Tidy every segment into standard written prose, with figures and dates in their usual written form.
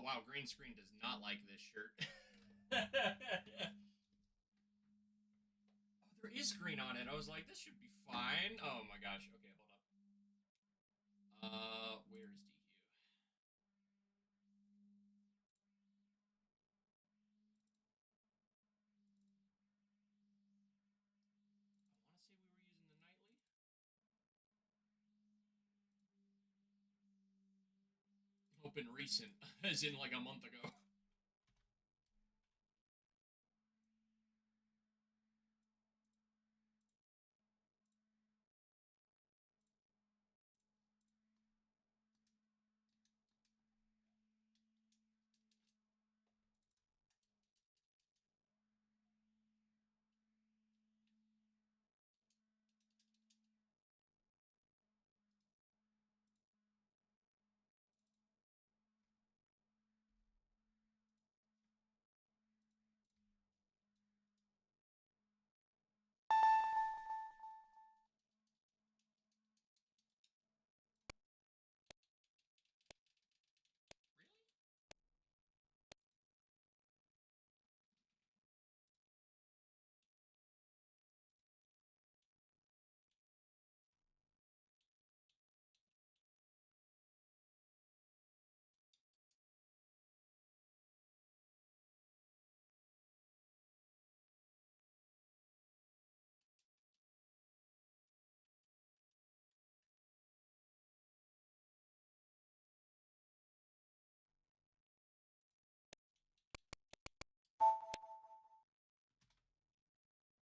wow, green screen does not like this shirt. Oh, there is green on it. I was like, this should be fine. Oh my gosh. Okay, hold up. Where is DQ? I want to say we were using the nightly. Open recent, as in like a month ago.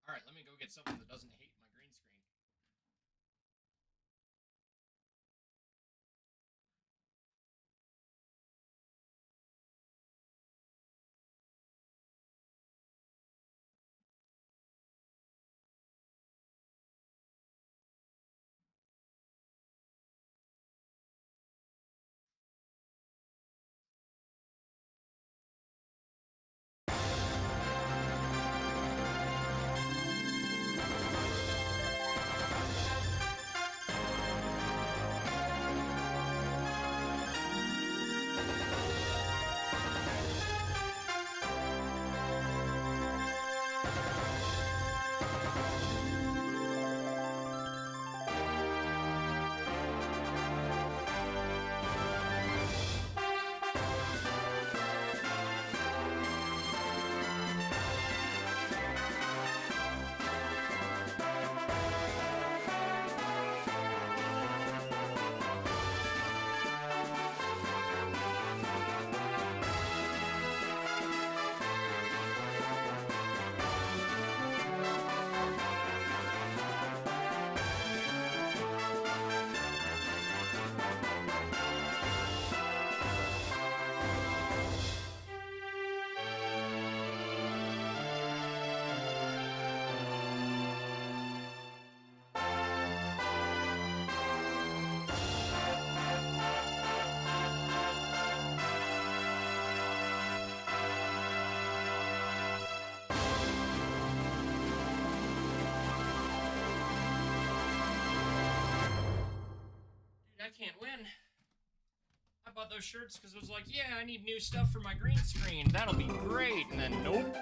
All right, let me go get something that doesn't hate my green screen. I can't win. I bought those shirts because it was like, yeah, I need new stuff for my green screen. That'll be great. And then, nope.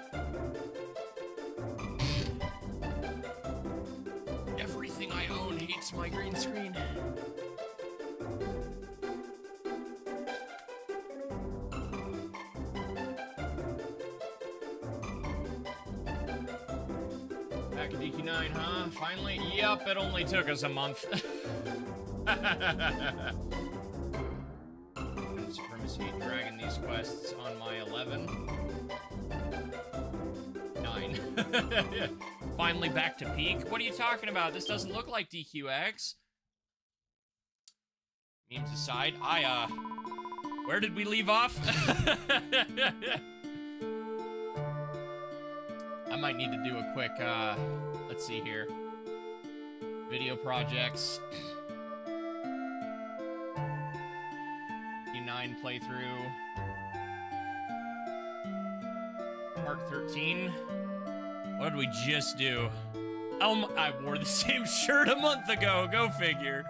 Everything I own hates my green screen. Back at DQ9, huh? Finally? Yup, it only took us a month. Supremacy, dragging these quests on my 11. 9. Finally back to peak. What are you talking about? This doesn't look like DQIX. Memes aside, where did we leave off? I might need to do a quick, let's see here. Video projects. 9 playthrough. Part 13. What did we just do? I wore the same shirt a month ago. Go figure.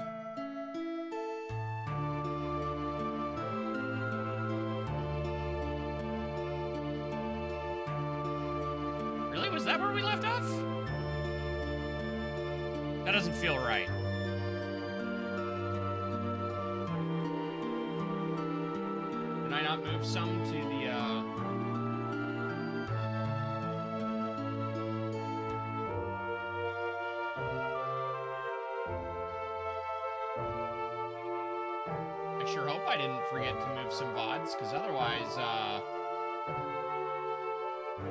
Was that where we left off? That doesn't feel right. Can I not move some to the, I sure hope I didn't forget to move some VODs, because otherwise,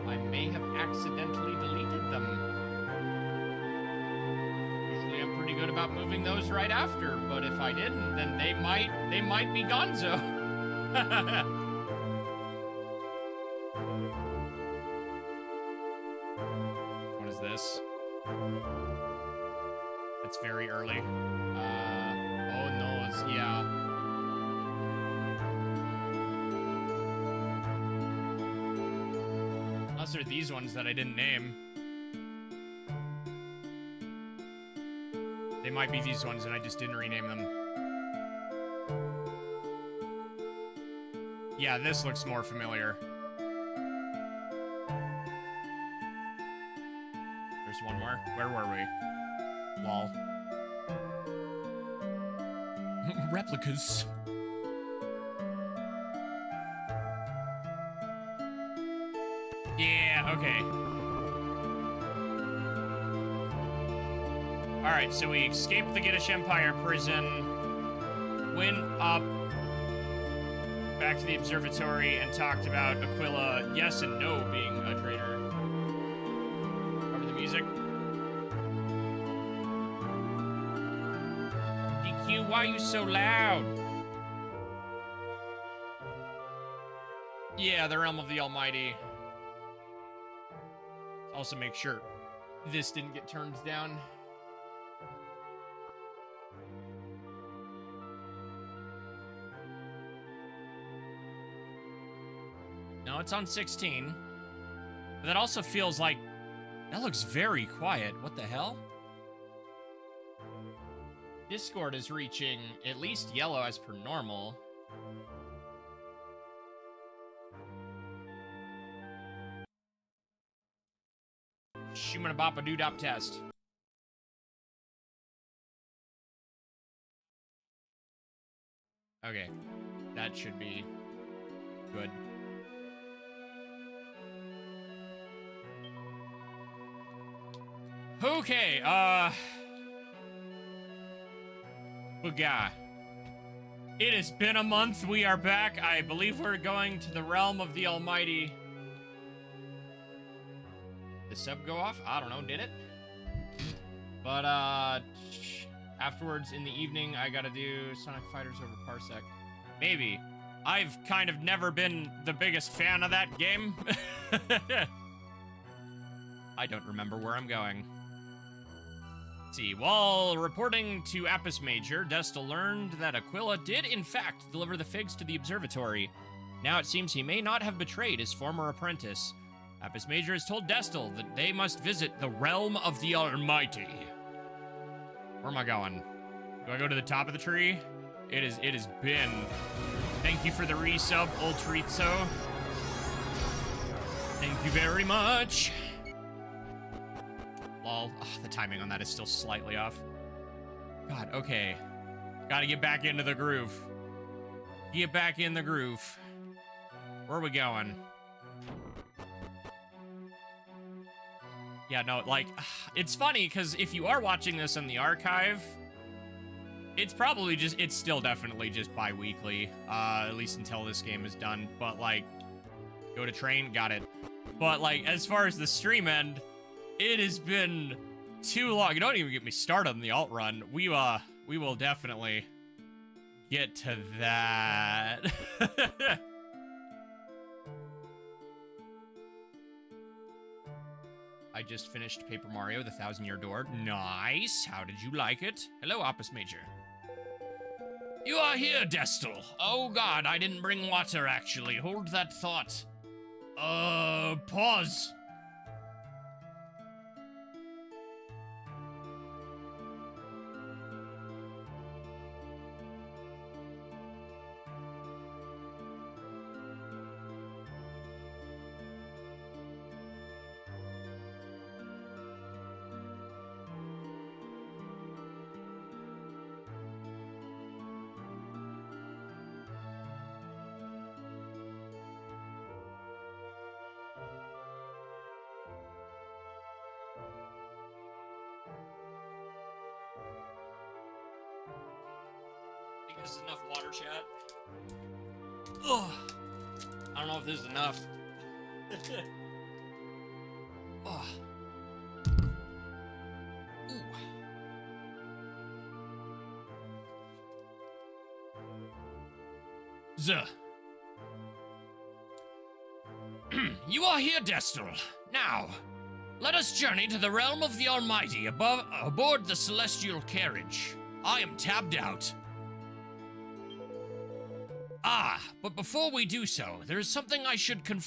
I may have accidentally deleted them. Usually I'm pretty good about moving those right after, but if I didn't, then they might be gonzo. What is this? It's very early. Oh no, yeah. Unless they're these ones that I didn't name. They might be these ones and I just didn't rename them. Yeah, this looks more familiar. There's one more. Where were we? Lol. Replicas. Yeah, okay. Alright, so we escaped the Giddish Empire prison, went up back to the observatory, and talked about Aquila, yes and no, being a traitor. Over the music. DQ, why are you so loud? Yeah, the Realm of the Almighty. Also make sure this didn't get turned down. No, it's on 16. But that also feels like... That looks very quiet. What the hell? Discord is reaching at least yellow as per normal. Shumanabapa-doodop test. Okay. That should be good. Okay, Booga. It has been a month. We are back. I believe we're going to the Realm of the Almighty. The sub go off? I don't know, did it? But, afterwards in the evening, I gotta do Sonic Fighters over Parsec. Maybe. I've kind of never been the biggest fan of that game. I don't remember where I'm going. Let's see. While reporting to Apis Major, Destel learned that Aquila did, in fact, deliver the figs to the observatory. Now it seems he may not have betrayed his former apprentice. Apis Major has told Destel that they must visit the Realm of the Almighty. Where am I going? Do I go to the top of the tree? It has been... Thank you for the resub, Ultrizzo. Thank you very much. Lol. Oh, the timing on that is still slightly off. God, okay. Gotta get back into the groove. Get back in the groove. Where are we going? Yeah, no, like, it's funny, because if you are watching this in the archive, it's probably just, it's still definitely just bi-weekly, at least until this game is done, but, like, go to train, got it. But, like, as far as the stream end, it has been too long. You don't even get me started on the alt run. We will definitely get to that. I just finished Paper Mario, The 1,000-Year Door. Nice. How did you like it? Hello, Apis Major. You are here, Destel. Oh, God, I didn't bring water, actually. Hold that thought. Pause. This is enough water, chat. Ugh. I don't know if this is enough. Oh. Ooh. Zuh. You are here, Destel. Now, let us journey to the realm of the Almighty aboard the celestial carriage. I am tabbed out. Ah, but before we do so, there is something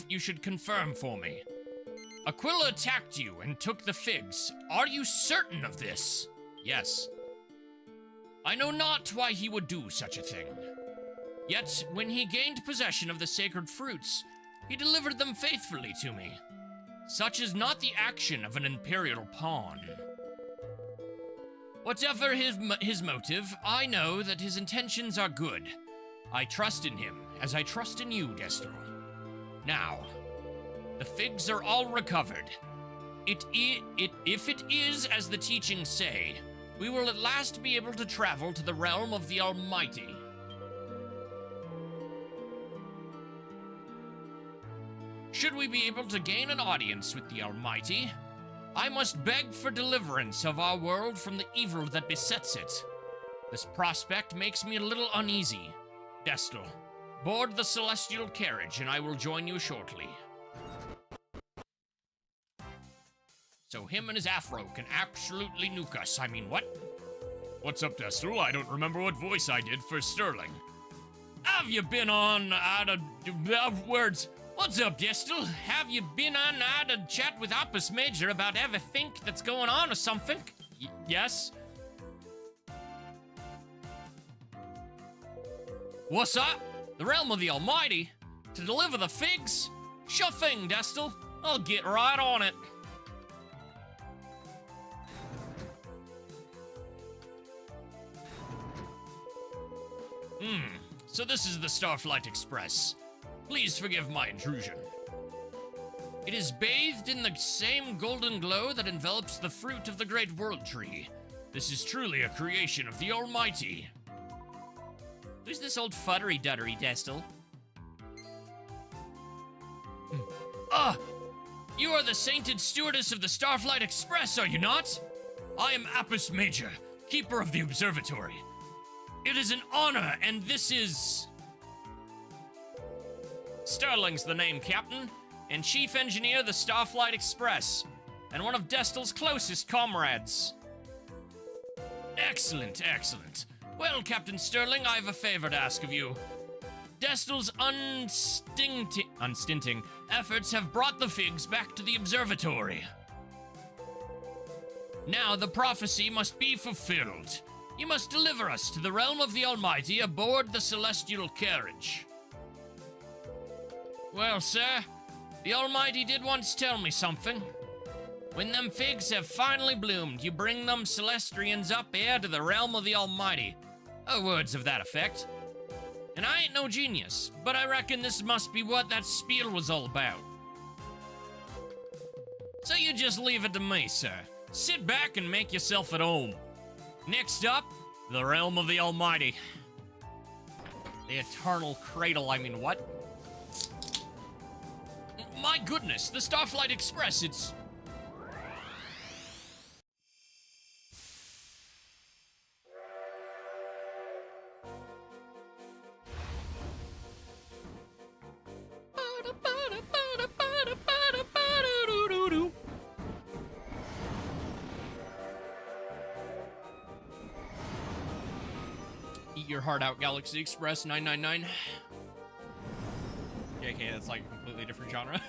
you should confirm for me. Aquila attacked you and took the figs. Are you certain of this? Yes. I know not why he would do such a thing. Yet, when he gained possession of the sacred fruits, he delivered them faithfully to me. Such is not the action of an imperial pawn. Whatever his motive, I know that his intentions are good. I trust in him, as I trust in you, Destel. Now, the figs are all recovered. If it is as the teachings say, we will at last be able to travel to the realm of the Almighty. Should we be able to gain an audience with the Almighty, I must beg for deliverance of our world from the evil that besets it. This prospect makes me a little uneasy. Destel, board the celestial carriage and I will join you shortly. So him and his afro can absolutely nuke us. I mean, what? What's up, Destel? I don't remember what voice I did for Sterling. Have you been on out of words? What's up, Destel? Have you been on out to chat with Opus Major about everything that's going on or something? Yes? What's up? The realm of the Almighty? To deliver the figs? Sure thing, Destel. I'll get right on it. So this is the Starflight Express. Please forgive my intrusion. It is bathed in the same golden glow that envelops the fruit of the great world tree. This is truly a creation of the Almighty. Who's this old fuddery-duddery, Destel? Ah! You are the sainted stewardess of the Starflight Express, are you not? I am Apis Major, keeper of the observatory. It is an honor, and this is... Sterling's the name, Captain, and Chief Engineer the Starflight Express, and one of Destel's closest comrades. Excellent, excellent. Well, Captain Sterling, I have a favor to ask of you. Destel's unstinting efforts have brought the figs back to the observatory. Now the prophecy must be fulfilled. You must deliver us to the realm of the Almighty aboard the celestial carriage. Well, sir, the Almighty did once tell me something. When them figs have finally bloomed, you bring them Celestrians up here to the realm of the Almighty. Or words of that effect. And I ain't no genius, but I reckon this must be what that spiel was all about. So you just leave it to me, sir. Sit back and make yourself at home. Next up, the realm of the Almighty. The eternal cradle, I mean, what? My goodness, the Starflight Express, it's... Eat your heart out, Galaxy Express 999. JK, that's like a completely different genre.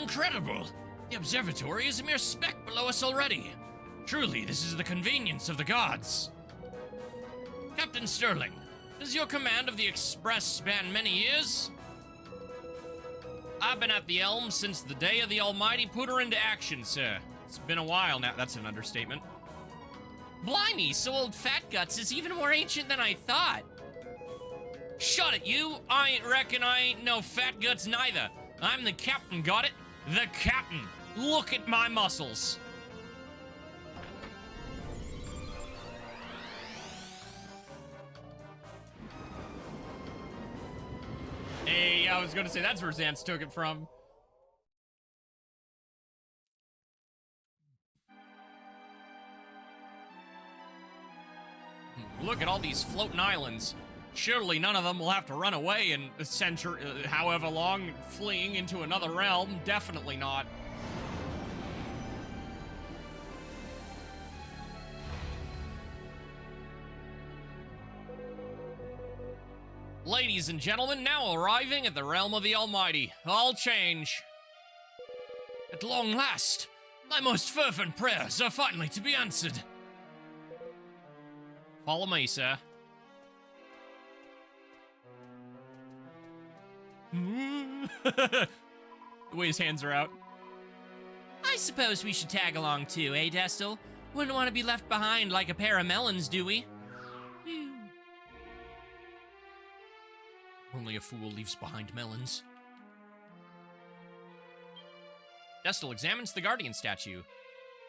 Incredible! The observatory is a mere speck below us already. Truly, this is the convenience of the gods. Captain Sterling, does your command of the Express span many years? I've been at the helm since the day of the Almighty put her into action, sir. It's been a while now. That's an understatement. Blimey, so old Fat Guts is even more ancient than I thought. Shut it, you! I reckon I ain't no Fat Guts neither. I'm the captain, got it? The captain. Look at my muscles. Hey, I was gonna say that's where Zance took it from. Look at all these floating islands. Surely none of them will have to run away in a century, however long, fleeing into another realm. Definitely not. Ladies and gentlemen, now arriving at the realm of the Almighty. All change. At long last, my most fervent prayers are finally to be answered. Follow me, sir. The way his hands are out. I suppose we should tag along too, eh, Destel? Wouldn't want to be left behind like a pair of melons, do we? Only a fool leaves behind melons. Destel examines the Guardian statue.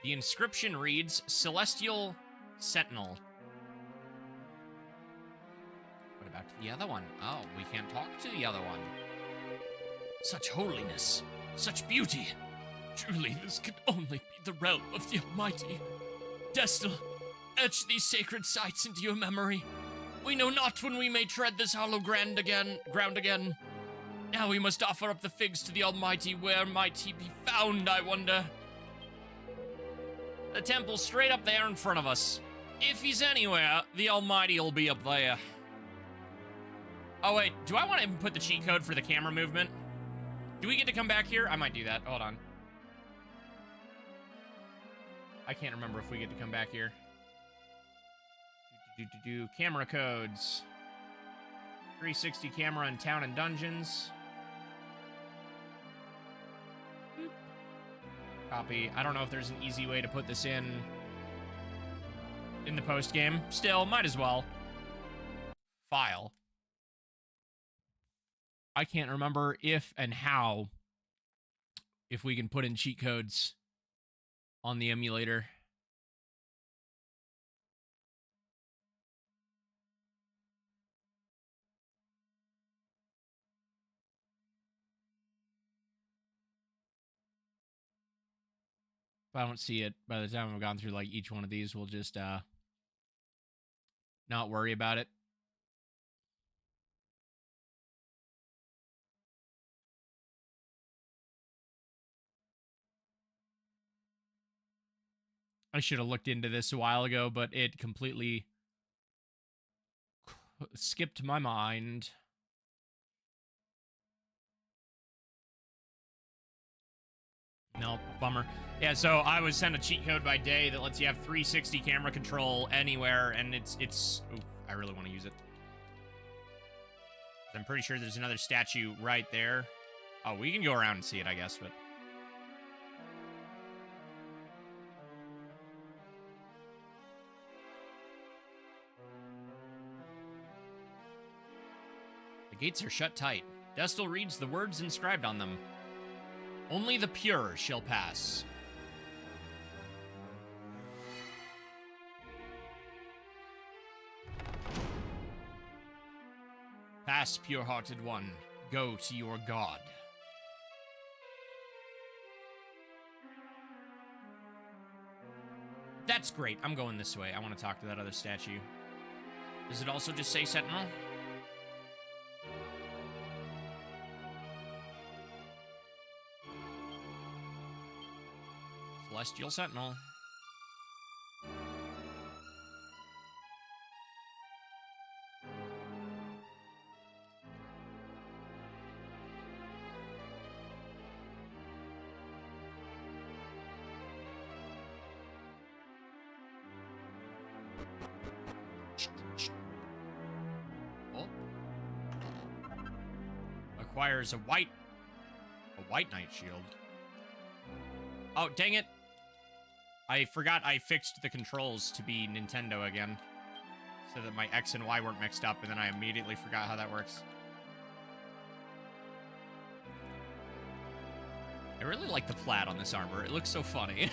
The inscription reads, Celestial Sentinel. What about the other one? Oh, we can't talk to the other one. Such holiness, such beauty. Truly, this can only be the realm of the Almighty. Destel, etch these sacred sites into your memory. We know not when we may tread this hollow ground again. Now we must offer up the figs to the Almighty. Where might he be found, I wonder? The temple's straight up there in front of us. If he's anywhere, the Almighty will be up there. Oh wait, do I want to input the cheat code for the camera movement? Do we get to come back here? I might do that. Hold on. I can't remember if we get to come back here. Camera codes. 360 camera in town and dungeons. Boop. Copy. I don't know if there's an easy way to put this in the post game. Still, might as well. File. I can't remember if and how, if we can put in cheat codes on the emulator. If I don't see it, by the time I've gone through like each one of these, we'll just not worry about it. I should have looked into this a while ago, but it completely skipped my mind. No, bummer. Yeah, so I was sent a cheat code by Day that lets you have 360 camera control anywhere, and it's ooh, I really want to use it. I'm pretty sure there's another statue right there. Oh, we can go around and see it, I guess, but... The gates are shut tight. Destel reads the words inscribed on them. Only the pure shall pass. Pass, pure-hearted one. Go to your god. That's great. I'm going this way. I want to talk to that other statue. Does it also just say Sentinel? Celestial Sentinel. Oh. Acquires a white knight shield. Oh, dang it. I forgot I fixed the controls to be Nintendo again, so that my X and Y weren't mixed up, and then I immediately forgot how that works. really like the plaid on this armor. It looks so funny.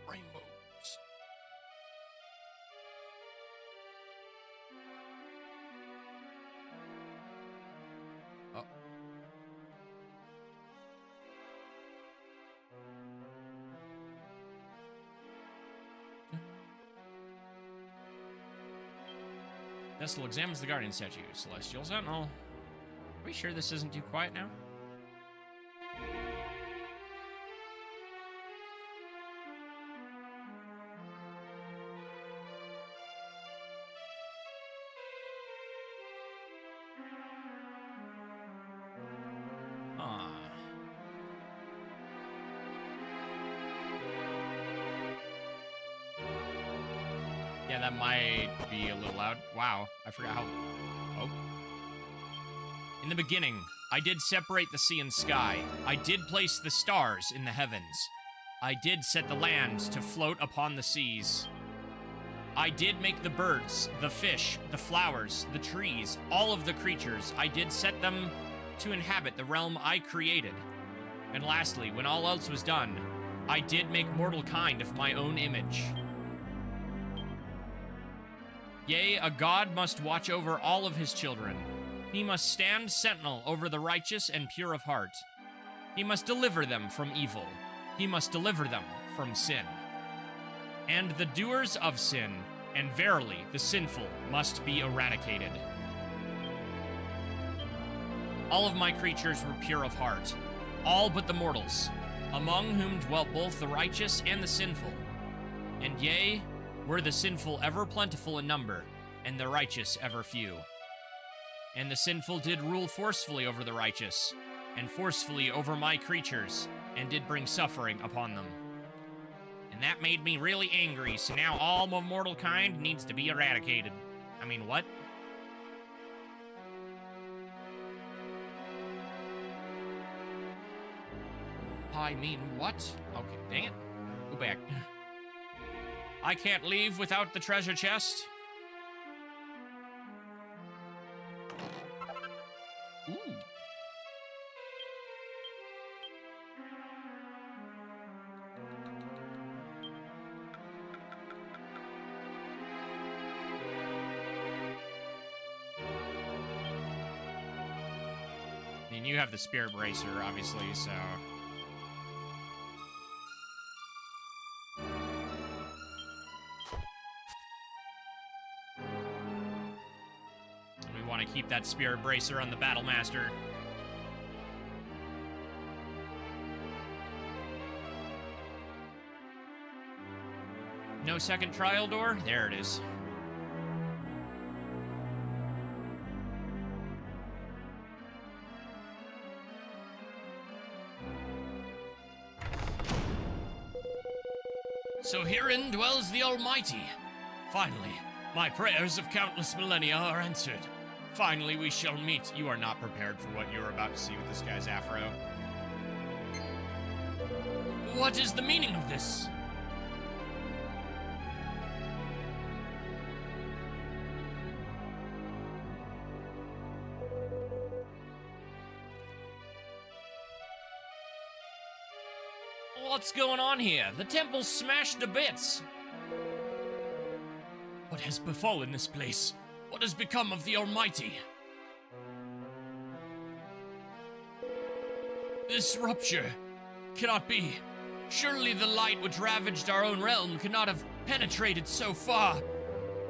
Rainbows. Oh. Nestle examines the guardian statue. Celestial Sentinel. Are we sure this isn't too quiet now? Yeah, that might be a little loud. Wow, I forgot how... Oh. In the beginning, I did separate the sea and sky. I did place the stars in the heavens. I did set the lands to float upon the seas. I did make the birds, the fish, the flowers, the trees, all of the creatures. I did set them to inhabit the realm I created. And lastly, when all else was done, I did make mortal kind of my own image. Yea, a god must watch over all of his children. He must stand sentinel over the righteous and pure of heart. He must deliver them from evil. He must deliver them from sin. And the doers of sin, and verily the sinful, must be eradicated. All of my creatures were pure of heart, all but the mortals, among whom dwelt both the righteous and the sinful. And yea, were the sinful ever plentiful in number, and the righteous ever few. And the sinful did rule forcefully over the righteous, and forcefully over my creatures, and did bring suffering upon them. And that made me really angry, so now all of mortal kind needs to be eradicated. I mean, what? I mean, what? Okay, dang it. Go back. I can't leave without the treasure chest. Ooh. I mean, you have the spirit bracer, obviously, so... want to keep that spirit bracer on the battle master. No second trial door? There it is. So herein dwells the Almighty. Finally, my prayers of countless millennia are answered. Finally, we shall meet. You are not prepared for what you're about to see with this guy's afro. What is the meaning of this? What's going on here? The temple's smashed to bits. What has befallen this place? What has become of the Almighty? This rupture cannot be. Surely the light which ravaged our own realm cannot have penetrated so far.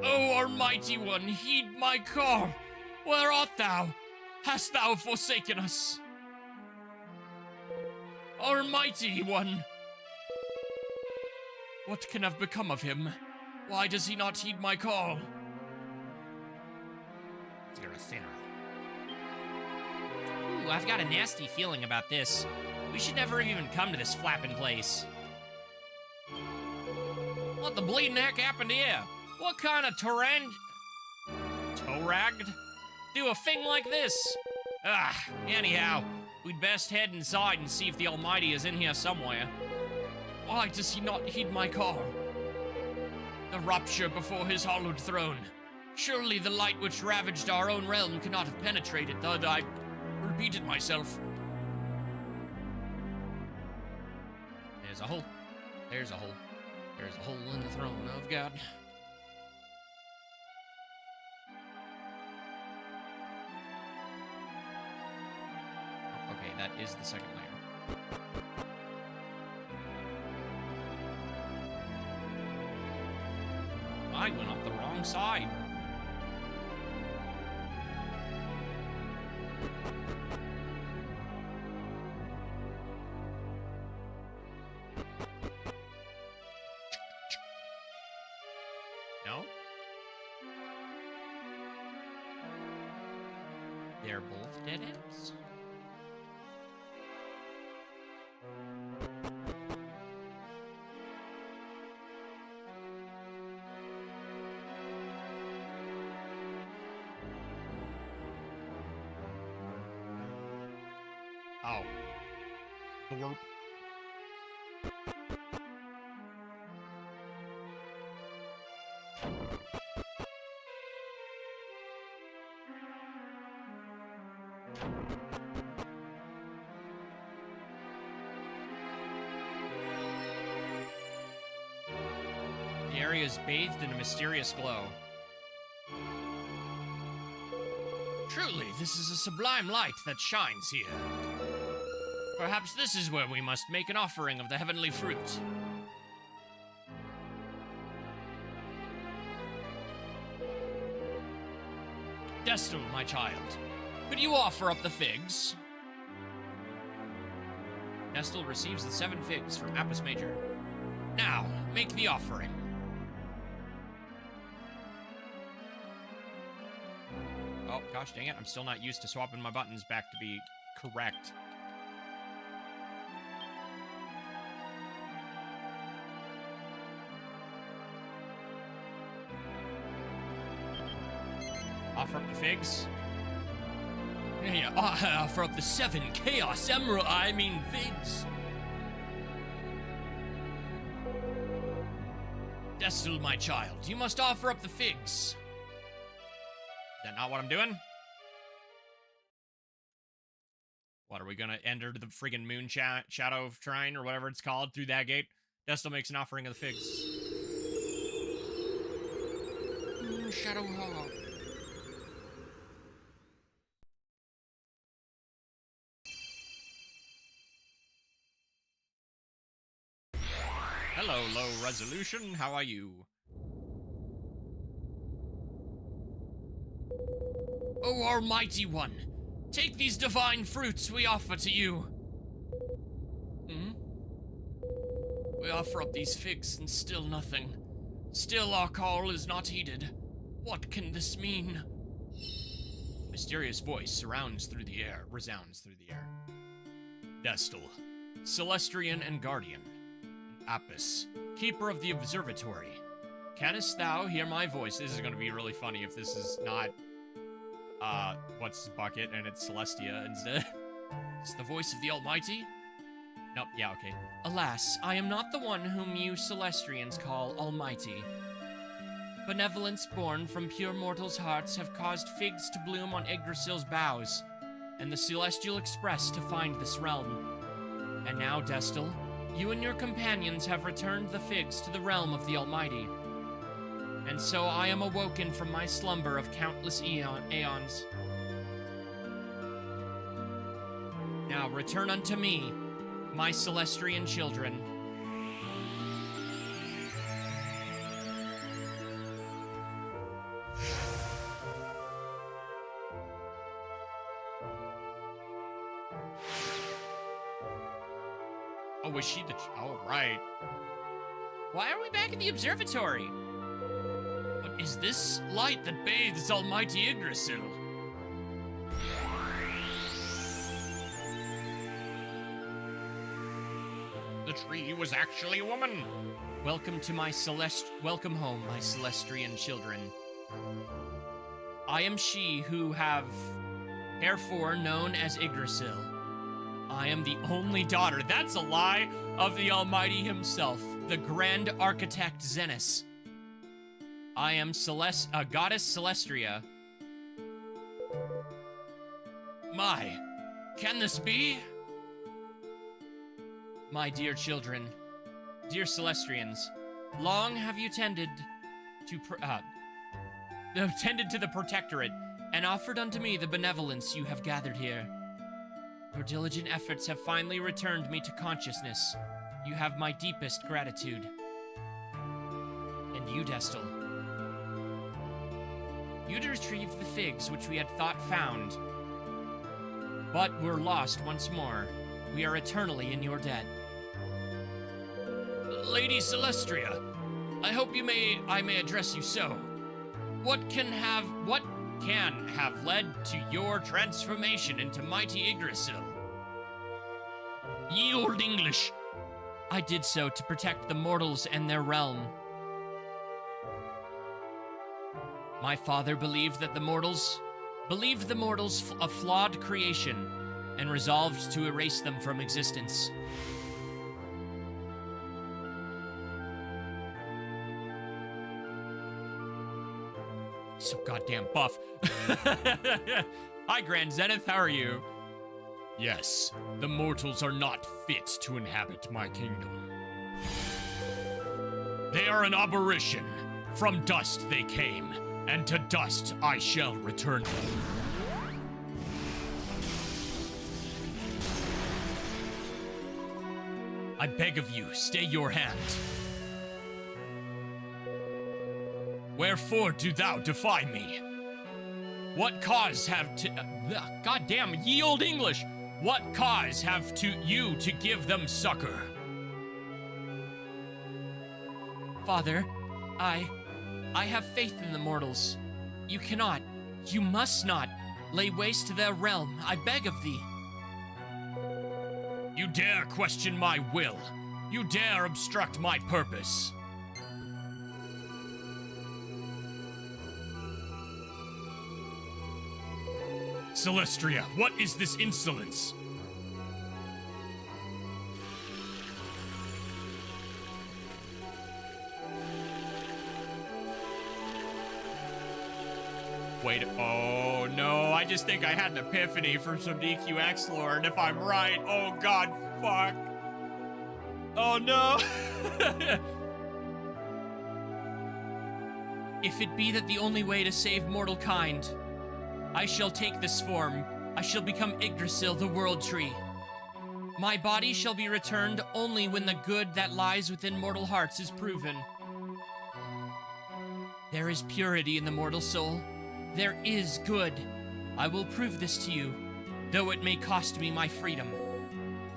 O Almighty One, heed my call. Where art thou? Hast thou forsaken us? Almighty One. What can have become of him? Why does he not heed my call? You're a sinner. Ooh, I've got a nasty feeling about this. We should never even come to this flapping place. What the bleeding heck happened here? What kind of Toragged? Do a thing like this? Anyhow, we'd best head inside and see if the Almighty is in here somewhere. Why does he not heed my call? The rupture before his hallowed throne. Surely the light which ravaged our own realm cannot have penetrated, though I repeated myself. There's a hole. There's a hole. There's a hole in the throne of God. Oh, okay, that is the second layer. I went up the wrong side. No? They're both dead ends? Oh. Blurp. The area is bathed in a mysterious glow. Truly, this is a sublime light that shines here. Perhaps this is where we must make an offering of the heavenly fruit. Destel, my child, could you offer up the figs? Destel receives the 7 figs from Apis Major. Now, make the offering. Oh, gosh dang it, I'm still not used to swapping my buttons back to be correct. Offer up the figs. Yeah, offer up the 7 chaos emerald, figs. Destel, my child, you must offer up the figs. Is that not what I'm doing? What, are we gonna enter the friggin' moon shadow shrine or whatever it's called through that gate? Destel makes an offering of the figs. Shadow Hall. Hello, low resolution. How are you? O Almighty One, take these divine fruits we offer to you. We offer up these figs and still nothing. Still our call is not heeded. What can this mean? A mysterious voice resounds through the air. Destel, Celestrian and Guardian. Apis, keeper of the observatory. Canst thou hear my voice? This is going to be really funny if this is not, what's his bucket and it's Celestia instead. It's the voice of the Almighty? Nope, yeah, okay. Alas, I am not the one whom you Celestrians call Almighty. Benevolence born from pure mortals' hearts have caused figs to bloom on Yggdrasil's boughs, and the Celestial Express to find this realm. And now, Destel, you and your companions have returned the figs to the realm of the Almighty. And so I am awoken from my slumber of countless aeons. Now return unto me, my Celestrian children. Oh, was she the... Oh, right. Why are we back in the observatory? What is this light that bathes almighty Yggdrasil? The tree was actually a woman. Welcome home, my Celestrian children. I am she who have herefore known as Yggdrasil. I am the only daughter, that's a lie, of the Almighty himself, the Grand Architect Xenis. I am Goddess Celestria. My, can this be? My dear children, dear Celestrians, long have you tended to the Protectorate, and offered unto me the benevolence you have gathered here. Your diligent efforts have finally returned me to consciousness. You have my deepest gratitude. And you, Destal. You'd retrieved the figs which we had thought found, but were lost once more. We are eternally in your debt. Lady Celestria, I hope I may address you so. What can have led to your transformation into mighty Yggdrasil? Ye Old English. I did so to protect the mortals and their realm. My father believed the mortals a flawed creation, and resolved to erase them from existence. So goddamn buff. Hi, Grand Zenith, how are you? Yes, the mortals are not fit to inhabit my kingdom. They are an aberration. From dust they came, and to dust I shall return them. I beg of you, stay your hand. Wherefore do thou defy me? What cause have to... goddamn, ye old English! What cause have you to give them succor? Father, I have faith in the mortals. You cannot, you must not, lay waste to their realm, I beg of thee. You dare question my will. You dare obstruct my purpose. Celestria, what is this insolence? Wait, oh no, I just think I had an epiphany for some DQIX lore, and if I'm right, oh god, fuck. Oh no. If it be that the only way to save mortal kind, I shall take this form. I shall become Yggdrasil, the World Tree. My body shall be returned only when the good that lies within mortal hearts is proven. There is purity in the mortal soul. There is good. I will prove this to you, though it may cost me my freedom.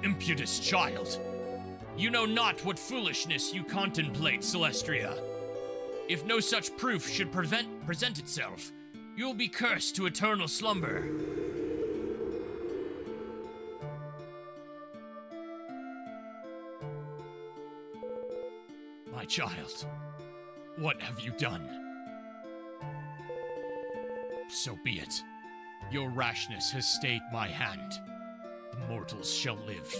Impious child. You know not what foolishness you contemplate, Celestria. If no such proof should present itself, you will be cursed to eternal slumber. My child, what have you done? So be it. Your rashness has stayed my hand. The mortals shall live.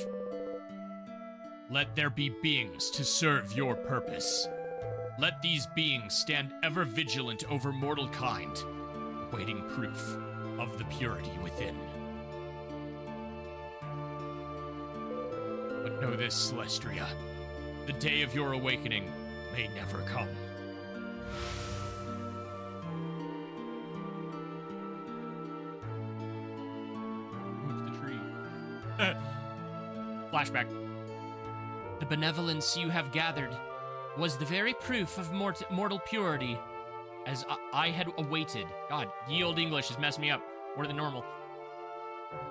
Let there be beings to serve your purpose. Let these beings stand ever vigilant over mortal kind, awaiting proof of the purity within. But know this, Celestria. The day of your awakening may never come. Move the tree. Flashback. The benevolence you have gathered was the very proof of mortal purity, as I had awaited. God, ye old English has messed me up more than normal.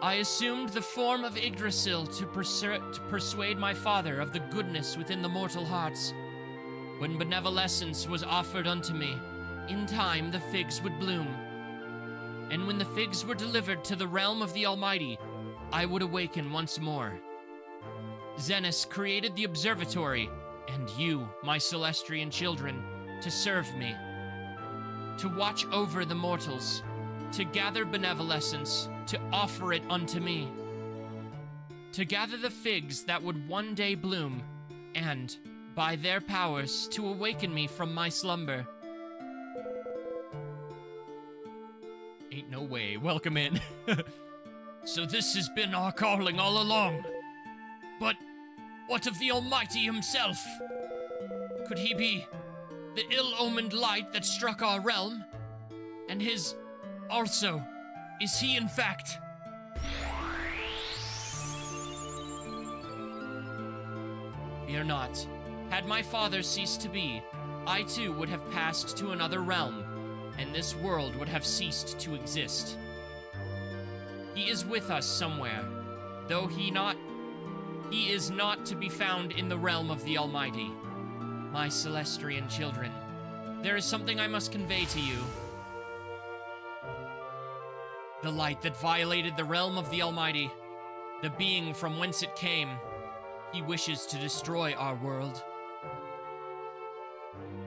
I assumed the form of Yggdrasil to persuade my father of the goodness within the mortal hearts. When benevolence was offered unto me, in time the figs would bloom. And when the figs were delivered to the realm of the Almighty, I would awaken once more. Zenos created the observatory, and you, my Celestrian children, to serve me. To watch over the mortals, to gather benevolence, to offer it unto me. To gather the figs that would one day bloom, and, by their powers, to awaken me from my slumber. Ain't no way. Welcome in. So this has been our calling all along. But what of the Almighty himself? Could he be the ill-omened light that struck our realm? And his also, is he in fact? Fear not. Had my father ceased to be, I too would have passed to another realm, and this world would have ceased to exist. He is with us somewhere, though he is not to be found in the realm of the Almighty. My Celestian children, there is something I must convey to you. The light that violated the realm of the Almighty, the being from whence it came, he wishes to destroy our world.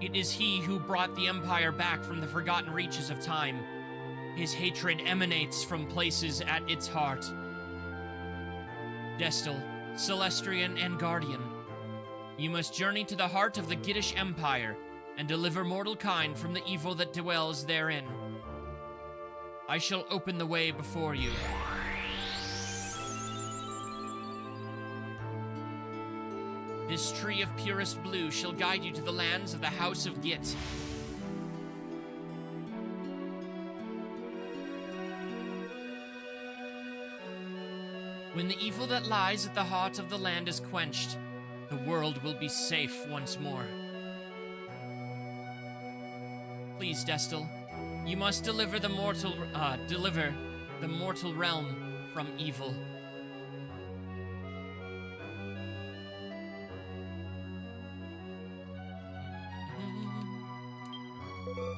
It is he who brought the Empire back from the forgotten reaches of time. His hatred emanates from places at its heart. Destil, Celestian and Guardian, you must journey to the heart of the Giddish Empire and deliver mortal kind from the evil that dwells therein. I shall open the way before you. This tree of purest blue shall guide you to the lands of the House of Git. When the evil that lies at the heart of the land is quenched, the world will be safe once more. Please, Destil, you must deliver the mortal realm from evil.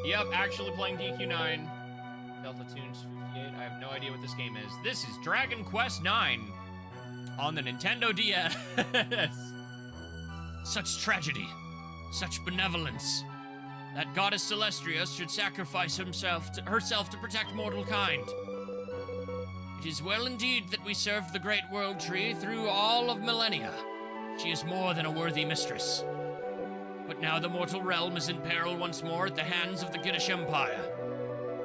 Yep, actually playing DQ9. Delta Tunes 58. I have no idea what this game is. This is Dragon Quest IX on the Nintendo DS. Such tragedy, such benevolence. That goddess Celestia should sacrifice herself to protect mortal kind. It is well indeed that we served the great world tree through all of millennia. She is more than a worthy mistress. But now the mortal realm is in peril once more at the hands of the Giddish Empire.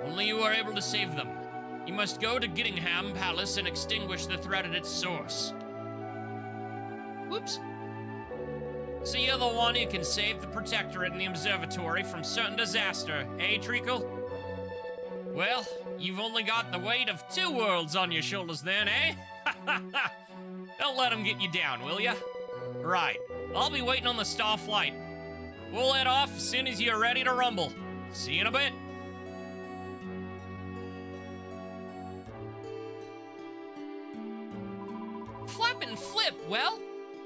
Only you are able to save them. You must go to Gittingham Palace and extinguish the threat at its source. Whoops. So you're the one who can save the Protectorate and the Observatory from certain disaster, eh, Treacle? Well, you've only got the weight of 2 worlds on your shoulders then, eh? Don't let them get you down, will ya? Right. I'll be waiting on the Star Flight. We'll head off as soon as you're ready to rumble. See you in a bit. Flap and flip, well,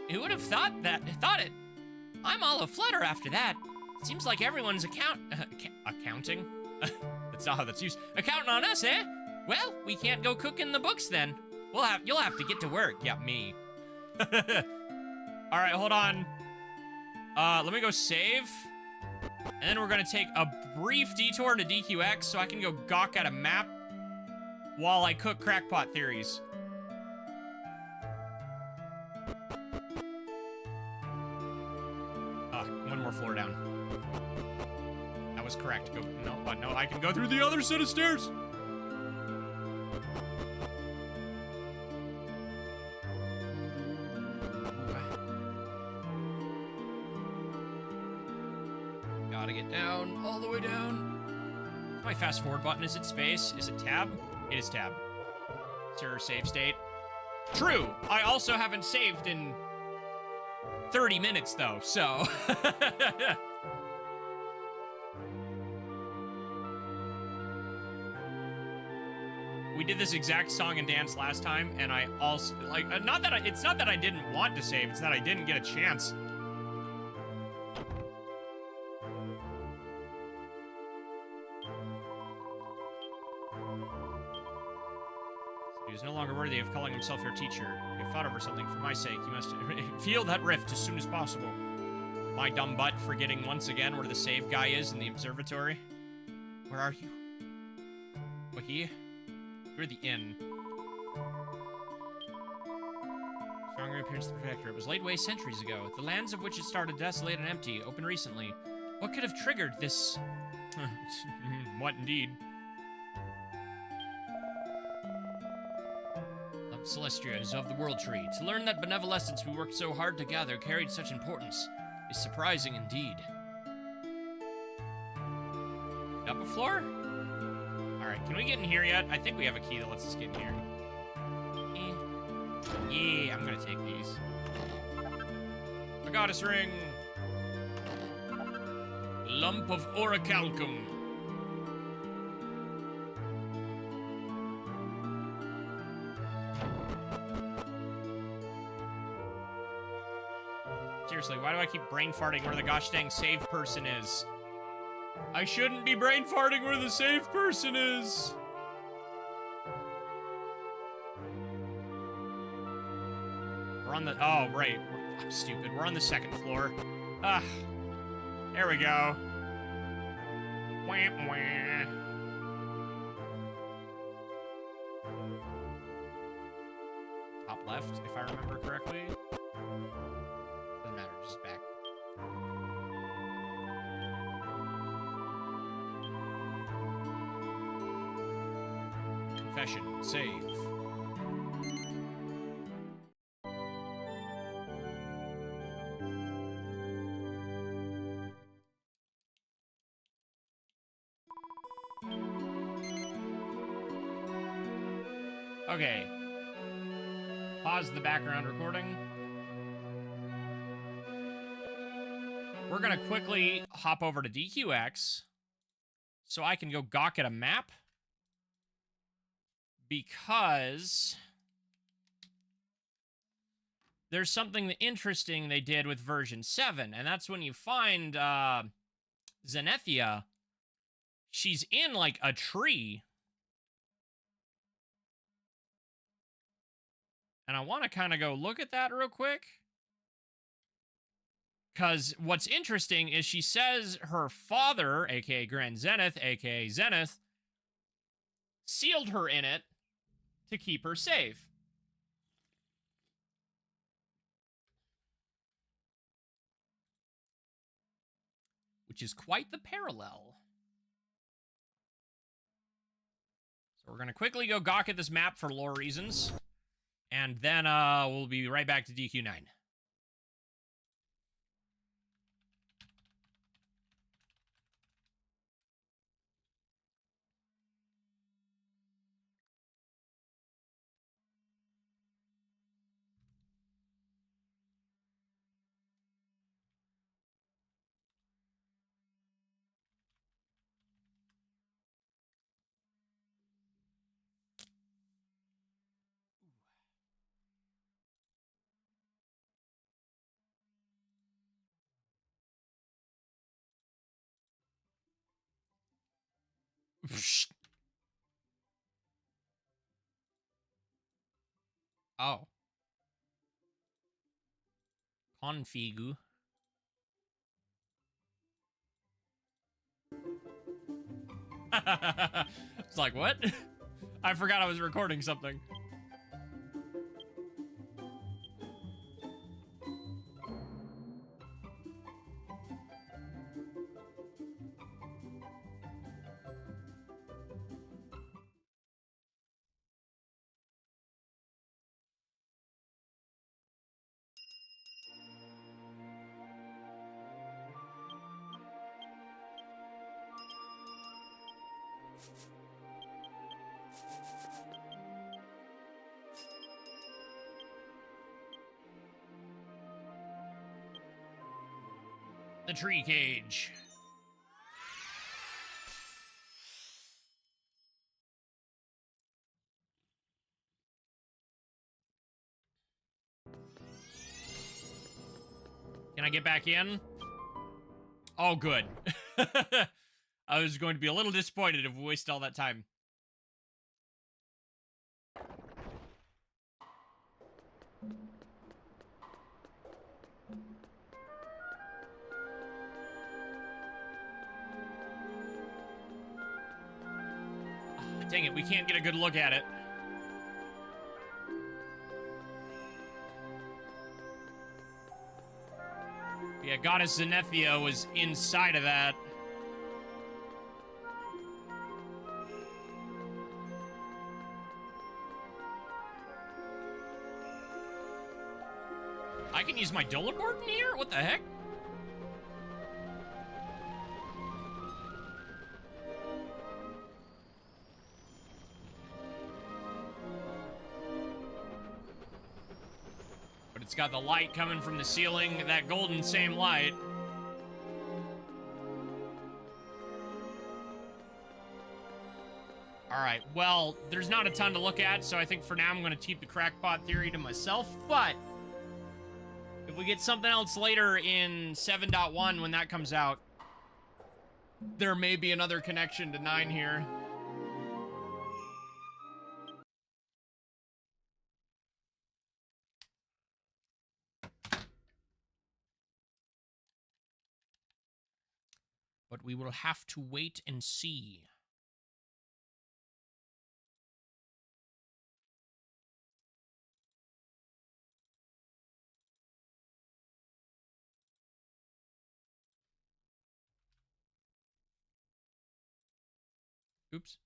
who would have thought it? I'm all aflutter after that. Seems like everyone's accounting? That's not how that's used. Accounting on us, eh? Well, we can't go cooking the books then. You'll have to get to work. Yeah, me. All right, hold on. Let me go save. And then we're gonna take a brief detour to DQIX so I can go gawk at a map while I cook crackpot theories. One more floor down. That was correct. Go. No, I can go through the other set of stairs. Gotta get down, all the way down. My fast forward button, is it space? Is it tab? It is tab. Sir, save state. True, I also haven't saved in 30 minutes though, so. We did this exact song and dance last time, and I also, like, it's not that I didn't want to save, it's that I didn't get a chance. He is no longer worthy of calling himself your teacher. You have fought over something for my sake. You must feel that rift as soon as possible. My dumb butt forgetting once again where the save guy is in the observatory. Where are you? What, here? You're at the inn. Strong reappearance of the Protector. It was laid waste centuries ago. The lands of which it started desolate and empty, opened recently. What could have triggered this? What indeed? Celestias of the World Tree. To learn that benevolence we worked so hard to gather carried such importance is surprising indeed. Up a floor? Alright, can we get in here yet? I think we have a key that lets us get in here. Yeah, I'm gonna take these. The goddess ring. Lump of orichalcum. Seriously, why do I keep brain farting where the gosh dang save person is? I shouldn't be brain farting where the save person is. We're on the... Oh, right. I'm stupid. We're on the second floor. Ah. There we go. Wah, wah. Top left, if I remember correctly. Doesn't matter, just back. Confession. Save. Okay. Pause the background recording. We're gonna quickly hop over to DQIX so I can go gawk at a map. Because there's something interesting they did with version 7, and that's when you find Zenithia, she's in, like, a tree. And I want to kind of go look at that real quick. Because what's interesting is she says her father, a.k.a. Grand Zenith, a.k.a. Zenith, sealed her in it to keep her safe. Which is quite the parallel. So we're going to quickly go gawk at this map for lore reasons. And then we'll be right back to DQ9. Oh. Configu. It's like, what? I forgot I was recording something. The tree cage. Can I get back in? Oh, good. I was going to be a little disappointed if we wasted all that time. Dang it, we can't get a good look at it. Yeah, Goddess Zenithia was inside of that. I can use my dueler board in here? What the heck? But it's got the light coming from the ceiling, that golden same light. All right, well, there's not a ton to look at, so I think for now I'm going to keep the crackpot theory to myself, but if we get something else later in 7.1 when that comes out, there may be another connection to 9 here. But we will have to wait and see. Oops.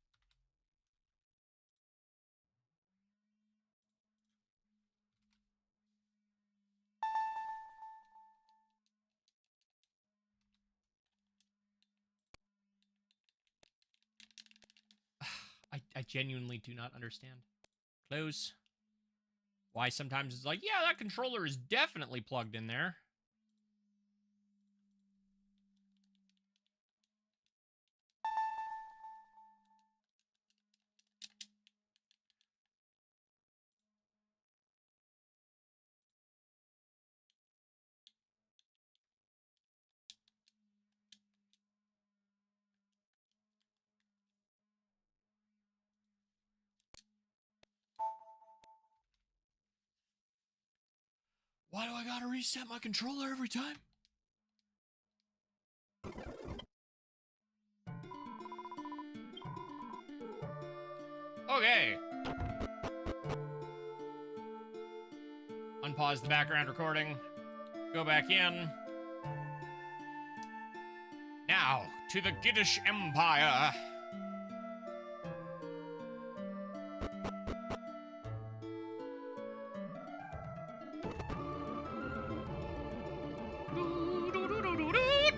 I genuinely do not understand. Close. Why sometimes it's like, yeah, that controller is definitely plugged in there. Why do I gotta reset my controller every time? Okay. Unpause the background recording. Go back in. Now, to the Giddish Empire.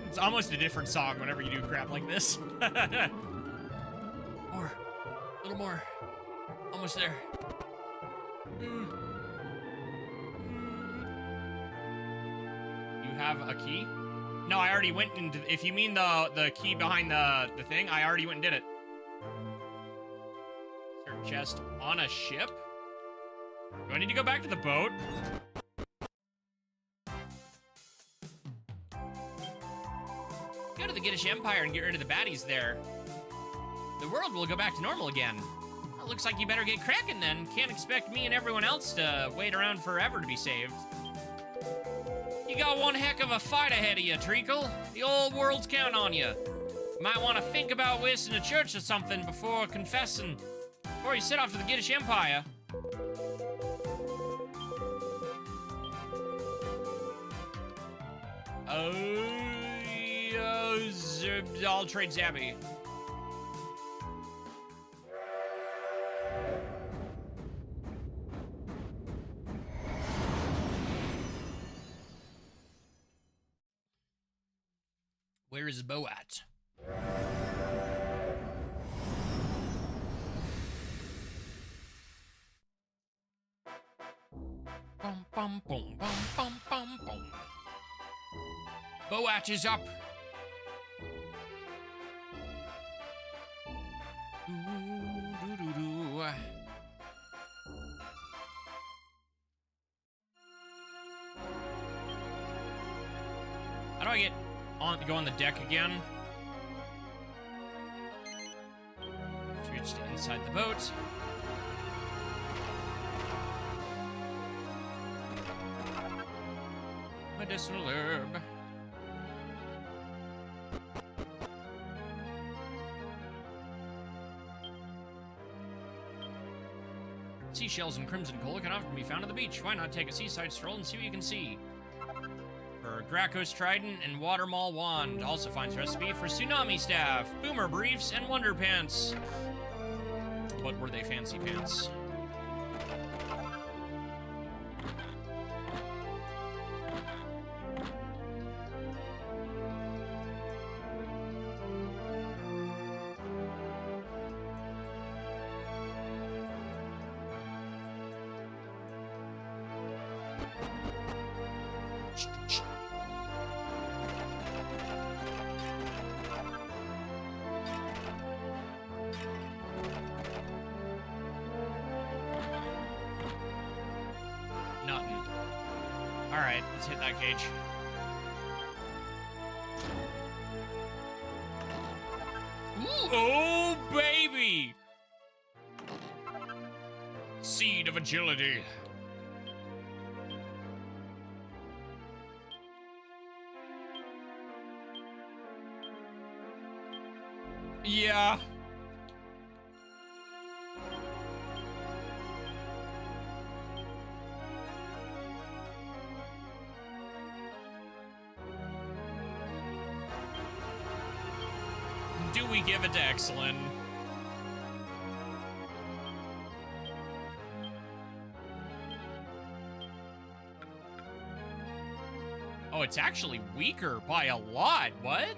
It's almost a different song whenever you do crap like this. More. A little more. Almost there. You have a key? No, I already went into... If you mean the key behind the thing, I already went and did it. Insert chest on a ship? Do I need to go back to the boat? Go to the Giddish Empire and get rid of the baddies there. The world will go back to normal again. Well, looks like you better get cracking then. Can't expect me and everyone else to wait around forever to be saved. You got one heck of a fight ahead of you, Treacle. The old world's counting on you. Might want to think about wasting a church or something before confessing. Before you set off to the Giddish Empire. I'll trade Zabby. Where is Bo at? Bum, bum, bum, bum, bum, bum, bum. Boat is up. How do I get on to go on the deck again? Switch to inside the boat. Medicinal herb. Seashells and crimson cola can often be found on the beach. Why not take a seaside stroll and see what you can see? For Gracchos Trident and Watermawl Wand. Also finds recipe for Tsunami Staff, Boomer Briefs, and Wonder Pants. But were they fancy pants? right, let's hit that cage. Ooh, oh, baby! Seed of agility. Yeah. Do we give it to Excellent? Oh, it's actually weaker by a lot. What?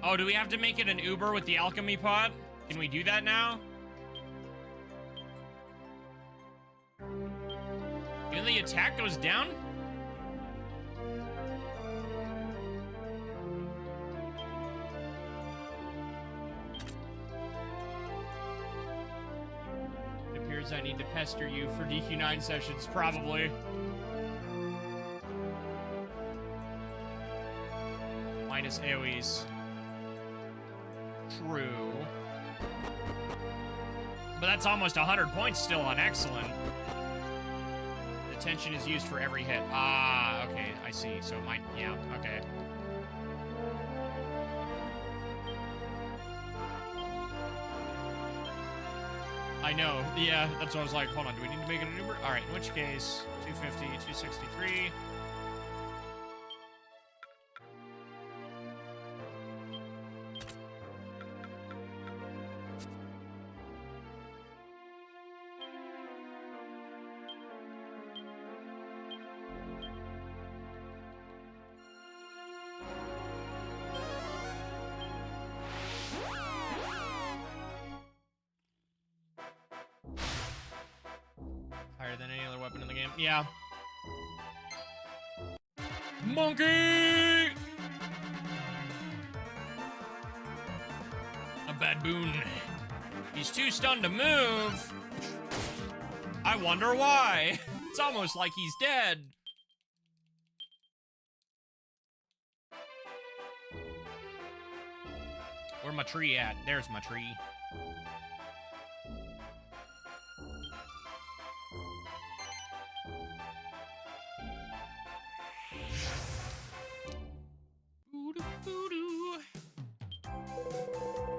Oh, do we have to make it an Uber with the alchemy pot? Can we do that now? Even the attack goes down? It appears I need to pester you for DQ9 sessions, probably. Minus AoEs. True. But that's almost 100 points still on Excellent. The tension is used for every hit. Ah, okay, I see. So mine, yeah, okay. I know, yeah, that's what I was like, hold on, do we need to make it an Uber? All right, in which case, 250, 263. Higher than any other weapon in the game. Yeah. Monkey! A bad boon. He's too stunned to move. I wonder why. It's almost like he's dead. Where my tree at? There's my tree.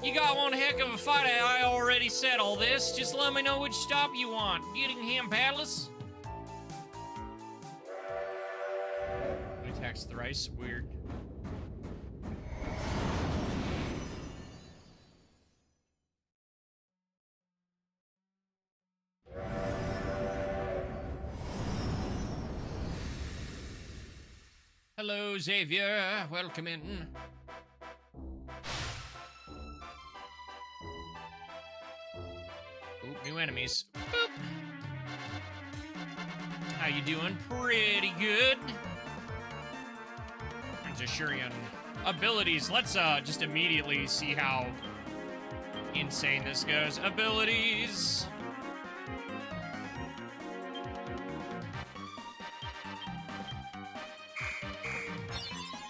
You got one heck of a fight. I already said all this. Just let me know which stop you want. Gittingham Palace? Attacks thrice. Weird. Hello, Xavier. Welcome in. Oop, new enemies. Boop. How you doing? Pretty good. There's a Shurian. Abilities. Let's just immediately see how insane this goes. Abilities.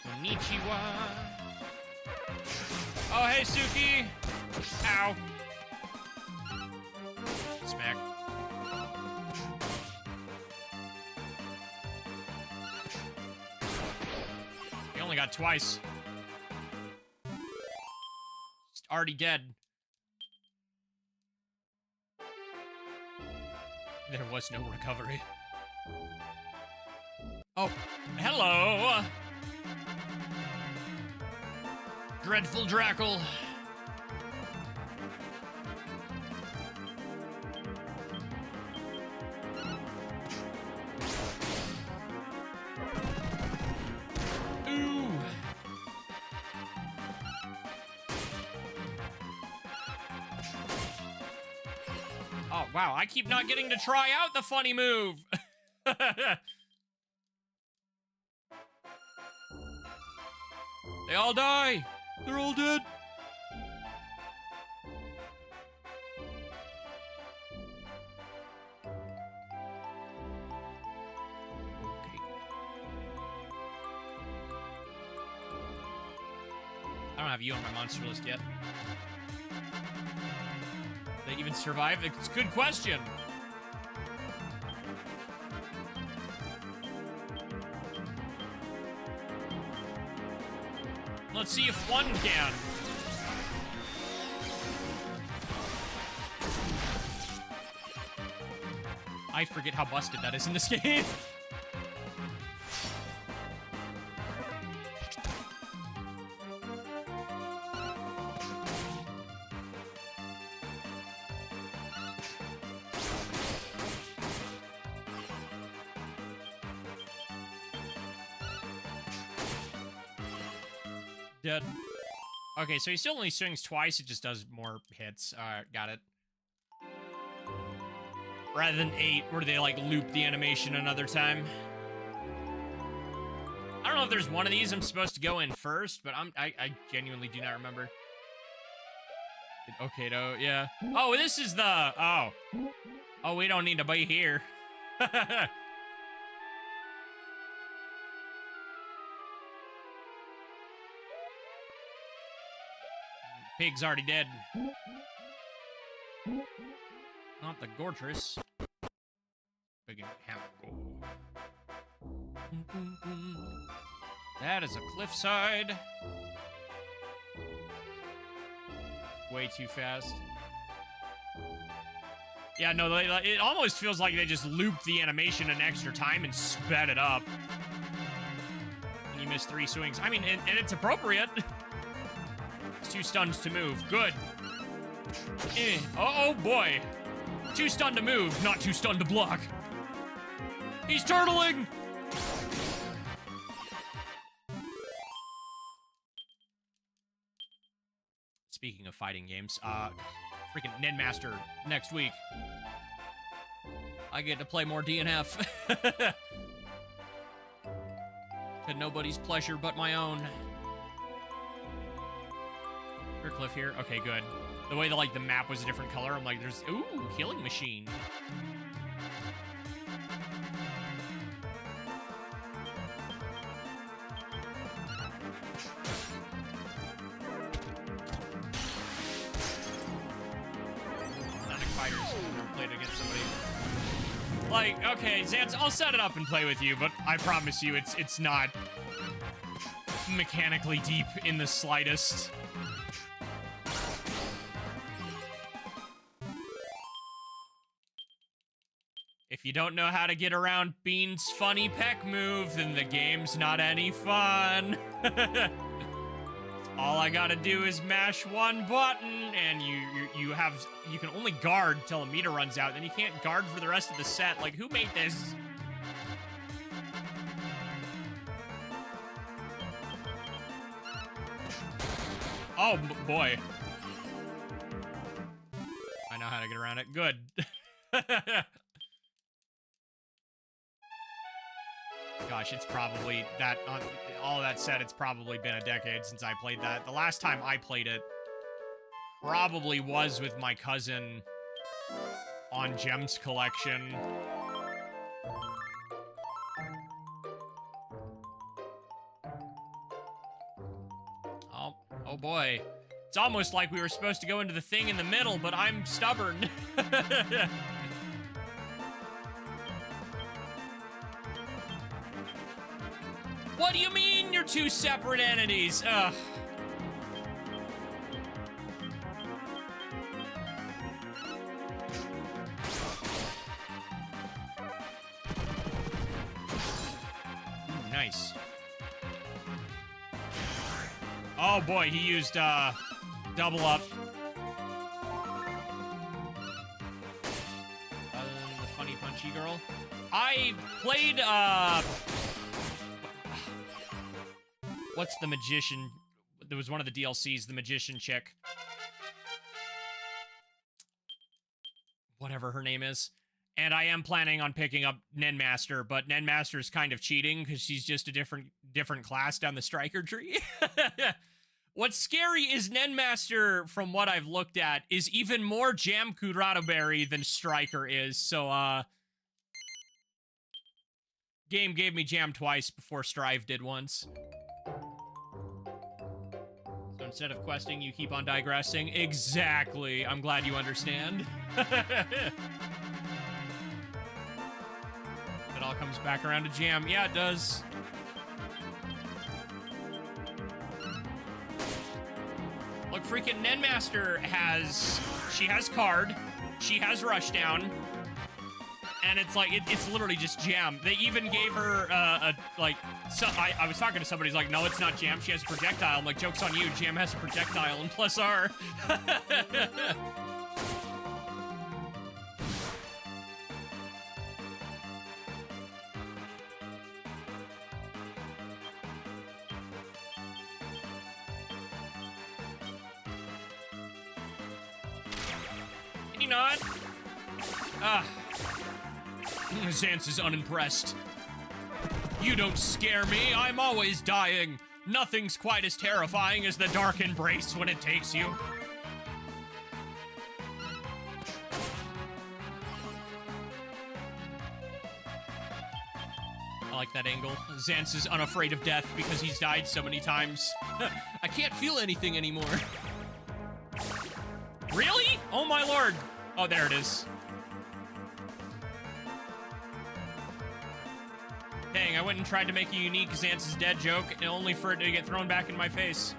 Konnichiwa. Oh, hey, Suki. Ow. Smack. He only got twice. Just already dead. There was no recovery. Oh, hello. Dreadful Drackle. Ooh. Oh, wow, I keep not getting to try out the funny move. They all die. They're all dead. I don't have you on my monster list yet. Did they even survive? It's a good question. Let's see if one can. I forget how busted that is in this game. Dead. Okay, so he still only swings twice, it just does more hits. Alright, got it. Rather than 8, where they, like, loop the animation another time. I don't know if there's one of these I'm supposed to go in first, but I genuinely do not remember. Okay, though, yeah. Oh, this is the... Oh. Oh, we don't need to be here. Pig's already dead. Not the Gortress. Big hammer. That is a cliffside. Way too fast. Yeah, no, it almost feels like they just looped the animation an extra time and sped it up. And you missed 3 swings. I mean, and it's appropriate. It's 2 stuns to move. Good. Oh boy. 2 stun to move, not 2 stun to block. He's turtling! Speaking of fighting games, freaking Nedmaster next week. I get to play more DNF. To nobody's pleasure but my own. Cliff here. Okay, good. The way that, like, the map was a different color, I'm like, there's... Ooh, healing machine. Sonic Fighters. I've never played against somebody. Like, okay, Zans, I'll set it up and play with you, but I promise you, it's not mechanically deep in the slightest. If you don't know how to get around Bean's funny peck move, then the game's not any fun. All I gotta do is mash one button, and you can only guard till a meter runs out, then you can't guard for the rest of the set. Like, who made this? Oh, boy. I know how to get around it. Good. Gosh, it's probably that, all that said, it's probably been a decade since I played that. The last time I played it probably was with my cousin on Gems Collection. Oh boy. It's almost like we were supposed to go into the thing in the middle, but I'm stubborn. What do you mean you're 2 separate entities? Ugh. Ooh, nice. Oh boy, he used double up. The funny punchy girl. I played what's the magician? There was one of the DLCs, the magician chick. Whatever her name is. And I am planning on picking up Nedmaster, but Nedmaster's kind of cheating because she's just a different class down the striker tree. What's scary is Nedmaster, from what I've looked at, is even more Jam Kuratoberry than Striker is, so, game gave me Jam twice before Strive did once. So instead of questing, you keep on digressing. Exactly. I'm glad you understand. It all comes back around to jam. Yeah, it does. Look, freaking Nenmaster she has card, she has rushdown, and it's like, it's literally just jam. They even gave her, I was talking to somebody who's like, no, it's not jam, she has a projectile. I'm like, joke's on you, jam has a projectile and plus R. Can you not? Xance is unimpressed. You don't scare me, I'm always dying. Nothing's quite as terrifying as the dark embrace when it takes you. I like that angle. Xance is unafraid of death because he's died so many times. I can't feel anything anymore. Really? Oh my lord. Oh, there it is. Dang, I went and tried to make a unique Xance is dead joke, only for it to get thrown back in my face.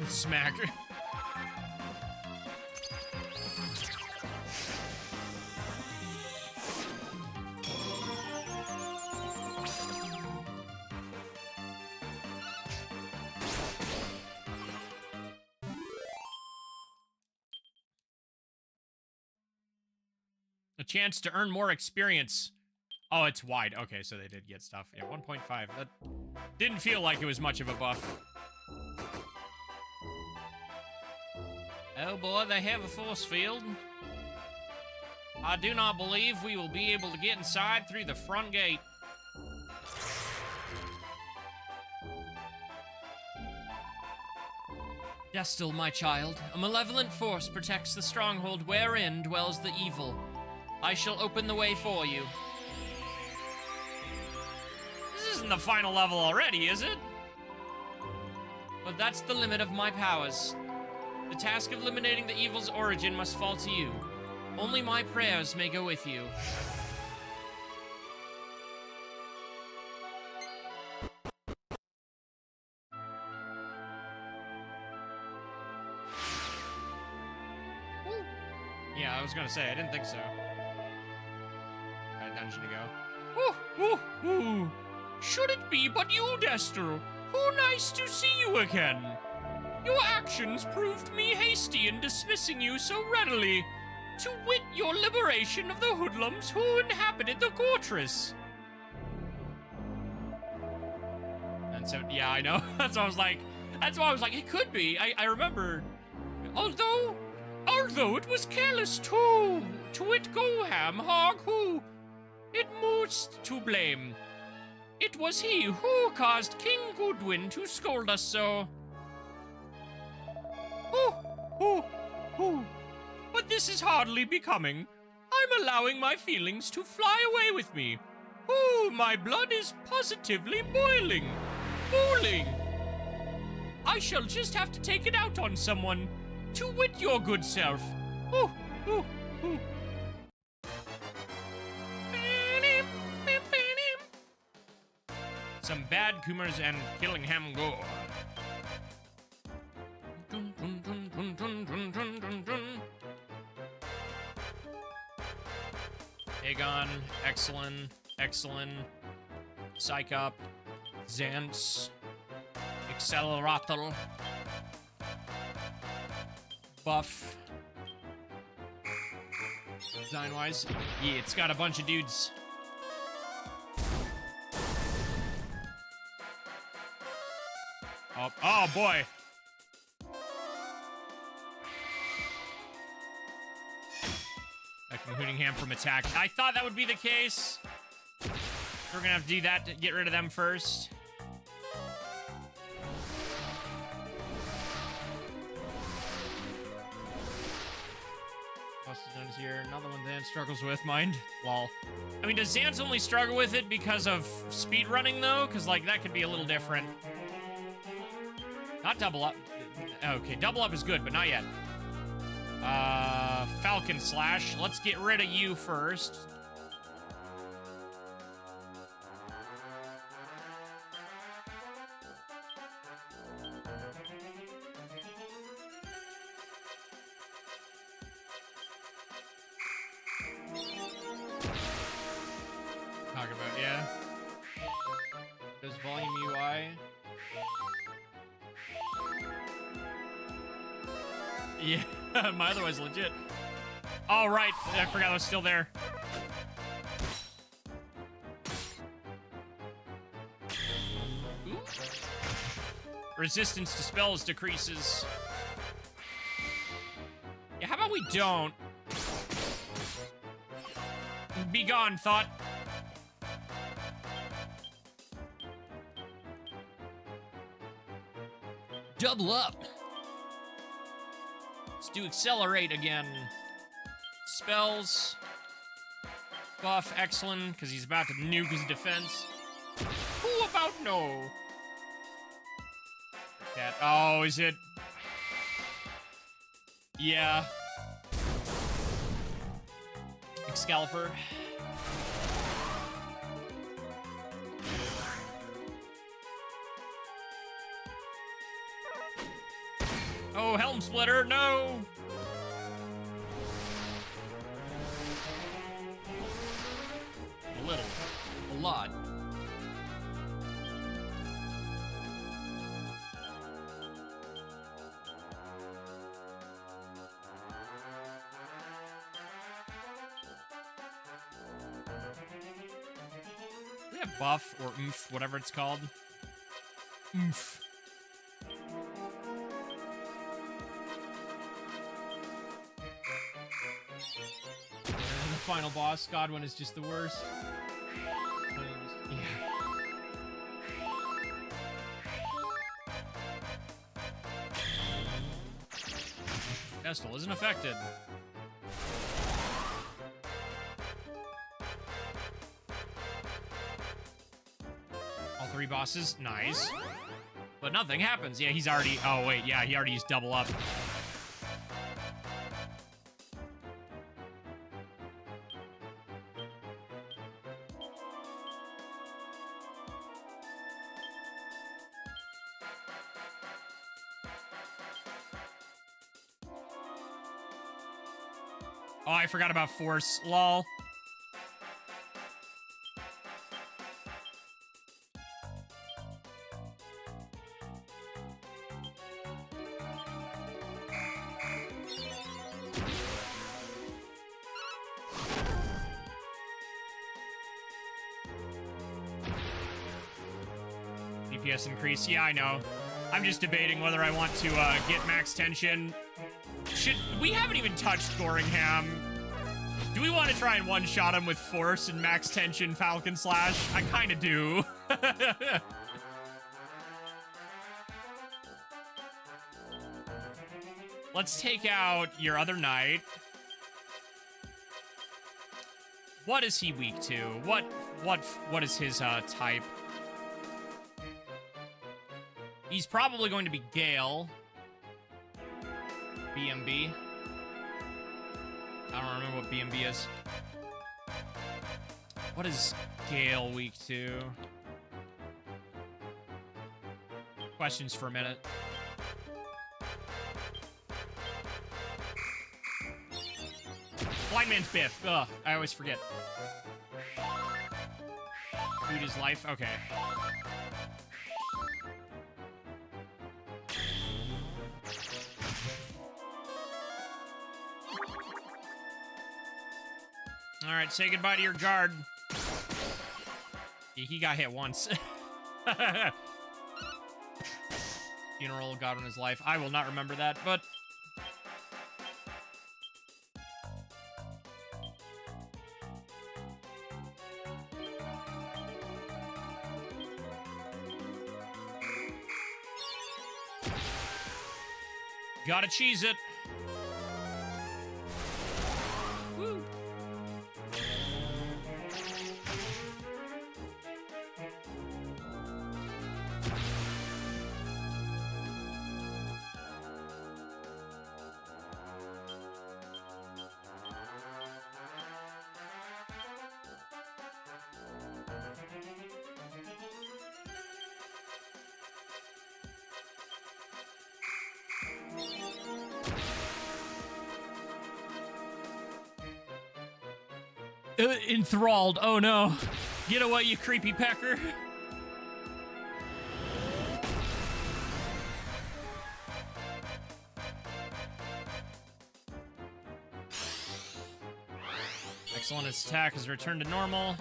Smack. A chance to earn more experience. Oh, it's wide. Okay, so they did get stuff. Yeah, 1.5. That didn't feel like it was much of a buff. Oh boy, they have a force field. I do not believe we will be able to get inside through the front gate. Destil, my child, a malevolent force protects the stronghold wherein dwells the evil. I shall open the way for you. This isn't the final level already, is it? But that's the limit of my powers. The task of eliminating the evil's origin must fall to you. Only my prayers may go with you. Yeah, I was gonna say, I didn't think so. Got a dungeon to go. Should it be but you, Destil? Oh, nice to see you again. Your actions proved me hasty in dismissing you so readily. To wit your liberation of the hoodlums who inhabited the fortress. And so, yeah, I know. That's why I was like, it could be. I remember. Although it was careless too, to it go ham hog who, it most to blame. It was he who caused King Goodwin to scold us so. But this is hardly becoming. I'm allowing my feelings to fly away with me. My blood is positively boiling. I shall just have to take it out on someone. To wit your good self. Some bad Coomers and Killingham gore. Aegon, Excellent, Psych Up, Xance, Acceleratel, Buff. Design-wise, yeah, it's got a bunch of dudes. Oh boy. Protecting Hootingham from attack. I thought that would be the case. We're gonna have to do that to get rid of them first. bosses notice here. Another one Zan struggles with. Mind. Lol. I mean, does Zan's only struggle with it because of speed running, though? Because, like, that could be a little different. Not double up. Okay, double up is good, but not yet. Falcon Slash. Let's get rid of you first. Talk about, yeah. There's volume UI. Yeah, my other one's legit. Oh, right. I forgot I was still there. Ooh. Resistance to spells decreases. Yeah, how about we don't? Be gone, thought. Double up. Let's do accelerate again. Spells. Buff excellent, because he's about to nuke his defense. Who about no? Cat. Oh, is it? Yeah. Excalibur. Oh, Helm Splitter, no! A little. A lot. We have buff or oomph, whatever it's called. Oomph. Final boss, Godwin is just the worst. Yeah. Pestle isn't affected. All three bosses, nice. But nothing happens. Yeah, he's already, oh wait, yeah, he already used double up. Oh, I forgot about Force. Lol. DPS increase. Yeah, I know. I'm just debating whether I want to get max tension. We haven't even touched Goringham. Do we want to try and one-shot him with Force and max tension Falcon Slash? I kind of do. Let's take out your other knight. What is he weak to? What is his type? He's probably going to be Gale. BMB. I don't remember what BMB is. What is Gale weak to? Questions for a minute. Blind Man's Biff. Ugh, I always forget. Food is life? Okay. Alright, say goodbye to your guard. Yeah, he got hit once. Funeral, God in his life. I will not remember that, but... Gotta cheese it. Enthralled. Oh no. Get away, you creepy pecker. Excellent. Its attack has returned to normal.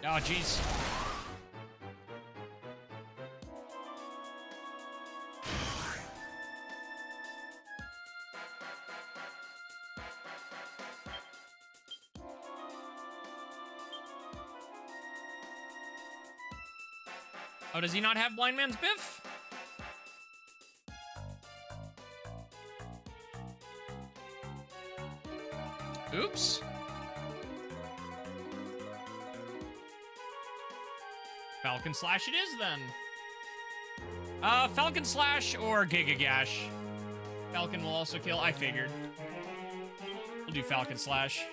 Oh, jeez. Oh, does he not have Blind Man's Biff? Oops. Falcon Slash it is, then. Falcon Slash or Giga Gash. Falcon will also kill. I figured. We'll do Falcon Slash.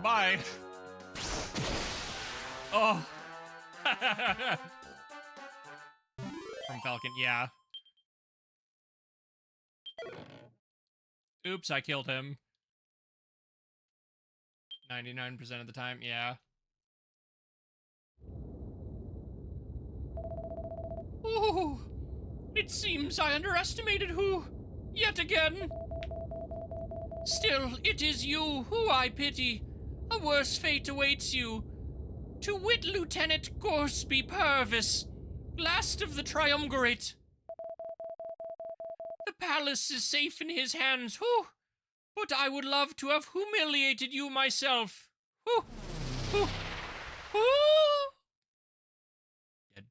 Bye. Oh. From Falcon, yeah. Oops, I killed him. 99% of the time, yeah. Oh, it seems I underestimated who, yet again. Still, it is you who I pity. A worse fate awaits you. To wit Lieutenant Gorsby Purvis, last of the Triumvirate. The palace is safe in his hands, whew. But I would love to have humiliated you myself. Whew. Whew. Whew. Dead.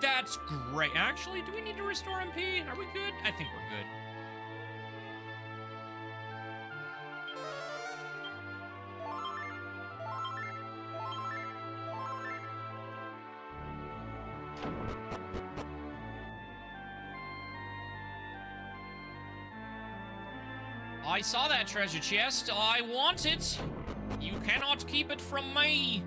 That's great. Actually, do we need to restore MP? Are we good? I think we're good. I saw that treasure chest. I want it. You cannot keep it from me.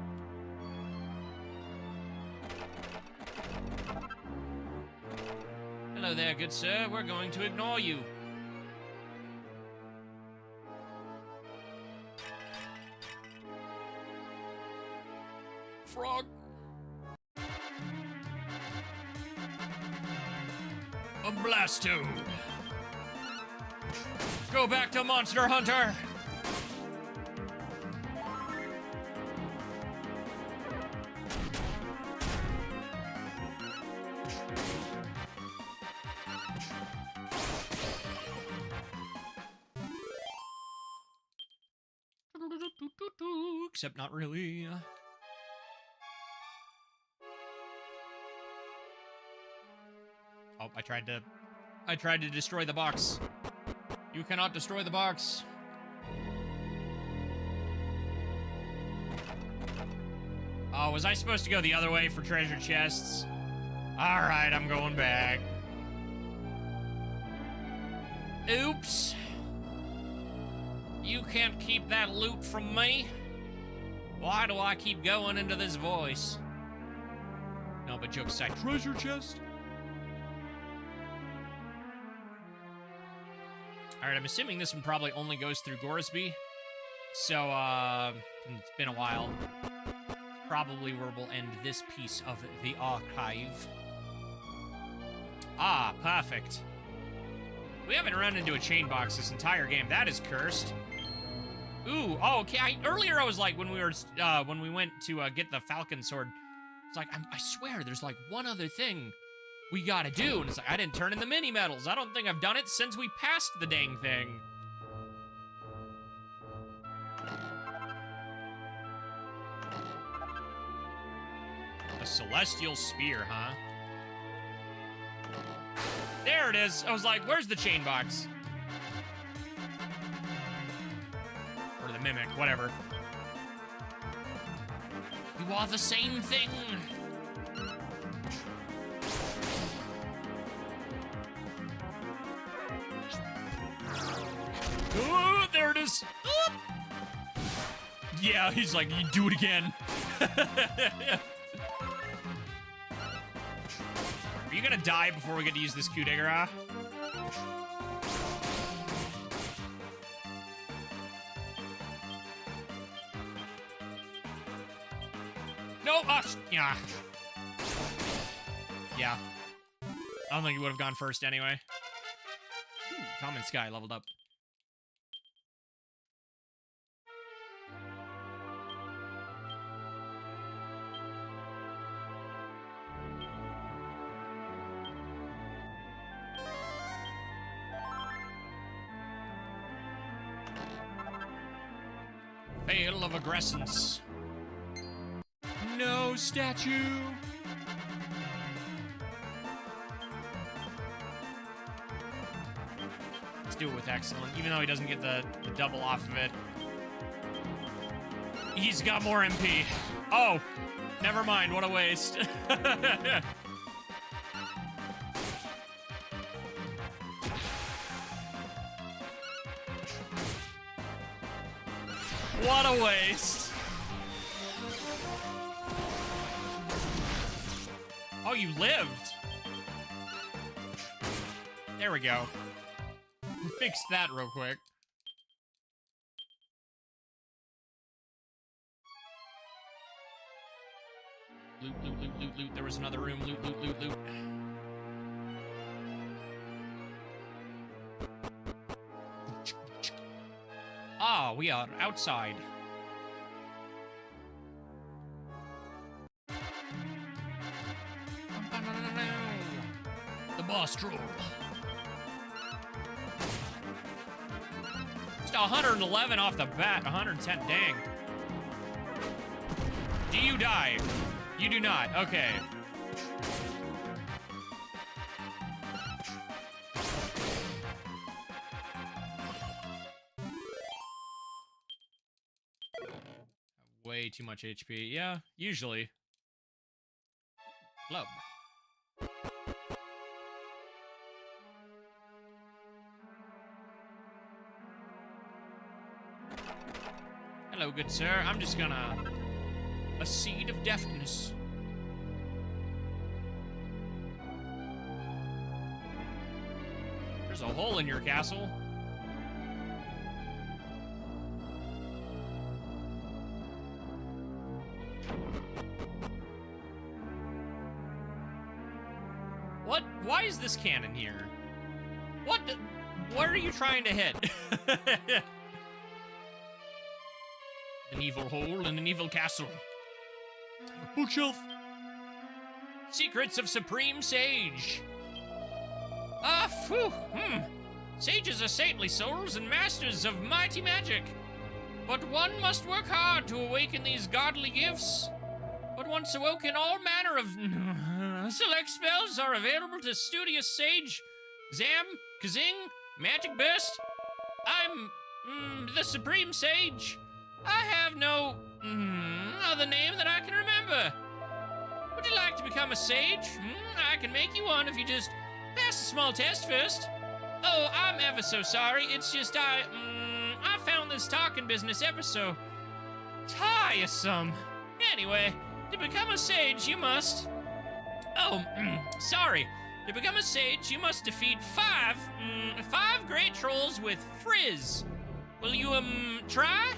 Hello there, good sir. We're going to ignore you. Frog. A Blastoon. Go back to Monster Hunter! Except not really. Oh, I tried to destroy the box. You cannot destroy the box. Oh, was I supposed to go the other way for treasure chests? Alright, I'm going back. Oops. You can't keep that loot from me. Why do I keep going into this voice? No, but jokes aside, treasure chest? Alright, I'm assuming this one probably only goes through Gorsby. So, it's been a while. Probably where we'll end this piece of the archive. Ah, perfect. We haven't run into a chain box this entire game. That is cursed. Ooh, oh, okay. Earlier I was like, when we went to get the Falcon Sword, it's like, I swear there's like one other thing we gotta do. And it's like, I didn't turn in the mini medals. I don't think I've done it since we passed the dang thing. A Celestial Spear, huh? There it is. I was like, where's the chain box? Or the Mimic, whatever. You are the same thing. is. Oop. Yeah, he's like, you do it again. Are you gonna die before we get to use this coup de grace? No, yeah. Yeah. I don't think he would have gone first anyway. Common Sky leveled up. Veil of Aggressance. No statue. Let's do it with Excellent, even though he doesn't get the double off of it. He's got more MP. Oh, never mind. What a waste. What a waste. Oh, you lived. There we go. We fixed that real quick. Loot, loot, loot, loot, loot. There was another room. Loot, loot, loot, loot. Ah, we are outside. The boss troll. Just 111 off the bat. 110, dang. Do you die? You do not. Okay. Way too much HP. Yeah, usually. Club. Hello, good sir. I'm just gonna... A seed of deafness. There's a hole in your castle. What? Why is this cannon here? What are you trying to hit? An evil hole in an evil castle. Bookshelf. Secrets of Supreme Sage. Ah, phew. Sages are saintly souls and masters of mighty magic. But one must work hard to awaken these godly gifts. But once awoken, all manner of select spells are available to studious sage. Zam, Kazing, Magic Burst. I'm the Supreme Sage. I have no other name that I can remember. Would you like to become a sage? I can make you one if you just pass a small test first. Oh, I'm ever so sorry. It's just I found this talking business ever so tiresome. Anyway, to become a sage, you must... Oh, sorry. To become a sage, you must defeat five great trolls with frizz. Will you, try?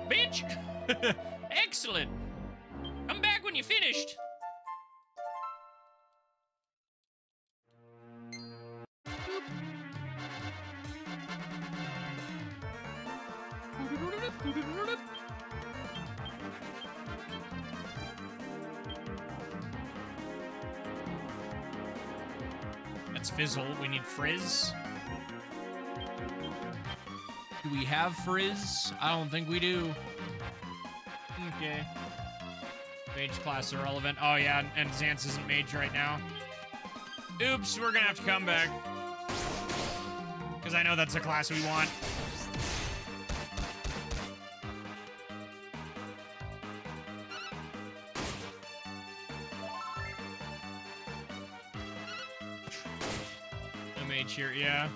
Bitch! Excellent. Come back when you're finished. That's Fizzle. We need Frizz. Do we have Frizz? I don't think we do. Okay. Mage class irrelevant. Oh yeah, and Xance isn't mage right now. Oops, we're gonna have to come back. Because I know that's the class we want. A mage here, yeah.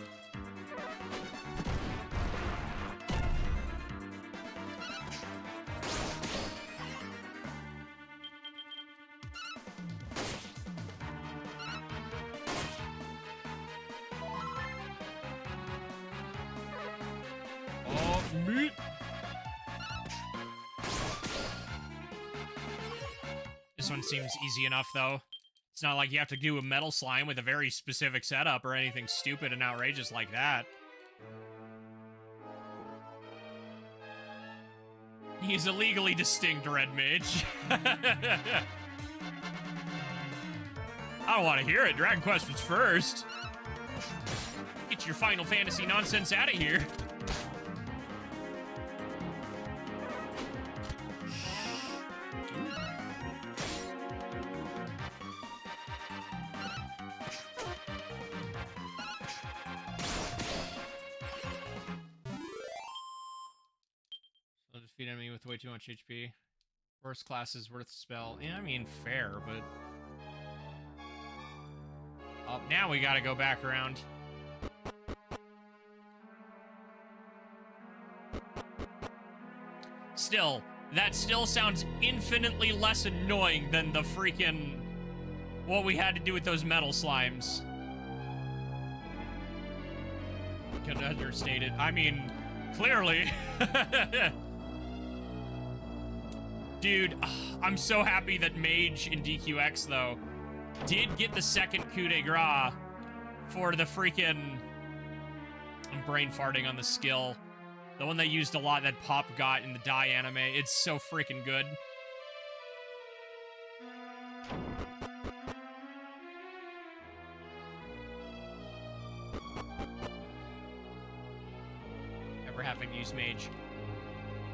Meat. This one seems easy enough, though. It's not like you have to do a metal slime with a very specific setup or anything stupid and outrageous like that. He's a legally distinct red mage. I don't want to hear it. Dragon Quest was first. Get your Final Fantasy nonsense out of here. So defeat enemy with way too much HP. Worst class is worth spell. Yeah, I mean, fair, but... Oh, now we gotta go back around. Still, that still sounds infinitely less annoying than the freaking... what we had to do with those metal slimes. Couldn't understate it. I mean, clearly. Dude, I'm so happy that Mage in DQIX, though, did get the second coup de grace for the freaking... I'm brain farting on the skill. The one they used a lot that Pop got in the Die anime. It's so freaking good. Never having used Mage.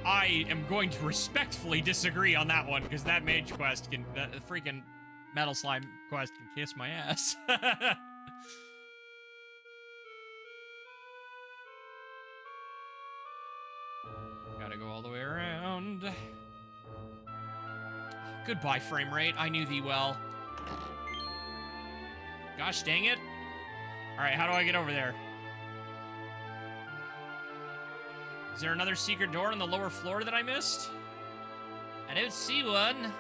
I am going to respectfully disagree on that one, because that Mage quest can... the freaking Metal Slime quest can kiss my ass. Gotta go all the way around. Goodbye, frame rate. I knew thee well. Gosh dang it. Alright, how do I get over there? Is there another secret door on the lower floor that I missed? I don't see one.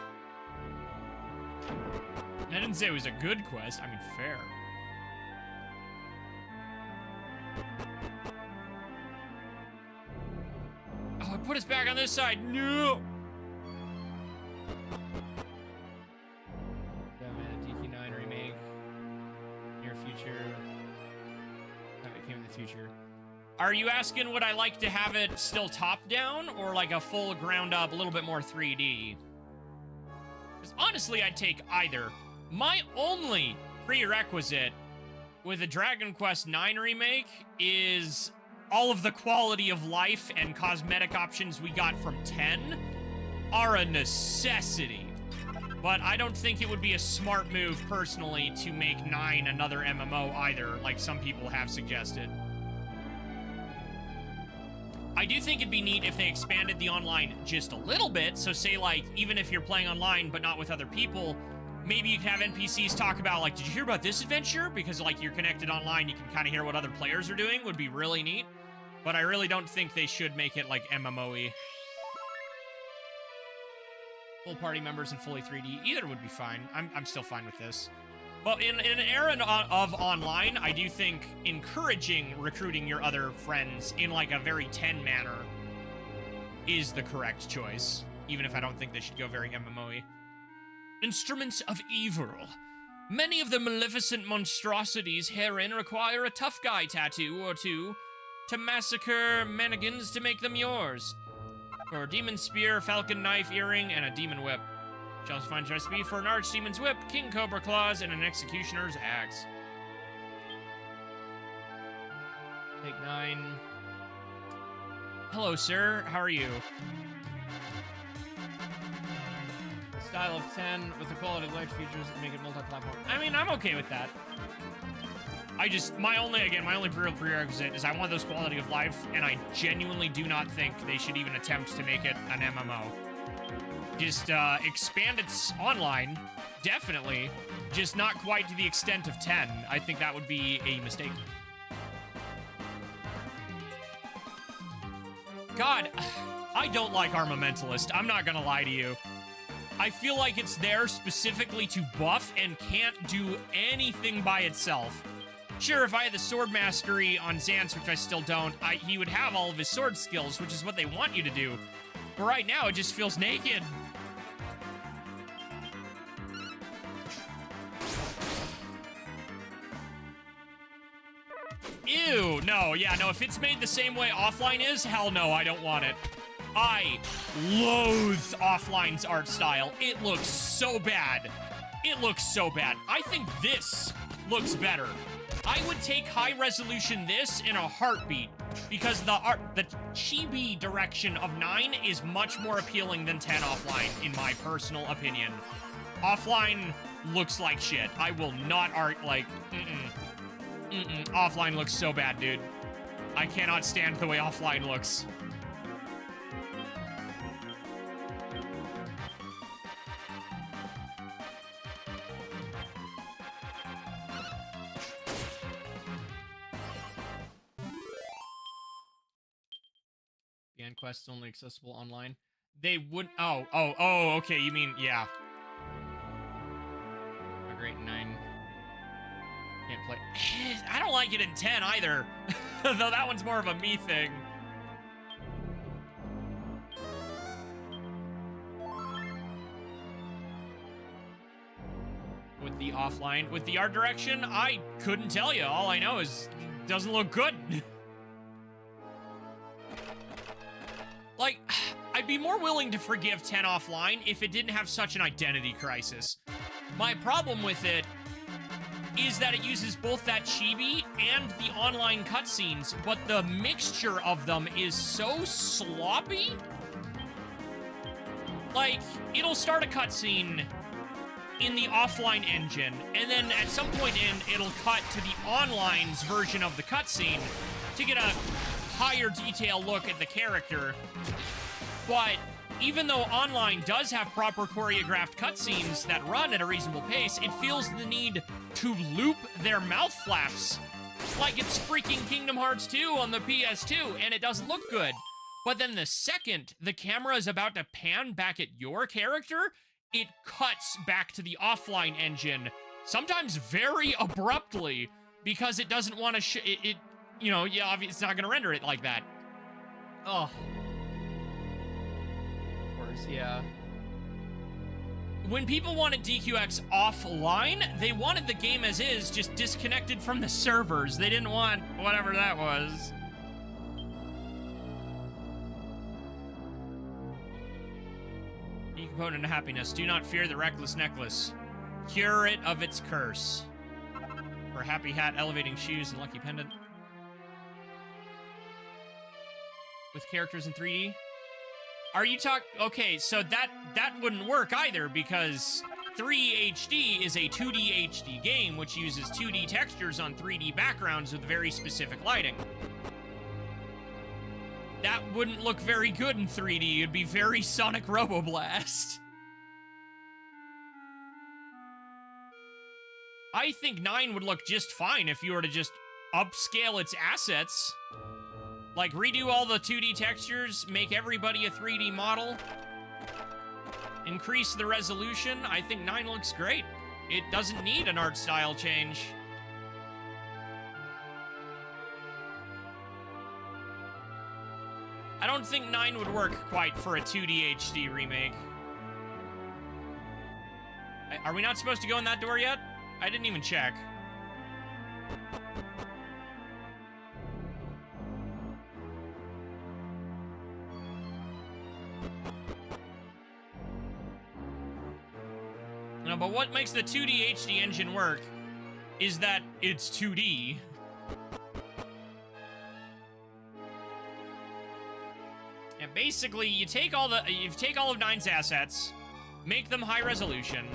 I didn't say it was a good quest. I mean, fair. Oh, it put us back on this side. No! Batman, DQ9 remake. Near future. No, it came in the future. Are you asking would I like to have it still top-down, or like a full ground-up, a little bit more 3D? Because honestly, I'd take either. My only prerequisite with a Dragon Quest IX remake is all of the quality of life and cosmetic options we got from 10 are a necessity. But I don't think it would be a smart move, personally, to make 9 another MMO either, like some people have suggested. I do think it'd be neat if they expanded the online just a little bit, so say, like, even if you're playing online but not with other people, maybe you can have NPCs talk about, like, did you hear about this adventure? Because, like, you're connected online, you can kind of hear what other players are doing, would be really neat. But I really don't think they should make it, like, MMO-y. Full party members and fully 3D, either would be fine. I'm still fine with this. But in an era of online, I do think encouraging recruiting your other friends in, like, a very 10 manner is the correct choice. Even if I don't think they should go very MMO-y. Instruments of evil. Many of the maleficent monstrosities herein require a tough guy tattoo or two to massacre mannequins to make them yours. For a demon spear, falcon knife, earring, and a demon whip. Shall also find recipe for an archdemon's whip, king cobra claws, and an executioner's axe. Take 9. Hello, sir. How are you? Style of 10 with the quality of life features that make it multi-platform. I mean, I'm okay with that. My only prerequisite is I want those quality of life, and I genuinely do not think they should even attempt to make it an MMO. Just expand its online, definitely, just not quite to the extent of 10. I think that would be a mistake. God, I don't like Armamentalist. I'm not gonna lie to you. I feel like it's there specifically to buff and can't do anything by itself. Sure, if I had the sword mastery on Xance, which I still don't, he would have all of his sword skills, which is what they want you to do. But right now, it just feels naked. Ew, no, yeah, no, if it's made the same way offline is, hell no, I don't want it. I loathe offline's art style. It looks so bad. It looks so bad. I think this looks better. I would take high resolution this in a heartbeat because the chibi direction of 9 is much more appealing than 10 offline, in my personal opinion. Offline looks like shit. I will not Offline looks so bad, dude. I cannot stand the way offline looks. Beyond Quest only accessible online. They wouldn't. Oh, okay. You mean, yeah. A great 9. Can't play. I don't like it in 10 either. Though that one's more of a me thing. With the offline, with the art direction, I couldn't tell you. All I know is it doesn't look good. Like, I'd be more willing to forgive 10 offline if it didn't have such an identity crisis. My problem with it is that it uses both that chibi and the online cutscenes, but the mixture of them is so sloppy. Like, it'll start a cutscene in the offline engine, and then at some point it'll cut to the online's version of the cutscene to get a higher detail look at the character. But even though online does have proper choreographed cutscenes that run at a reasonable pace, it feels the need to loop their mouth flaps like it's freaking Kingdom Hearts 2 on the PS2, and it doesn't look good. But then the second the camera is about to pan back at your character, it cuts back to the offline engine, sometimes very abruptly, because it doesn't want to you know, yeah, it's not gonna render it like that. Oh. Of course, yeah. When people wanted DQIX offline, they wanted the game as is, just disconnected from the servers. They didn't want whatever that was. Key component of happiness. Do not fear the reckless necklace. Cure it of its curse. For happy hat, elevating shoes, and lucky pendant. With characters in 3D? Are you okay, so that wouldn't work either, because 3 HD is a 2D HD game, which uses 2D textures on 3D backgrounds with very specific lighting. That wouldn't look very good in 3D. It'd be very Sonic Roboblast. I think 9 would look just fine if you were to just upscale its assets. Like, redo all the 2D textures, make everybody a 3D model, increase the resolution. I think 9 looks great. It doesn't need an art style change. I don't think 9 would work quite for a 2D HD remake. Are we not supposed to go in that door yet? I didn't even check. No, but what makes the 2D HD engine work is that it's 2D. And basically, you take all of 9's assets, make them high resolution,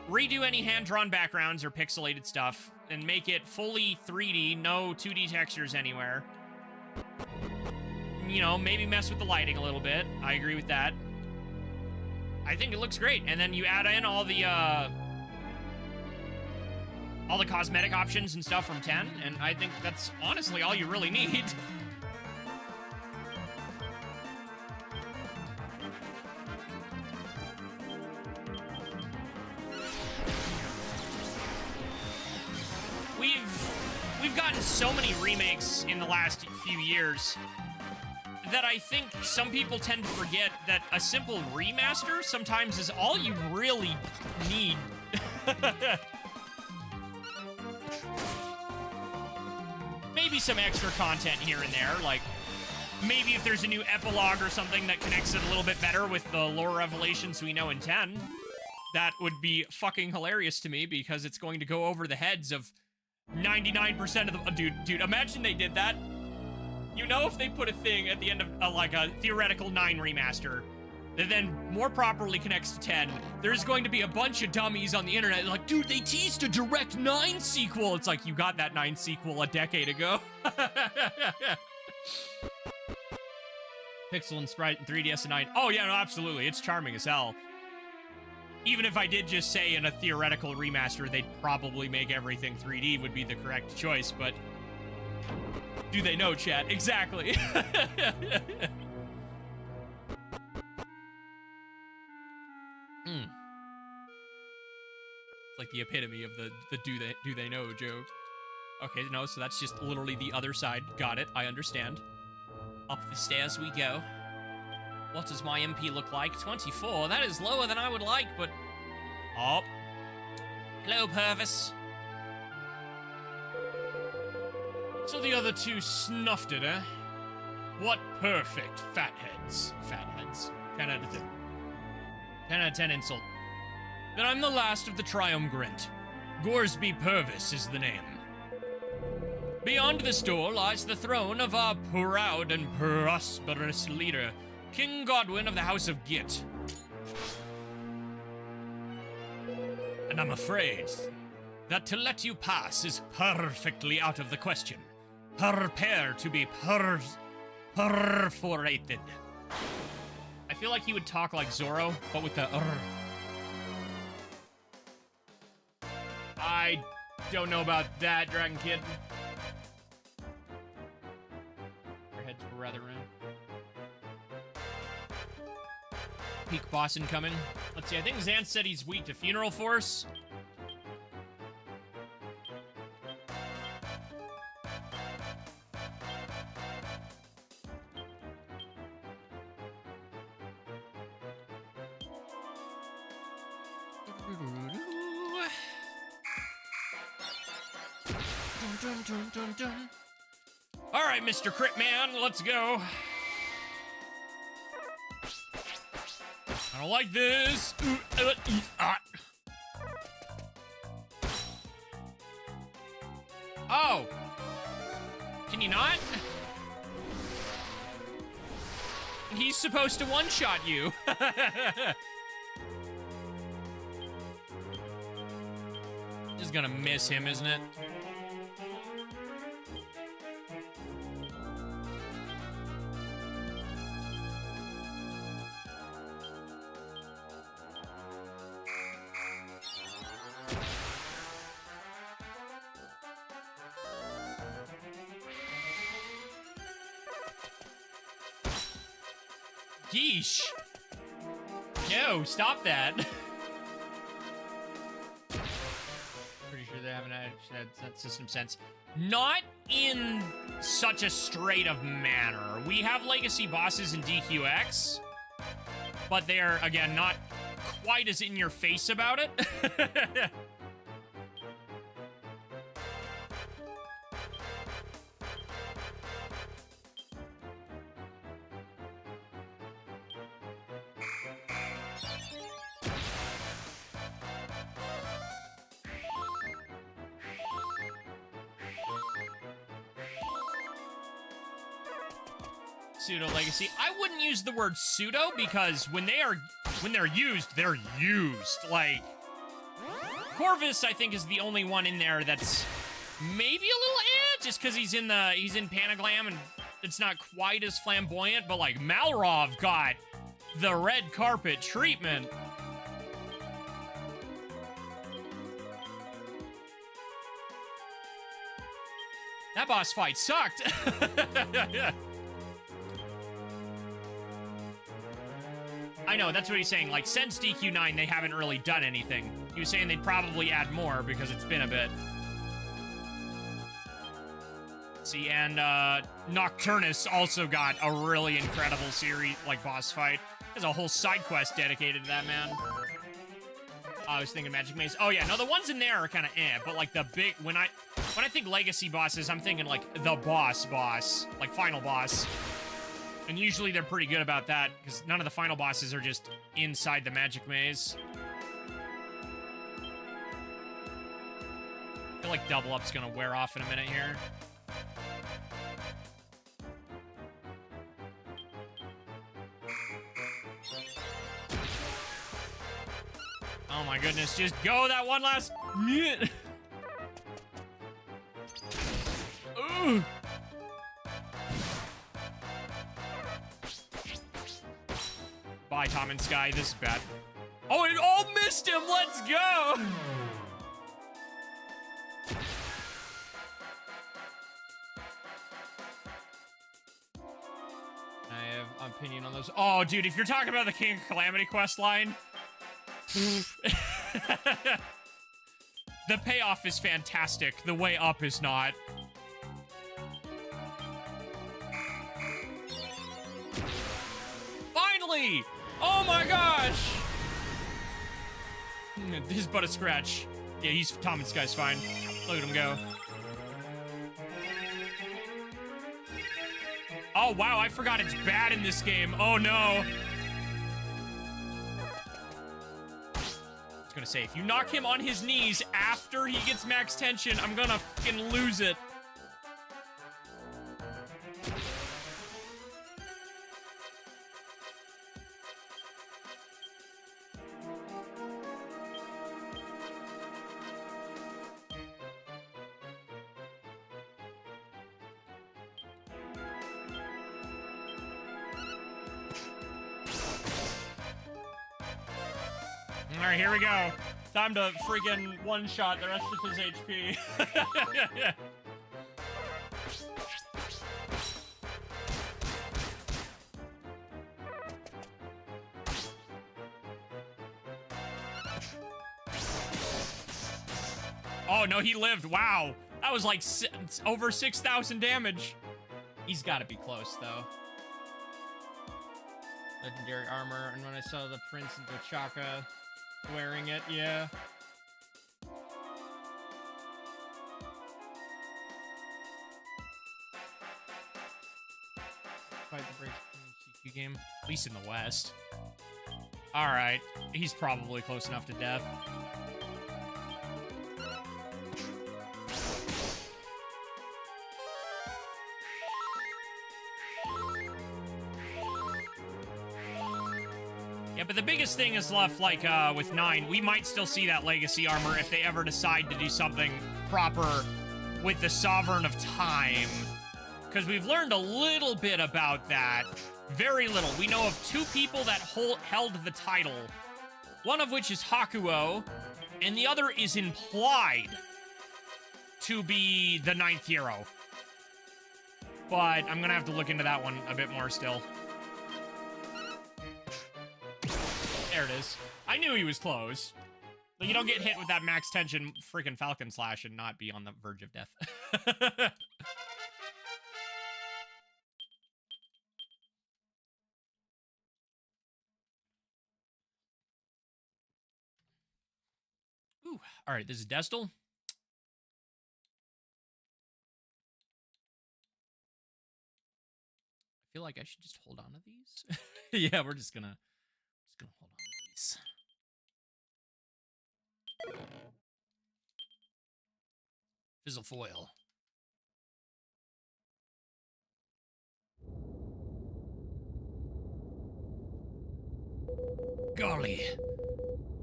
redo any hand-drawn backgrounds or pixelated stuff, and make it fully 3D, no 2D textures anywhere. You know, maybe mess with the lighting a little bit. I agree with that. I think it looks great. And then you add in all the cosmetic options and stuff from 10, and I think that's honestly all you really need. so many remakes in the last few years that I think some people tend to forget that a simple remaster sometimes is all you really need. Maybe some extra content here and there, like maybe if there's a new epilogue or something that connects it a little bit better with the lore revelations we know in 10. That would be fucking hilarious to me because it's going to go over the heads of 99% of the... Dude, imagine they did that. You know, if they put a thing at the end of, like, a theoretical 9 remaster that then more properly connects to 10, there's going to be a bunch of dummies on the internet like, dude, they teased a direct 9 sequel. It's like, you got that 9 sequel a decade ago. Pixel and sprite and 3DS and 9. Oh, yeah, no, absolutely. It's charming as hell. Even if I did just say in a theoretical remaster, they'd probably make everything 3D would be the correct choice, but... do they know, chat? Exactly. It's like the epitome of the do they know joke. Okay, no, so that's just literally the other side. Got it, I understand. Up the stairs we go. What does my MP look like? 24. That is lower than I would like, but... oh. Hello, Purvis. So the other two snuffed it, eh? What perfect fatheads. Fatheads. 10 out of 10. 10 out of 10 insult. Then I'm the last of the triumvirate. Goresby Purvis is the name. Beyond this door lies the throne of our proud and prosperous leader, King Godwin of the House of Git. And I'm afraid that to let you pass is perfectly out of the question. Prepare to be perforated. I feel like he would talk like Zorro, but with the I don't know about that, Dragon Kid. Your heads were rather round. Peak boss incoming. Let's see, I think Xanth said he's weak to Funeral Force. All right, Mr. Crit Man, let's go. I don't like this. Oh. Can you not? He's supposed to one-shot you. This is gonna miss him, isn't it? Yeesh. No, stop that. Pretty sure they haven't had that system sense. Not in such a straight of manner. We have legacy bosses in DQIX, but they're, again, not quite as in your face about it. Pseudo legacy. I wouldn't use the word pseudo because when they're used, they're used. Like Corvus, I think, is the only one in there that's maybe a little just because he's in Panaglam and it's not quite as flamboyant, but like Malrov got the red carpet treatment. That boss fight sucked. I know, that's what he's saying. Like, since DQ9, they haven't really done anything. He was saying they'd probably add more because it's been a bit. See, and Nocturnus also got a really incredible series, like, boss fight. There's a whole side quest dedicated to that, man. I was thinking Magic Maze. Oh, yeah, no, the ones in there are kind of but, like, the big... When I think Legacy bosses, I'm thinking, like, the boss, like, final boss. And usually they're pretty good about that, because none of the final bosses are just inside the Magic Maze. I feel like Double Up's gonna wear off in a minute here. Oh my goodness, just go that one last minute. Ooh. Bye, Tom and Sky. This is bad. Oh, it all missed him. Let's go. I have opinion on those. Oh, dude, if you're talking about the King of Calamity quest line, the payoff is fantastic. The way up is not. Finally! Oh my gosh! This is but a scratch. Yeah, he's Tom and Sky's fine. Look at him go. Oh wow, I forgot it's bad in this game. Oh no. I was gonna say, if you knock him on his knees after he gets max tension, I'm gonna fucking lose it. All right, here we go. Time to freaking one-shot the rest of his HP. Oh, no, he lived. Wow. That was like over 6,000 damage. He's got to be close, though. Legendary armor. And when I saw the Prince and T'Chaka wearing it, yeah. Fight the breaks in the game, at least in the West. All right, he's probably close enough to death. Yeah, but the biggest thing is left, like, with 9, we might still see that Legacy armor if they ever decide to do something proper with the Sovereign of Time. Because we've learned a little bit about that. Very little. We know of 2 people that held the title. One of which is Hakuo, and the other is implied to be the 9th hero. But I'm gonna have to look into that one a bit more still. There it is. I knew he was close. But you don't get hit with that max tension freaking Falcon Slash and not be on the verge of death. Ooh, all right, this is Destal. I feel like I should just hold on to these. Yeah, we're just gonna hold on to these. Fizzle foil. Golly,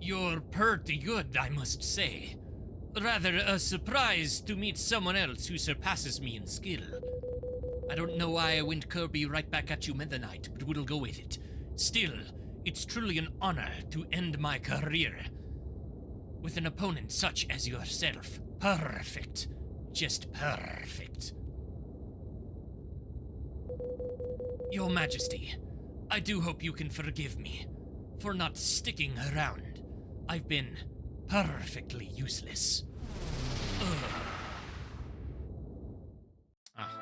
you're pretty good, I must say. Rather a surprise to meet someone else who surpasses me in skill. I don't know why I went Kirby right back at you Meta Knight, but we'll go with it. Still, it's truly an honor to end my career with an opponent such as yourself. Perfect. Just perfect. Your Majesty, I do hope you can forgive me for not sticking around. I've been perfectly useless.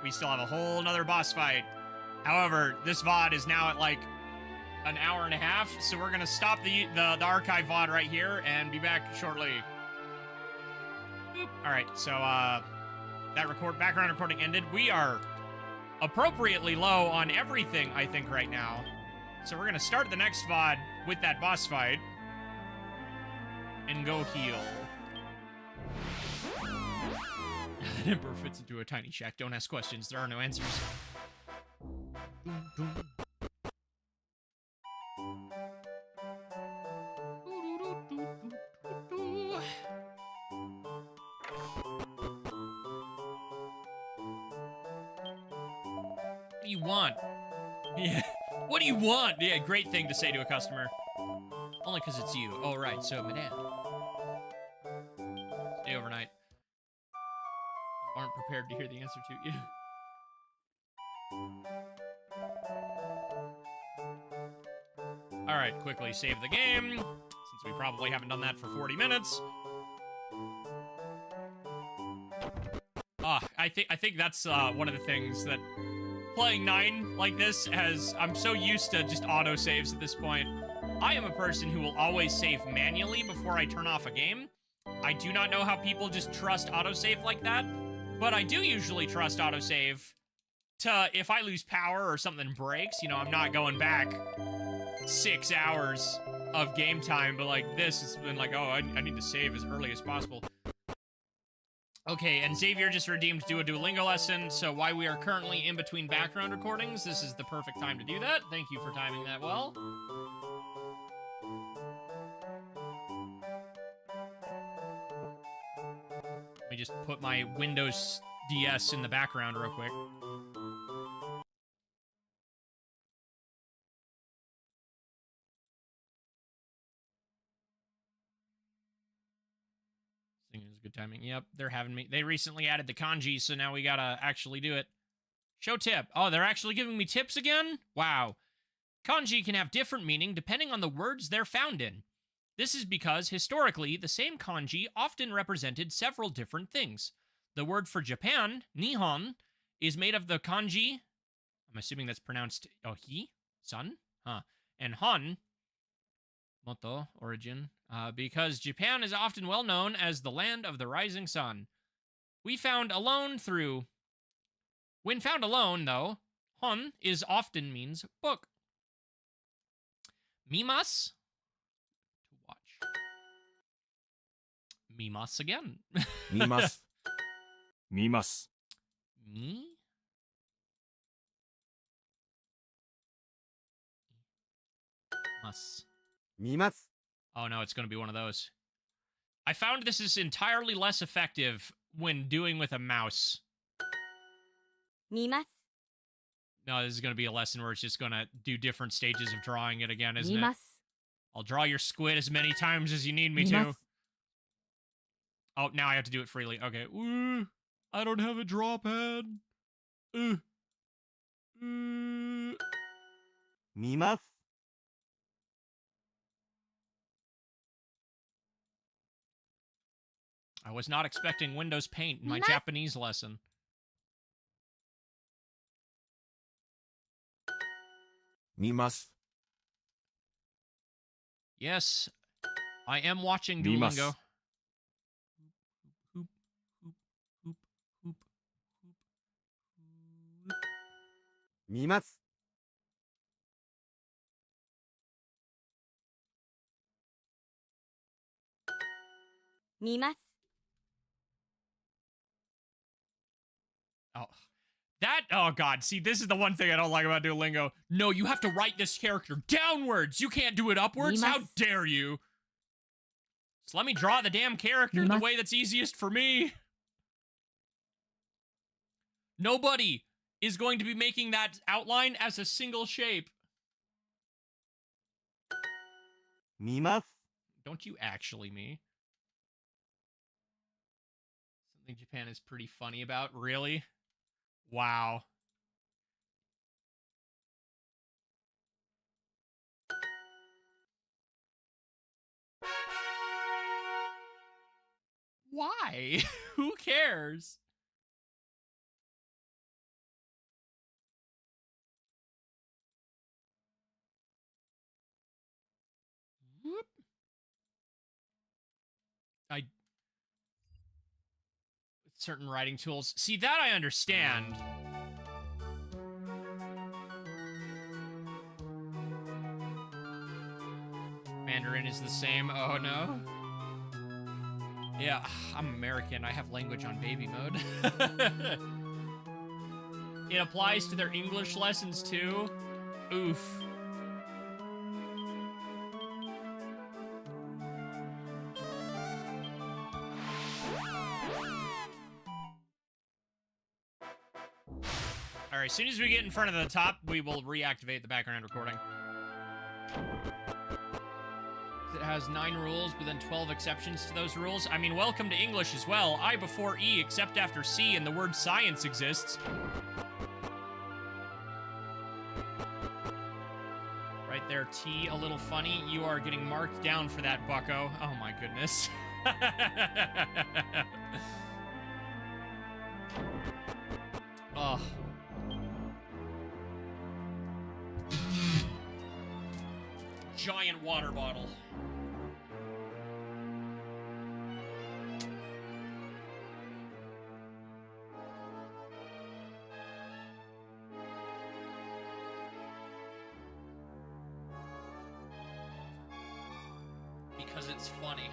we still have a whole nother boss fight. However, this VOD is now at like an hour and a half, so we're gonna stop the archive VOD right here and be back shortly. Boop. All right, so that background recording ended. We are appropriately low on everything, I think, right now. So we're gonna start the next VOD with that boss fight and go heal. That emperor fits into a tiny shack. Don't ask questions. There are no answers. What do you want? Yeah. What do you want? Yeah, great thing to say to a customer. Only because it's you. Oh, right. So, madame. Stay overnight. You aren't prepared to hear the answer to you. All right, quickly save the game, since we probably haven't done that for 40 minutes. I think that's one of the things that playing 9 like this I'm so used to just auto-saves at this point. I am a person who will always save manually before I turn off a game. I do not know how people just trust autosave like that, but I do usually trust autosave to, if I lose power or something breaks, you know, I'm not going back 6 hours of game time, but like this, it's been like, oh, I need to save as early as possible. Okay, and Xavier just redeemed do a Duolingo lesson, so while we are currently in between background recordings, this is the perfect time to do that. Thank you for timing that well. Let me just put my Windows DS in the background real quick. Thinking it's good timing. Yep, they're having me. They recently added the kanji, so now we gotta actually do it. Show tip. Oh, they're actually giving me tips again? Wow. Kanji can have different meaning depending on the words they're found in. This is because, historically, the same kanji often represented several different things. The word for Japan, Nihon, is made of the kanji, I'm assuming that's pronounced hi, sun, huh, and Han, moto, origin, because Japan is often well known as the land of the rising sun. When found alone, though, hon is often means book. Mimas, to watch. Mimas again. Mimas. Mimas. Me? Mimas. Mimas. Oh no, it's going to be one of those. I found this is entirely less effective when doing with a mouse. Mimas. No, this is going to be a lesson where it's just going to do different stages of drawing it again, isn't it? Mimas. I'll draw your squid as many times as you need me to. Mimas. Oh, now I have to do it freely. Okay. Ooh, I don't have a draw pad. Mimas. I was not expecting Windows Paint in my Mimas. Japanese lesson. Mimas. Yes, I am watching Mimas. Duolingo. Hoop, hoop, hoop, hoop, hoop, hoop. Mimas. Mimas. Oh, oh god, see, this is the one thing I don't like about Duolingo. No, you have to write this character downwards. You can't do it upwards. How Mimas. dare you? So let me draw the damn character the Mimas. way that's easiest for me. Nobody is going to be making that outline as a single shape. Mimas. Don't you actually, me? Something Japan is pretty funny about, really? Wow. Why? Who cares? certain writing tools. See, that I understand. Mandarin is the same. Oh, no. Yeah, I'm American. I have language on baby mode. It applies to their English lessons, too. Oof. All right, as soon as we get in front of the top, we will reactivate the background recording. It has 9 rules, but then 12 exceptions to those rules. I mean, welcome to English as well. I before E, except after C, and the word science exists. Right there, T, a little funny. You are getting marked down for that, bucko. Oh my goodness. Oh. Giant water bottle. Because it's funny.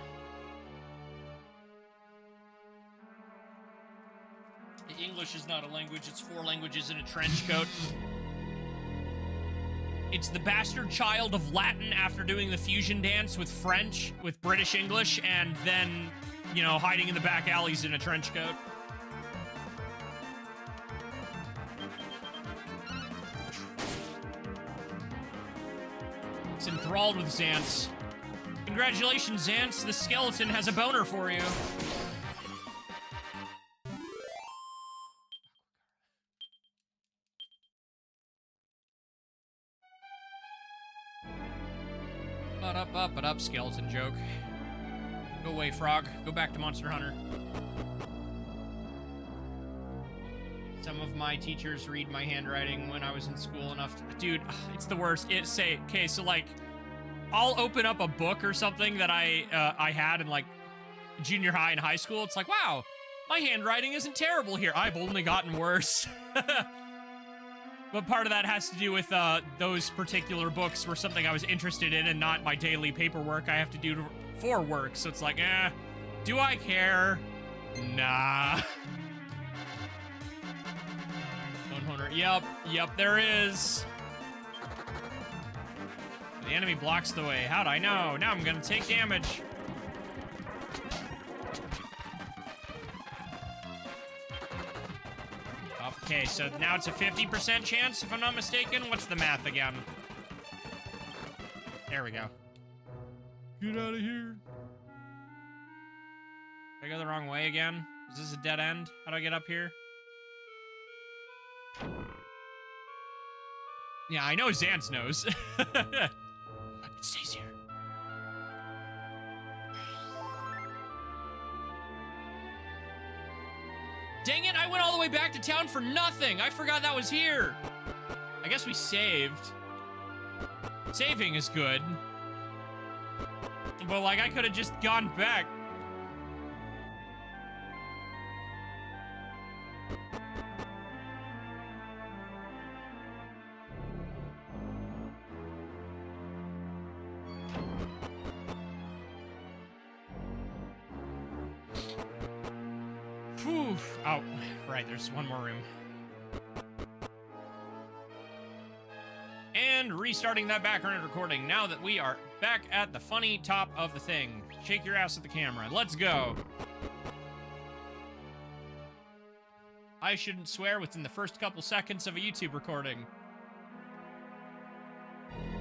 English is not a language, it's 4 languages in a trench coat. It's the bastard child of Latin after doing the fusion dance with French, with British English, and then, you know, hiding in the back alleys in a trench coat. It's enthralled with Xantz. Congratulations, Xantz. The skeleton has a boner for you. Up, skeleton joke. Go away, frog. Go back to Monster Hunter. Some of my teachers read my handwriting when I was in school enough to... Dude, it's the worst. Okay, so, like, I'll open up a book or something that I had in, like, junior high and high school. It's like, wow, my handwriting isn't terrible here. I've only gotten worse. But part of that has to do with those particular books were something I was interested in and not my daily paperwork I have to do for work. So it's like, do I care? Nah. Yep, there is. The enemy blocks the way. How'd I know? Now I'm gonna take damage. Okay, so now it's a 50% chance, if I'm not mistaken. What's the math again? There we go. Get out of here. Did I go the wrong way again? Is this a dead end? How do I get up here? Yeah, I know Xantz knows. It stays here. Dang it, I went all the way back to town for nothing. I forgot that was here. I guess we saved. Saving is good. But, like, I could have just gone back. Whew. Oh, right, there's one more room. And restarting that background recording now that we are back at the funny top of the thing. Shake your ass at the camera. Let's go. I shouldn't swear within the first couple seconds of a YouTube recording.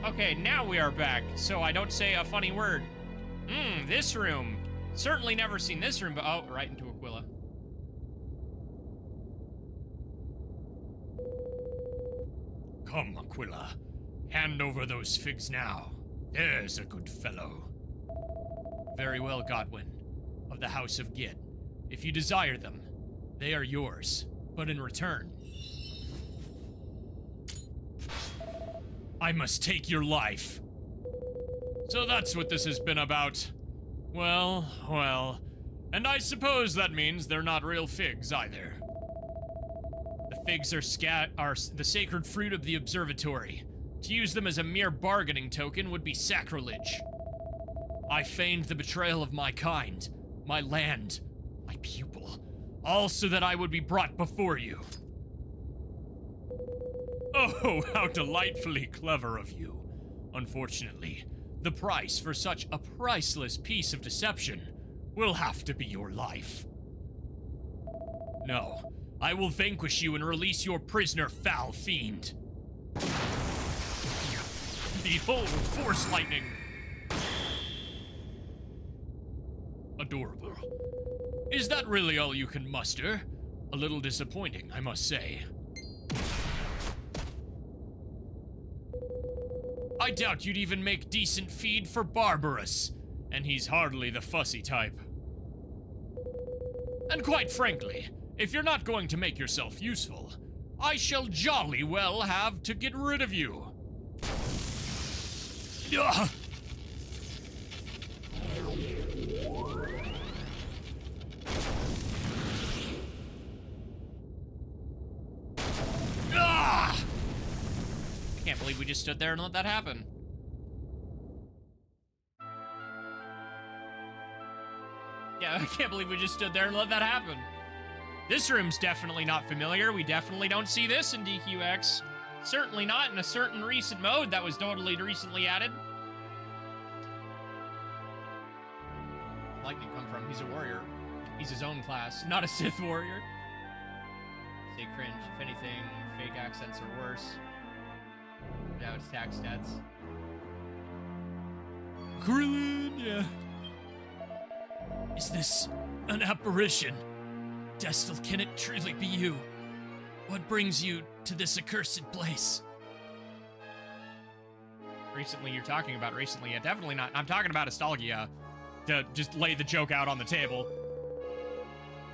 Okay, now we are back, so I don't say a funny word. This room. Certainly never seen this room, but oh, right into Aquila. Come, Aquila. Hand over those figs now. There's a good fellow. Very well, Godwin. Of the House of Git. If you desire them, they are yours. But in return, I must take your life. So that's what this has been about. Well, well. And I suppose that means they're not real figs either. The figs are the sacred fruit of the observatory. To use them as a mere bargaining token would be sacrilege. I feigned the betrayal of my kind, my land, my pupil, all so that I would be brought before you. Oh, how delightfully clever of you. Unfortunately, the price for such a priceless piece of deception will have to be your life. No, I will vanquish you and release your prisoner, foul fiend. Behold, force lightning. Adorable. Is that really all you can muster? A little disappointing, I must say. I doubt you'd even make decent feed for Barbarous, and he's hardly the fussy type. And quite frankly, if you're not going to make yourself useful, I shall jolly well have to get rid of you. Ugh. Ah! I can't believe we just stood there and let that happen. Yeah, I can't believe we just stood there and let that happen. This room's definitely not familiar. We definitely don't see this in DQIX. Certainly not in a certain recent mode that was totally recently added. Lightning come from? He's a warrior. He's his own class, not a Sith warrior. Say cringe. If anything, fake accents are worse. Now it's attack stats. Krillin, yeah. Is this an apparition? Destil, can it truly be you? What brings you to this accursed place? Recently, you're talking about recently. Yeah, definitely not. I'm talking about Astalgia. To just lay the joke out on the table.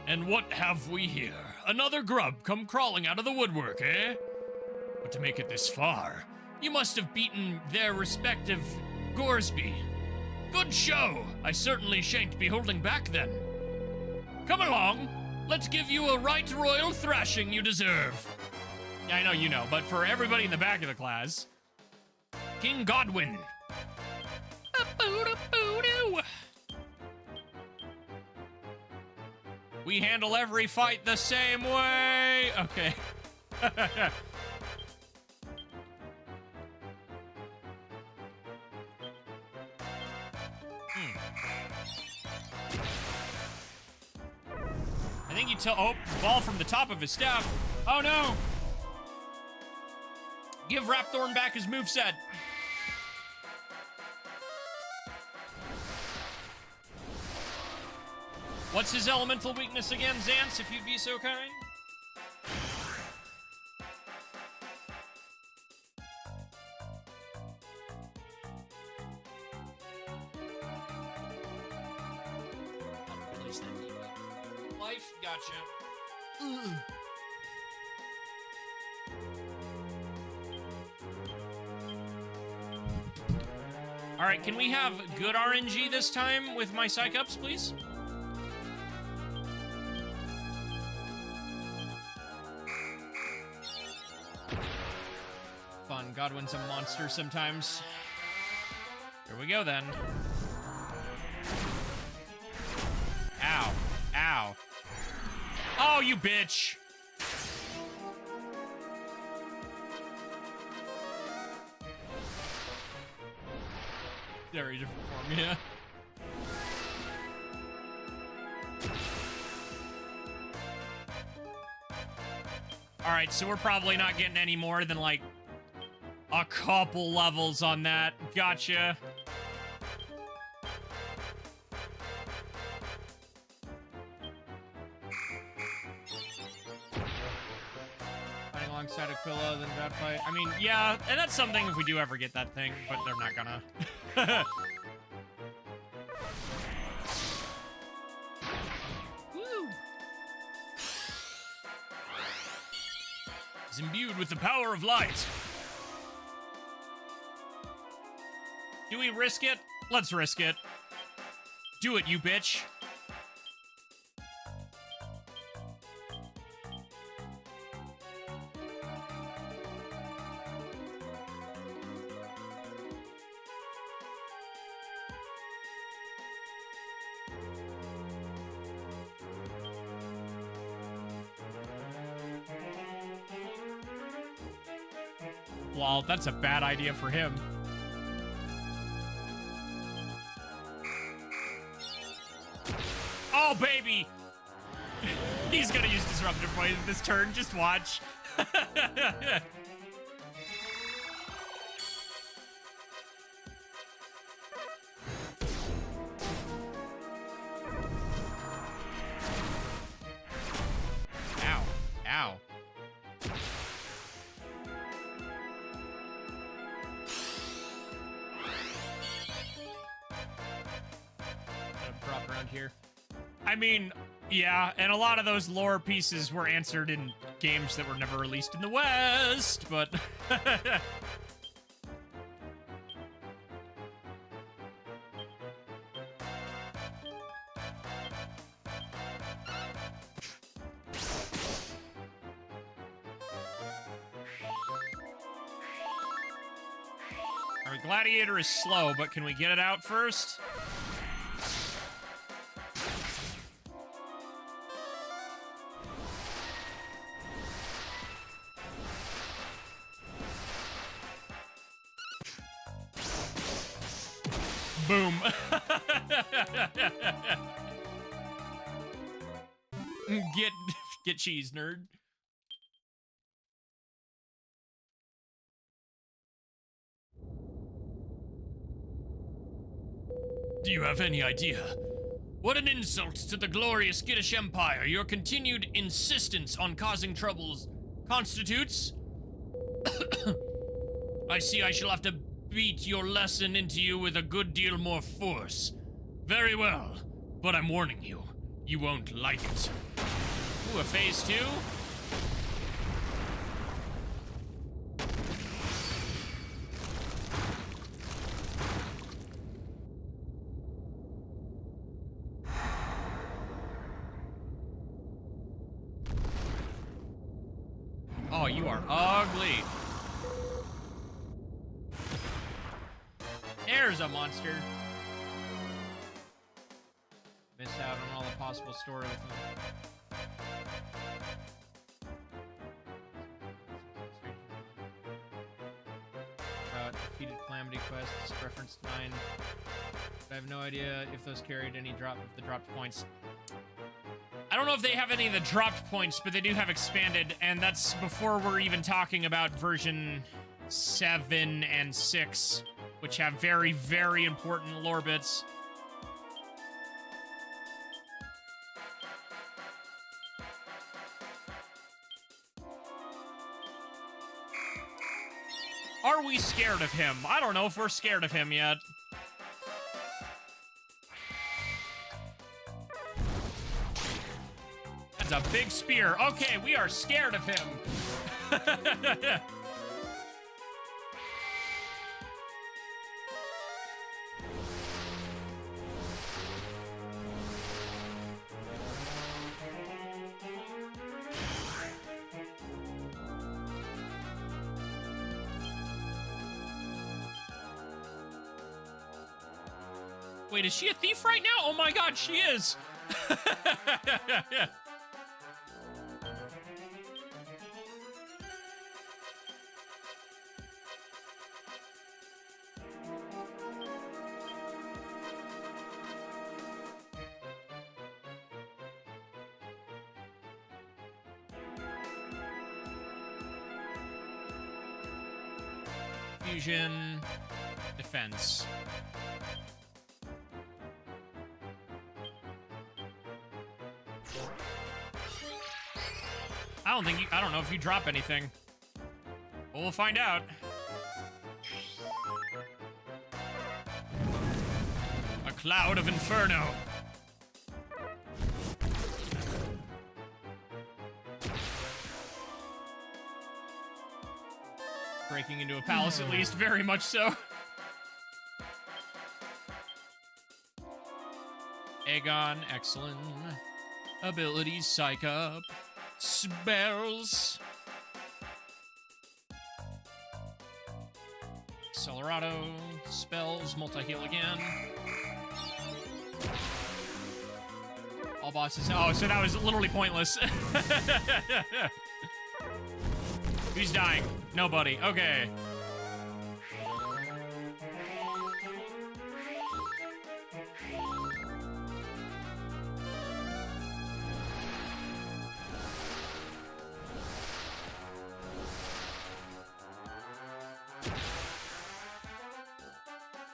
And what have we here? Another grub come crawling out of the woodwork, eh? But to make it this far, you must have beaten their respective Goresby. Good show! I certainly shan't be holding back then. Come along, let's give you a right royal thrashing you deserve. Yeah, I know you know, but for everybody in the back of the class, King Godwin. We handle every fight the same way. Okay. I think you tell. Oh, ball from the top of his staff. Oh no! Give Rapthorn back his moveset. What's his elemental weakness again, Xance, if you'd be so kind? Life, gotcha. Alright, can we have good RNG this time with my Psych-Ups, please? Fun. Godwin's a monster sometimes. Here we go, then. Ow. Ow. Oh, you bitch! Very different form, yeah. Alright, so we're probably not getting any more than, like, a couple levels on that. Gotcha. Fighting alongside Aquila, then bad fight. I mean, yeah, and that's something if we do ever get that thing, but they're not gonna. Woo. Is imbued with the power of light. Do we risk it? Let's risk it. Do it, you bitch. Well, that's a bad idea for him. Oh, baby! He's gonna use Disruptive Poison this turn, just watch. Ow. Ow. Drop around here. I mean, yeah, and a lot of those lore pieces were answered in games that were never released in the West, but... Alright, Gladiator is slow, but can we get it out first? Boom. Get cheese, nerd. Do you have any idea? What an insult to the glorious Giddish Empire your continued insistence on causing troubles constitutes? I see I shall have to beat your lesson into you with a good deal more force. Very well, but I'm warning you, you won't like it. Ooh, a phase 2? Oh, you are ugly. There's a monster. Miss out on all the possible story with them. Defeated Calamity quests, reference 9. I have no idea if those carried any of the dropped points. I don't know if they have any of the dropped points, but they do have expanded, and that's before we're even talking about version 7 and 6, which have very, very important lore bits. Are we scared of him? I don't know if we're scared of him yet. That's a big spear. Okay, we are scared of him. Wait, is she a thief right now? Oh my god, she is! Fusion, defense. I don't know if you drop anything. Well, we'll find out. A cloud of inferno. Breaking into a palace, at least, very much so. Aegon, excellent. Abilities, Psych Up. Spells. Accelerado. Spells, multi-heal again. All bosses. Oh, so that was literally pointless. Who's dying? Nobody. Okay.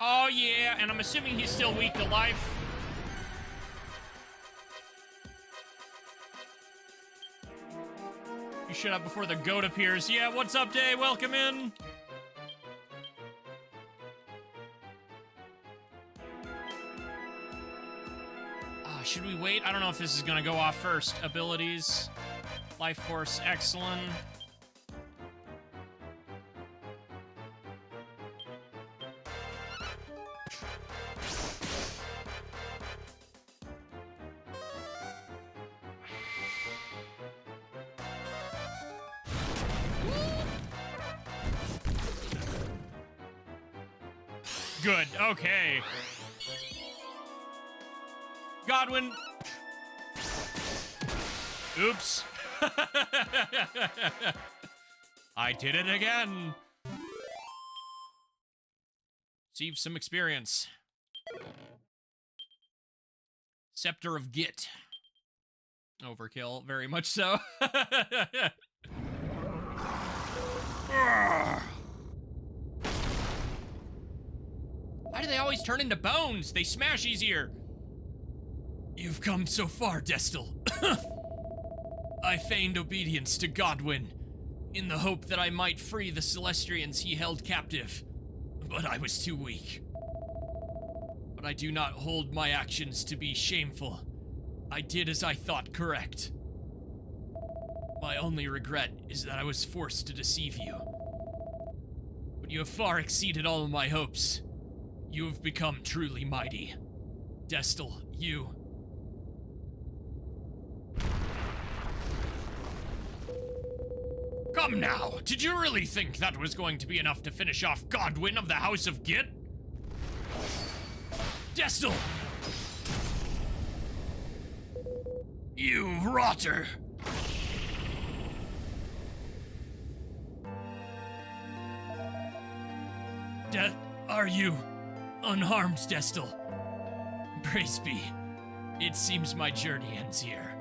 Oh, yeah, and I'm assuming he's still weak to life. You shut up before the goat appears. Yeah, what's up, Day? Welcome in. Should we wait? I don't know if this is gonna go off first. Abilities. Life Force, excellent. Good, okay. Godwin. Oops. I did it again. Receive some experience. Scepter of Git. Overkill, very much so. Why do they always turn into bones? They smash easier. You've come so far, Destil. I feigned obedience to Godwin, in the hope that I might free the Celestrians he held captive, but I was too weak. But I do not hold my actions to be shameful. I did as I thought correct. My only regret is that I was forced to deceive you. But you have far exceeded all of my hopes. You have become truly mighty. Destil, you... Come now, did you really think that was going to be enough to finish off Godwin of the House of Git? Destil! You rotter! Are you unharmed, Destil? Praise be. It seems my journey ends here.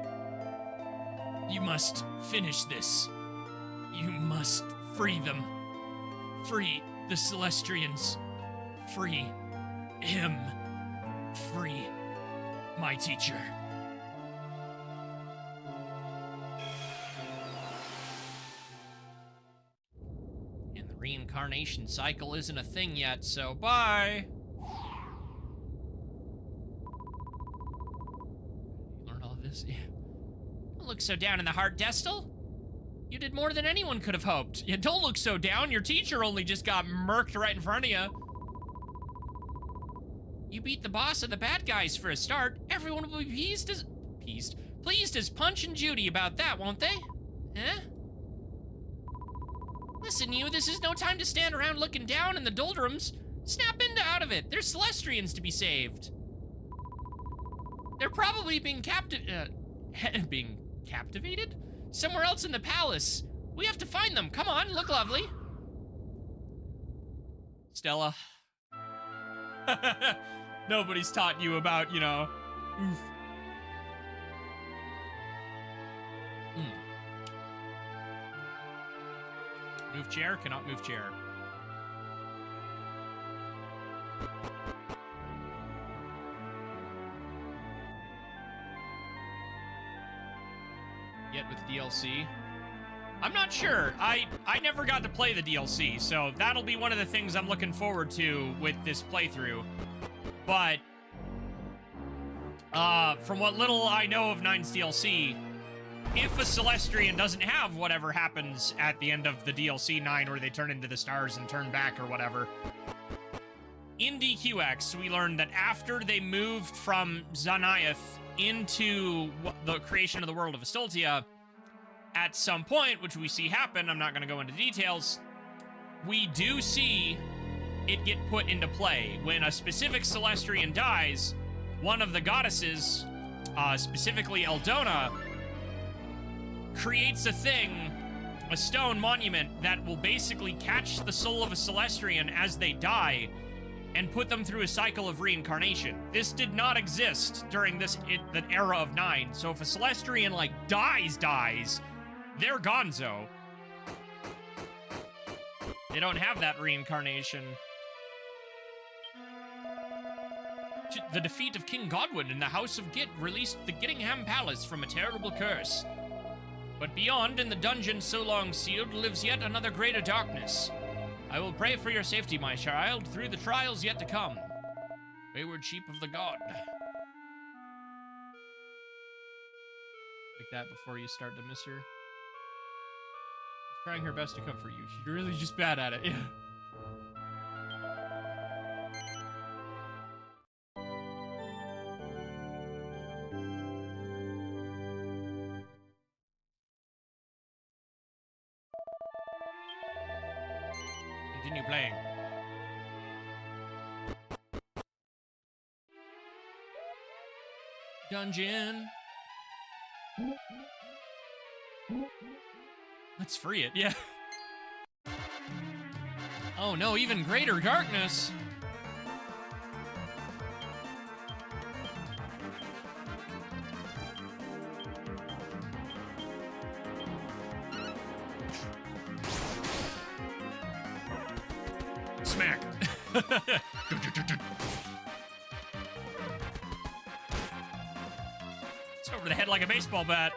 You must finish this. You must free them. Free the Celestrians. Free him. Free my teacher. And the reincarnation cycle isn't a thing yet, so bye. Learn all of this? Yeah. Don't look so down in the heart, Destil. You did more than anyone could have hoped. Yeah, don't look so down. Your teacher only just got murked right in front of you. You beat the boss of the bad guys for a start. Everyone will be pleased as Punch and Judy about that, won't they? Huh? Listen, you, this is no time to stand around looking down in the doldrums. Snap out of it. There's Celestrians to be saved. They're probably being captivated? Somewhere else in the palace. We have to find them. Come on, look lovely. Stella. Nobody's taught you about, you know. Oof. Move chair, cannot move chair. Yet with DLC. I'm not sure. I never got to play the DLC, so that'll be one of the things I'm looking forward to with this playthrough. But from what little I know of 9's DLC, if a Celestrian doesn't have whatever happens at the end of the DLC 9 where they turn into the stars and turn back or whatever, in DQX, we learned that after they moved from Xanaeth into the creation of the world of Astoltia, at some point, which we see happen, I'm not going to go into details, we do see it get put into play. When a specific Celestrian dies, one of the goddesses, specifically Eldona, creates a thing, a stone monument, that will basically catch the soul of a Celestrian as they die and put them through a cycle of reincarnation. This did not exist during the era of 9, so if a Celestrian, like, dies, they're gonzo. They don't have that reincarnation. The defeat of King Godwin in the House of Git released the Gittingham Palace from a terrible curse. But beyond, in the dungeon so long sealed, lives yet another greater darkness. I will pray for your safety, my child, through the trials yet to come. Wayward sheep of the god. Like that before you start to miss her. She's trying her best to comfort you. She's really just bad at it. Yeah. Continue playing. Dungeon. Let's free it, yeah. Oh no, even greater darkness. Smack. It's over the head like a baseball bat.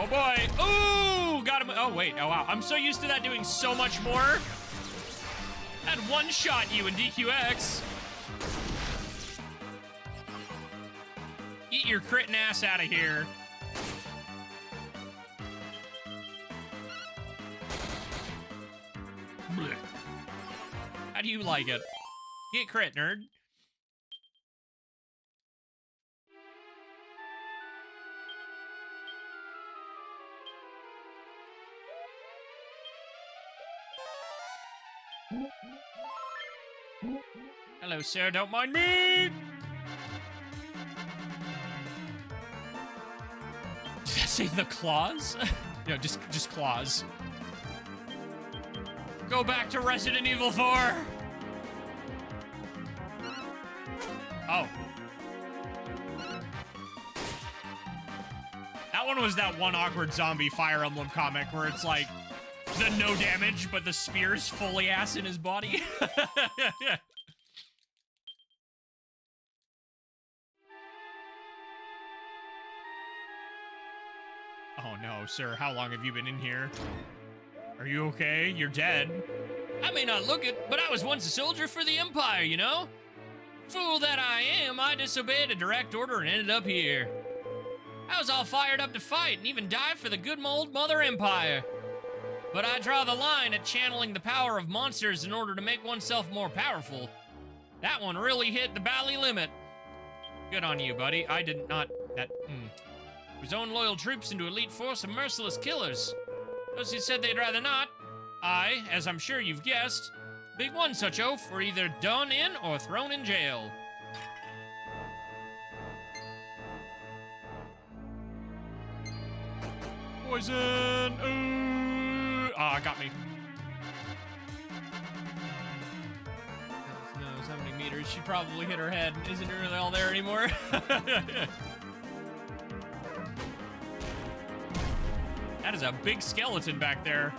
Oh boy. Ooh, got him. Oh wait, oh wow. I'm so used to that doing so much more. That one-shot you in DQX. Get your critting ass out of here. Blech. How do you like it? Get crit, nerd. Hello, sir. Don't mind me. Did I say the claws? No, just claws. Go back to Resident Evil 4. Oh. That one was that one awkward zombie Fire Emblem comic where it's like the no damage, but the spear's fully ass in his body. Oh no, sir, how long have you been in here? Are you okay? You're dead. I may not look it, but I was once a soldier for the Empire, you know? Fool that I am, I disobeyed a direct order and ended up here. I was all fired up to fight and even die for the good old Mother Empire. But I draw the line at channeling the power of monsters in order to make oneself more powerful. That one really hit the bally limit. Good on you, buddy. I did not... His own loyal troops into elite force of merciless killers. Those who said they'd rather not, I, as I'm sure you've guessed, big one such oath were either done in or thrown in jail. Poison! Ooh! Ah, got me. Knows how many meters she probably hit her head. Isn't really all there anymore. That is a big skeleton back there.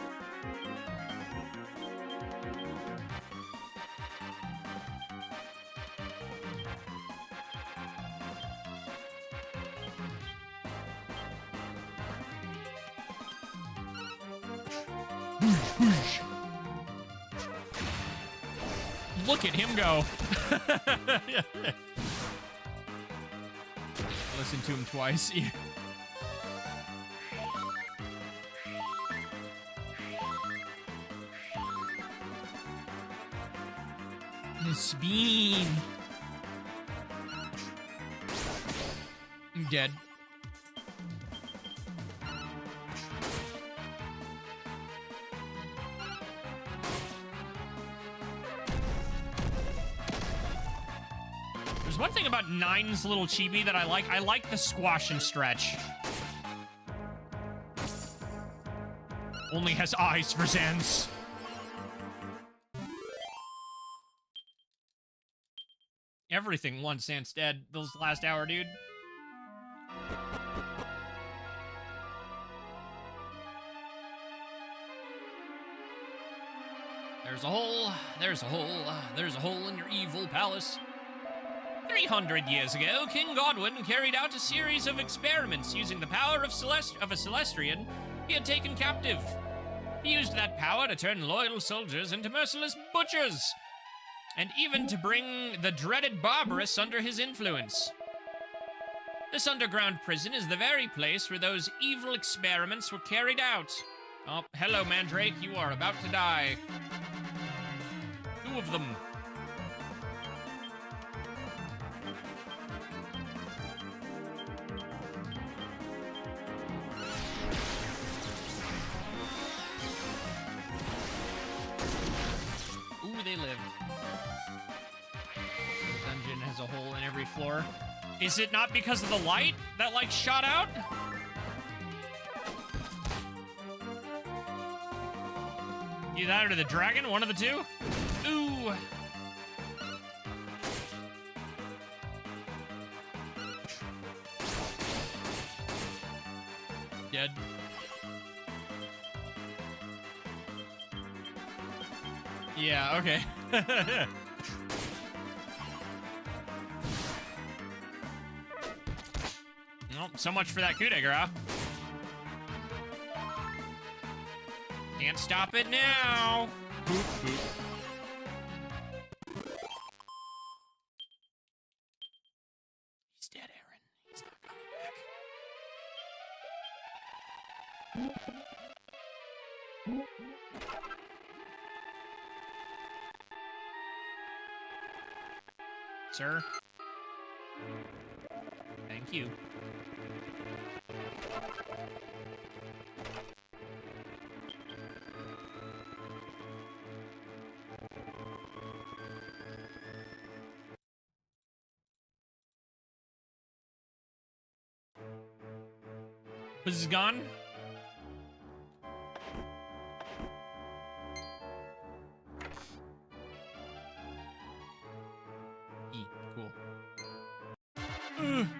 Look at him go. Listen to him twice. Spin. I'm dead. There's one thing about Nine's little chibi that I like. I like the squash and stretch. Only has eyes for Zans. Everything once Zans dead. Those last hour, dude. There's a hole, there's a hole, there's a hole in your evil palace. 300 years ago, King Godwin carried out a series of experiments using the power of a Celestian he had taken captive. He used that power to turn loyal soldiers into merciless butchers, and even to bring the dreaded Barbarous under his influence. This underground prison is the very place where those evil experiments were carried out. Oh, hello, Mandrake. You are about to die. 2 of them. Ooh, they lived. The dungeon has a hole in every floor. Is it not because of the light that, like, shot out? Either that or the dragon, one of the two? Ooh. Dead. Yeah, okay. Well, so much for that coup de grace. Can't stop it now. Boop, boop. He's dead, Aaron. He's not coming back. Sir? Thank you. This is gone. E, cool.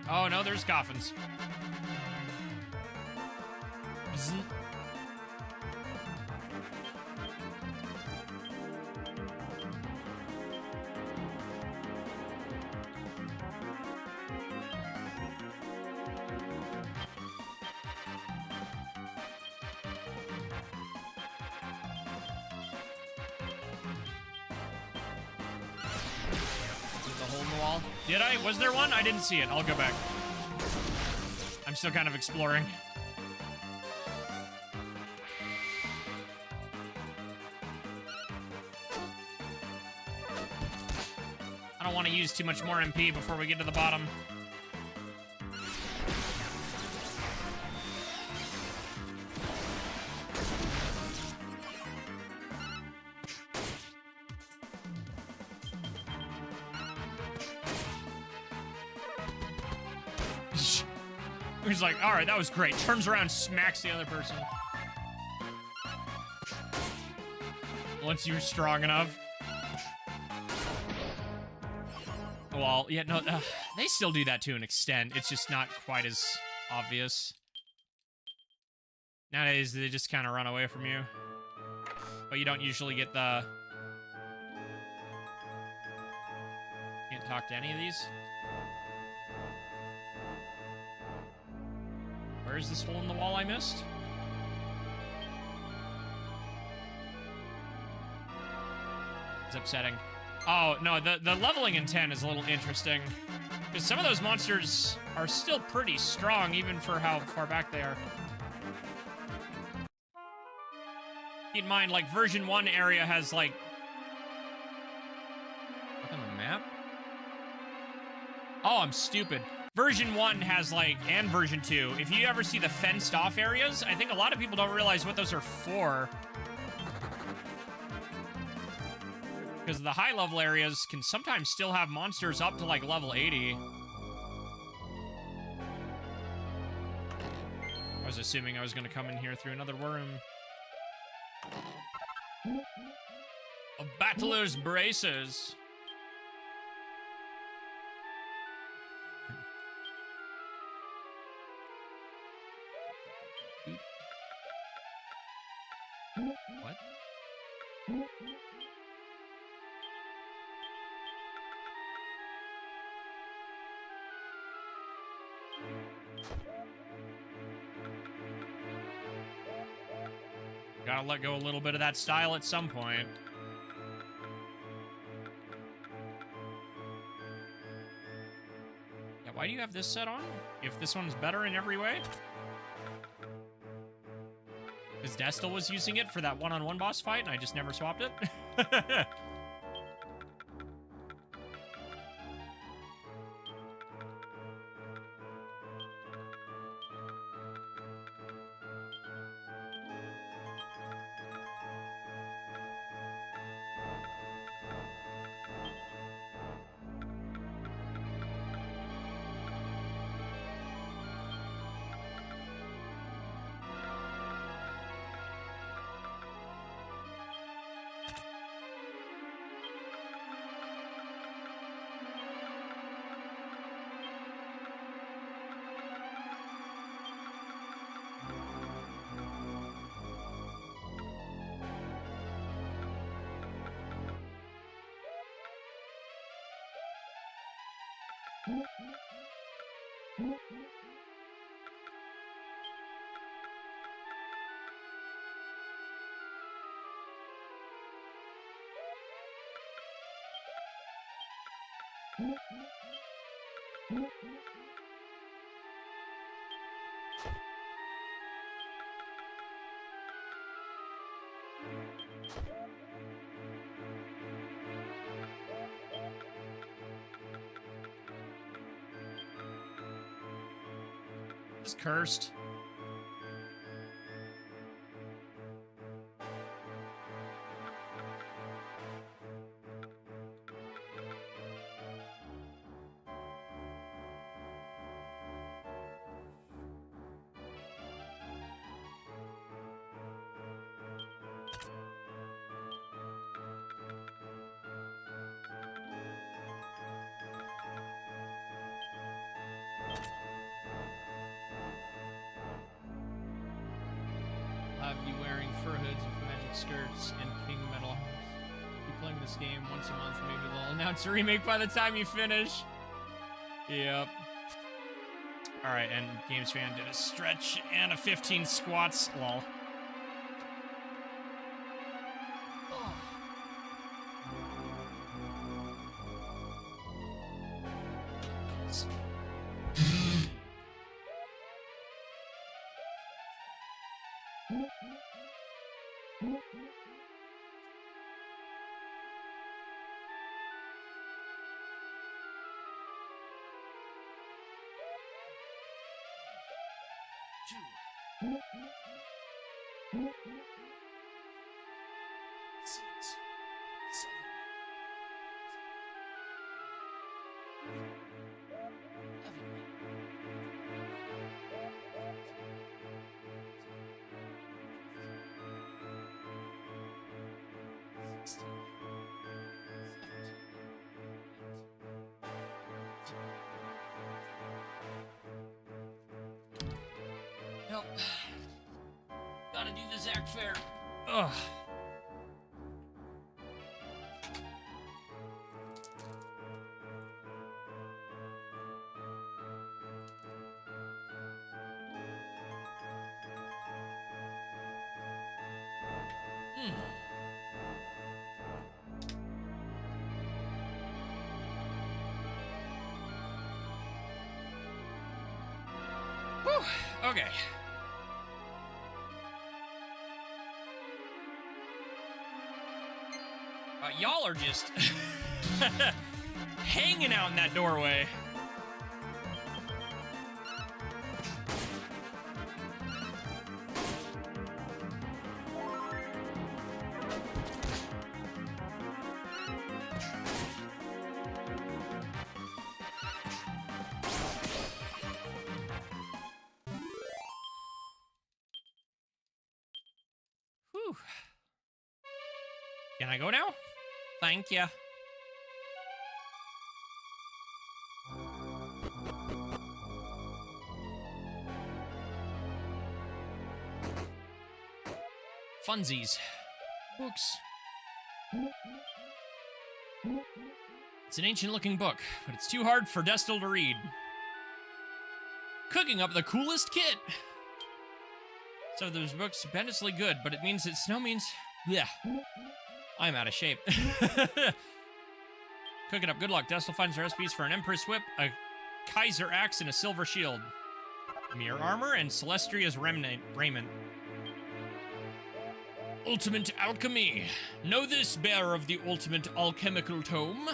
Oh no, there's coffins. Bzz. Did I? Was there one? I didn't see it. I'll go back. I'm still kind of exploring. I don't want to use too much more MP before we get to the bottom. He's like, all right, that was great. Turns around, smacks the other person. Once you're strong enough. Well, yeah, no, they still do that to an extent. It's just not quite as obvious. Nowadays, they just kind of run away from you. But you don't usually get the... Can't talk to any of these. Where's this hole in the wall I missed? It's upsetting. Oh, no, the leveling in 10 is a little interesting. Because some of those monsters are still pretty strong, even for how far back they are. Keep in mind, like, version 1 area has, like... Oh, I'm stupid. Version 1 has, like, and version 2. If you ever see the fenced off areas, I think a lot of people don't realize what those are for. Because the high level areas can sometimes still have monsters up to, like, level 80. I was assuming I was going to come in here through another room. A battler's braces. What? Gotta let go a little bit of that style at some point. Yeah, why do you have this set on? If this one's better in every way? Because Destil was using it for that one-on-one boss fight, and I just never swapped it. It's cursed. Have you wearing fur hoods with magic skirts and pink metal helmets? Be playing this game once a month, maybe they'll announce a remake by the time you finish. Yep. Alright, and Games Fan did a stretch and a 15 squats. Lol. Nope. Gotta do the Zach Fair. Ugh. Whew. Okay. Y'all are just hanging out in that doorway. Whew. Can I go now? Thank you. Funsies. Books. It's an ancient-looking book, but it's too hard for Destil to read. Cooking up the coolest kit! So those books are tremendously good, but it means that snow means... Yeah. I'm out of shape. Cooking up good luck. Destil finds recipes for an Empress Whip, a Kaiser Axe, and a Silver Shield. Mirror Armor, and Celestria's Raiment. Ultimate Alchemy. Know this, bearer of the ultimate alchemical tome.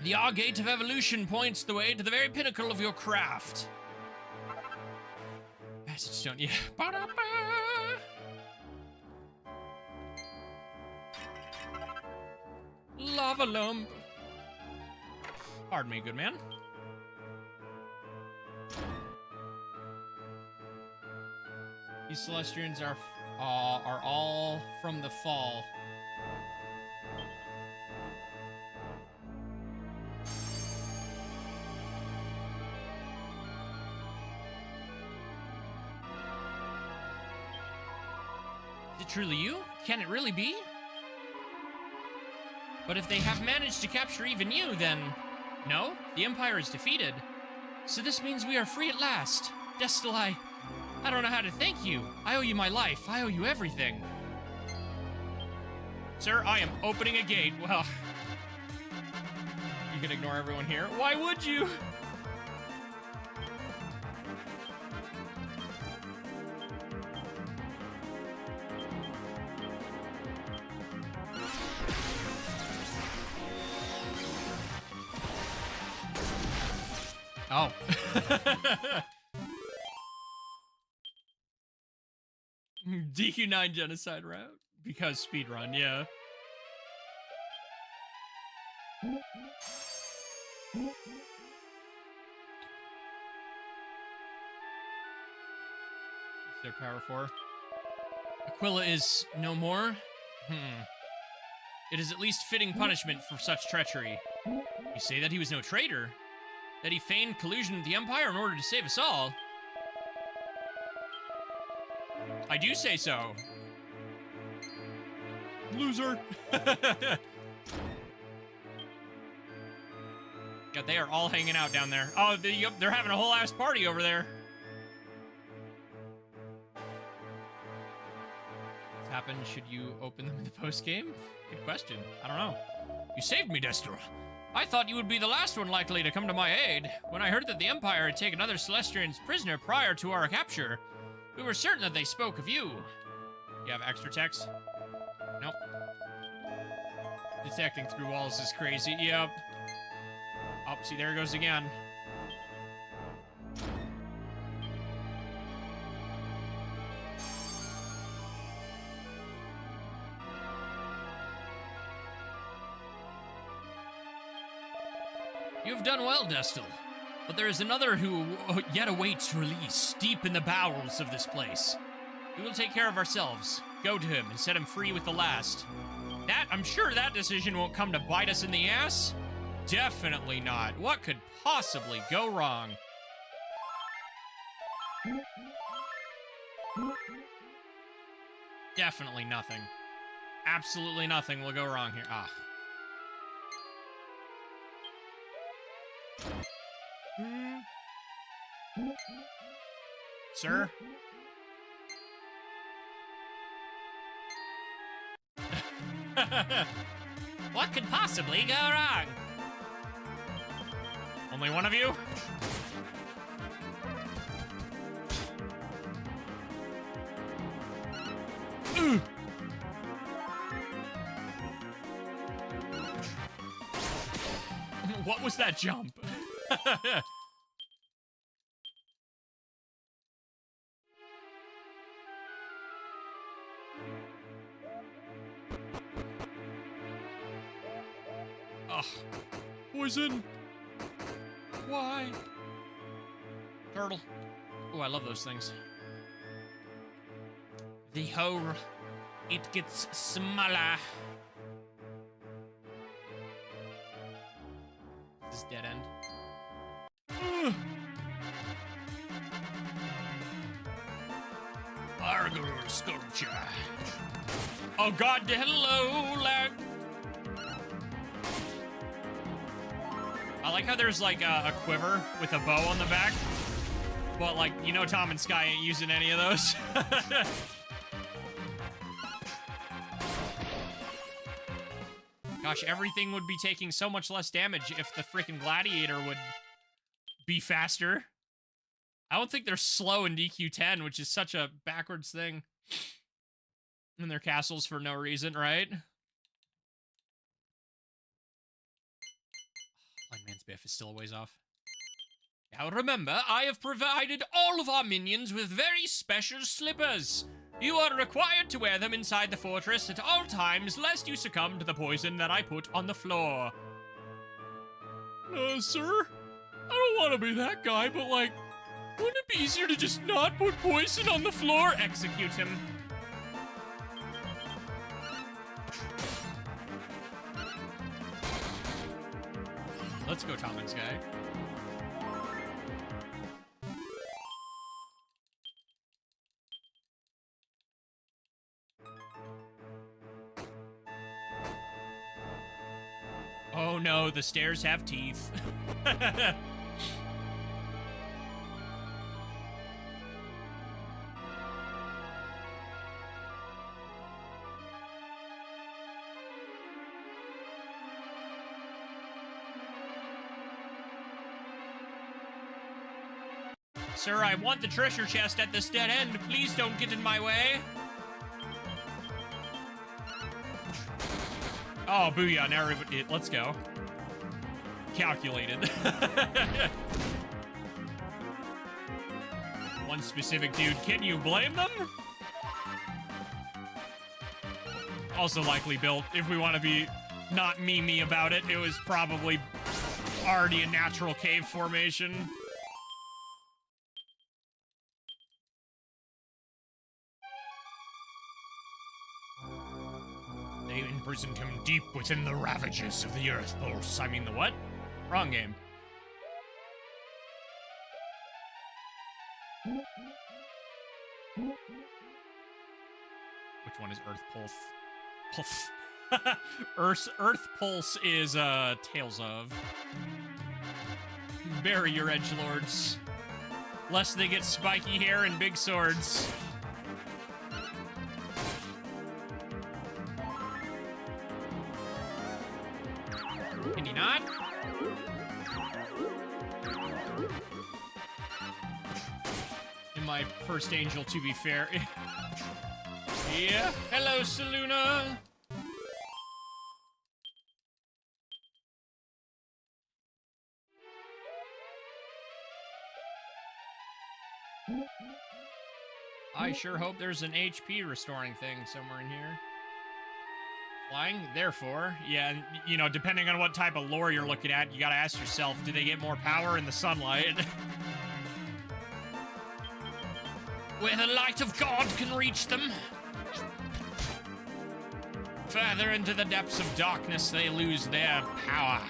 The Gate of Evolution points the way to the very pinnacle of your craft. Passage Stone, yeah. Ba-da-ba! Lava Lump. Pardon me, good man. These Celestians are all from the fall. Is it truly you? Can it really be? But if they have managed to capture even you, then... No, the Empire is defeated. So this means we are free at last. Destil, I don't know how to thank you. I owe you my life. I owe you everything. Sir, I am opening a gate. Well... You can ignore everyone here. Why would you? Oh. DQ9 genocide route? Because speedrun, yeah. Is there power 4? Aquila is no more? It is at least fitting punishment for such treachery. You say that he was no traitor? That he feigned collusion with the Empire in order to save us all? I do say so. Loser. Yeah, they are all hanging out down there. Oh, they're having a whole ass party over there. What's happened? Should you open them in the post game? Good question. I don't know. You saved me, Destil. I thought you would be the last one likely to come to my aid. When I heard that the Empire had taken other Celestians prisoner prior to our capture, we were certain that they spoke of you. You have extra text? Nope. Detecting through walls is crazy. Yep. Oh, see, there it goes again. You've done well, Destil. But there is another who yet awaits release, deep in the bowels of this place. We will take care of ourselves. Go to him and set him free with the last. I'm sure that decision won't come to bite us in the ass. Definitely not. What could possibly go wrong? Definitely nothing. Absolutely nothing will go wrong here. Ah. Sir? What could possibly go wrong? Only one of you? What was that jump? Ugh. Poison. Why? Turtle. Oh, I love those things. The hole, it gets smaller. This is dead end. Argur sculpture. Oh god, hello, lag. I like how there's like a quiver with a bow on the back. But like, you know Tom and Sky ain't using any of those. Gosh, everything would be taking so much less damage if the freaking gladiator would be faster. I don't think they're slow in DQ10, which is such a backwards thing. In their castles for no reason, right? Blind Man's Biff is still a ways off. Now remember, I have provided all of our minions with very special slippers. You are required to wear them inside the fortress at all times, lest you succumb to the poison that I put on the floor. Sir? I don't want to be that guy, but like, wouldn't it be easier to just not put poison on the floor? Execute him. Let's go, Tom and Sky. Oh no, the stairs have teeth. Sir, I want the treasure chest at this dead end. Please don't get in my way. Oh, booyah, now everybody, let's go. Calculated. One specific dude, can you blame them? Also likely built, if we want to be not meme-y about it, it was probably already a natural cave formation. They imprisoned him deep within the ravages of the Earth Pulse. I mean, the what? Wrong game. Which one is Earth Pulse? Pulse. Earth Pulse is, Tales of. Bury your edgelords. Lest they get spiky hair and big swords. Can you not? In my first angel, to be fair. Yeah. Hello, Saluna. I sure hope there's an HP restoring thing somewhere in here. Flying, therefore, yeah, you know, depending on what type of lore you're looking at, you gotta ask yourself, do they get more power in the sunlight? Where the light of God can reach them. Further into the depths of darkness, they lose their power.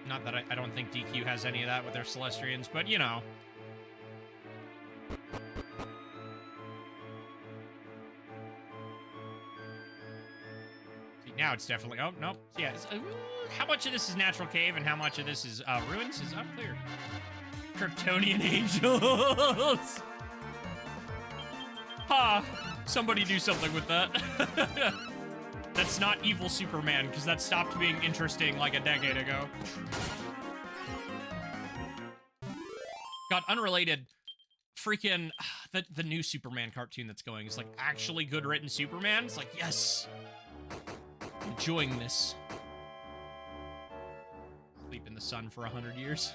Not that I don't think DQ has any of that with their Celestrians, but you know. See, now it's definitely, oh, nope. Yeah, how much of this is natural cave and how much of this is ruins is unclear. Kryptonian angels! Ha! Somebody do something with that. That's not evil Superman, because that stopped being interesting like a decade ago. God, unrelated, freaking, the new Superman cartoon that's going is like actually good written Superman. It's like, yes, enjoying this. Sleep in the sun for 100 years.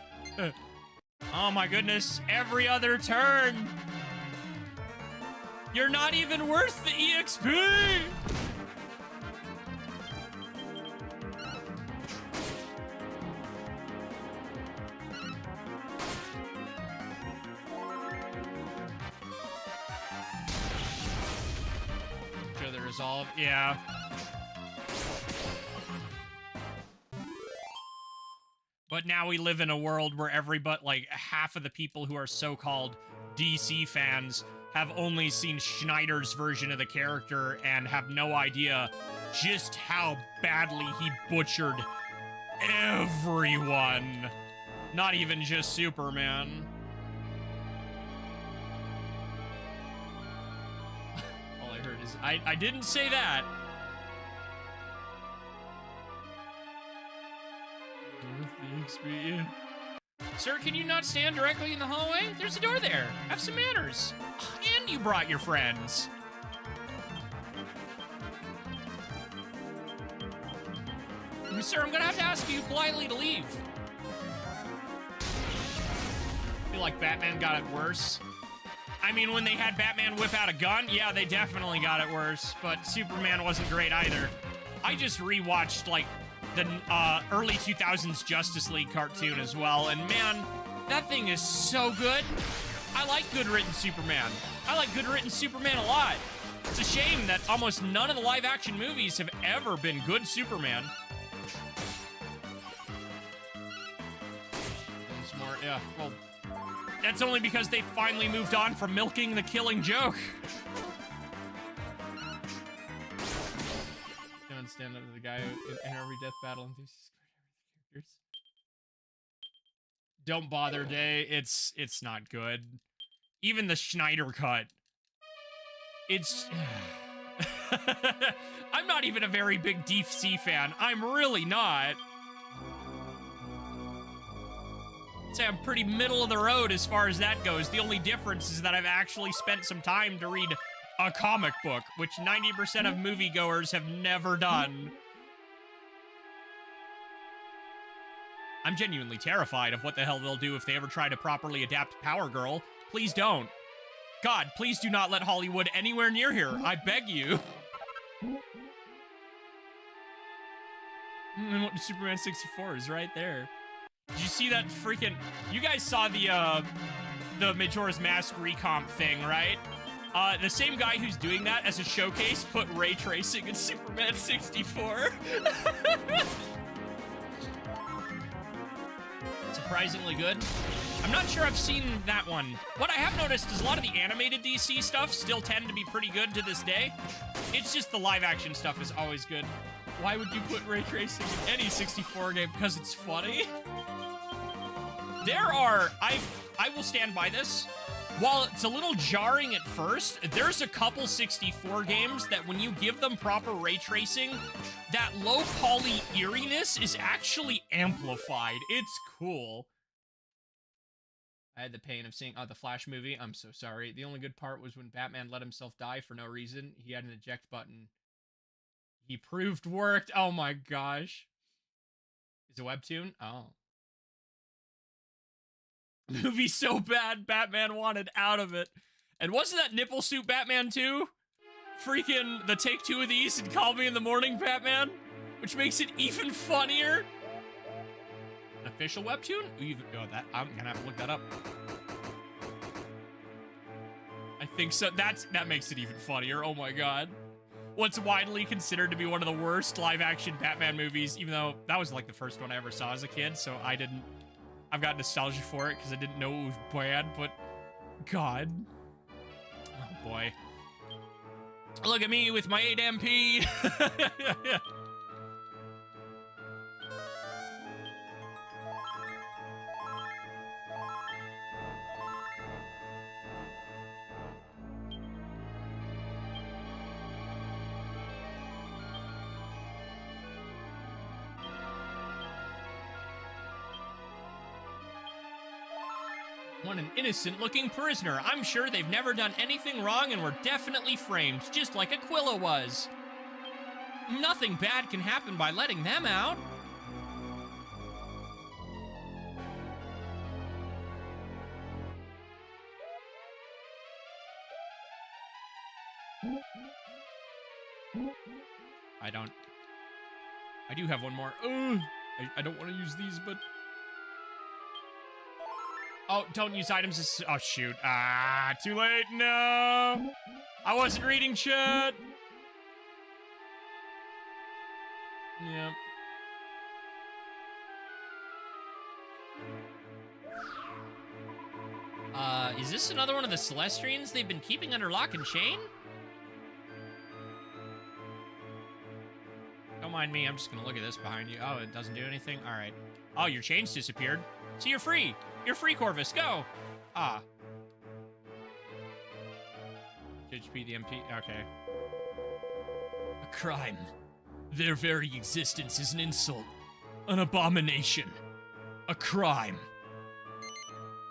Oh my goodness, every other turn. You're not even worth the EXP. resolve. Yeah. But now we live in a world where like half of the people who are so-called DC fans have only seen Schneider's version of the character and have no idea just how badly he butchered everyone. Not even just Superman. All I heard is, I didn't say that. Sir, can you not stand directly in the hallway? There's a door there. Have some manners. And you brought your friends. Sir, I'm gonna have to ask you politely to leave. I feel like Batman got it worse. I mean, when they had Batman whip out a gun, yeah, they definitely got it worse, but Superman wasn't great either. I just rewatched, like, the early 2000s Justice League cartoon as well, and man, that thing is so good. I like good-written Superman. I like good-written Superman a lot. It's a shame that almost none of the live-action movies have ever been good Superman. Once more, yeah, well, that's only because they finally moved on from milking the Killing Joke. Don't stand up to the guy in every death battle and characters. Don't bother, Day. It's not good. Even the Schneider cut. It's... I'm not even a very big DC fan. I'm really not. I'd say I'm pretty middle of the road as far as that goes. The only difference is that I've actually spent some time to read a comic book, which 90% of moviegoers have never done. I'm genuinely terrified of what the hell they'll do if they ever try to properly adapt Power Girl. Please don't. God, please do not let Hollywood anywhere near here. I beg you. Superman 64 is right there. Did you see that freaking... You guys saw the Majora's Mask recomp thing, right? The same guy who's doing that as a showcase put ray tracing in Superman 64. Surprisingly good. I'm not sure I've seen that one. What I have noticed is a lot of the animated DC stuff still tend to be pretty good to this day. It's just the live action stuff is always good. Why would you put ray tracing in any 64 game? Because it's funny. There are, I will stand by this. While it's a little jarring at first, there's a couple 64 games that when you give them proper ray tracing, that low poly eeriness is actually amplified. It's cool. I had the pain of seeing, the Flash movie. I'm so sorry. The only good part was when Batman let himself die for no reason. He had an eject button. He proved worked. Oh my gosh. Is it a webtoon? Oh. Movie so bad, Batman wanted out of it. And wasn't that Nipple Suit Batman too? Freaking the take two of these and call me in the morning, Batman? Which makes it even funnier. An official webtoon? I'm gonna have to look that up. I think so. That makes it even funnier. Oh my god. What's widely considered to be one of the worst live-action Batman movies, even though that was like the first one I ever saw as a kid, so I've got nostalgia for it because I didn't know it was bad, but god. Oh boy. Look at me with my 8 MP. What an innocent-looking prisoner. I'm sure they've never done anything wrong and were definitely framed, just like Aquila was. Nothing bad can happen by letting them out. I do have one more. I don't want to use these, but... Oh, don't use items as... Oh, shoot. Too late. No. I wasn't reading chat. Yep. Is this another one of the Celestrians they've been keeping under lock and chain? Don't mind me, I'm just gonna look at this behind you. Oh, it doesn't do anything? Alright. Oh, your chain's disappeared. So you're free! You're free, Corvus, go! Ah. HP the MP, okay. A crime. Their very existence is an insult. An abomination. A crime.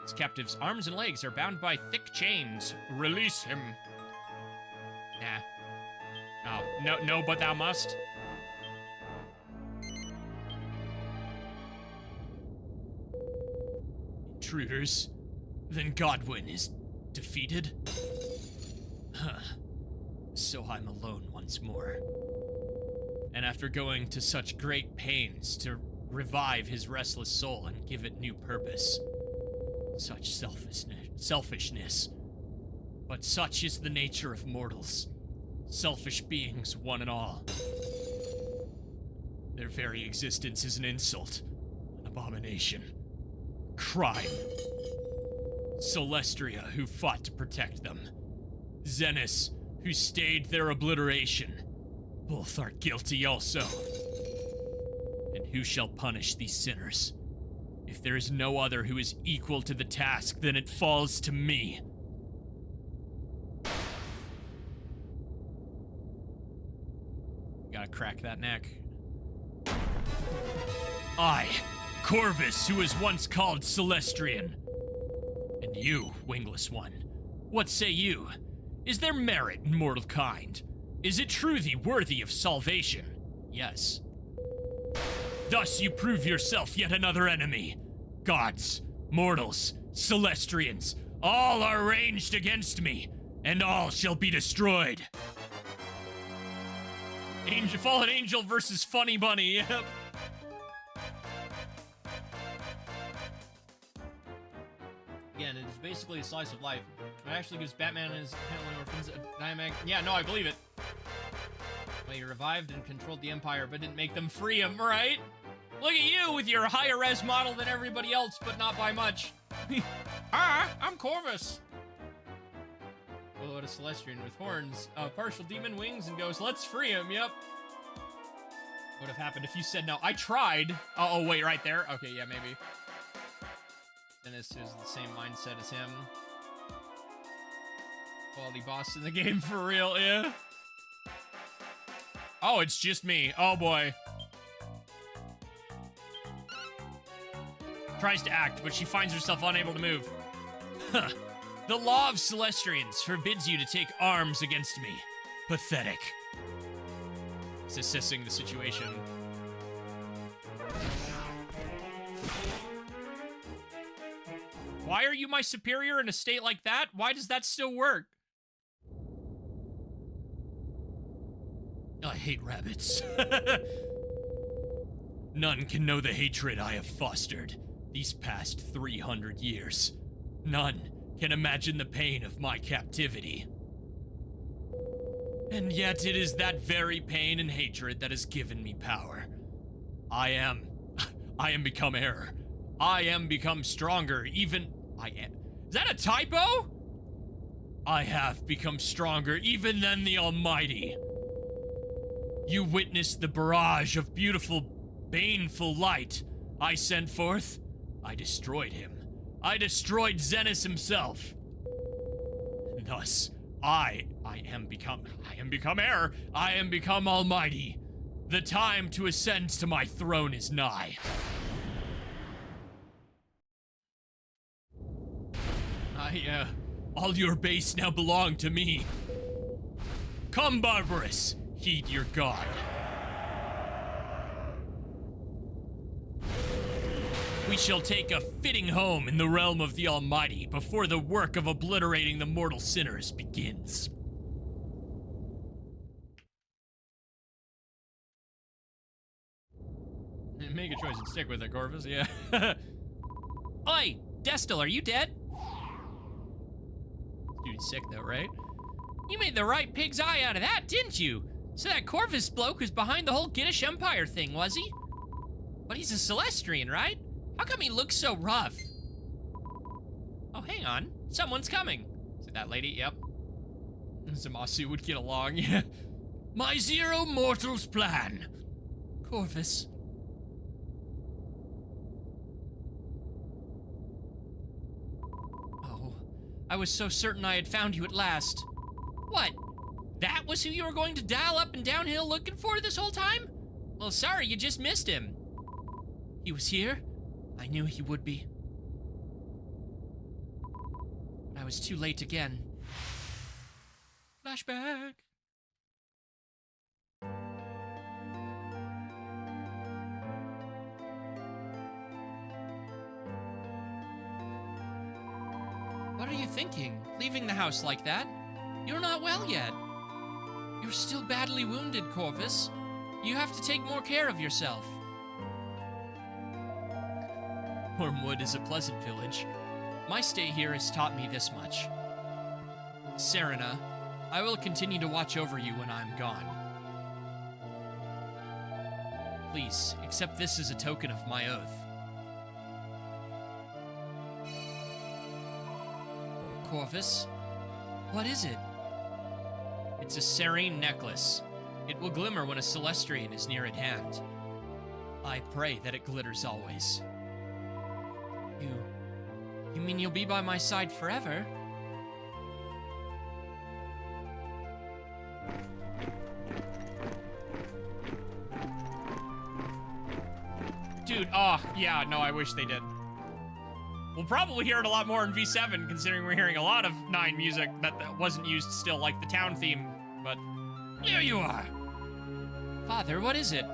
His captive's arms and legs are bound by thick chains. Release him. Nah. Oh, no, but thou must. Intruders? Then Godwin is defeated? Huh. So I'm alone once more. And after going to such great pains to revive his restless soul and give it new purpose. Such selfishness. But such is the nature of mortals. Selfish beings, one and all. Their very existence is an insult. An abomination. Crime. Celestria, who fought to protect them. Xenis, who stayed their obliteration. Both are guilty also. And who shall punish these sinners? If there is no other who is equal to the task, then it falls to me. Gotta crack that neck. I, Corvus, who was once called Celestrian. And you, wingless one, what say you? Is there merit in mortal kind? Is it truly worthy of salvation? Yes. Thus you prove yourself yet another enemy. Gods, mortals, Celestrians, all are ranged against me, and all shall be destroyed. Fallen Angel versus Funny Bunny, yep. Again, it is basically a slice of life. It actually gives Batman and his handling orphans a dynamic. Yeah, no, I believe it. Well, you revived and controlled the Empire, but didn't make them free him, right? Look at you with your higher res model than everybody else, but not by much. I'm Corvus. Oh, what a Celestrian with horns, partial demon wings, and goes, let's free him, yep. What would have happened if you said no? I tried. Oh, wait, right there. Okay, yeah, maybe. Dennis is the same mindset as him. Quality boss in the game for real, yeah. Oh, it's just me. Oh, boy. Tries to act, but she finds herself unable to move. Huh. The law of Celestrians forbids you to take arms against me. Pathetic. It's assessing the situation. Why are you my superior in a state like that? Why does that still work? I hate rabbits. None can know the hatred I have fostered these past 300 years. None can imagine the pain of my captivity. And yet it is that very pain and hatred that has given me power. I am become heir. I am become stronger, even... Is that a typo? I have become stronger even than the Almighty. You witnessed the barrage of beautiful, baneful light I sent forth. I destroyed him. I destroyed Xenis himself. Thus, I am become heir. I am become almighty. The time to ascend to my throne is nigh. All your base now belong to me. Come, Barbarous, heed your god. We shall take a fitting home in the realm of the Almighty before the work of obliterating the mortal sinners begins. Make a choice and stick with it, Corvus, yeah. Oi, Destil, are you dead? Dude's sick though, right? You made the right pig's eye out of that, didn't you? So that Corvus bloke was behind the whole Giddish Empire thing, was he? But he's a Celestrian, right? How come he looks so rough? Oh, hang on. Someone's coming. Is it that lady? Yep. Zamasu would get along, yeah. My zero mortals plan. Corvus. Oh, I was so certain I had found you at last. What? That was who you were going to dial up and downhill looking for this whole time? Well, sorry, you just missed him. He was here? I knew he would be. But I was too late again. Flashback. What are you thinking? Leaving the house like that? You're not well yet. You're still badly wounded, Corvus. You have to take more care of yourself. Wormwood is a pleasant village. My stay here has taught me this much. Serena, I will continue to watch over you when I'm gone. Please, accept this as a token of my oath. Corvus, what is it? It's a serene necklace. It will glimmer when a Celestrian is near at hand. I pray that it glitters always. You mean you'll be by my side forever? Dude, oh, yeah, no, I wish they did. We'll probably hear it a lot more in V7, considering we're hearing a lot of 9 music that wasn't used still, like the town theme, but here you are. Father, what is it?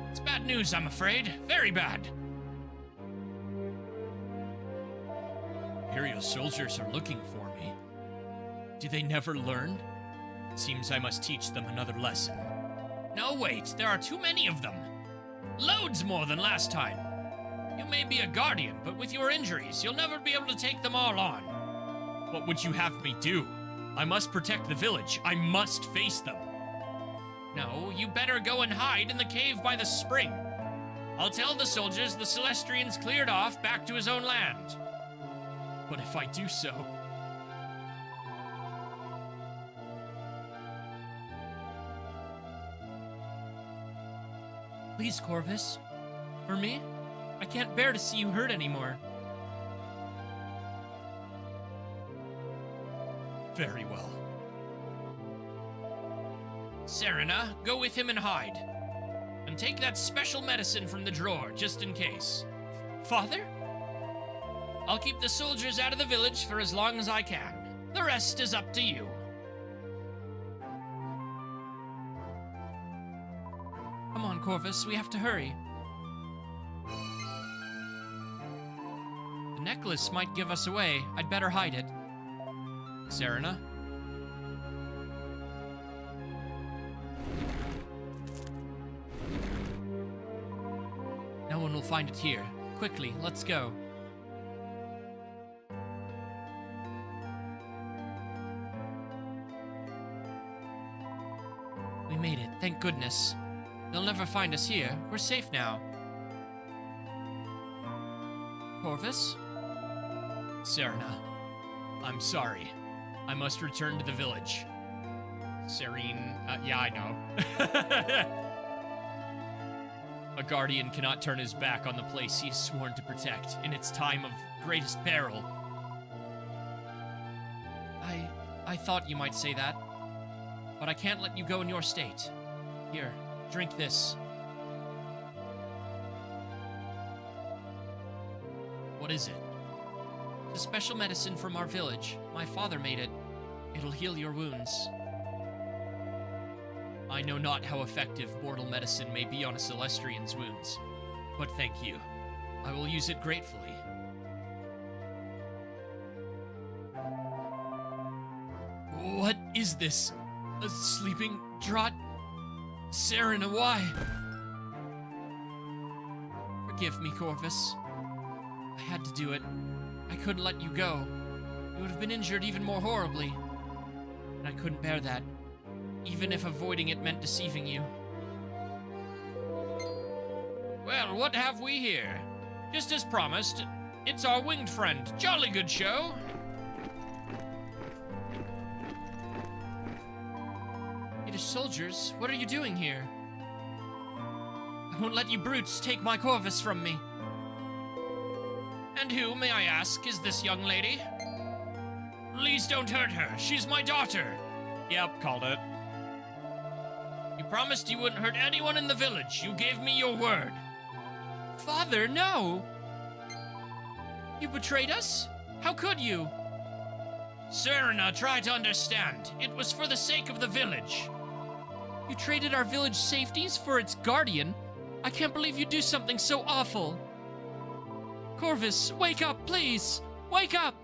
It's bad news, I'm afraid. Very bad. Imperial soldiers are looking for me. Do they never learn? It seems I must teach them another lesson. No, wait, there are too many of them. Loads more than last time. You may be a guardian, but with your injuries, you'll never be able to take them all on. What would you have me do? I must protect the village. I must face them. No, you better go and hide in the cave by the spring. I'll tell the soldiers the Celestrian's cleared off back to his own land. But if I do so... Please, Corvus. For me? I can't bear to see you hurt anymore. Very well. Serena, go with him and hide. And take that special medicine from the drawer, just in case. Father? I'll keep the soldiers out of the village for as long as I can. The rest is up to you. Come on, Corvus, we have to hurry. The necklace might give us away. I'd better hide it. Serena? No one will find it here. Quickly, let's go. We made it, thank goodness. They'll never find us here. We're safe now. Corvus? Serena, I'm sorry. I must return to the village. Serene, yeah, I know. A guardian cannot turn his back on the place he is sworn to protect in its time of greatest peril. I thought you might say that, but I can't let you go in your state. Here, drink this. What is it? It's a special medicine from our village. My father made it. It'll heal your wounds. I know not how effective mortal medicine may be on a Celestrian's wounds, but thank you. I will use it gratefully. What is this? A sleeping draught? Serena, why? Forgive me, Corvus. I had to do it. I couldn't let you go. You would have been injured even more horribly. And I couldn't bear that. even if avoiding it meant deceiving you. Well, what have we here? Just as promised, it's our winged friend. Jolly good show. It is soldiers. What are you doing here? I won't let you brutes take my Corvus from me. And who, may I ask, is this young lady? Please don't hurt her. She's my daughter. Yep, called it. You promised you wouldn't hurt anyone in the village. You gave me your word. Father, no. You betrayed us? How could you? Serena, try to understand. It was for the sake of the village. You traded our village safeties for its guardian? I can't believe you'd do something so awful. Corvus, wake up, please! Wake up!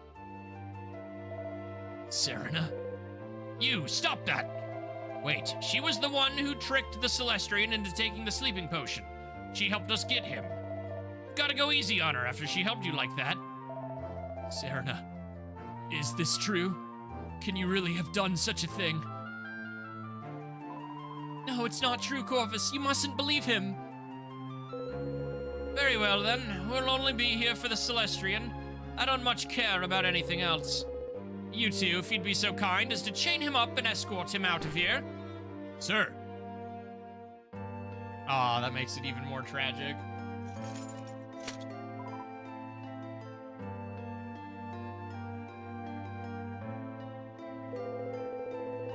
Serena? You, stop that! Wait, she was the one who tricked the Celestian into taking the sleeping potion. She helped us get him. Gotta go easy on her after she helped you like that. Serena, is this true? Can you really have done such a thing? No, it's not true, Corvus. You mustn't believe him. Very well, then. We'll only be here for the Celestian. I don't much care about anything else. You two, if you'd be so kind as to chain him up and escort him out of here. Sir. Aw, that makes it even more tragic.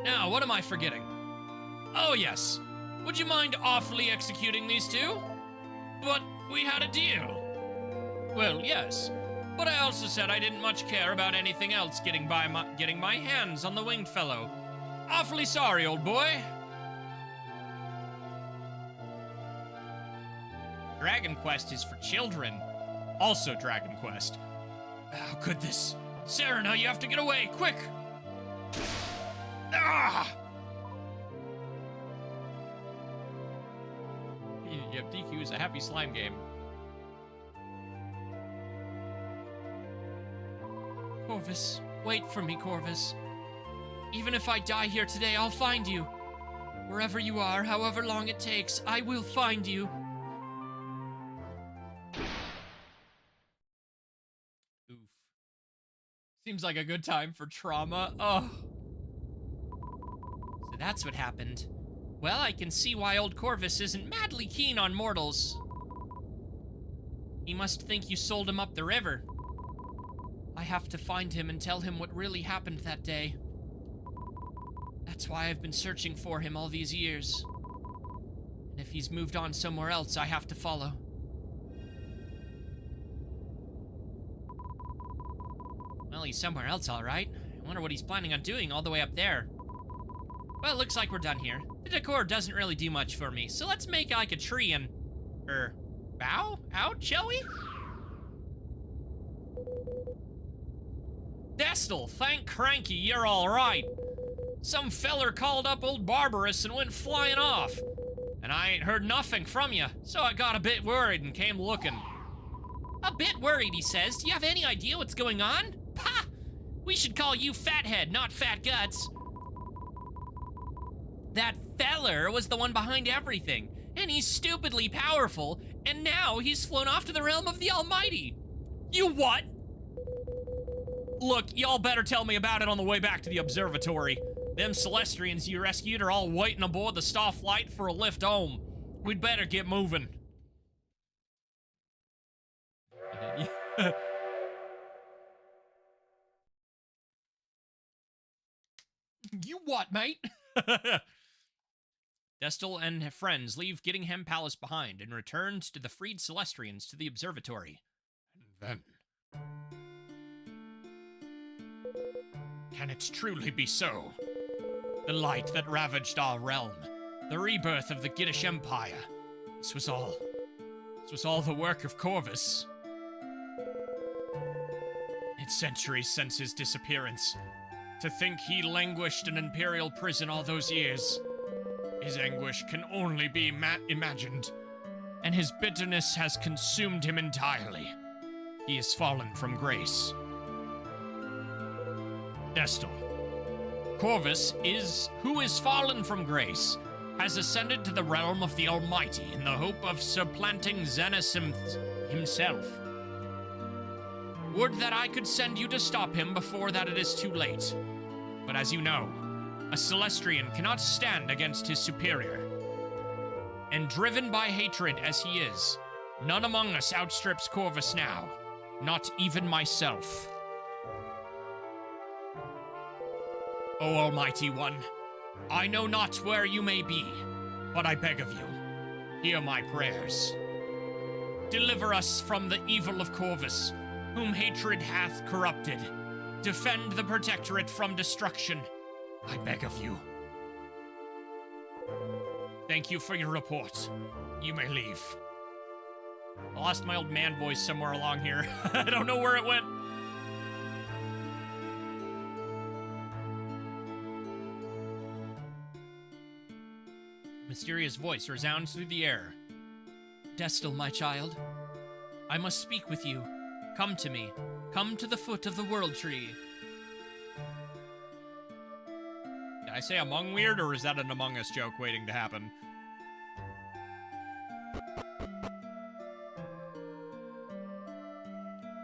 Now, what am I forgetting? Oh, yes. Would you mind awfully executing these two? But we had a deal. Well, yes. But I also said I didn't much care about anything else getting my hands on the winged fellow. Awfully sorry, old boy. Dragon Quest is for children. Also Dragon Quest. How could this? Serena, you have to get away, quick! Ah! Yep, DQ is a happy slime game. Corvus, wait for me, Corvus. Even if I die here today, I'll find you. Wherever you are, however long it takes, I will find you. Oof. Seems like a good time for trauma. Oh. So that's what happened. Well, I can see why old Corvus isn't madly keen on mortals. He must think you sold him up the river. I have to find him and tell him what really happened that day. That's why I've been searching for him all these years. And if he's moved on somewhere else, I have to follow. Well, he's somewhere else, all right. I wonder what he's planning on doing all the way up there. Well, looks like we're done here. The decor doesn't really do much for me, so let's make like a tree and... bow out, shall we? Destel, thank Cranky, you're all right. Some feller called up old Barbarous and went flying off. And I ain't heard nothing from you, so I got a bit worried and came looking. A bit worried, he says. Do you have any idea what's going on? Pah! We should call you Fathead, not Fat Guts. That feller was the one behind everything, and he's stupidly powerful, and now he's flown off to the realm of the Almighty. You what? Look, y'all better tell me about it on the way back to the observatory. Them Celestians you rescued are all waiting aboard the Starflight for a lift home. We'd better get moving. You what, mate? Destel and friends leave Gittingham Palace behind and return to the freed Celestians to the observatory. And then... can it truly be so? The light that ravaged our realm, the rebirth of the Gittish Empire. This was all the work of Corvus. It's centuries since his disappearance. To think he languished in imperial prison all those years. His anguish can only be imagined, and his bitterness has consumed him entirely. He has fallen from grace. Destel, Corvus who is fallen from grace, has ascended to the realm of the Almighty in the hope of supplanting Xenos himself. Would that I could send you to stop him before that it is too late. But as you know, a Celestrian cannot stand against his superior. And driven by hatred as he is, none among us outstrips Corvus now, not even myself. O Almighty One, I know not where you may be, but I beg of you, hear my prayers. Deliver us from the evil of Corvus, whom hatred hath corrupted. Defend the Protectorate from destruction, I beg of you. Thank you for your report. You may leave. I lost my old man voice somewhere along here. I don't know where it went. Mysterious voice resounds through the air. Destil, my child, I must speak with you. Come to me. Come to the foot of the World Tree. Did I say Among Weird, or is that an Among Us joke waiting to happen?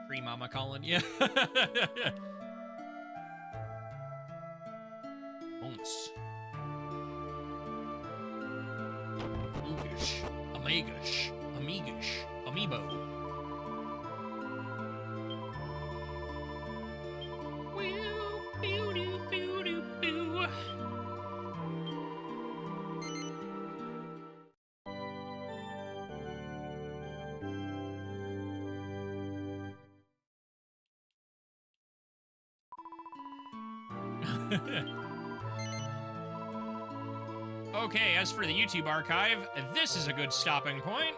Tree Mama calling you. Once. Oogish. Amigish. Amigish. Amiibo. Okay, as for the YouTube archive, this is a good stopping point.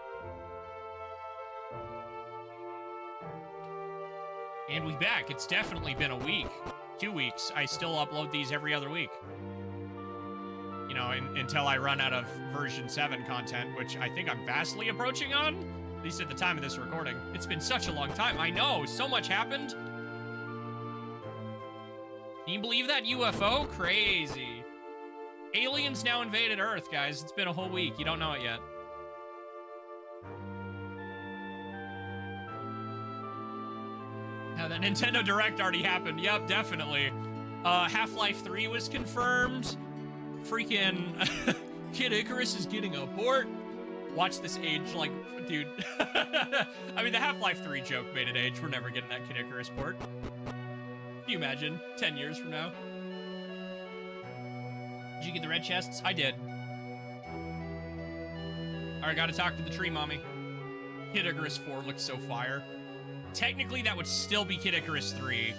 And we back. It's definitely been a week. 2 weeks. I still upload these every other week. You know, until I run out of version 7 content, which I think I'm vastly approaching on, at least at the time of this recording. It's been such a long time. I know, so much happened. Can you believe that UFO? Crazy. Aliens now invaded Earth, guys. It's been a whole week. You don't know it yet. Now, the Nintendo Direct already happened. Yep, definitely. Half-Life 3 was confirmed. Freaking Kid Icarus is getting a port. Watch this age, like, dude. I mean, the Half-Life 3 joke made it age. We're never getting that Kid Icarus port. Can you imagine? 10 years from now. Did you get the red chests? I did. Alright, gotta talk to the tree mommy. Kid Icarus 4 looks so fire. Technically, that would still be Kid Icarus 3.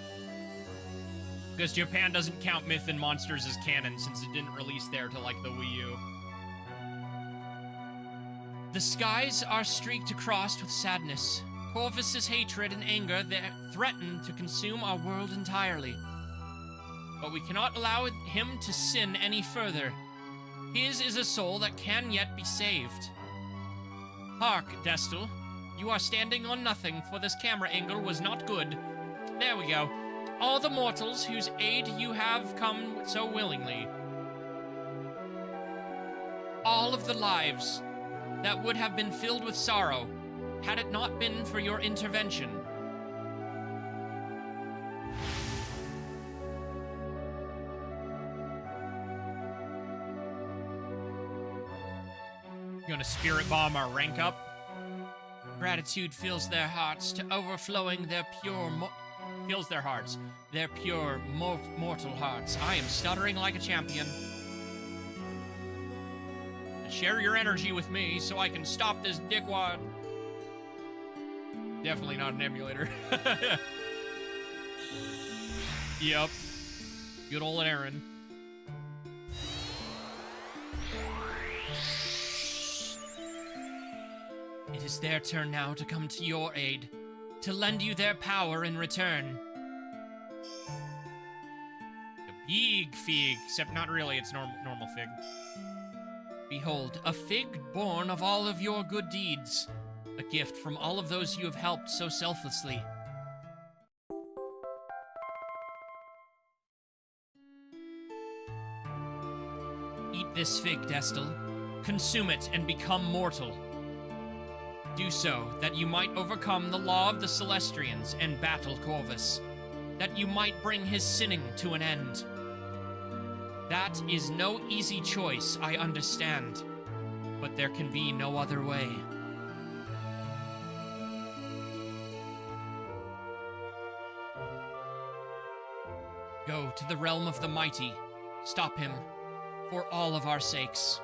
Because Japan doesn't count Myth and Monsters as canon since it didn't release there to, like, the Wii U. The skies are streaked across with sadness. Corvus's hatred and anger threaten to consume our world entirely. But we cannot allow him to sin any further. His is a soul that can yet be saved. Hark, Destil. You are standing on nothing, for this camera angle was not good. There we go. All the mortals whose aid you have come so willingly. All of the lives that would have been filled with sorrow had it not been for your intervention. You gonna spirit bomb our rank up? Gratitude fills their hearts to overflowing their pure mortal hearts. I am stuttering like a champion. Share your energy with me so I can stop this dickwad. Definitely not an emulator. Yep. Good old Aaron. It is their turn now to come to your aid, to lend you their power in return. A big fig, except not really, it's normal fig. Behold, a fig born of all of your good deeds, a gift from all of those you have helped so selflessly. this fig, Destel. Consume it and become mortal. Do so, that you might overcome the law of the Celestrians and battle Corvus, that you might bring his sinning to an end. That is no easy choice, I understand, but there can be no other way. Go to the realm of the mighty. Stop him, for all of our sakes.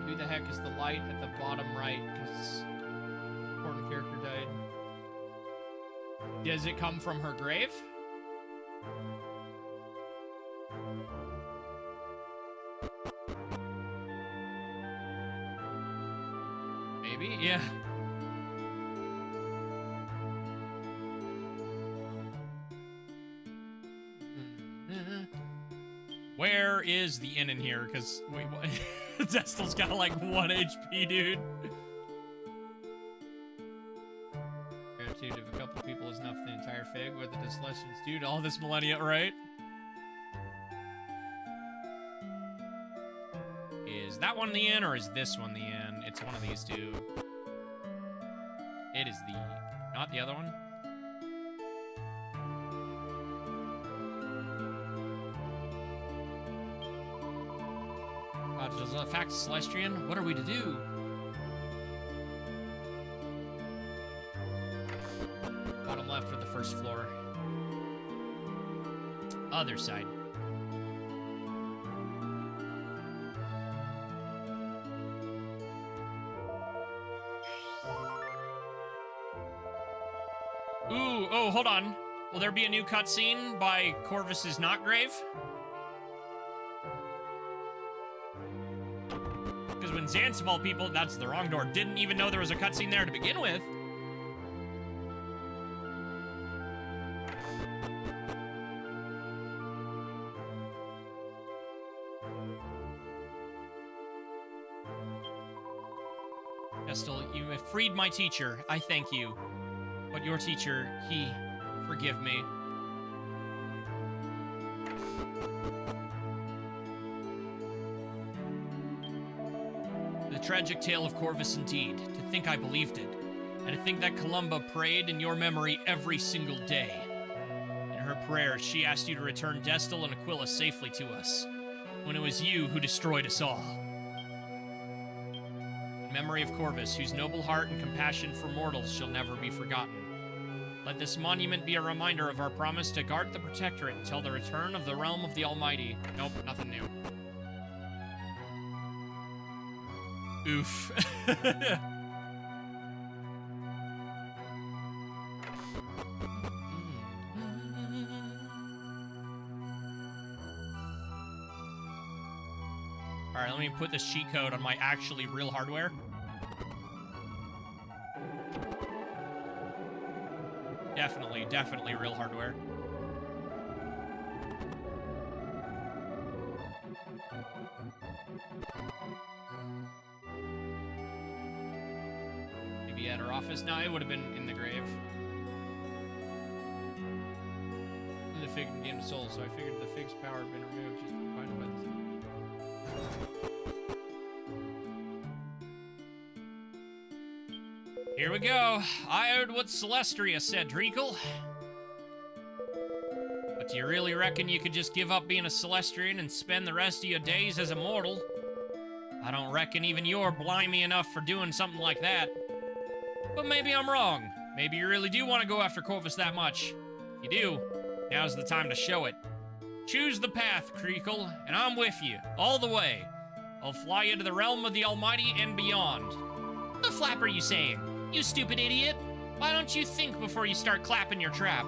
Who the heck is the light at the bottom right? Because important character died. Does it come from her grave? Maybe, yeah. Where is the inn in here? Because, wait, what? Destel's got like 1 HP, dude. Gratitude of a couple people is enough for the entire fig. What the Desolations do to all this millennia, right? Is that one the inn, or is this one the inn? It's one of these two. It is the... not the other one? Does the fact Celestrian? What are we to do? Bottom left or the first floor? Other side. Ooh, oh, hold on. Will there be a new cutscene by Corvus's not grave? Because when Xantz, of all people, that's the wrong door, didn't even know there was a cutscene there to begin with. Destel, you have freed my teacher. I thank you. But your teacher, he... forgive me. The tragic tale of Corvus indeed. To think I believed it. And to think that Columba prayed in your memory every single day. In her prayers, she asked you to return Destel and Aquila safely to us. When it was you who destroyed us all. In memory of Corvus, whose noble heart and compassion for mortals shall never be forgotten. Let this monument be a reminder of our promise to guard the Protectorate until the return of the realm of the Almighty. Nope, nothing new. Oof. Alright, let me put this cheat code on my actually real hardware. Definitely real hardware. Maybe at her office? No, it would have been in the grave. In the fig gained a soul, so I figured the fig's power had been removed. She's been fine with it. Here we go. I heard what Celestria said, Treacle. But do you really reckon you could just give up being a Celestrian and spend the rest of your days as a mortal? I don't reckon even you're blimey enough for doing something like that. But maybe I'm wrong. Maybe you really do want to go after Corvus that much. If you do, now's the time to show it. Choose the path, Treacle, and I'm with you, all the way. I'll fly you to the realm of the Almighty and beyond. The flap are you saying? You stupid idiot! Why don't you think before you start clapping your trap?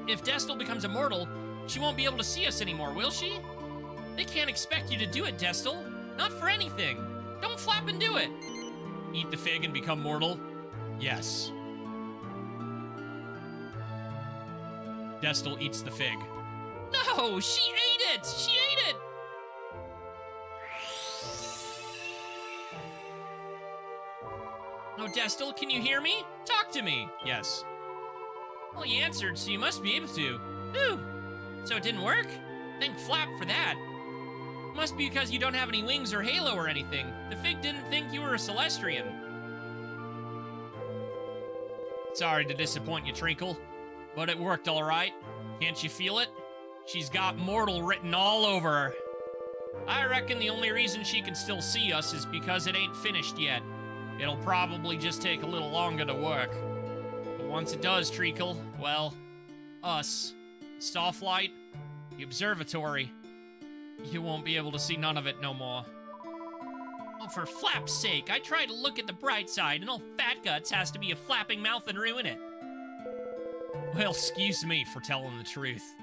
If Destel becomes immortal, she won't be able to see us anymore, will she? They can't expect you to do it, Destel. Not for anything. Don't flap and do it. Eat the fig and become mortal? Yes. Destel eats the fig. No! She ate it! She ate it! Oh, Destel, can you hear me? Talk to me. Yes. Well, you answered, so you must be able to. Whew. So it didn't work? Thank Flap for that. Must be because you don't have any wings or halo or anything. The Fig didn't think you were a Celestrian. Sorry to disappoint you, Treacle, but it worked all right. Can't you feel it? She's got mortal written all over her. I reckon the only reason she can still see us is because it ain't finished yet. It'll probably just take a little longer to work. But once it does, Treacle, well, us, Starflight, the observatory, you won't be able to see none of it no more. Oh, for Flap's sake, I try to look at the bright side, and old Fat Guts has to be a flapping mouth and ruin it. Well, excuse me for telling the truth.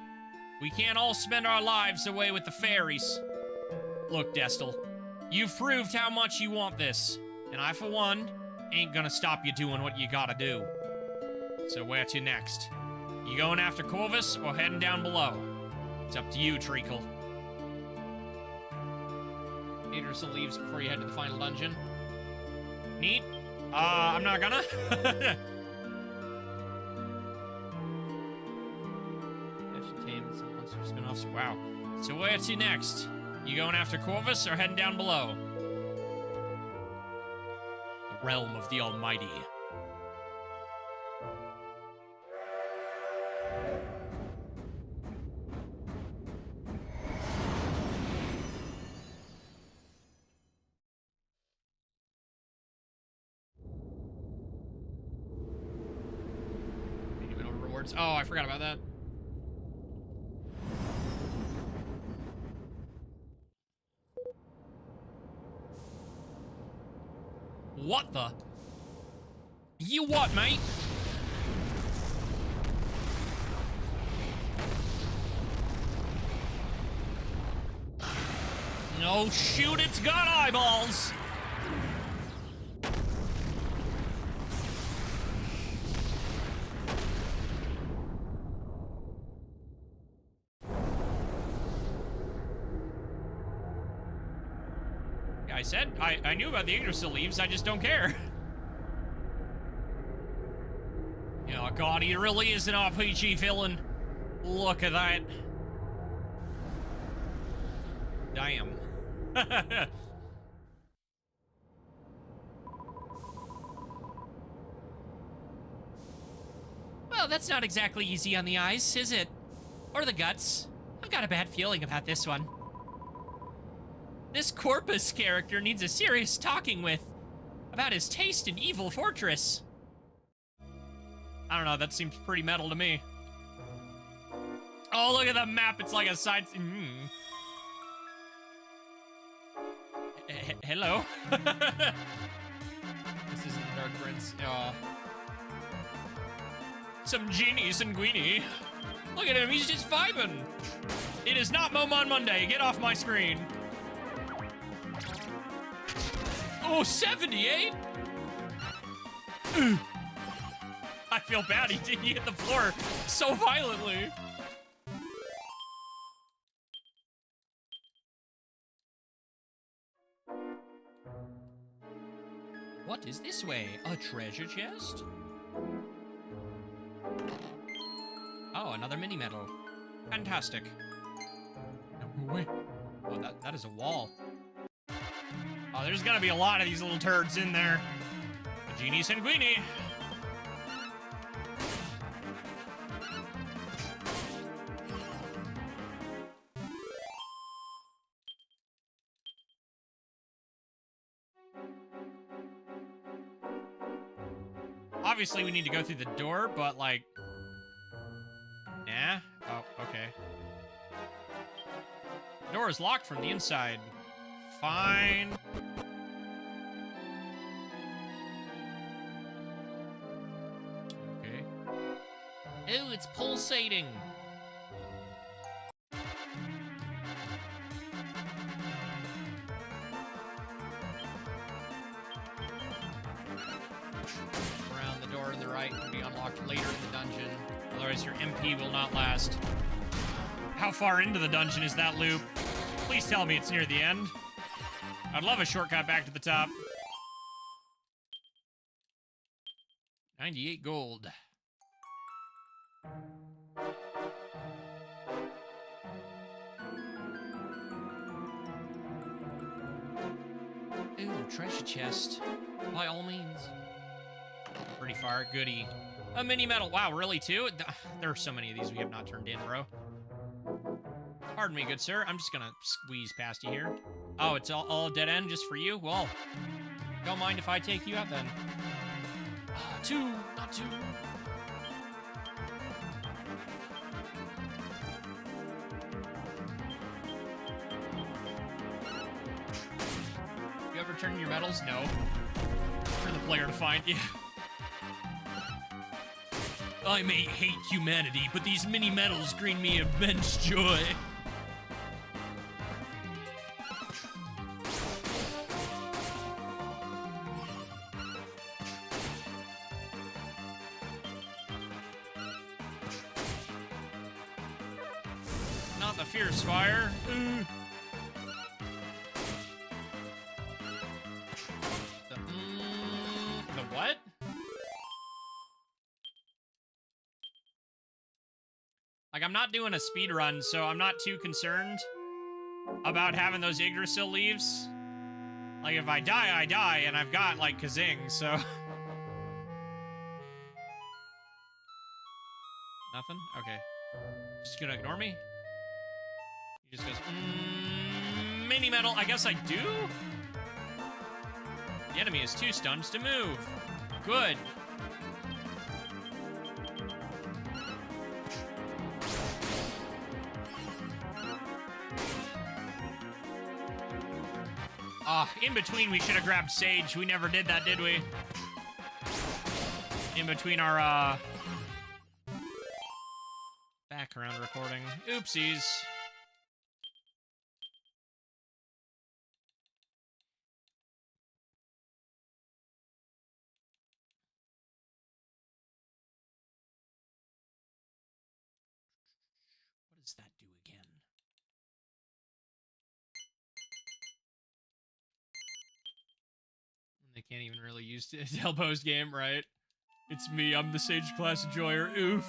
We can't all spend our lives away with the fairies. Look, Destel, you've proved how much you want this, and I, for one, ain't gonna stop you doing what you gotta do. So where to next? You going after Corvus or heading down below? It's up to you, Treacle. Peterson leaves before you head to the final dungeon. Neat. I'm not gonna. Spin-offs. Wow. So where to next? You going after Corvus or heading down below? The realm of the Almighty. Rewards. Oh, I forgot about that. What the? You what, mate? No, shoot, it's got eyeballs! I said, I knew about the Yggdrasil leaves, I just don't care. Oh god, he really is an RPG villain. Look at that. Damn. Well, that's not exactly easy on the eyes, is it? Or the guts. I've got a bad feeling about this one. This Corpus character needs a serious talking with about his taste in Evil Fortress. I don't know, that seems pretty metal to me. Oh, look at the map, it's like a side... Hello? This isn't the Dark Prince. Some genie sanguini. Look at him, he's just vibing. It is not Momon Monday, get off my screen. Oh, 78? I feel bad, he hit the floor so violently. What is this way? A treasure chest? Oh, another mini medal. Fantastic. No, wait. Oh, that is a wall. Oh, there's gonna be a lot of these little turds in there. A genie sanguini. Obviously, we need to go through the door, but, like... Nah? Oh, okay. The door is locked from the inside. Fine. Okay. Ew, it's pulsating. Around the door on the right can be unlocked later in the dungeon. Otherwise, your MP will not last. How far into the dungeon is that loop? Please tell me it's near the end. I'd love a shortcut back to the top. 98 gold. Ooh, treasure chest. By all means. Pretty far. Goody. A mini medal. Wow, really, too? There are so many of these we have not turned in, bro. Pardon me, good sir. I'm just gonna squeeze past you here. Oh, it's all dead end just for you? Well, don't mind if I take you out then. Two, not two. You ever turn in your medals? No. For the player to find. Yeah. I may hate humanity, but these mini medals bring me immense joy. Not the fierce fire. The what? Like, I'm not doing a speed run, so I'm not too concerned about having those Yggdrasil leaves. Like, if I die, I die, and I've got, like, Kazing, so... Nothing? Okay. Just gonna ignore me? He just goes, mini medal. I guess I do? The enemy has 2 stuns to move. Good. In between, we should have grabbed Sage. We never did that, did we? In between our, background recording. Oopsies. What does that do again? They can't even really use Tell post game, right? It's me, I'm the Sage class enjoyer. Oof.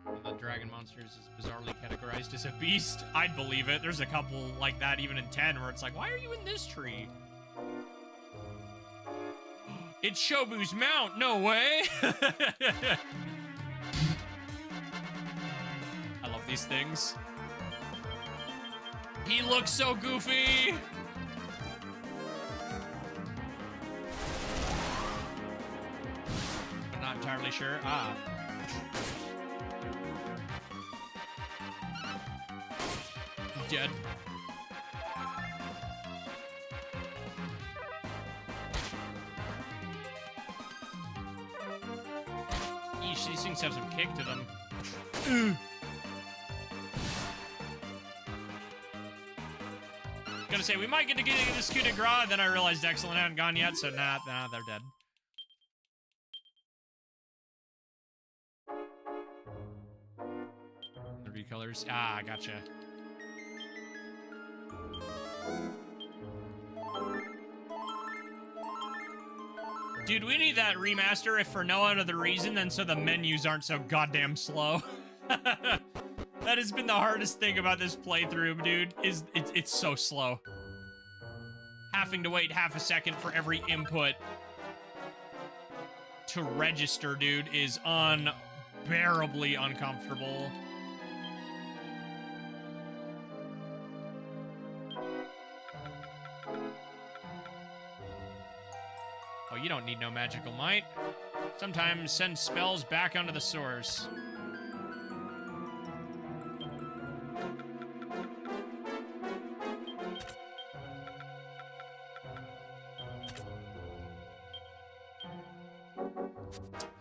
One of the dragon monsters is bizarrely categorized as a beast. I'd believe it. There's a couple like that even in 10 where it's like, why are you in this tree? It's Shobu's mount, no way! I love these things. He looks so goofy! I'm not entirely sure. Ah. Dead. Yeesh, these things have some kick to them. Gonna say, we might get to get this coup de grace, then I realized Excellent hadn't gone yet, so nah, they're dead. The recolors. Ah, gotcha. Dude, we need that remaster if for no other reason than so the menus aren't so goddamn slow. That has been the hardest thing about this playthrough, dude, is it's so slow. Having to wait half a second for every input to register, dude, is unbearably uncomfortable. Oh, you don't need no magical might. Sometimes send spells back onto the source.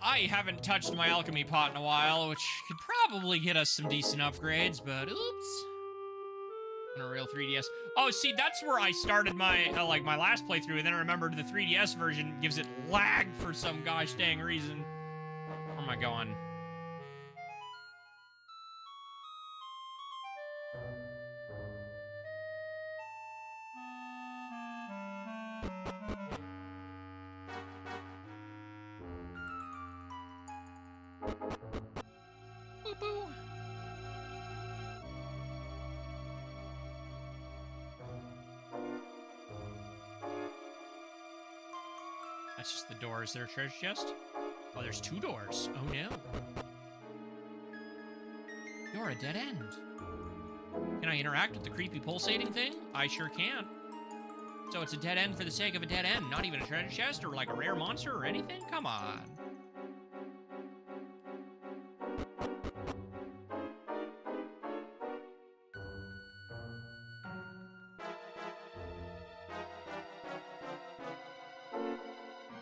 I haven't touched my alchemy pot in a while, which could probably get us some decent upgrades, but oops. On a real 3DS. Oh, see, that's where I started my, like, my last playthrough, and then I remembered the 3DS version gives it lag for some gosh dang reason. Where am I going? Boo boo. That's just the door. Is there a treasure chest? Oh, there's 2 doors. Oh no. You're a dead end. Can I interact with the creepy pulsating thing? I sure can. So it's a dead end for the sake of a dead end, not even a treasure chest or like a rare monster or anything? Come on.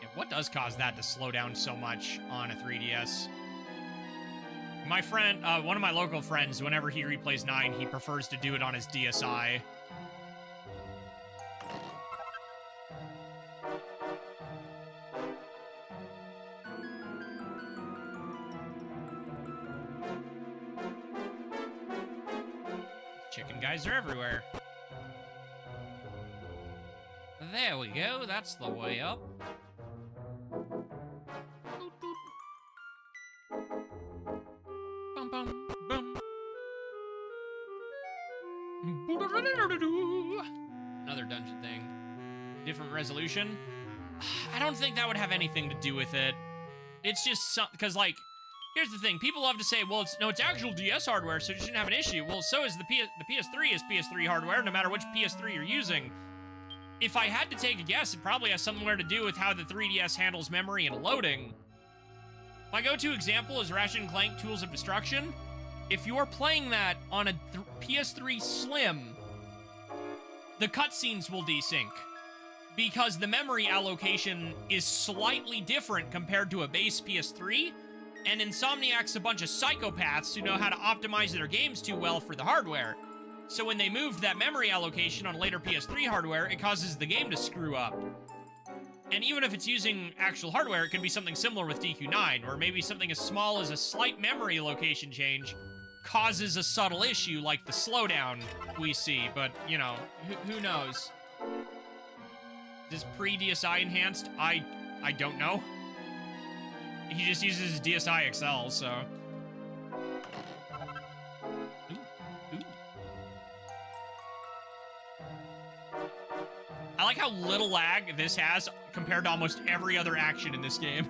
Yeah, what does cause that to slow down so much on a 3DS? My friend, one of my local friends, whenever he replays 9, he prefers to do it on his DSi. Chicken guys are everywhere. There we go, that's the way up. Bum, bum, bum. Another dungeon thing. Different resolution. I don't think that would have anything to do with it. It's just some, because like, here's the thing. People love to say, well, it's actual DS hardware, so you shouldn't have an issue. Well, so is the PS3 is PS3 hardware, no matter which PS3 you're using. If I had to take a guess, it probably has somewhere to do with how the 3DS handles memory and loading. My go-to example is Ratchet & Clank Tools of Destruction. If you're playing that on a PS3 Slim, the cutscenes will desync, because the memory allocation is slightly different compared to a base PS3, and Insomniac's a bunch of psychopaths who know how to optimize their games too well for the hardware. So when they moved that memory allocation on later PS3 hardware, it causes the game to screw up. And even if it's using actual hardware, it could be something similar with DQ9, or maybe something as small as a slight memory location change causes a subtle issue like the slowdown we see, but, you know, who knows? Is pre-DSi enhanced? I don't know. He just uses his DSi XL, so... I like how little lag this has compared to almost every other action in this game.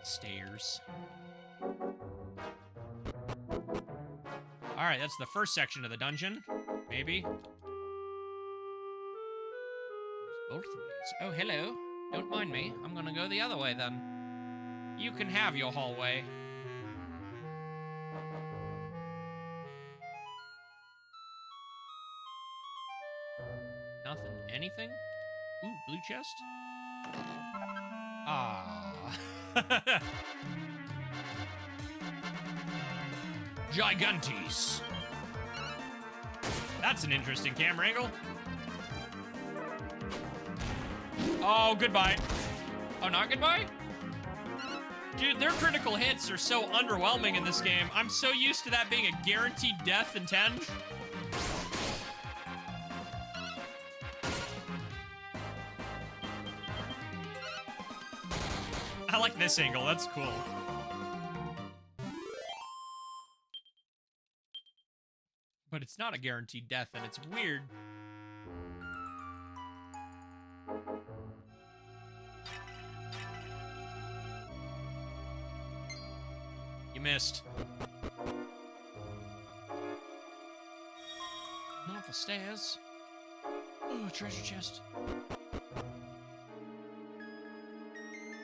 Stairs. Alright, that's the first section of the dungeon. Maybe. Both ways. Oh, hello. Don't mind me. I'm gonna go the other way, then. You can have your hallway. Nothing. Anything? Ooh, blue chest? Ah. Gigantes. That's an interesting camera angle. Oh, goodbye. Oh, not goodbye? Dude, their critical hits are so underwhelming in this game. I'm so used to that being a guaranteed death in 10. I like this angle, that's cool. But it's not a guaranteed death, and it's weird. You missed. Not the stairs. Oh, treasure chest.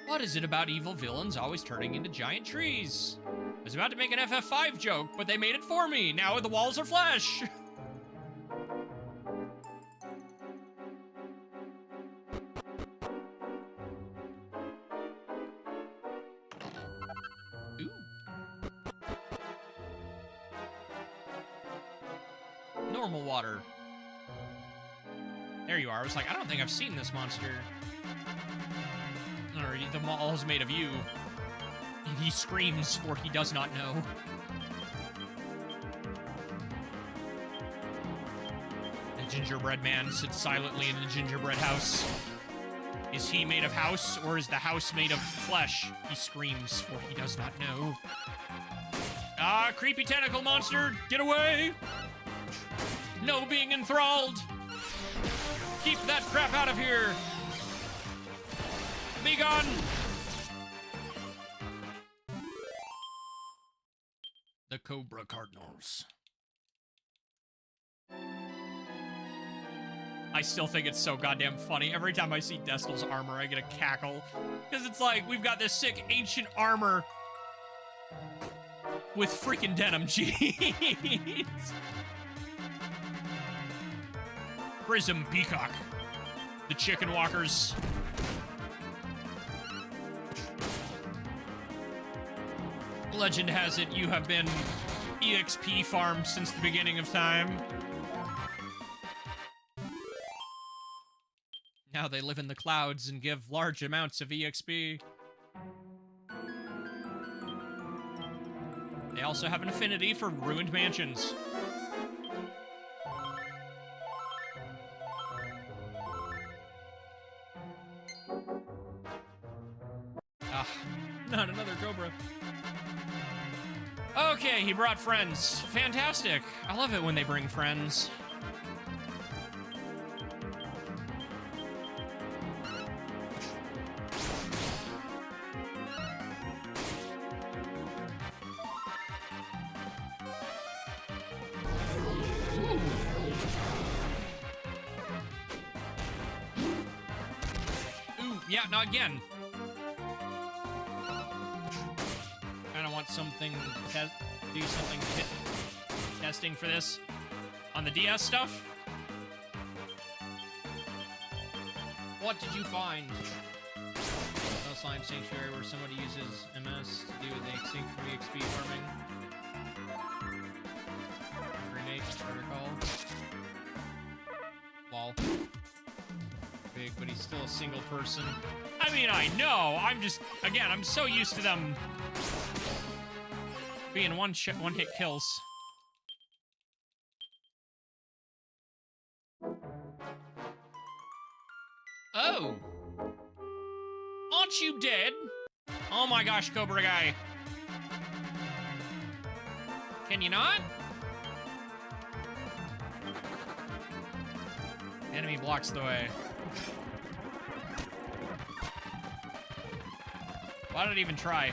What is it about evil villains always turning into giant trees? I was about to make an FF5 joke, but they made it for me. Now the walls are flesh. Ooh. Normal water. There you are. I was like, I don't think I've seen this monster. Or the mall is made of you. And he screams, for he does not know. The gingerbread man sits silently in the gingerbread house. Is he made of house, or is the house made of flesh? He screams, for he does not know. Ah, creepy tentacle monster, get away! No being enthralled! Keep that crap out of here! Be gone! The Cobra Cardinals. I still think it's so goddamn funny. Every time I see Destel's armor, I get a cackle. Because it's like, we've got this sick ancient armor with freaking denim jeans. Prism Peacock. The Chicken Walkers. Legend has it you have been EXP farmed since the beginning of time. Now they live in the clouds and give large amounts of EXP. They also have an affinity for ruined mansions. Ah, not another Cobra. Okay, he brought friends. Fantastic. I love it when they bring friends. Yeah, no, again. Kind of want something to do something testing for this on the DS stuff. What did you find? No slime sanctuary where somebody uses MS to do the extinct from EXP farming. Grenade, protocol. Lol. Big, but he's still a single person. I mean, I know. I'm just, again, I'm so used to them being one-hit kills. Oh. Aren't you dead? Oh my gosh, Cobra Guy. Can you not? Enemy blocks the way. Why did I even try?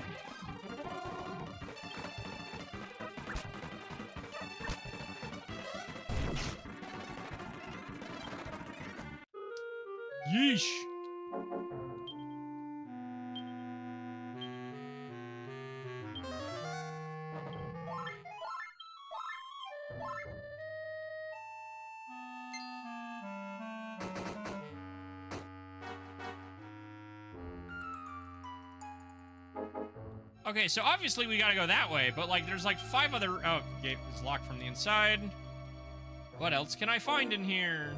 Yeesh. Okay, so obviously we gotta go that way, but like there's like 5 other... Oh, gate is locked from the inside. What else can I find in here?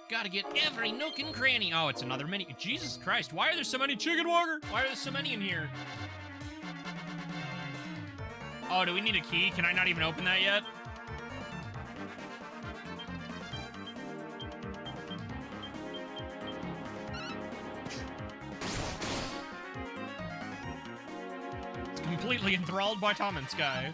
Gotta get every nook and cranny. Oh, it's another mini. Jesus Christ, why are there so many Chicken Walker? Why are there so many in here? Oh, do we need a key? Can I not even open that yet? Completely enthralled by Tom and Sky.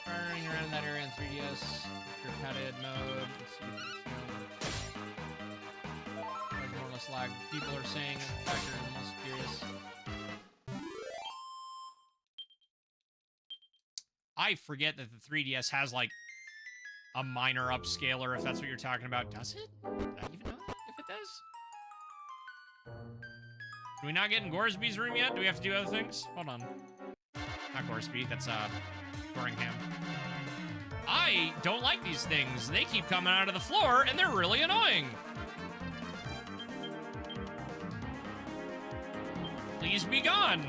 Running around that area in 3DS. Your padded mode. Let's see if it's there's more or less lag. People are saying factor in the most curious. I forget that the 3DS has, like, a minor upscaler, if that's what you're talking about. Does it? Did I even know if it does? Do we not get in Gorsby's room yet? Do we have to do other things? Hold on. Not Gorsby, that's, Birmingham. I don't like these things. They keep coming out of the floor, and they're really annoying. Please be gone.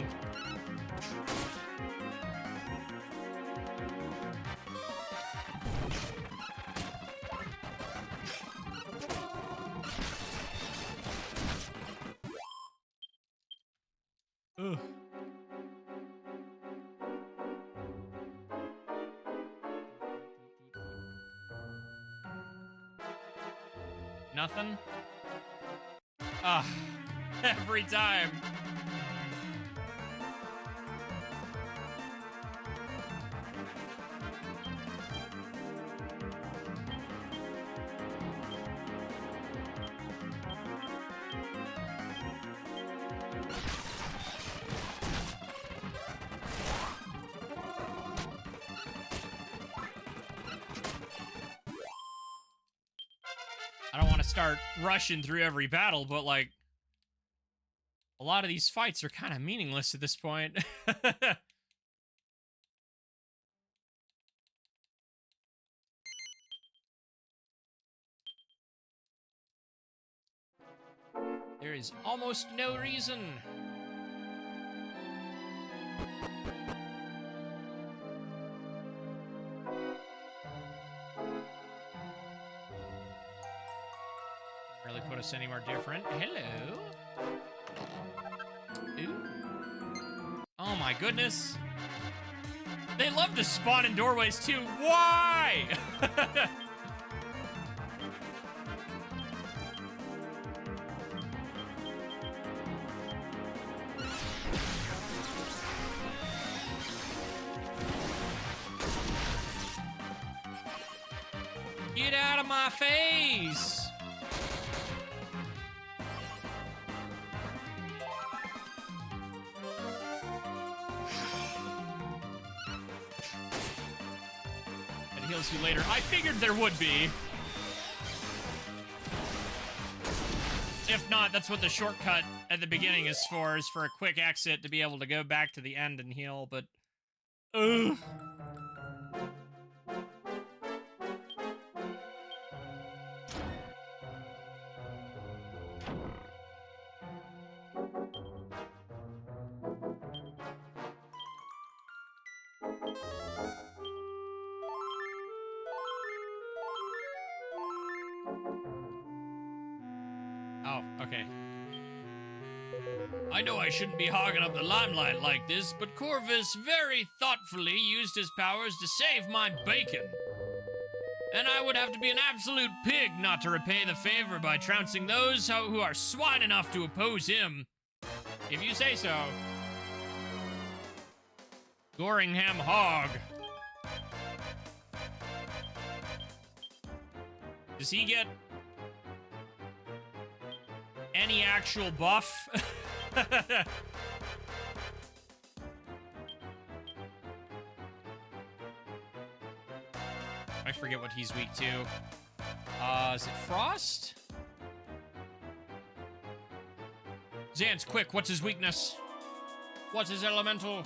Ugh. Nothing? Ah, every time. I don't want to start rushing through every battle, but, like, a lot of these fights are kind of meaningless at this point. There is almost no reason. Really put us anywhere different. Hello. Ooh. Oh my goodness. They love to spawn in doorways too. Why? Get out of my face! It heals you later. I figured there would be. If not, that's what the shortcut at the beginning is for a quick exit to be able to go back to the end and heal, but... Ugh. Oh, okay. I know I shouldn't be hogging up the limelight like this, but Corvus very thoughtfully used his powers to save my bacon. And I would have to be an absolute pig not to repay the favor by trouncing those who are swine enough to oppose him. If you say so. Goringham Hog. Does he get any actual buff? I forget what he's weak to. Is it Frost? Zance, quick, what's his weakness? What's his elemental?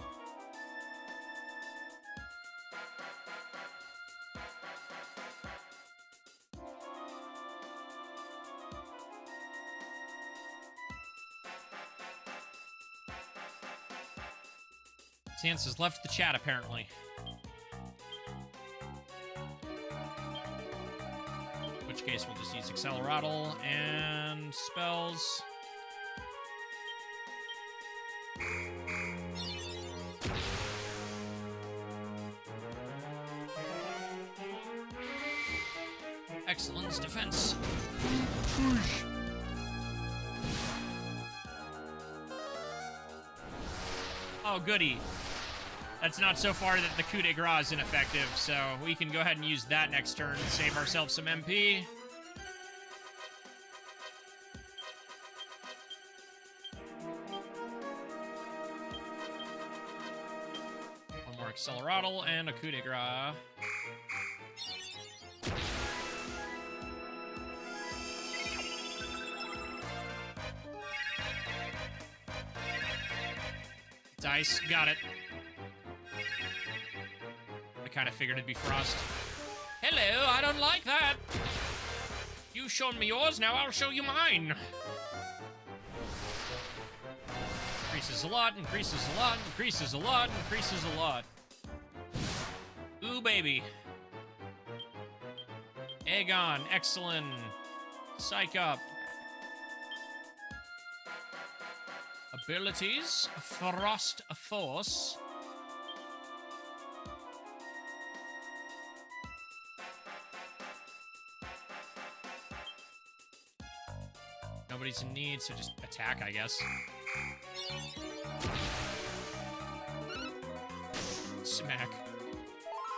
Zance has left the chat, apparently. In which case, we'll just use Acceleratl and spells. Excellence defense. Oh, goody. That's not so far that the coup de grace is ineffective, so we can go ahead and use that next turn and save ourselves some MP. One more Acceleratl and a coup de grace. Dice, got it. I kind of figured it'd be Frost. Hello, I don't like that. You've shown me yours, now I'll show you mine. Increases a lot, increases a lot, increases a lot, increases a lot. Ooh, baby. Aegon, excellent. Psych up. Abilities. Frost Force. Nobody's in need, so just attack, I guess. Smack.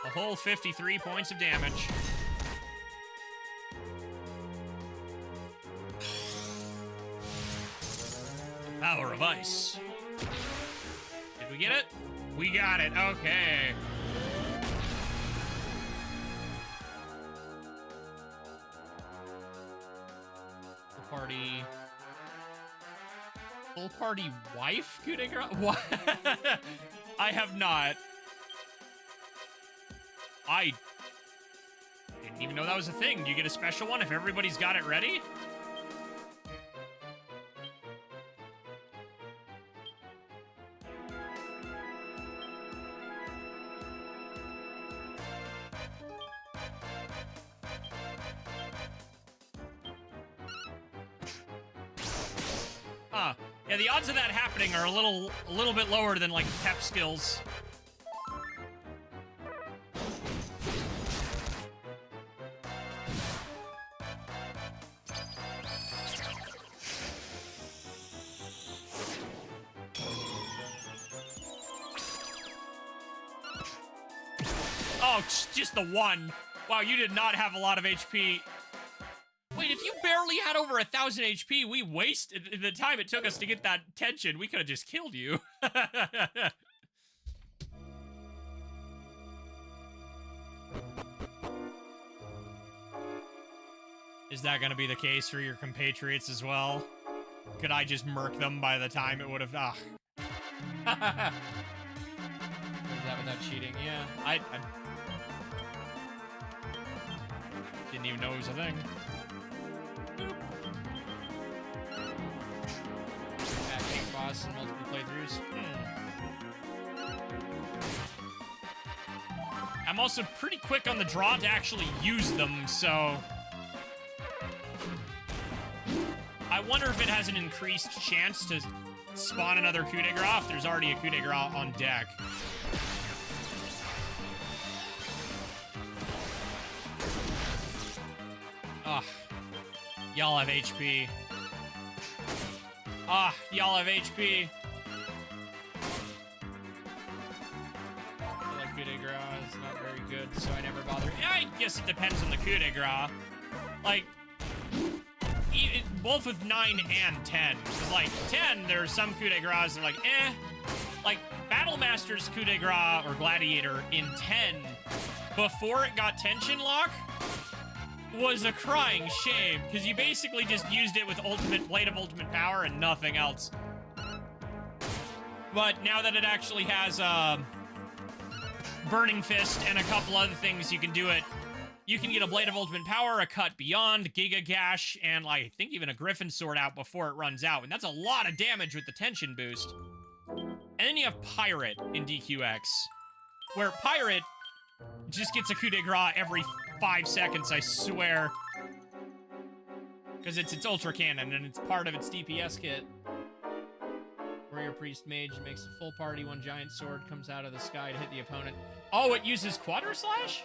A whole 53 points of damage. Power of Ice. Did we get it? We got it, okay. Party. Full party wife coup de grace? What? I have not. I didn't even know that was a thing. Do you get a special one if everybody's got it ready? Yeah, the odds of that happening are a little bit lower than, like, pep skills. Oh, just the one. Wow, you did not have a lot of HP. Wait, if you barely had over 1,000 HP, we wasted the time it took us to get that tension. We could have just killed you. Is that going to be the case for your compatriots as well? Could I just murk them by the time it would have... Ah. Is that without cheating? Yeah, I didn't even know it was a thing. Boss in multiple playthroughs. I'm also pretty quick on the draw to actually use them, so... I wonder if it has an increased chance to spawn another coup de grace if there's already a coup de grace on deck. Ugh. Y'all have HP. Ah, y'all have HP. I like coup de grace. It's not very good, so I never bother. I guess it depends on the coup de grace. Like, both with 9 and 10. Because, like, 10, there are some coup de grace that are like, eh. Like, Battlemaster's coup de grace, or Gladiator, in 10, before it got tension lock, was a crying shame, because you basically just used it with Blade of Ultimate Power and nothing else. But now that it actually has Burning Fist and a couple other things you can do it, you can get a Blade of Ultimate Power, a Cut Beyond, Giga Gash, and like, I think even a Griffin Sword out before it runs out, and that's a lot of damage with the tension boost. And then you have Pirate in DQX, where Pirate just gets a coup de grace every 5 seconds, I swear. Because it's its Ultra Cannon, and it's part of its DPS kit. Warrior Priest Mage makes a full party, one giant sword comes out of the sky to hit the opponent. Oh, it uses Quadra Slash?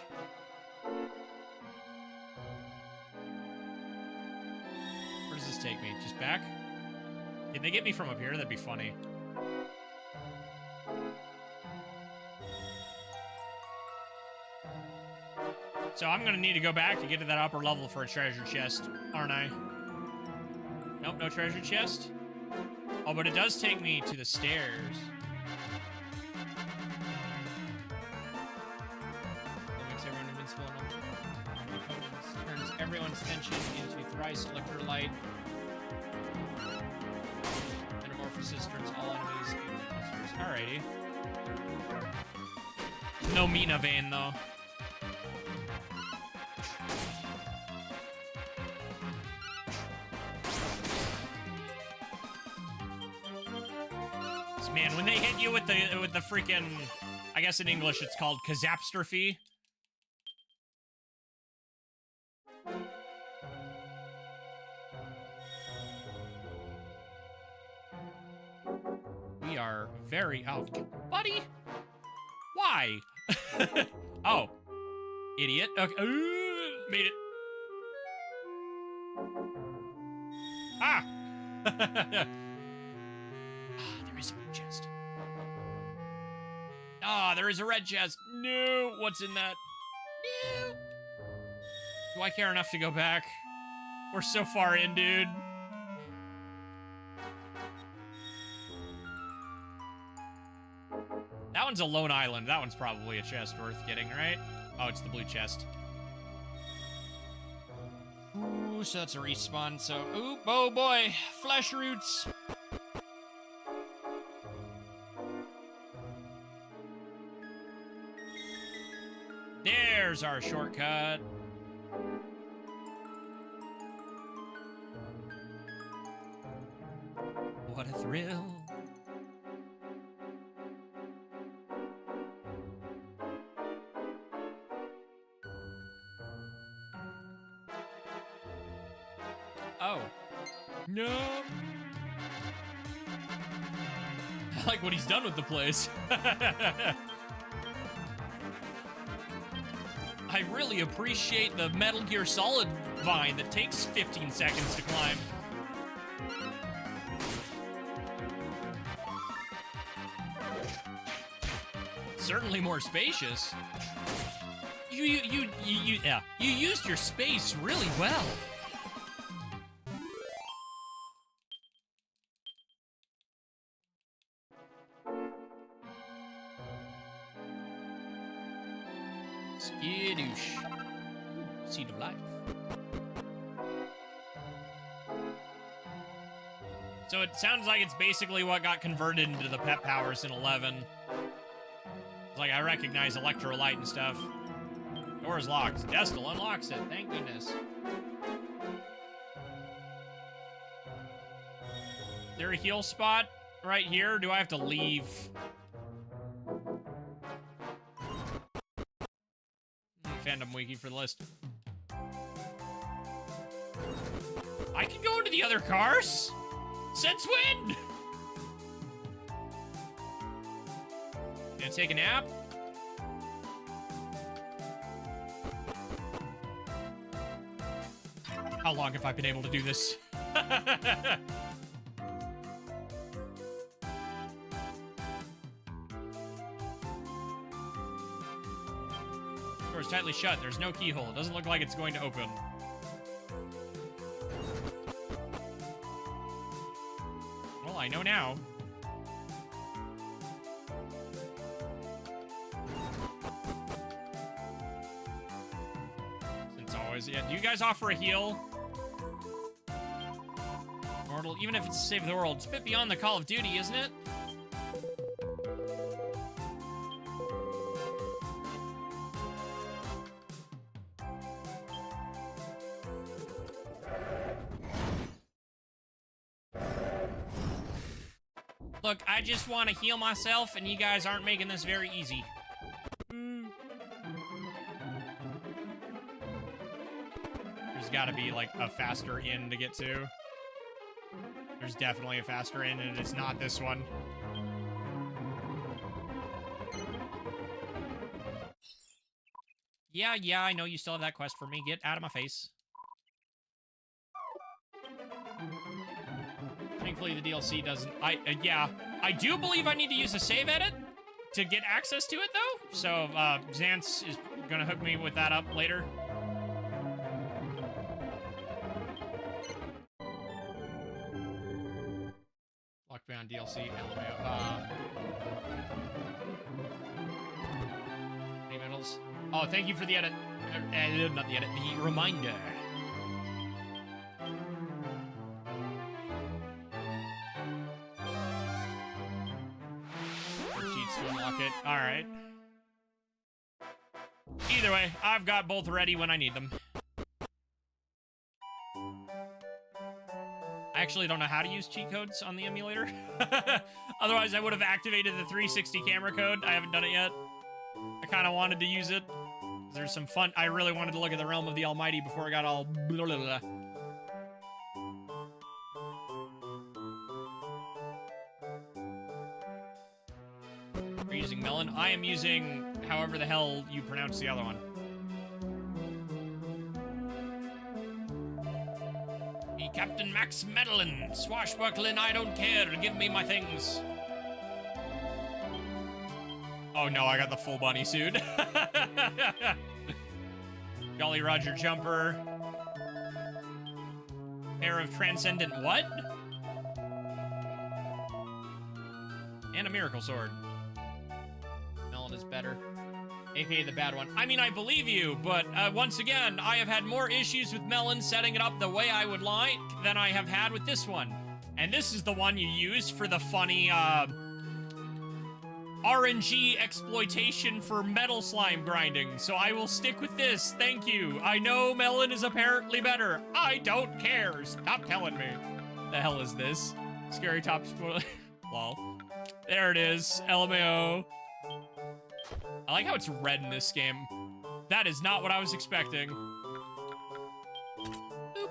Where does this take me? Just back? Can they get me from up here? That'd be funny. So I'm gonna need to go back to get to that upper level for a treasure chest, aren't I? Nope, no treasure chest. Oh, but it does take me to the stairs. That makes everyone invincible enough. Turns everyone's tension into thrice electrolyte. Metamorphosis turns all enemies into monsters. Alrighty. No Mina Vein, though. Man, when they hit you with the freaking, I guess in English it's called Kazapstrophe. are very... Oh, buddy! Why? Oh. Idiot. Okay. Made it. Ah! Ah, there is a blue chest. Ah, there is a red chest. No! What's in that? No! Do I care enough to go back? We're so far in, dude. That one's a lone island. That one's probably a chest worth getting, right? Oh, it's the blue chest. Ooh, so that's a respawn, so... Oop, oh boy! Flesh roots! There's our shortcut. What a thrill. Oh. No. I like what he's done with the place. I really appreciate the Metal Gear Solid vine that takes 15 seconds to climb. Certainly more spacious. You used your space really well. Skidoosh. Seed of life. So it sounds like it's basically what got converted into the pet powers in 11. It's like I recognize electrolyte and stuff. Door's locked. Destal unlocks it. Thank goodness. Is there a heal spot right here? Or do I have to leave? Fandom wiki for the list. I can go into the other cars? Since when? Gonna take a nap? How long have I been able to do this? Door's tightly shut. There's no keyhole. It doesn't look like it's going to open. Well, I know now. Since always, yeah. Do you guys offer a heal? Mortal, even if it's to save the world, it's a bit beyond the Call of Duty, isn't it? Look, I just want to heal myself, and you guys aren't making this very easy. There's got to be, like, a faster inn to get to. There's definitely a faster inn, and it's not this one. Yeah, I know you still have that quest for me. Get out of my face. Thankfully, the DLC doesn't... yeah. I do believe I need to use a save edit to get access to it, though. So, Xance is gonna hook me with that up later. Lockbound DLC, LMAO. Any medals? Oh, thank you for the edit. Not the edit, the reminder. To unlock it. Alright. Either way, I've got both ready when I need them. I actually don't know how to use cheat codes on the emulator. Otherwise, I would have activated the 360 camera code. I haven't done it yet. I kind of wanted to use it. There's some fun. I really wanted to look at the Realm of the Almighty before I got all blah, blah, blah. using melon. I am using however the hell you pronounce the other one. Be Captain Max Medlin. Swashbuckling, I don't care. Give me my things. Oh no, I got the full bunny suit. Jolly Roger jumper. Pair of transcendent what? And a miracle sword. Melon is better. AKA the bad one. I mean, I believe you, but once again, I have had more issues with Melon setting it up the way I would like than I have had with this one. And this is the one you use for the funny, RNG exploitation for metal slime grinding, so I will stick with this, thank you. I know Melon is apparently better. I don't care, stop telling me. The hell is this? Scary top spoiler. Lol. There it is, LMAO. I like how it's red in this game. That is not what I was expecting. Boop.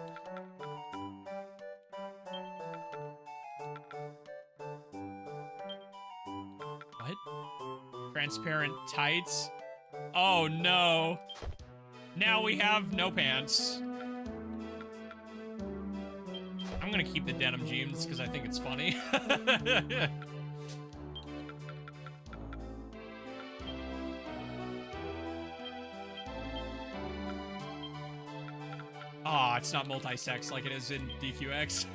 What? Transparent tights? Oh no. Now we have no pants. I'm gonna keep the denim jeans because I think it's funny. Aw, it's not multi-sex like it is in DQIX.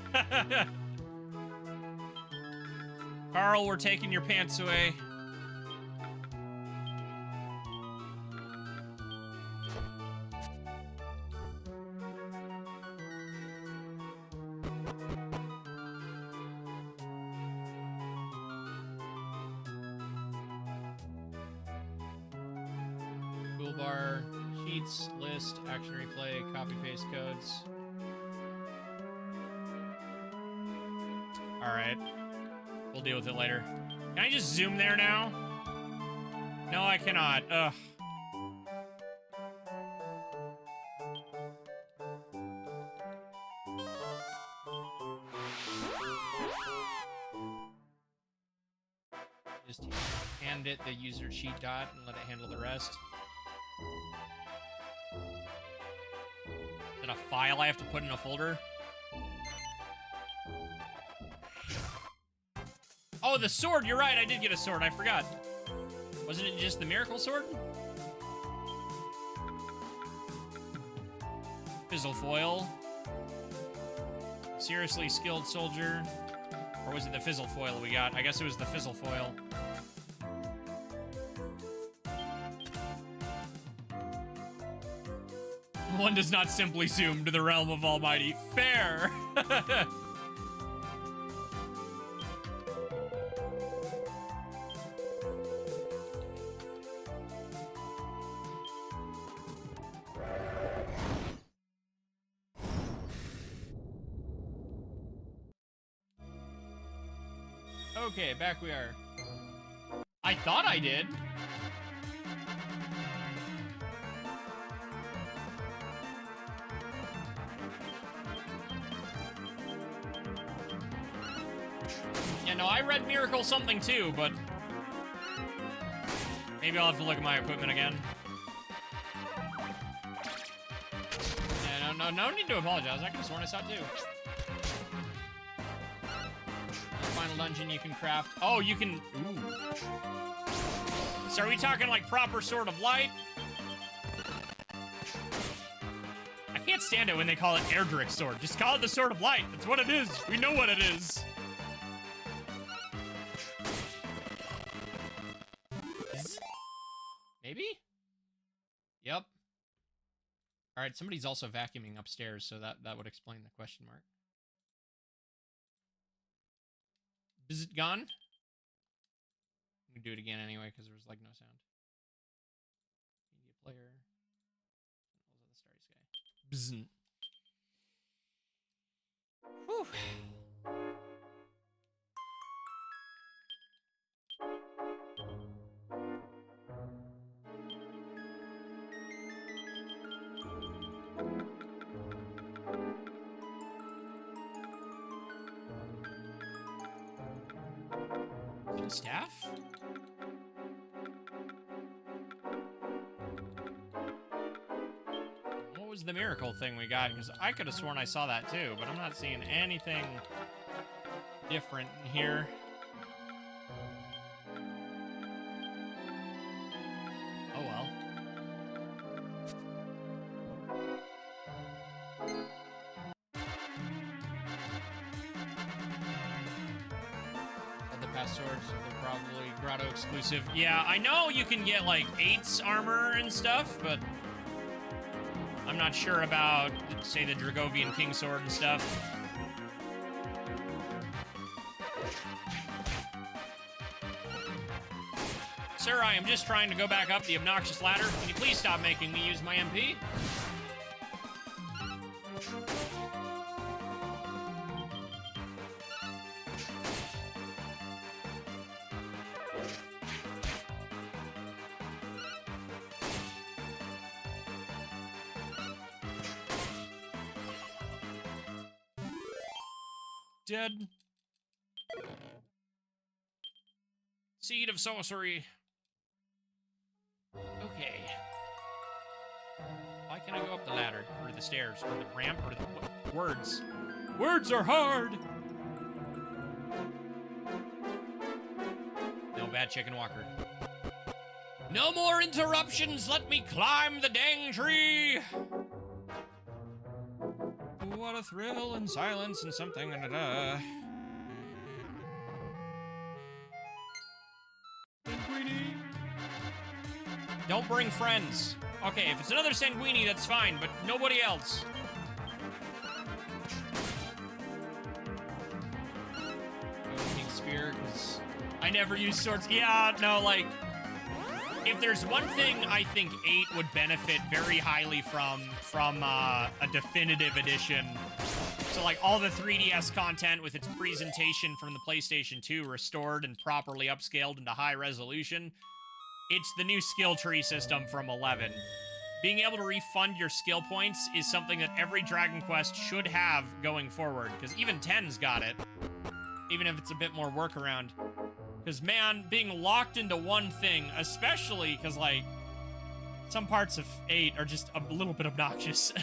Carl, we're taking your pants away. Toolbar, sheets, list, action replay, copy paste codes. Alright. We'll deal with it later. Can I just zoom there now? No, I cannot. Ugh. Just hand it the user cheat dot and let it handle the rest. Is it a file I have to put in a folder? Oh, the sword! You're right, I did get a sword, I forgot. Wasn't it just the miracle sword? Fizzle foil. Seriously skilled soldier. Or was it the fizzle foil we got? I guess it was the fizzle foil. One does not simply zoom to the realm of Almighty. Fair! Okay, back we are. I thought I did. Yeah, no, I read Miracle something too, but maybe I'll have to look at my equipment again. Yeah, no need to apologize. I could have sworn I saw it too. Final dungeon you can craft. Oh, you can... Ooh. So are we talking like proper Sword of Light? I can't stand it when they call it Erdrick's sword. Just call it the Sword of Light. That's what it is. We know what it is. Maybe? Yep. All right, somebody's also vacuuming upstairs, so that would explain the question mark. Is it gone? I'm gonna do it again anyway because there was like no sound. Media player. What was the starry sky? Bzzn. Whew. Is it a staff? the miracle thing we got? Because I could have sworn I saw that too, but I'm not seeing anything different here. Oh well. The past swords, they're probably Grotto exclusive. Yeah, I know you can get like 8's armor and stuff, but I'm not sure about, say, the Dragovian King Sword and stuff. Sir, I am just trying to go back up the obnoxious ladder. Can you please stop making me use my MP? Dead. Seed of sorcery. Okay. Why can't I go up the ladder, or the stairs, or the ramp, or the words? Words are hard! No bad chicken walker. No more interruptions! Let me climb the dang tree! What a thrill and silence and something and da-da. Don't bring friends. Okay, if it's another Sanguini, that's fine, but nobody else. King Spear, because I never use swords. Yeah, no, like, if there's one thing I think 8 would benefit very highly from a definitive edition, so like all the 3DS content with its presentation from the PlayStation 2 restored and properly upscaled into high resolution, it's the new skill tree system from 11. Being able to refund your skill points is something that every Dragon Quest should have going forward, because even 10's got it, even if it's a bit more workaround. Because, man, being locked into one thing, especially because, like, some parts of 8 are just a little bit obnoxious.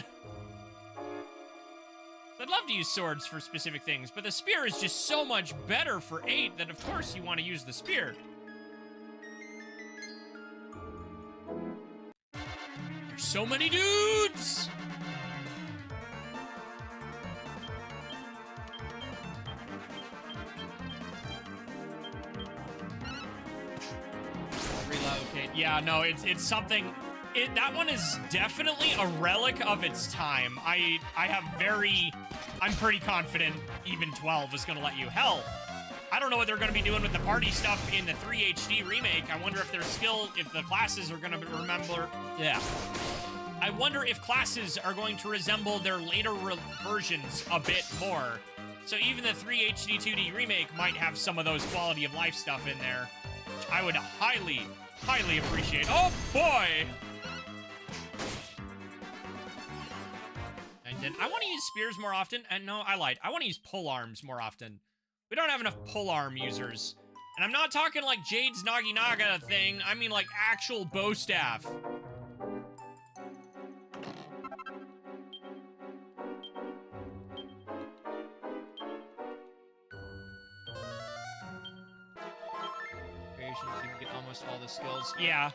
I'd love to use swords for specific things, but the spear is just so much better for 8 that, of course, you want to use the spear. There's so many dudes! Relocate. Yeah, no, it's something. That one is definitely a relic of its time. I'm pretty confident even 12 is gonna let you. Hell, I don't know what they're gonna be doing with the party stuff in the 3 HD remake. I wonder if if the classes are gonna remember. Yeah. I wonder if classes are going to resemble their later versions a bit more. So even the 3 HD 2D remake might have some of those quality of life stuff in there, which I would highly, highly appreciate. Oh boy! I want to use spears more often, and no, I lied. I want to use pole arms more often. We don't have enough pole arm users. And I'm not talking like Jade's Naginaga thing, I mean like actual bow staff. Creations, you can get almost all the skills. Yeah.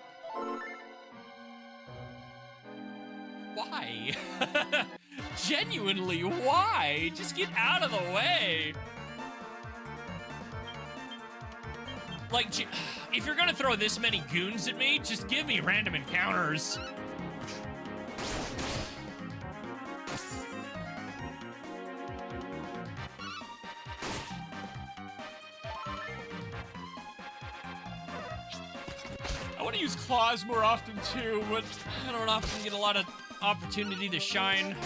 Why? Genuinely, why? Just get out of the way. Like, if you're gonna throw this many goons at me, just give me random encounters. I want to use claws more often too, but I don't often get a lot of opportunity to shine.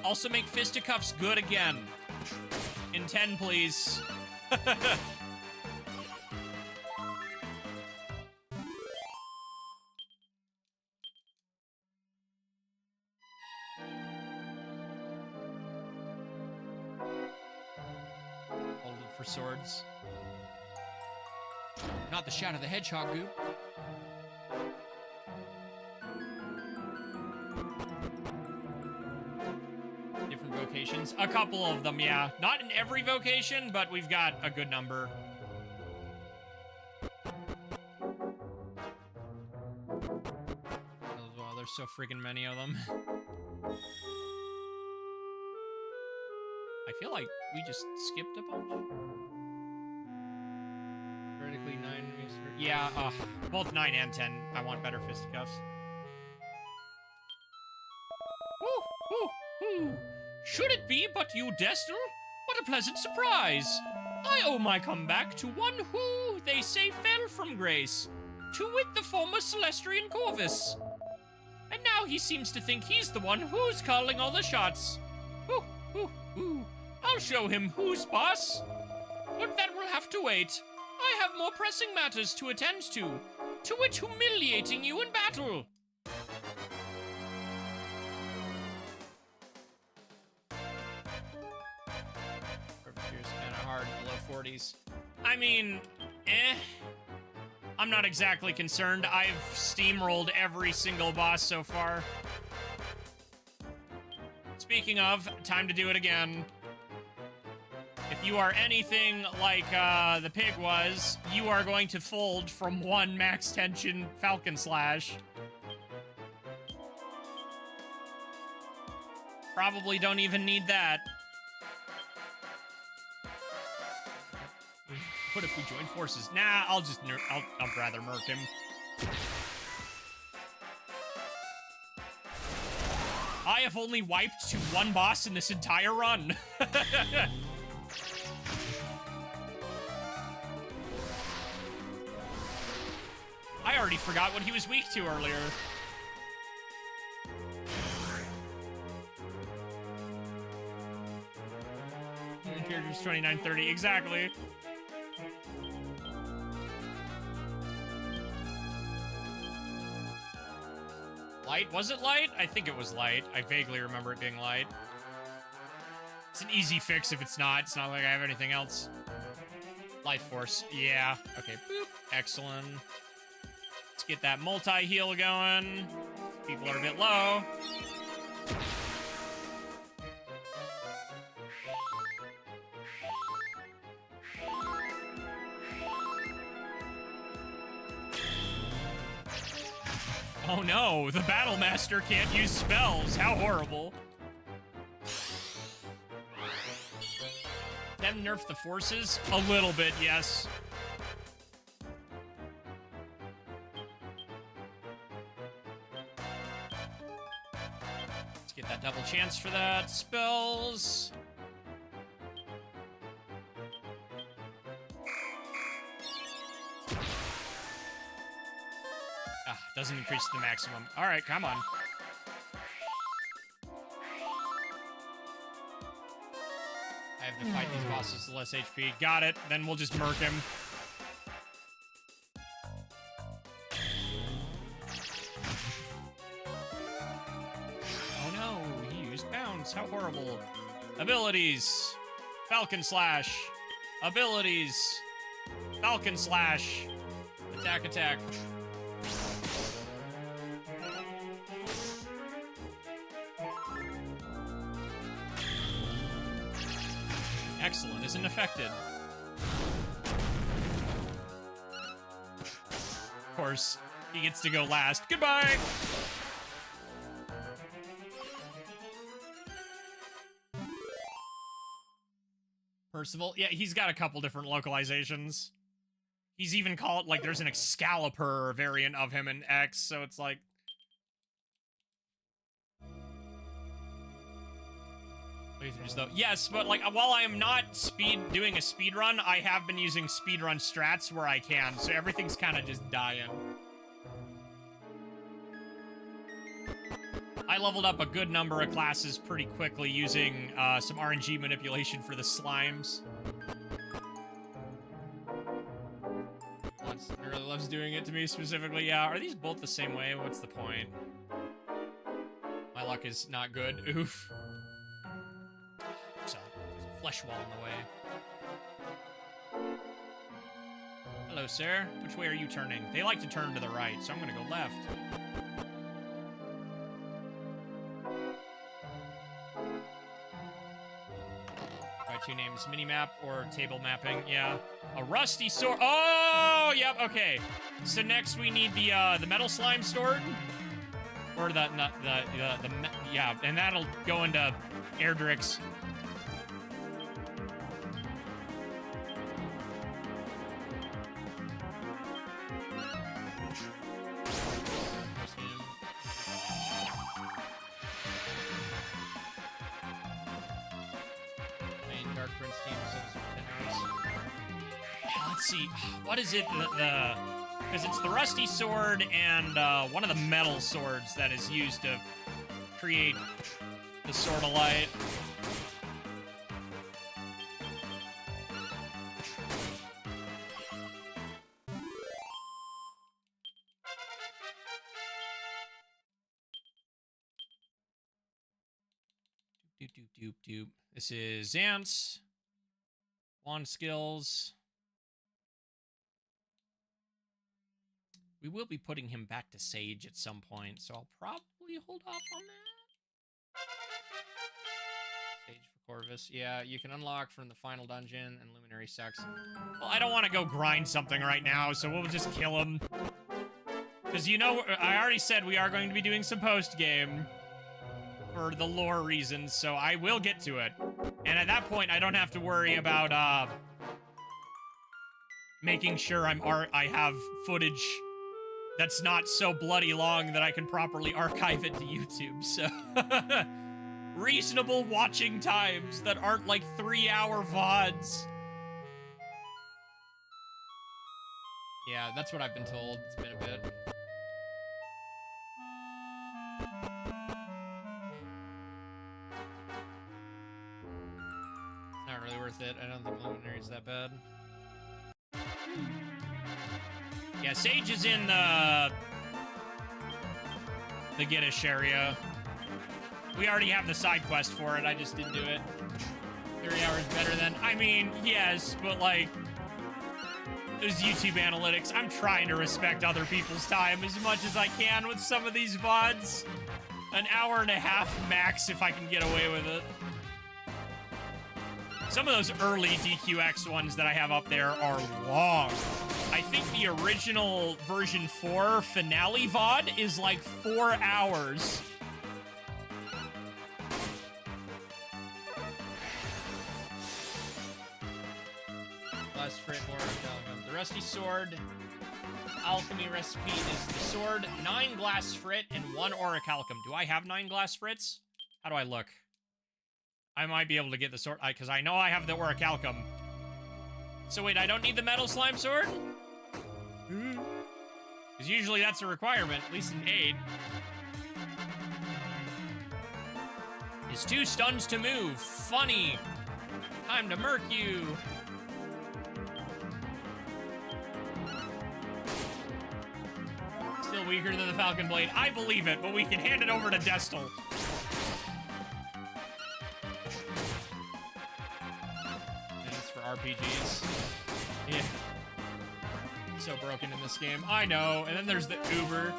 Also make fisticuffs good again. In 10, please. Hold it for swords. not the Shadow the Hedgehog goop. Different vocations. A couple of them, yeah. Not in every vocation, but we've got a good number. Well, there's so freaking many of them. I feel like we just skipped a bunch. Vertically 9 weeks for... Yeah, both 9 and 10. I want better fisticuffs. Should it be but you, Destel? What a pleasant surprise! I owe my comeback to one who, they say, fell from grace. To wit, the former Celestrian Corvus. And now he seems to think he's the one who's calling all the shots. I'll show him who's boss. But that will have to wait. I have more pressing matters to attend to wit, humiliating you in battle. Here's kind of hard, below 40s. I mean, I'm not exactly concerned. I've steamrolled every single boss so far. Speaking of, time to do it again. If you are anything like the pig was, you are going to fold from 1 max tension Falcon Slash. Probably don't even need that. What if we join forces? Nah, I'll just I'll rather murk him. I have only wiped to 1 boss in this entire run. I already forgot what he was weak to earlier. Characters 2930, exactly. Light? Was it light? I think it was light. I vaguely remember it being light. It's an easy fix if it's not. It's not like I have anything else. Life Force. Yeah. Okay. Boop. Excellent. Let's get that multi-heal going. People are a bit low. Oh no, the Battle Master can't use spells. How horrible. Them nerf the forces? A little bit, yes. Let's get that double chance for that. Spells. Doesn't increase the maximum. All right, come on. I have to fight these bosses with less HP. Got it. Then we'll just murk him. Oh no, he used bounce. How horrible. Abilities. Falcon Slash. Abilities. Falcon Slash. Attack, attack. Excellent isn't affected. Of course, he gets to go last. Goodbye! Percival? Yeah, he's got a couple different localizations. He's even called, like, there's an Excalibur variant of him in X, so it's like... Though. Yes, but like while I am not doing a speed run, I have been using speedrun strats where I can, so everything's kind of just dying. I leveled up a good number of classes pretty quickly using some RNG manipulation for the slimes. He really loves doing it to me specifically. Yeah, are these both the same way? What's the point? My luck is not good. Oof. So, there's a flesh wall in the way. Hello, sir. Which way are you turning? They like to turn to the right, so I'm gonna go left. By two names, minimap or table mapping. Yeah. A rusty sword. Oh, yep, okay. So next we need the metal slime sword. Or yeah, and that'll go into Airdrix. Dark Prince team let's see. What is it? Because it's the rusty sword and one of the metal swords that is used to create the Sword of Light. Doop. This is Xance. Wand skills. We will be putting him back to Sage at some point, so I'll probably hold off on that. Sage for Corvus. Yeah, you can unlock from the final dungeon and Luminary Sex. Well, I don't want to go grind something right now, so we'll just kill him. Because, you know, I already said we are going to be doing some post-game for the lore reasons, so I will get to it. And at that point, I don't have to worry about, making sure I have footage that's not so bloody long that I can properly archive it to YouTube, so... reasonable watching times that aren't like 3-hour VODs. Yeah, that's what I've been told. It's been a bit. Not really worth it. I don't think Luminary's that bad. Yeah, Sage is in the Giddish area. We already have the side quest for it, I just didn't do it. 3 hours better than... I mean, yes, but like... There's YouTube analytics. I'm trying to respect other people's time as much as I can with some of these VODs. An hour and a half max if I can get away with it. Some of those early DQIX ones that I have up there are long. I think the original version 4 finale VOD is like 4 hours. Last Frit or the Rusty Sword Alchemy recipe is the sword, 9 glass frit, and 1 orichalcum. Do I have 9 glass frits? How do I look? I might be able to get the sword, because I know I have the orichalcum. So wait, I don't need the metal slime sword? Because usually that's a requirement, at least in 8. Is 2 stuns to move. Funny. Time to murk you. Still weaker than the Falcon Blade. I believe it, but we can hand it over to Destal. And it's for RPGs. Yeah. So broken in this game. I know. And then there's the Uber.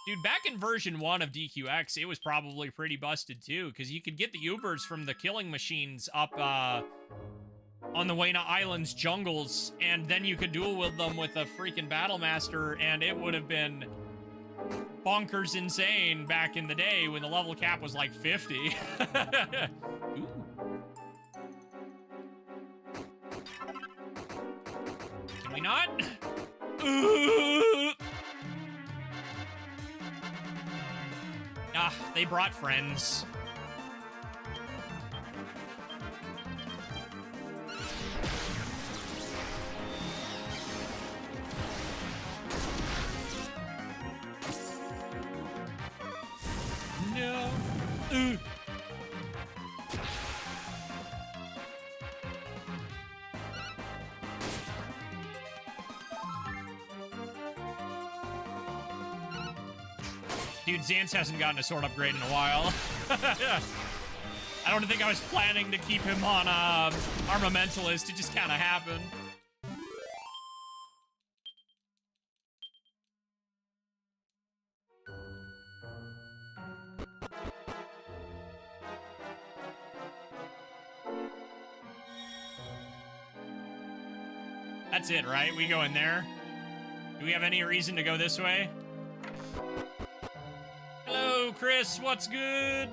Dude, back in version 1 of DQIX, it was probably pretty busted too, because you could get the Ubers from the killing machines up, on the Wayna Islands jungles, and then you could duel with them with a freaking Battle Master, and it would have been bonkers insane back in the day when the level cap was like 50. Ooh. Can we not? Ooh. Ah, they brought friends. No. Ooh. Dude, Xance hasn't gotten a sword upgrade in a while. I don't think I was planning to keep him on Armamentalist. It just kind of happened. That's it, right? We go in there. Do we have any reason to go this way? Hello, Chris. What's good?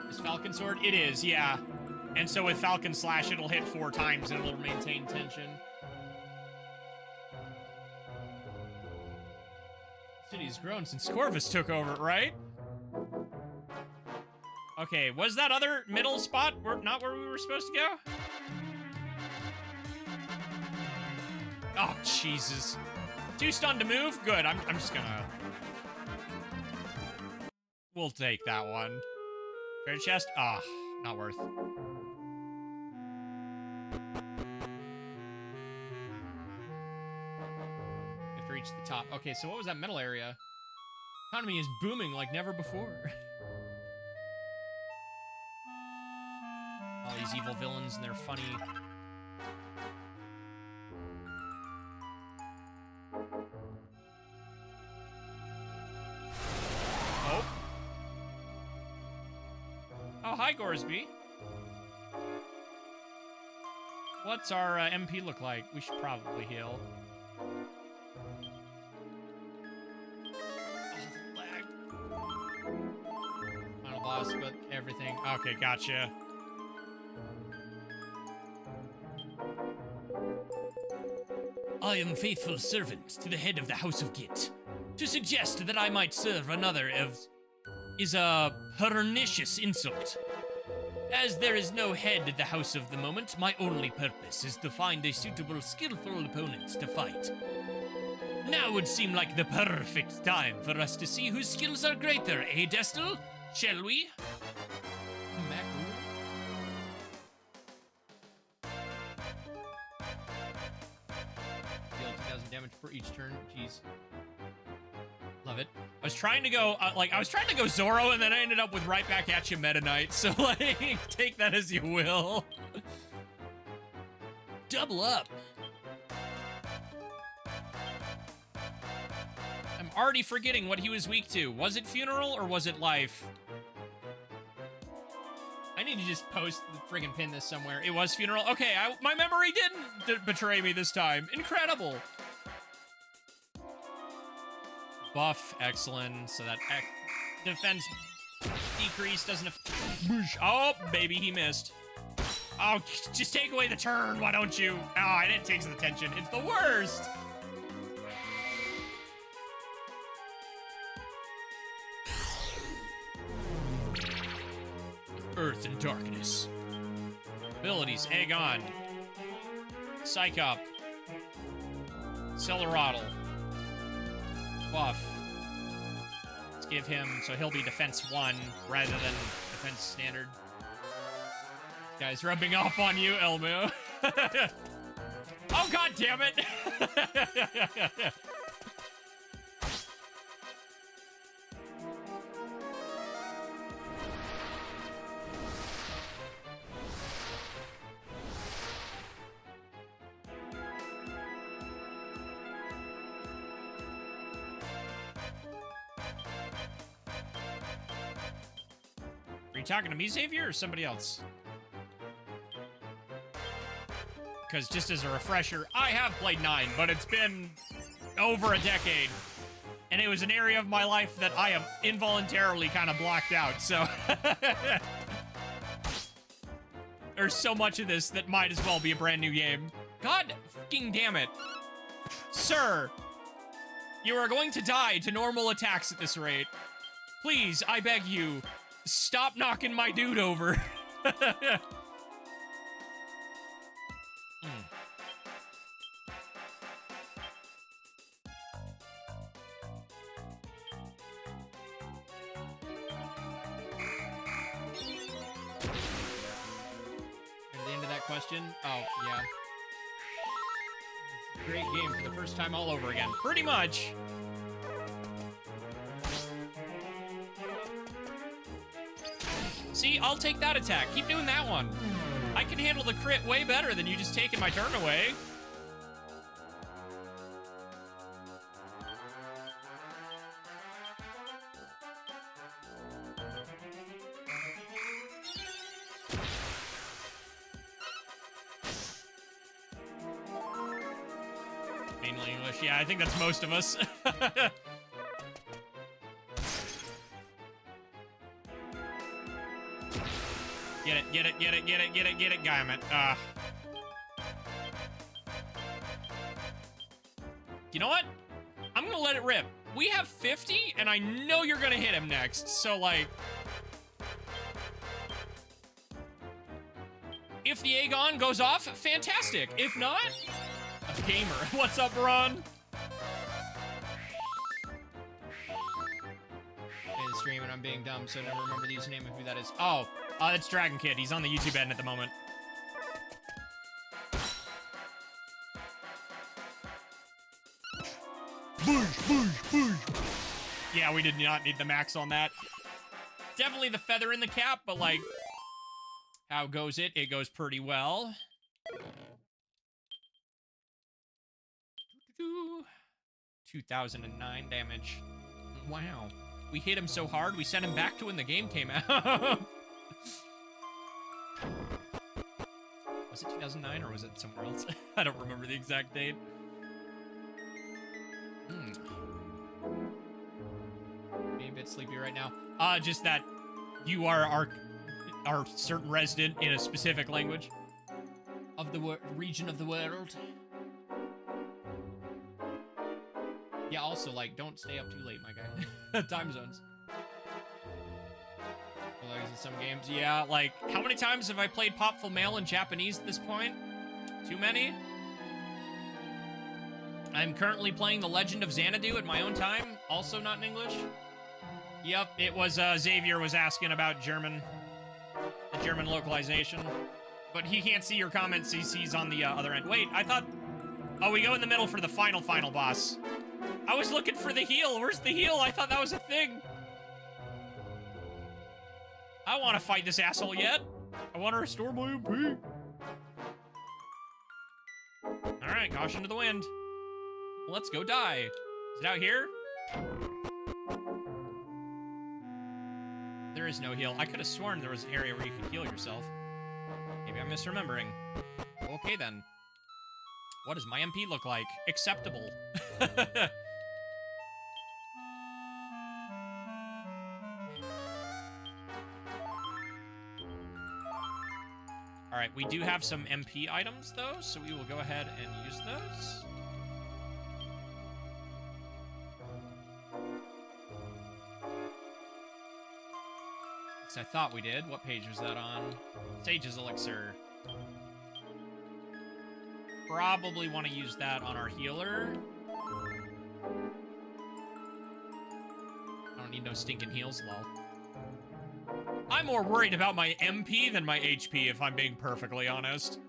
Is Falcon Sword? It is, yeah. And so with Falcon Slash, it'll hit 4 times and it'll maintain tension. City's grown since Corvus took over, right? Okay, was that other middle spot not where we were supposed to go? Oh, Jesus. Too stunned to move? Good, I'm just gonna... We'll take that one. Treasure chest? Ah, not worth. We have to reach the top. Okay, so what was that middle area? Economy is booming like never before. All these evil villains and their funny... Oh. Oh, hi, Gorsby. What's our MP look like? We should probably heal. Oh, lag. Final boss, but everything. Okay, gotcha. I am faithful servant to the head of the House of Git. To suggest that I might serve another is a pernicious insult. As there is no head at the House of the moment, my only purpose is to find a suitable, skillful opponent to fight. Now would seem like the perfect time for us to see whose skills are greater, eh, Destel? Shall we? Damage for each turn. Jeez. Love it. I was trying to go, Zoro, and then I ended up with right back at you Meta Knight, so, like, take that as you will. Double up. I'm already forgetting what he was weak to. Was it Funeral, or was it Life? I need to just post the friggin' pin this somewhere. It was Funeral. Okay, my memory didn't betray me this time. Incredible. Buff, excellent. So that defense decrease doesn't... Oh, baby, he missed. Oh, just take away the turn, why don't you? Oh, it takes the tension. It's the worst. Earth and darkness. Abilities, Aegon. Psych Up. Celeroddle. Buff. Let's give him, so he'll be defense 1 rather than defense standard. This guy's rubbing off on you, Elmo. Oh, god damn it! Are you talking to me, Xavier, or somebody else? Because just as a refresher, I have played 9, but it's been over a decade. And it was an area of my life that I have involuntarily kind of blocked out, so... There's so much of this that might as well be a brand new game. God fucking damn it. Sir, you are going to die to normal attacks at this rate. Please, I beg you, stop knocking my dude over. The end of that question? Oh, yeah. Great game for the first time all over again. Pretty much. See, I'll take that attack. Keep doing that one. I can handle the crit way better than you just taking my turn away. Mainly English. Yeah, I think that's most of us. Get it, get it, get it, get it, get it, get it, Gaiamet. You know what? I'm gonna let it rip. We have 50, and I know you're gonna hit him next, so, like... If the Aegon goes off, fantastic. If not, a gamer. What's up, Ron? In the stream, and I'm being dumb, so I never remember the username of who that is. Oh, it's Dragon Kid. He's on the YouTube end at the moment. Yeah, we did not need the max on that. Definitely the feather in the cap, but like, how goes it? It goes pretty well. 2009 damage. Wow. We hit him so hard, we sent him back to when the game came out. Was it 2009 or was it somewhere else? I don't remember the exact date. Being a bit sleepy right now. Just that you are our certain resident in a specific language of the region of the world. Yeah, also, like, don't stay up too late, my guy. Time zones. Like, in some games, yeah, like, how many times have I played Popful Mail in Japanese at this point? Too many? I'm currently playing The Legend of Xanadu at my own time, also not in English. Yep, it was, Xavier was asking about German, the German localization. But he can't see your comments, he sees on the other end. Wait, I thought, oh, we go in the middle for the final boss. I was looking for the heal. Where's the heal? I thought that was a thing. I want to fight this asshole yet. I want to restore my MP. All right, caution to the wind. Let's go die. Is it out here? There is no heal. I could have sworn there was an area where you could heal yourself. Maybe I'm misremembering. Okay, then. What does my MP look like? Acceptable. All right, we do have some MP items, though, so we will go ahead and use those. I thought we did. What page was that on? Sage's Elixir. Probably want to use that on our healer. I don't need no stinking heals, lol. I'm more worried about my MP than my HP, if I'm being perfectly honest.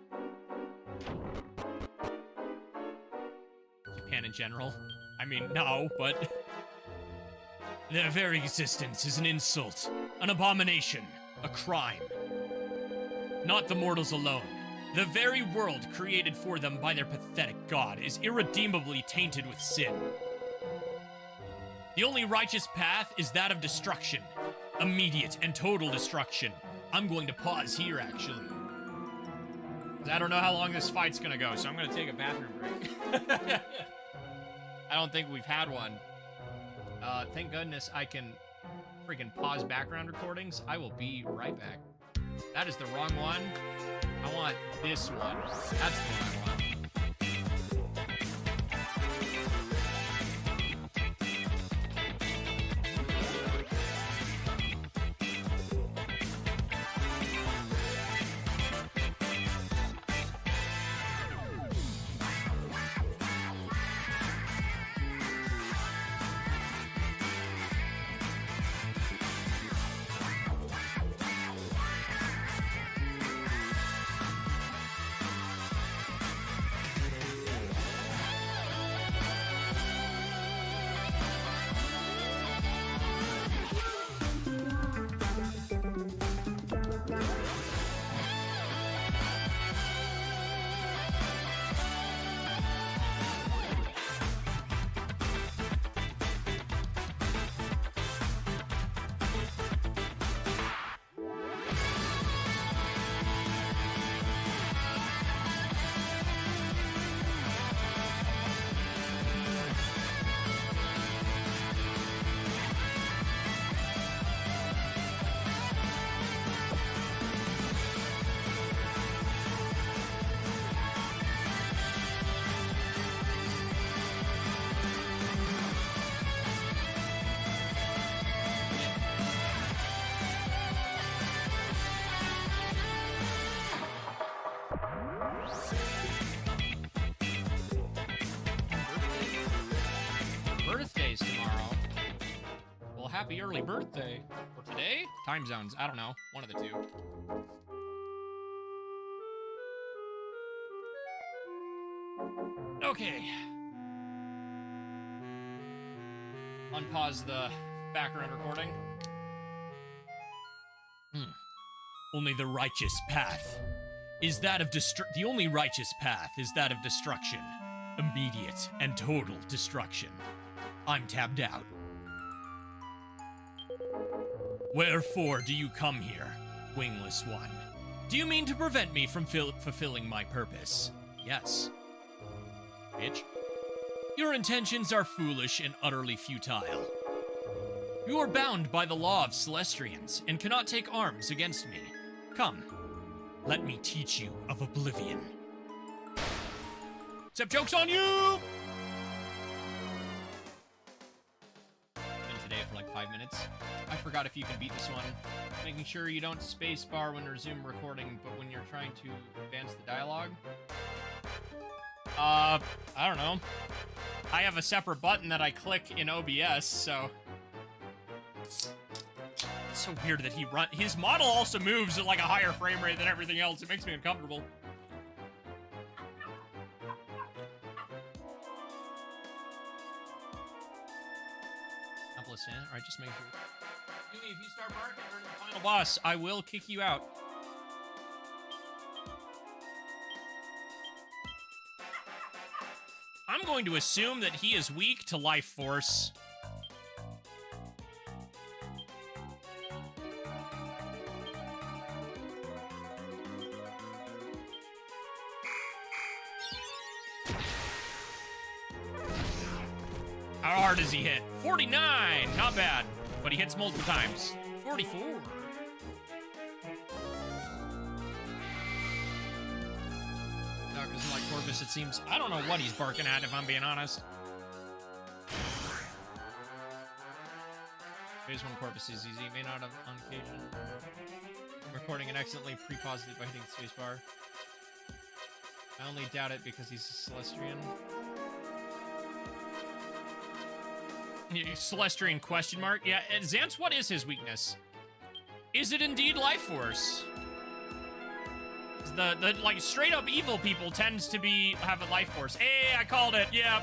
Japan in general. I mean, no, but... Their very existence is an insult, an abomination, a crime. Not the mortals alone. The very world created for them by their pathetic god is irredeemably tainted with sin. The only righteous path is that of destruction. Immediate and total destruction. I'm going to pause here, actually. I don't know how long this fight's gonna go, so I'm gonna take a bathroom break. I don't think we've had one. Thank goodness I can freaking pause background recordings. I will be right back. That is the wrong one. I want this one. That's the one I want. happy early birthday. For today? Time zones. I don't know. One of the two. Okay. Unpause the background recording. Only the righteous path is that of the only righteous path is that of destruction. Immediate and total destruction. I'm tabbed out. Wherefore do you come here, wingless one? Do you mean to prevent me from fulfilling my purpose? Yes. Bitch. Your intentions are foolish and utterly futile. You are bound by the law of Celestrians and cannot take arms against me. Come, let me teach you of oblivion. Except joke's on you! Been today for like 5 minutes. I forgot if you can beat this one. Making sure you don't spacebar when resume recording, but when you're trying to advance the dialogue. I don't know. I have a separate button that I click in OBS, so... It's so weird that his model also moves at like a higher frame rate than everything else. It makes me uncomfortable. Alright, just make sure. Yumi, if you start barking during the final boss, I will kick you out. I'm going to assume that he is weak to life force. How hard does he hit? 49! Not bad. But he hits multiple times. 44. Dog doesn't like Corvus, it seems. I don't know what he's barking at, if I'm being honest. Phase 1 Corvus is easy. May not have on occasion. I'm recording and accidentally pre-paused it by hitting the spacebar. I only doubt it because he's a Celestrian. Celestrian question mark? Yeah, Xantz, what is his weakness? Is it indeed life force? The like straight up evil people tends to have a life force. Hey, I called it. Yep.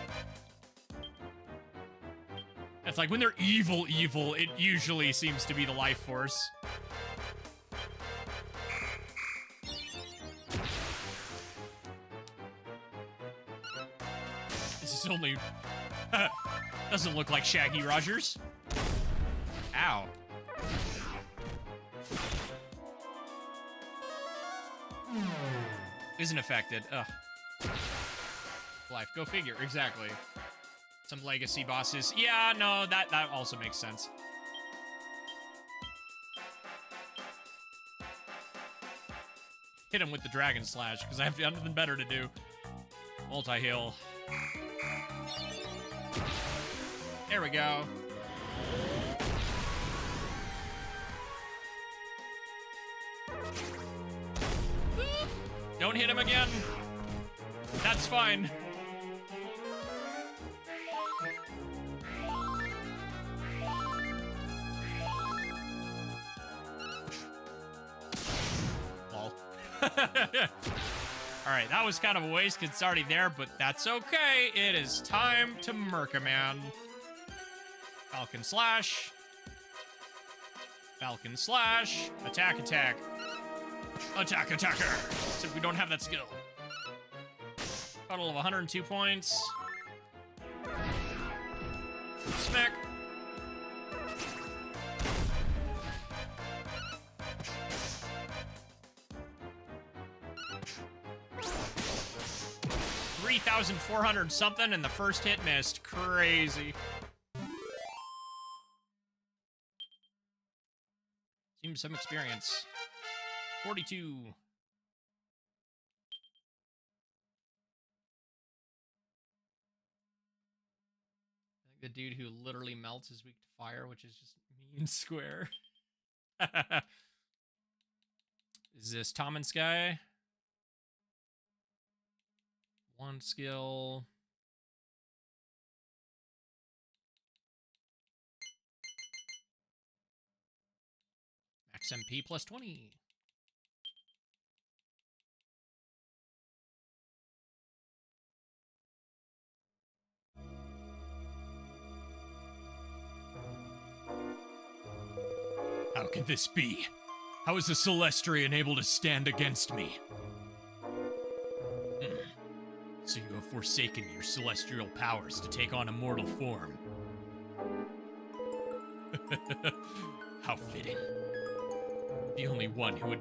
It's like when they're evil, it usually seems to be the life force. This is only doesn't look like Shaggy Rogers. Ow. Isn't affected. Ugh. Life. Go figure. Exactly. Some legacy bosses. Yeah, no, that also makes sense. Hit him with the Dragon Slash, because I have nothing better to do. Multi-heal. There we go. Don't hit him again. That's fine. Lol. Alright, that was kind of a waste because it's already there, but that's okay. It is time to murk a man. Falcon Slash. Falcon Slash. Attack, attack. Attack, attacker. Except we don't have that skill. Total of 102 points. Smack. $3,400 something, and the first hit missed. Crazy. Seems some experience. 42. I think the dude who literally melts is weak to fire, which is just mean square. Is this Tommen's guy? One skill. XMP plus 20. How could this be? How is a Celestrian able to stand against me? So you have forsaken your celestial powers to take on a mortal form. How fitting. The only one who would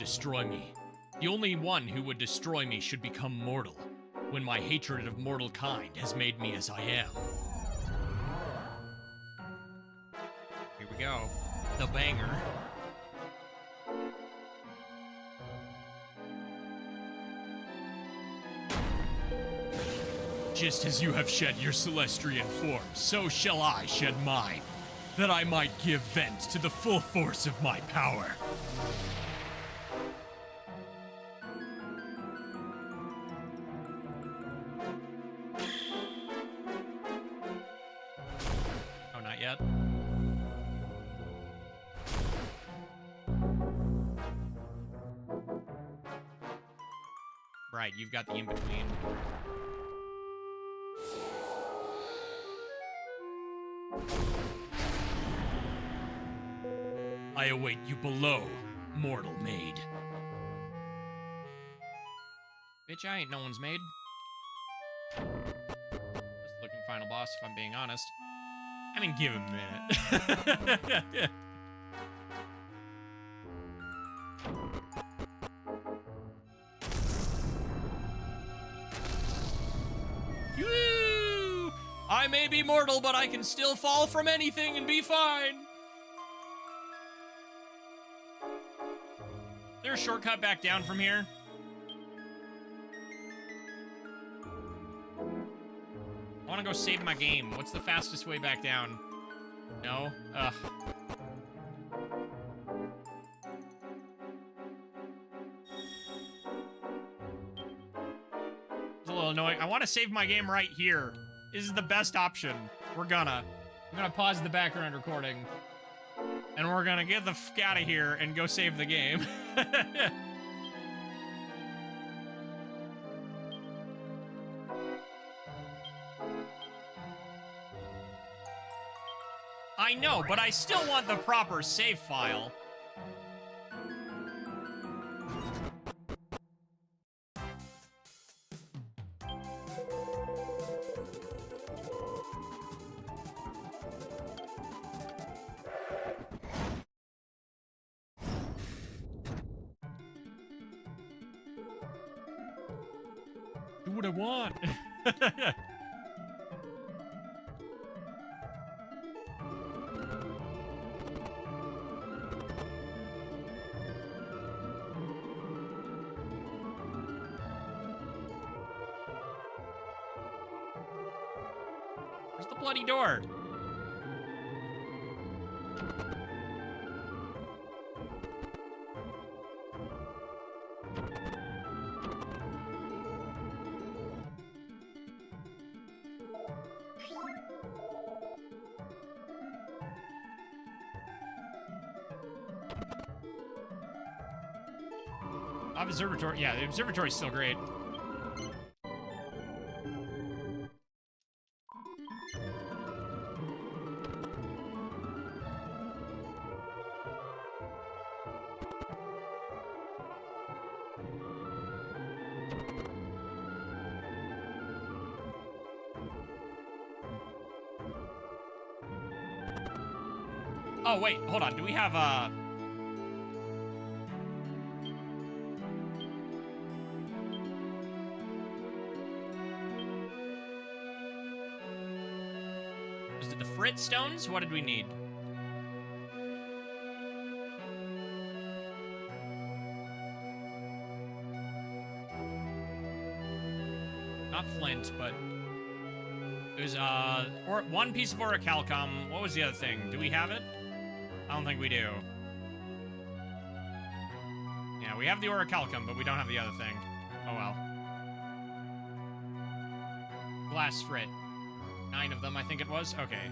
destroy me should become mortal, when my hatred of mortal kind has made me as I am. Here we go. The banger. Just as you have shed your Celestrian form, so shall I shed mine, that I might give vent to the full force of my power. Oh, not yet. Right, you've got the in-between. I await you below, mortal maid. Bitch, I ain't no one's maid. Just looking final boss, if I'm being honest. I mean, give him a minute. Woo! I may be mortal, but I can still fall from anything and be fine. Is there a shortcut back down from here? I want to go save my game. What's the fastest way back down? No? Ugh. It's a little annoying. I want to save my game right here. This is the best option. I'm gonna pause the background recording. And we're gonna get the f out of here and go save the game. I know, but I still want the proper save file. Do what I want. Where's the bloody door? Observatory. Yeah, the observatory's still great. Oh, wait, hold on. Do we have, Was it the Frit stones? What did we need? Not flint, but there's or one piece of orichalcum. What was the other thing? Do we have it? I don't think we do. Yeah, we have the orichalcum, but we don't have the other thing. Oh well. Glass Frit. 9 of them, I think it was. Okay.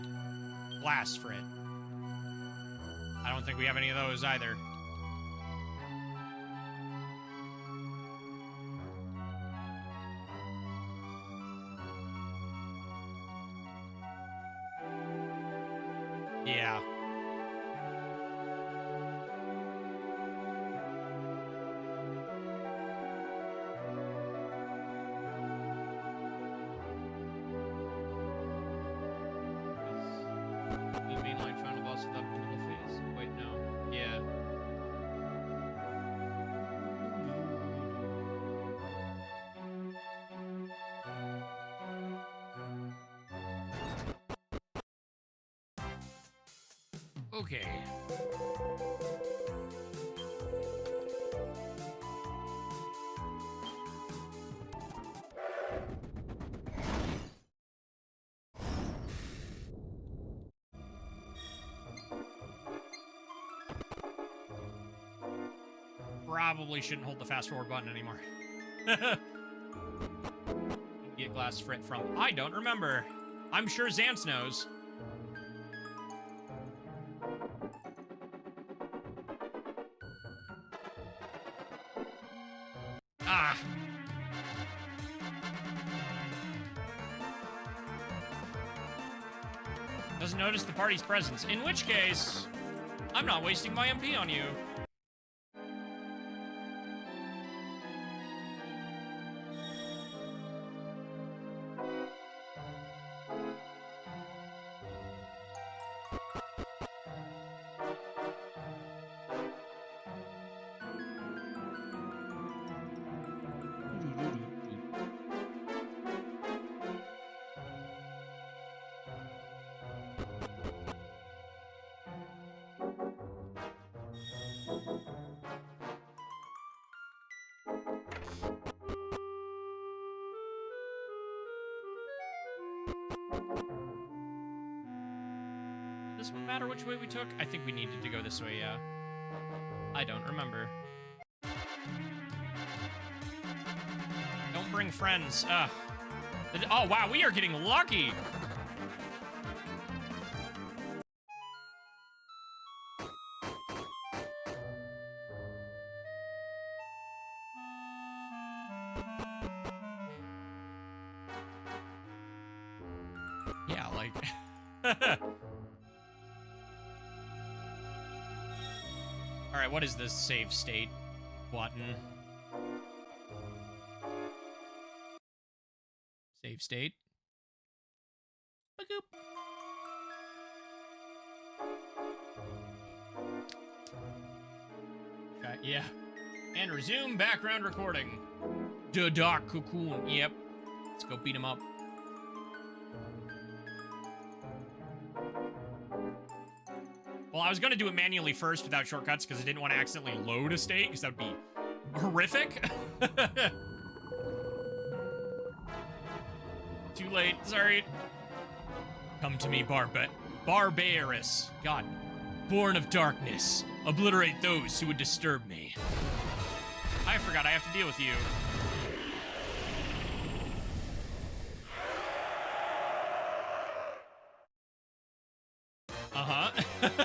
Glass Frit. I don't think we have any of those either. Yeah. The mainline final boss without a middle phase. Wait, no. Yeah. Okay. Probably shouldn't hold the fast forward button anymore. Get glass frit from. I don't remember. I'm sure Xantz knows. Ah. Doesn't notice the party's presence. In which case, I'm not wasting my MP on you. Does it matter which way we took? I think we needed to go this way, yeah. I don't remember. Don't bring friends. Oh, wow, we are getting lucky. Yeah, like... Alright, what is this save state button? Save state. Ba-goop. Okay, yeah. And resume background recording. The Dark Cocoon. Yep. Let's go beat him up. Well, I was going to do it manually first without shortcuts because I didn't want to accidentally load a state because that would be horrific. Too late. Sorry. Come to me, Barbarous. God. Born of darkness. Obliterate those who would disturb me. I forgot I have to deal with you.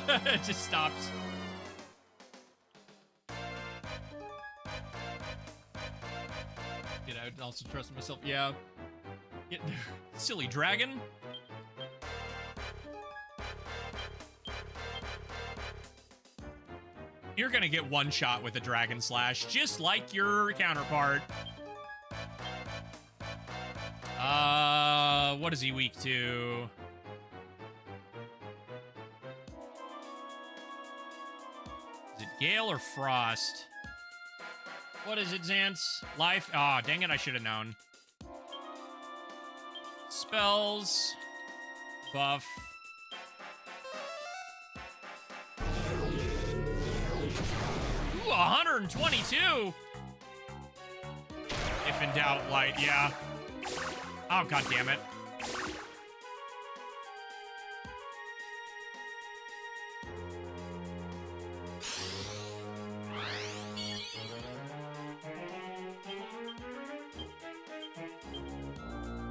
It just stops. I also trust myself. Yeah. Silly dragon. You're gonna get one shot with a dragon slash, just like your counterpart. What is he weak to? Is it Gale or Frost? What is it, Xantz? Life? Aw, dang it, I should have known. Spells. Buff. Ooh, 122! If in doubt, light, yeah. Oh, god damn it.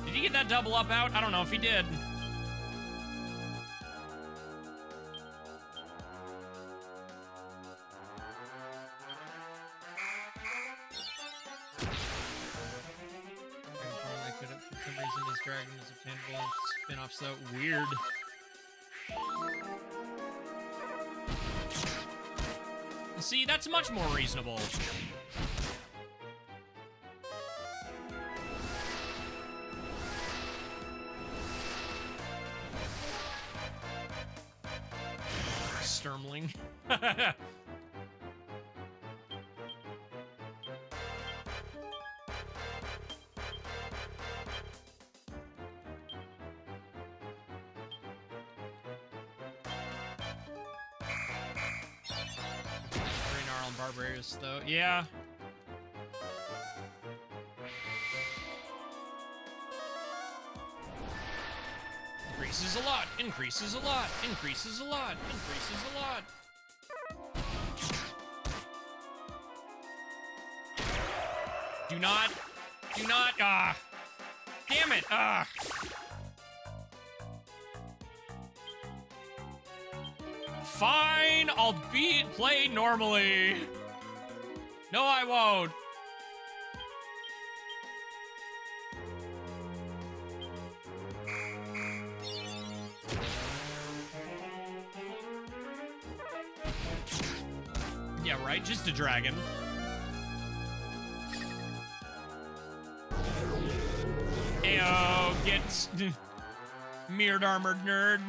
Did he get that double up out? I don't know if he did. For some reason, his dragon is a 10-ball spin-off, so weird. See, that's much more reasonable. Sturmling. Barbarous, though. Yeah. Increases a lot, increases a lot, increases a lot, increases a lot. Do not, damn it, Fine, I'll play normally. No, I won't. Yeah, right, just a dragon. Ayo, get mirrored armored nerd.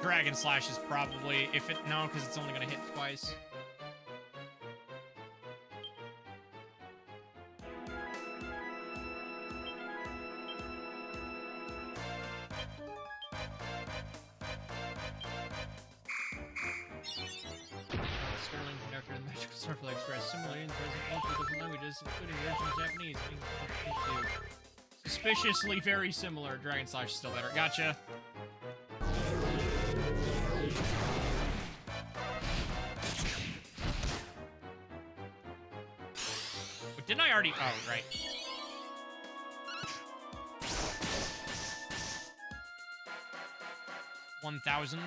Dragon Slash is probably, no, because it's only gonna hit twice. Sterling conductor of the Magical Starflight Express, similarly in the present multiple different languages, including Russian, Japanese, and suspiciously very similar. Dragon Slash is still better. Gotcha. Didn't I already? Oh, right. $1,000.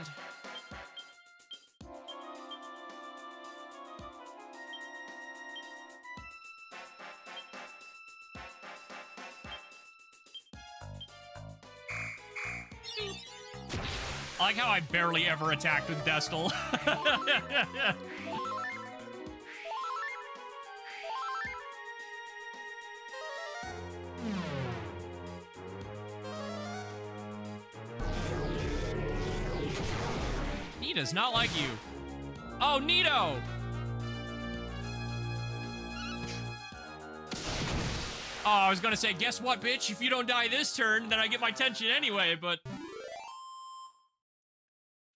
I like how I barely ever attacked with Destal. He does not like you. Oh, Nito! Oh, I was gonna say, guess what, bitch? If you don't die this turn, then I get my tension anyway, but...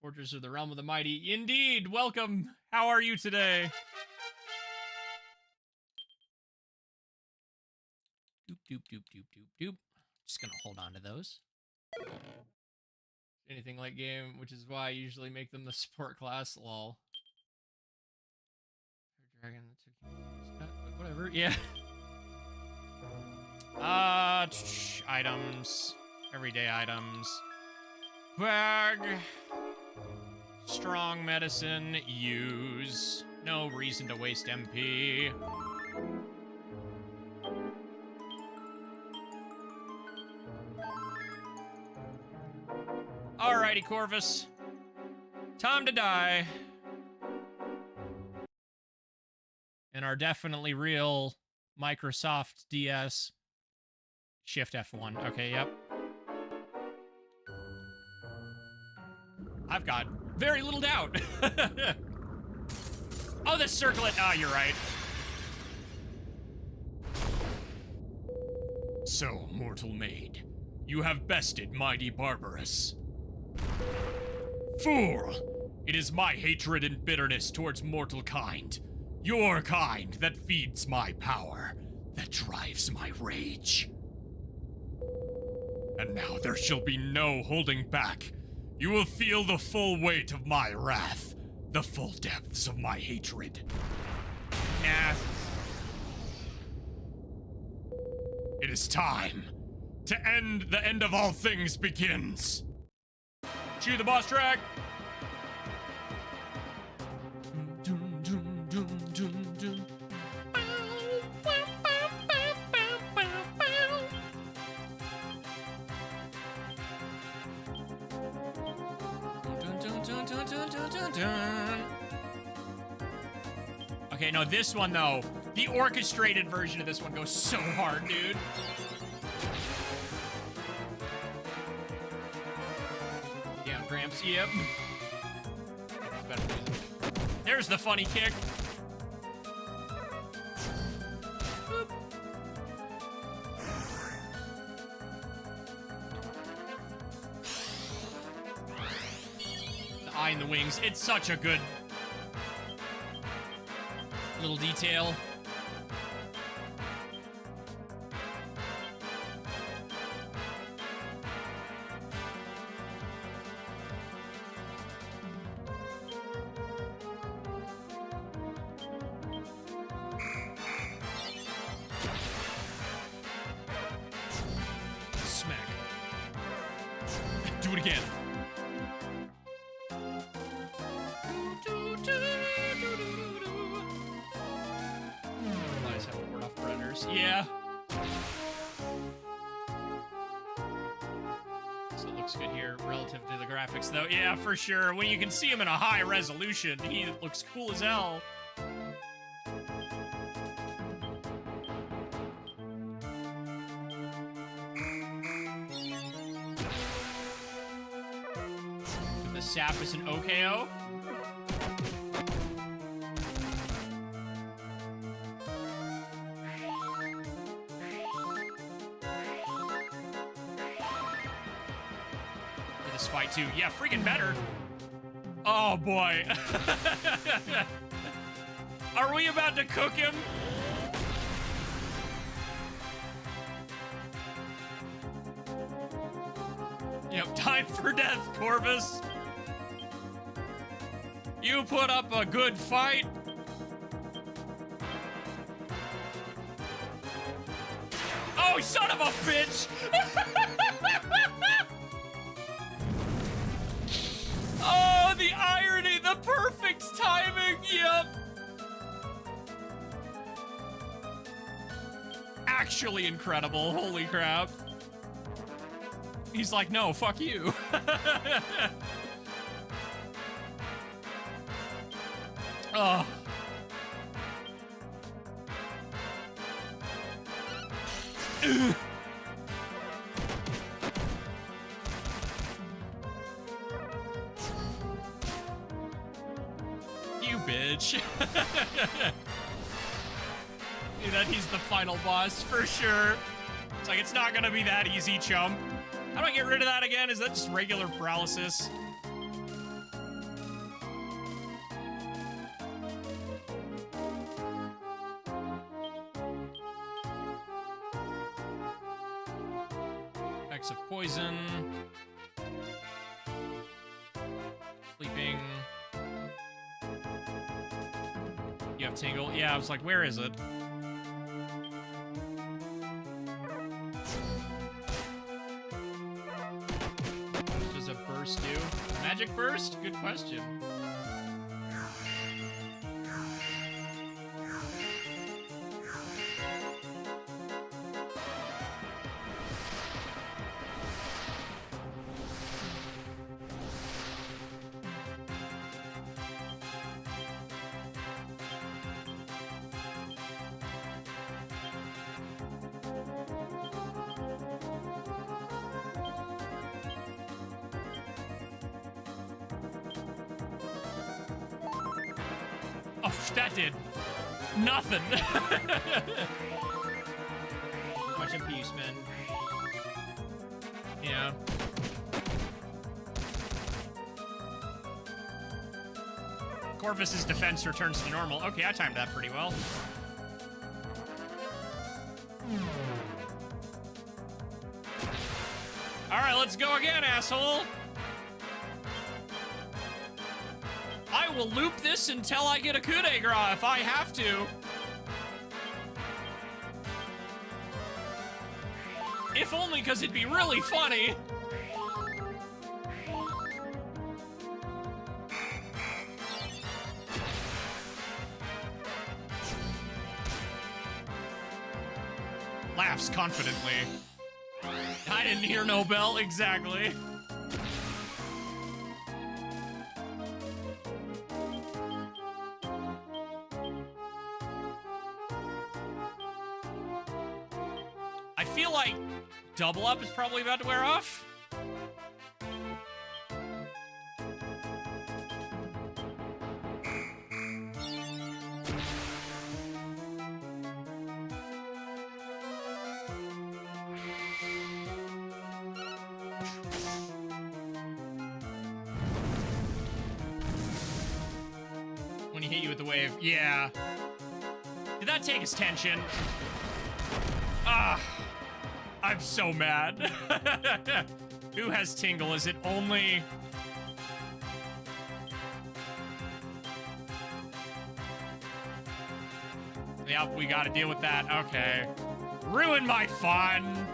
Fortress of the Realm of the Mighty. Indeed, welcome. How are you today? Doop, doop, doop, doop, doop, doop. Just gonna hold on to those. Anything like game, which is why I usually make them the support class, lol. Dragon, whatever, yeah. Items. Everyday items. Bag. Strong medicine, use. No reason to waste MP. Alrighty, Corvus. Time to die. In our definitely real Microsoft DS. Shift F1. Okay, yep. I've got very little doubt. Oh, the circlet. Ah, you're right. So, mortal maid, you have bested mighty Barbarous. Fool! It is my hatred and bitterness towards mortal kind, your kind, that feeds my power, that drives my rage. And now there shall be no holding back. You will feel the full weight of my wrath, the full depths of my hatred. Nah. It is time to end. The end of all things begins. Cue the boss track. Dun, dun, dun, dun, dun. Okay, no, this one, though. The orchestrated version of this one goes so hard, dude. Yeah, Gramps, yep. There's the funny kick. Boop. The eye in the wings. It's such a good little detail. Smack. Do it again. Nice, have a word off Predators. Yeah. So it looks good here relative to the graphics, though. Yeah, for sure. When you can see him in a high resolution, he looks cool as hell. The sap is an OKO. This fight too. Yeah, freaking better. Oh boy. Are we about to cook him? Yep, time for death, Corvus. You put up a good fight. Oh, son of a bitch! Oh, the irony, the perfect timing, yep. Actually incredible, holy crap. He's like, no, fuck you. Oh. You bitch. That he's the final boss for sure. It's like, it's not gonna be that easy, chump. How do I get rid of that again? Is that just regular paralysis? Effects of poison. Sleeping. You have tingle? Yeah, I was like, where is it? What does a burst do? Magic burst? Good question. Oh, that did nothing. Much MP spend. Yeah. Corvus's defense returns to normal. Okay, I timed that pretty well. All right, let's go again, asshole. I will loop this until I get a coup de grace if I have to. If only because it'd be really funny. Laughs confidently. I didn't hear no bell, exactly. I feel like double up is probably about to wear off. When he hit you with the wave. Yeah. Did that take his tension? Ah. I'm so mad. Who has Tingle? Is it only... Yep, we gotta deal with that. Okay. Ruin my fun.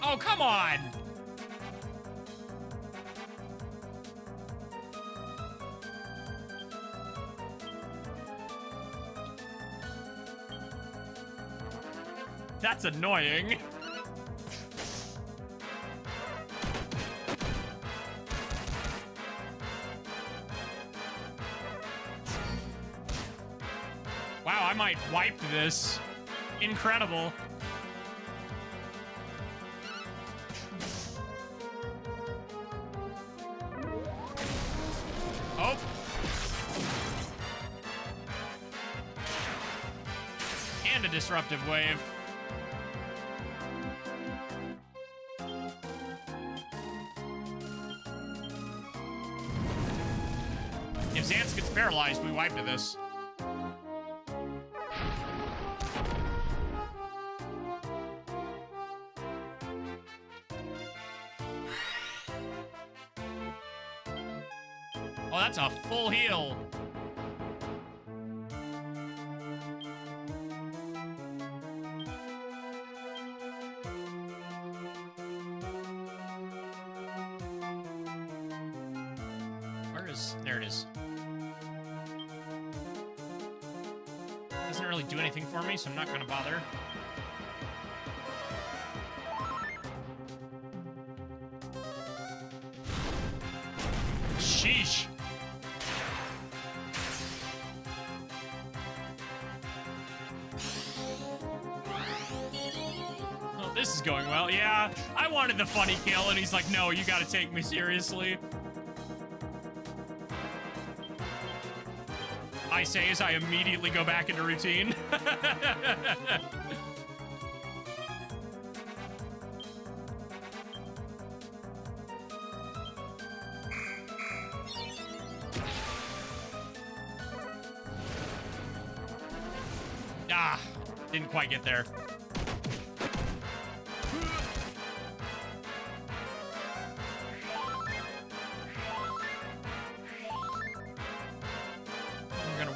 Oh, come on. That's annoying. Wow, I might wipe this. Incredible. Oh. And a disruptive wave. If Xance gets paralyzed, we wipe to this. Oh, that's a full heal. Where is... There it is. Doesn't really do anything for me, so I'm not gonna bother. Sheesh. Oh, this is going well. Yeah, I wanted the funny kill, and he's like, no, you gotta take me seriously. I say as I immediately go back into routine. Ah, didn't quite get there.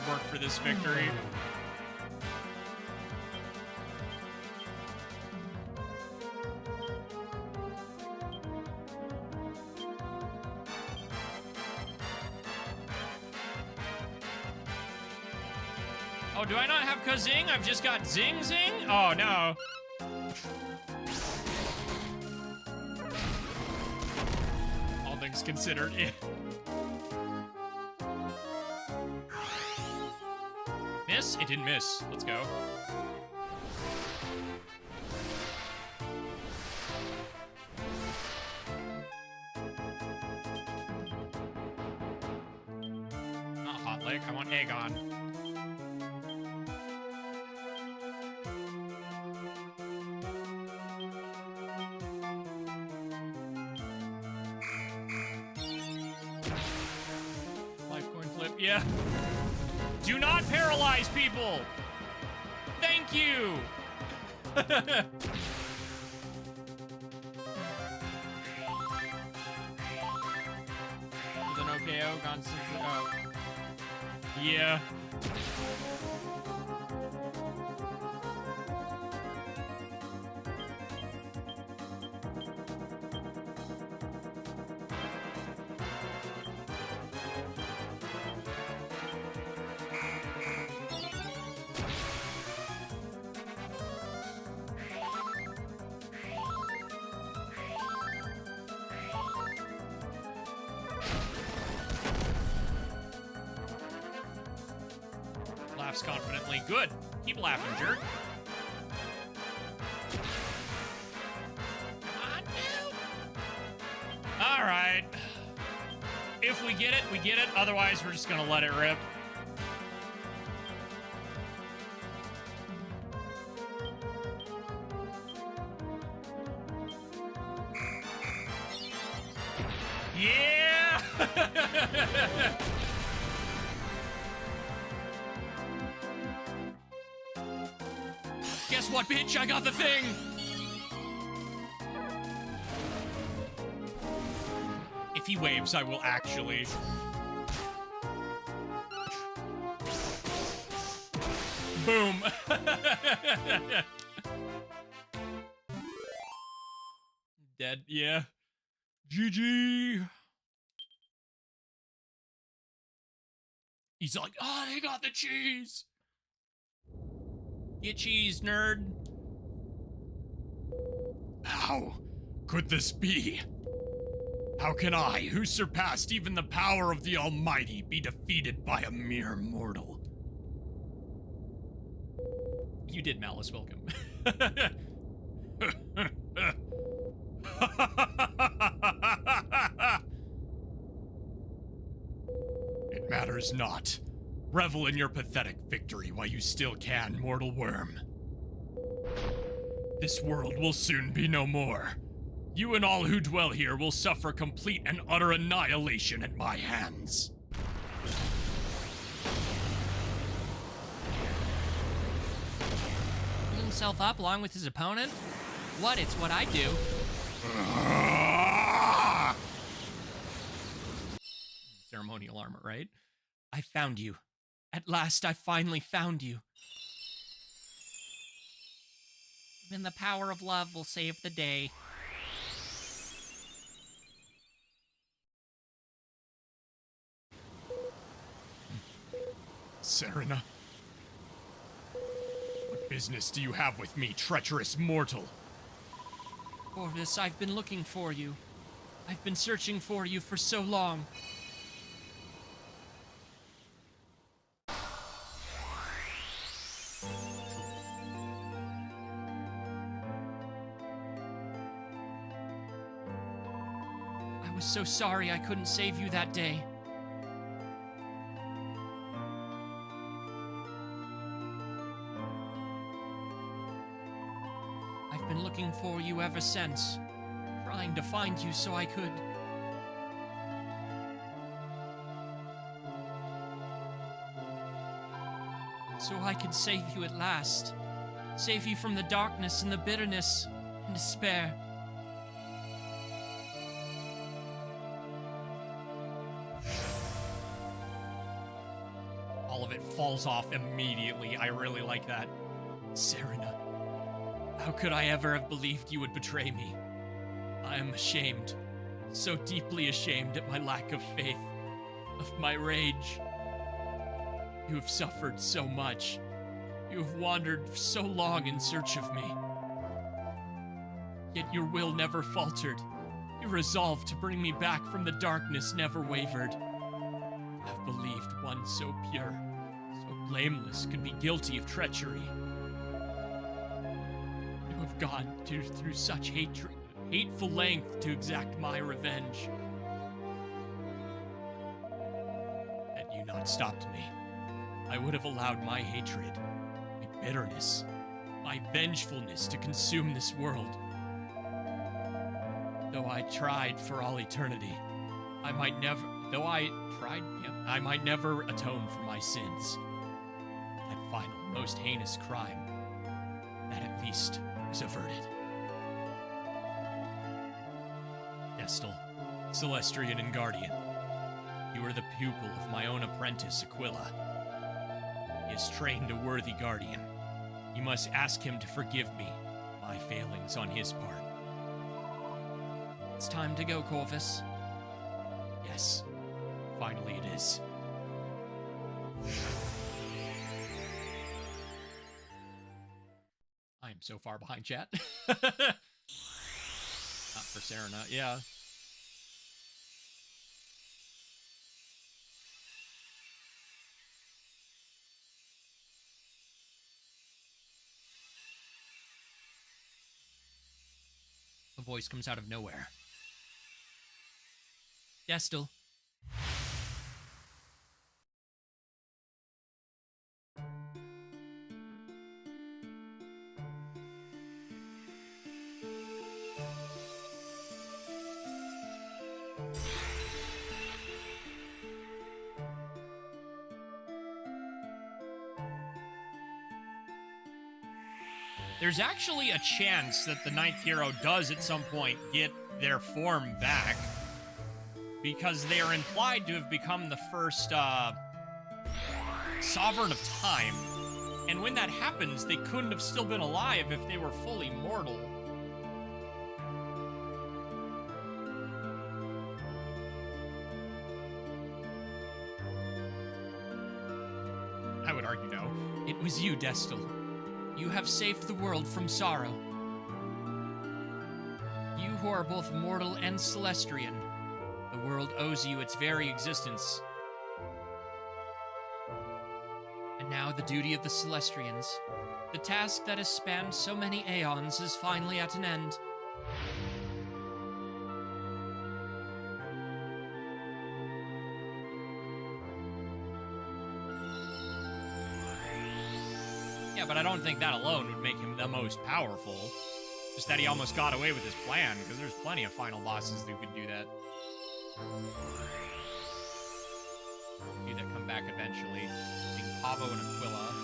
Work for this victory. Oh, do I not have Kazing? I've just got Zing Zing? Oh, no. All things considered. Miss? It didn't miss. Let's go. Not Hot Lick. I want Aegon. Life coin flip. Yeah. Do not paralyze people! Thank you! With an OKO, gone since yeah. confidently. Good. Keep laughing, jerk. Come on, dude. All right. If we get it, we get it. Otherwise, we're just gonna let it rip. Yeah! Guess what, bitch? I got the thing! If he waves, I will actually... Boom. Dead, yeah. GG. He's like, oh, they got the cheese. Get cheese, nerd. How could this be? How can I, who surpassed even the power of the Almighty, be defeated by a mere mortal? You did, Malice. Welcome. It matters not. Revel in your pathetic victory while you still can, mortal worm. This world will soon be no more. You and all who dwell here will suffer complete and utter annihilation at my hands. Blew himself up along with his opponent? What? It's what I do. Ceremonial armor, right? I found you. At last, I finally found you. Even the power of love will save the day. Serena. What business do you have with me, treacherous mortal? Corvus, I've been looking for you. I've been searching for you for so long. I was so sorry I couldn't save you that day. I've been looking for you ever since, trying to find you so I could. So I could save you at last. Save you from the darkness and the bitterness and despair. All of it falls off immediately. I really like that. Serena, how could I ever have believed you would betray me? I am ashamed, so deeply ashamed at my lack of faith, of my rage. You have suffered so much. You have wandered for so long in search of me. Yet your will never faltered. Your resolve to bring me back from the darkness never wavered. I've believed one so pure, so blameless, could be guilty of treachery. You have gone through such hateful length to exact my revenge. Had you not stopped me, I would have allowed my hatred, my bitterness, my vengefulness to consume this world. Though I tried for all eternity, I might never atone for my sins. That final, most heinous crime, that at least was averted. Destal, Celestrian and Guardian, you are the pupil of my own apprentice, Aquila. He has trained a worthy guardian. You must ask him to forgive me my failings on his part. It's time to go, Corvus. Yes, finally it is. I am so far behind, chat. Not for Serena, yeah. voice comes out of nowhere. Destil. There's actually a chance that the ninth hero does at some point get their form back, because they are implied to have become the first sovereign of time. And when that happens, they couldn't have still been alive if they were fully mortal. I would argue no. It was you, Destil. You have saved the world from sorrow. You who are both mortal and Celestrian, the world owes you its very existence. And now the duty of the Celestrians, the task that has spanned so many aeons, is finally at an end. Yeah, but I don't think that alone would make him the most powerful. Just that he almost got away with his plan, because there's plenty of final bosses who could do that. Do that come back eventually. Being Pavo and Aquila.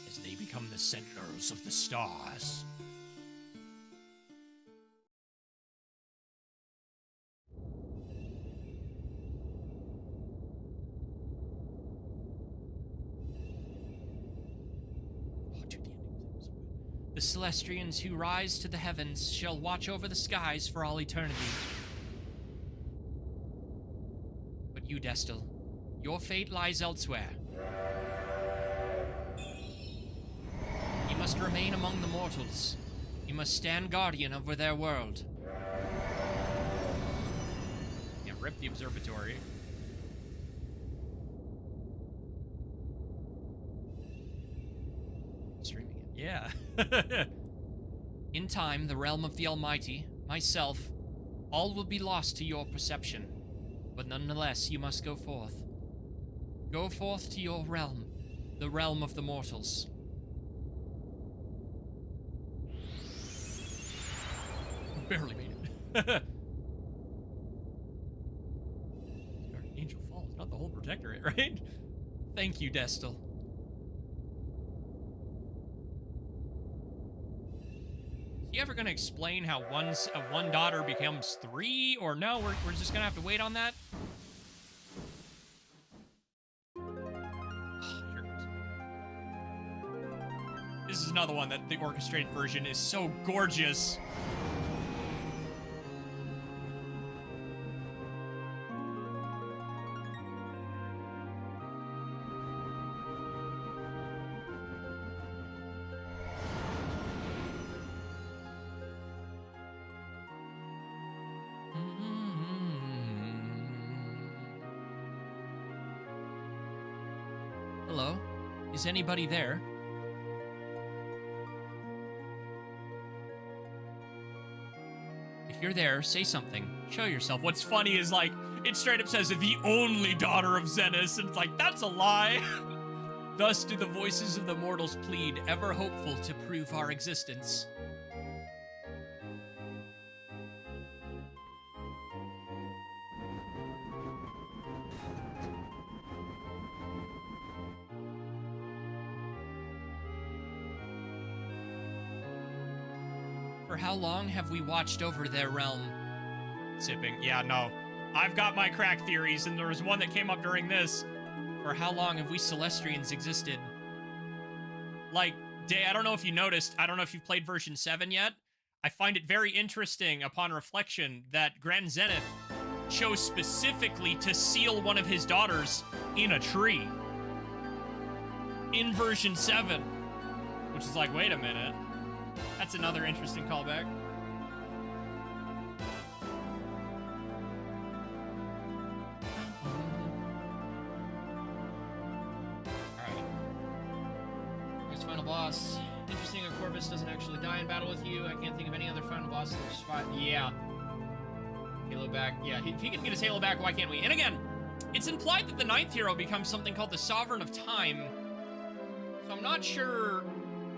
As they become the Sentinels of the Stars. The Celestrians who rise to the heavens shall watch over the skies for all eternity. But you, Destil, your fate lies elsewhere. You must remain among the mortals. You must stand guardian over their world. Yeah, rip the observatory. Streaming it. Yeah. In time, the realm of the Almighty, myself, all will be lost to your perception. But nonetheless, you must go forth. Go forth to your realm, the realm of the mortals. Barely made it. Angel Falls, not the whole Protectorate, right? Thank you, Destil. You ever gonna explain how one daughter becomes 3, or no? We're just gonna have to wait on that. Here it goes. This is another one that the orchestrated version is so gorgeous. Hello? Is anybody there? If you're there, say something. Show yourself. What's funny is, like, it straight up says, the only daughter of Zenith, and it's like, that's a lie! Thus do the voices of the mortals plead, ever hopeful to prove our existence. For how long have we watched over their realm? Sipping. Yeah, no. I've got my crack theories, and there was one that came up during this. For how long have we Celestrians existed? Like, Day, I don't know if you noticed, I don't know if you've played version 7 yet. I find it very interesting, upon reflection, that Grand Zenith chose specifically to seal one of his daughters in a tree. In version 7. Which is like, wait a minute. That's another interesting callback. Alright. boss. Interesting, a Corvus doesn't actually die in battle with you. I can't think of any other final boss that survived. Yeah. Halo back. Yeah, if he can get his Halo back, why can't we? And again, it's implied that the 9th hero becomes something called the Sovereign of Time. So I'm not sure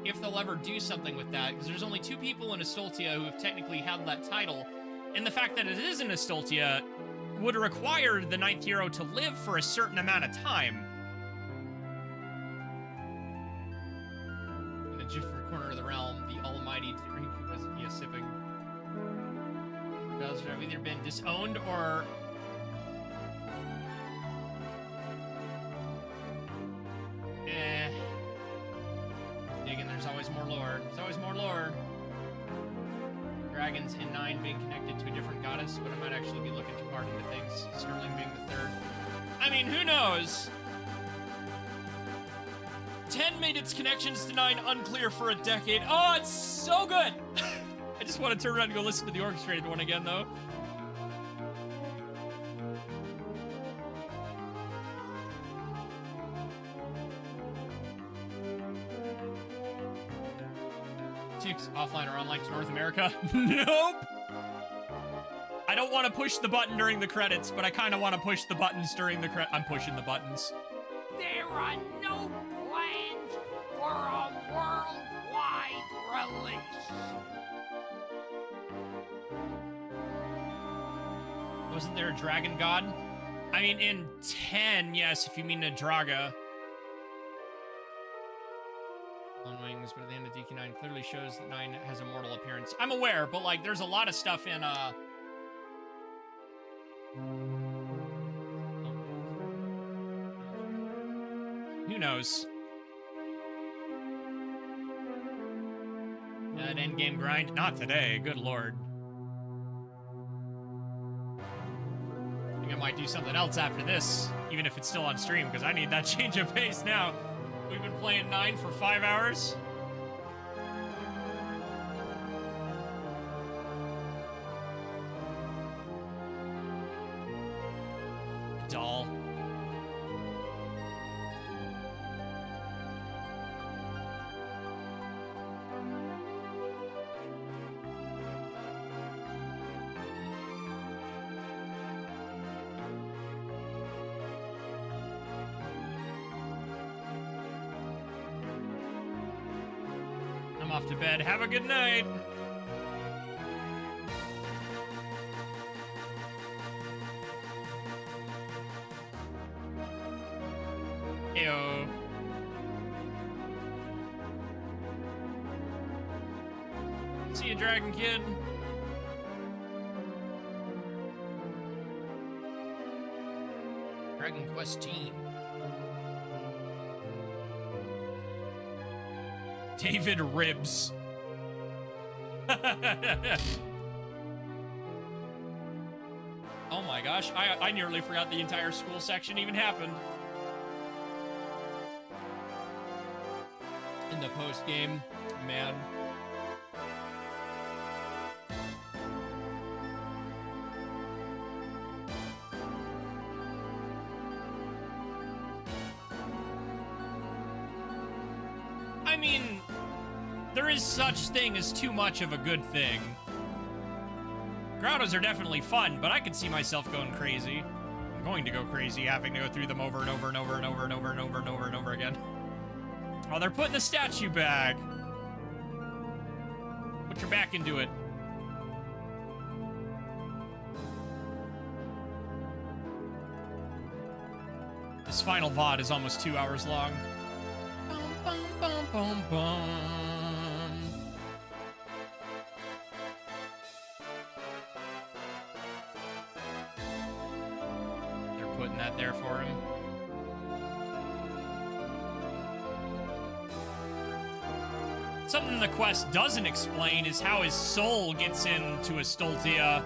if they'll ever do something with that, because there's only 2 people in Estoltia who have technically held that title. And the fact that it is in Estoltia would require the 9th hero to live for a certain amount of time. In a different corner of the realm, the almighty was sipping. Bowser have either been disowned or... Digging, there's always more lore. There's always more lore. Dragons in 9 being connected to a different goddess, but I might actually be looking too hard into things. Sterling being the 3rd. I mean, who knows? 10 made its connections to 9 unclear for a decade. Oh, it's so good! I just want to turn around and go listen to the orchestrated one again, though. Offline or online to North America? Nope! I don't want to push the button during the credits, but I kind of want to push the buttons during the I'm pushing the buttons. There are no plans for a worldwide release. Wasn't there a dragon god? I mean, in 10, yes, if you mean a Draga. On wings, but at the end of DQ9 clearly shows that 9 has a mortal appearance. I'm aware, but like there's a lot of stuff in who knows? That endgame grind? Not today, good lord. I think I might do something else after this, even if it's still on stream, because I need that change of pace now. We've been playing 9 for 5 hours. Doll. I'm off to bed. Have a good night. Ew. See you, Dragon Kid. Dragon Quest team. David Ribs. Oh my gosh, I nearly forgot the entire school section even happened. In the post game, man. I mean, there is such thing as too much of a good thing. Grottos are definitely fun, but I could see myself going crazy. I'm going to go crazy, having to go through them over and over and over and over and over and over and over and over again. Oh, they're putting the statue back. Put your back into it. This final VOD is almost 2 hours long. Bum, bum, bum, bum, bum. They're putting that there for him. Something the quest doesn't explain is how his soul gets into Estoltia.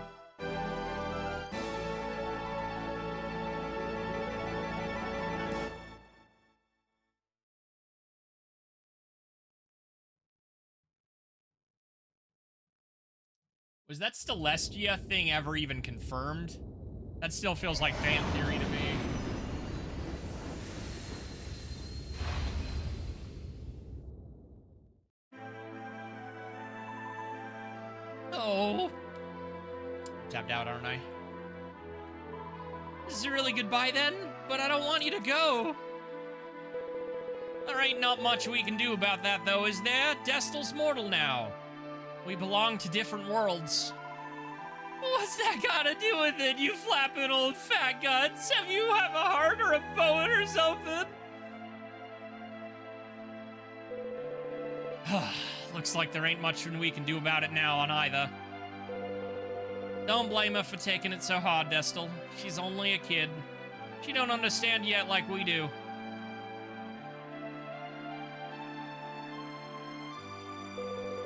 Was that Celestia thing ever even confirmed? That still feels like fan theory to me. tapped out, aren't I? This is really goodbye then, but I don't want you to go. There ain't not much we can do about that, though, is there? Destel's mortal now. We belong to different worlds. What's that got to do with it, you flapping old fat guts? Have you have a heart or a bone or something? Looks like there ain't much we can do about it now on either. Don't blame her for taking it so hard, Destel. She's only a kid. She don't understand yet like we do.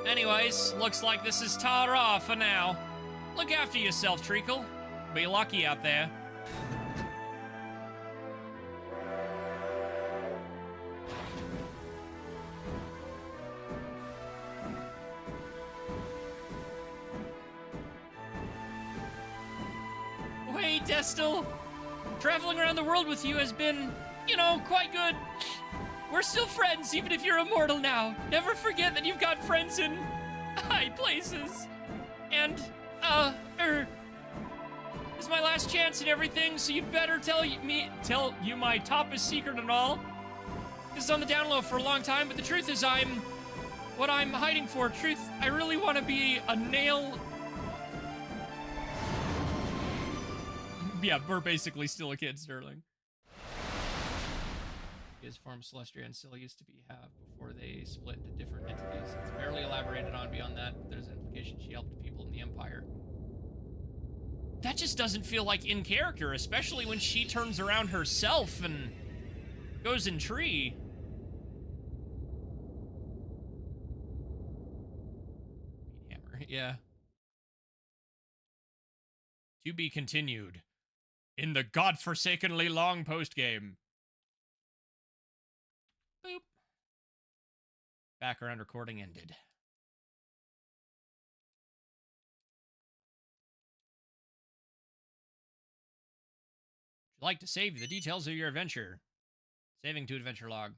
Anyways, looks like this is ta-ra for now. Look after yourself, Treacle. Be lucky out there. Wait, Destel. Traveling around the world with you has been, you know, quite good. We're still friends, even if you're immortal now. Never forget that you've got friends in high places. And, this is my last chance and everything, so you'd better tell you my toppest secret and all. This is on the down low for a long time, but the truth is what I'm hiding for. Truth, I really want to be a nail. Yeah, we're basically still a kid, Sterling. His form Celestria and Scylla used to have before they split into different entities. It's barely elaborated on beyond that, but there's an implication she helped people in the Empire. That just doesn't feel like in character, especially when she turns around herself and goes in tree. Hammer, yeah. To be continued in the godforsakenly long post-game. Boop. Background recording ended. Would you like to save the details of your adventure? Saving to adventure log.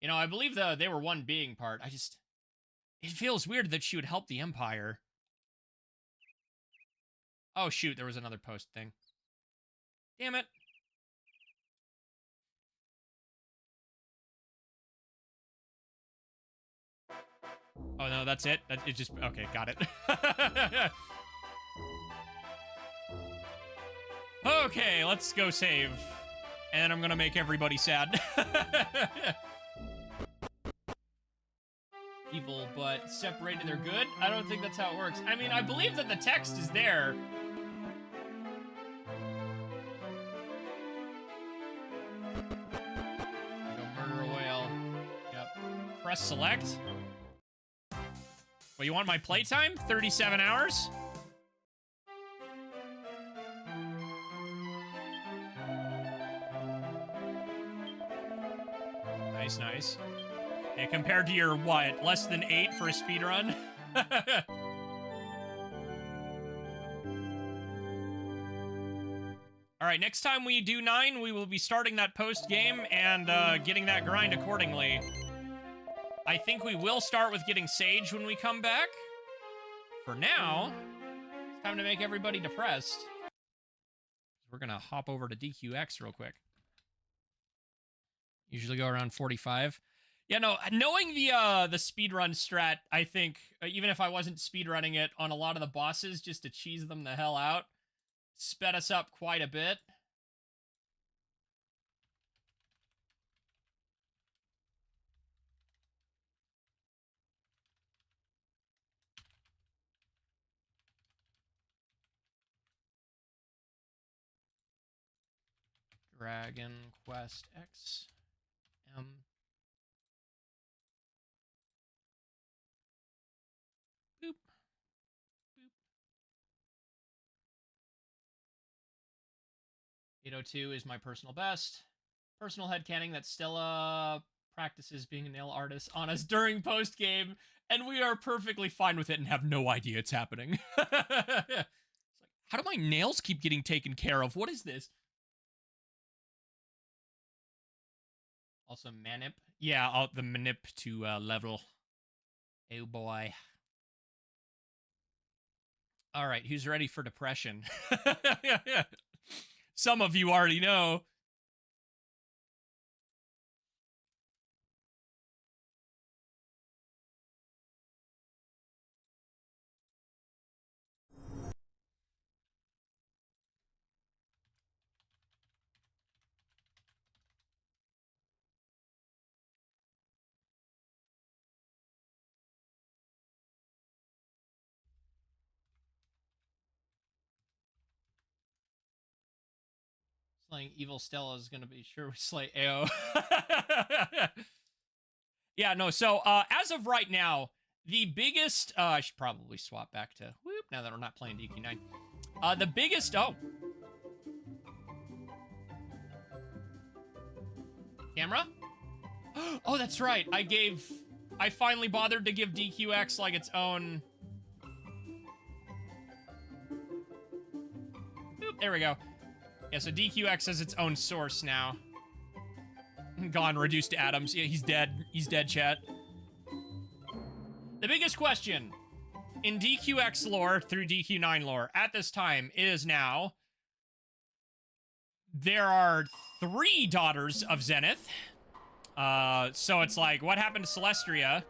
You know, I believe they were one being part. It feels weird that she would help the Empire. Oh, shoot, there was another post thing. Damn it. Oh, no, that's it? It just... Okay, got it. Okay, let's go save. And I'm gonna make everybody sad. Evil, but separated they're good? I don't think that's how it works. I mean, I believe that the text is there. Go murder a whale. Yep. Press select. Well, you want my playtime? 37 hours? Nice, nice. And compared to your, what, less than 8 for a speedrun? Alright, next time we do 9, we will be starting that post-game and getting that grind accordingly. I think we will start with getting Sage when we come back. For now, it's time to make everybody depressed. We're gonna hop over to DQIX real quick. Usually go around 45. Yeah, no, knowing the speedrun strat, I think, even if I wasn't speedrunning it on a lot of the bosses, just to cheese them the hell out, sped us up quite a bit. Dragon Quest X M. Boop. Boop. 802 is my personal best. Personal headcanon that Stella practices being a nail artist on us during post-game, and we are perfectly fine with it and have no idea it's happening. It's like, how do my nails keep getting taken care of? What is this? Also, manip. Yeah, the manip to level. Oh boy. All right, who's ready for depression? Some of you already know. Slaying evil Stella is gonna be sure we slay AO. Yeah, no, so as of right now, the biggest I should probably swap back to whoop now that we're not playing DQ9. The biggest camera? Oh, that's right. I finally bothered to give DQIX like its own. Boop, there we go. Yeah, so DQIX has its own source now. Gone, reduced to atoms. Yeah, he's dead. He's dead, chat. The biggest question in DQX lore through DQ9 lore at this time is now there are 3 daughters of Zenith. So it's like, what happened to Celestria?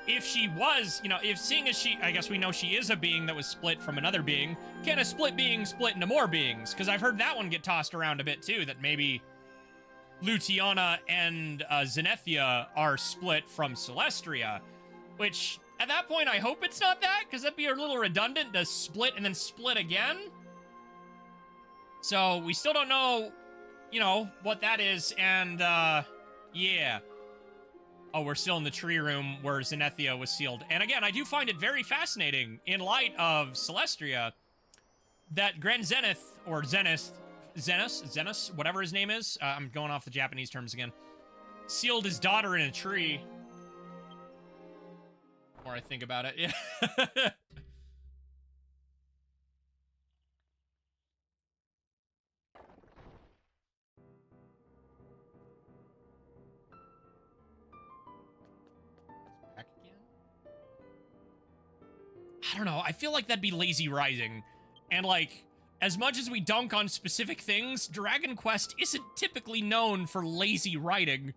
If she was, you know, if seeing as I guess we know she is a being that was split from another being, can a split being split into more beings? Because I've heard that one get tossed around a bit too, that maybe Luciana and Zenithia are split from Celestria, which at that point I hope it's not that, because that'd be a little redundant to split and then split again. So we still don't know, you know, what that is, and yeah. Oh, we're still in the tree room where Zenithia was sealed. And again, I do find it very fascinating in light of Celestria that Grand Zenith, or Zenith, whatever his name is, I'm going off the Japanese terms again, sealed his daughter in a tree. The more I think about it, yeah. Back again? I don't know, I feel like that'd be lazy writing. And like, as much as we dunk on specific things, Dragon Quest isn't typically known for lazy writing.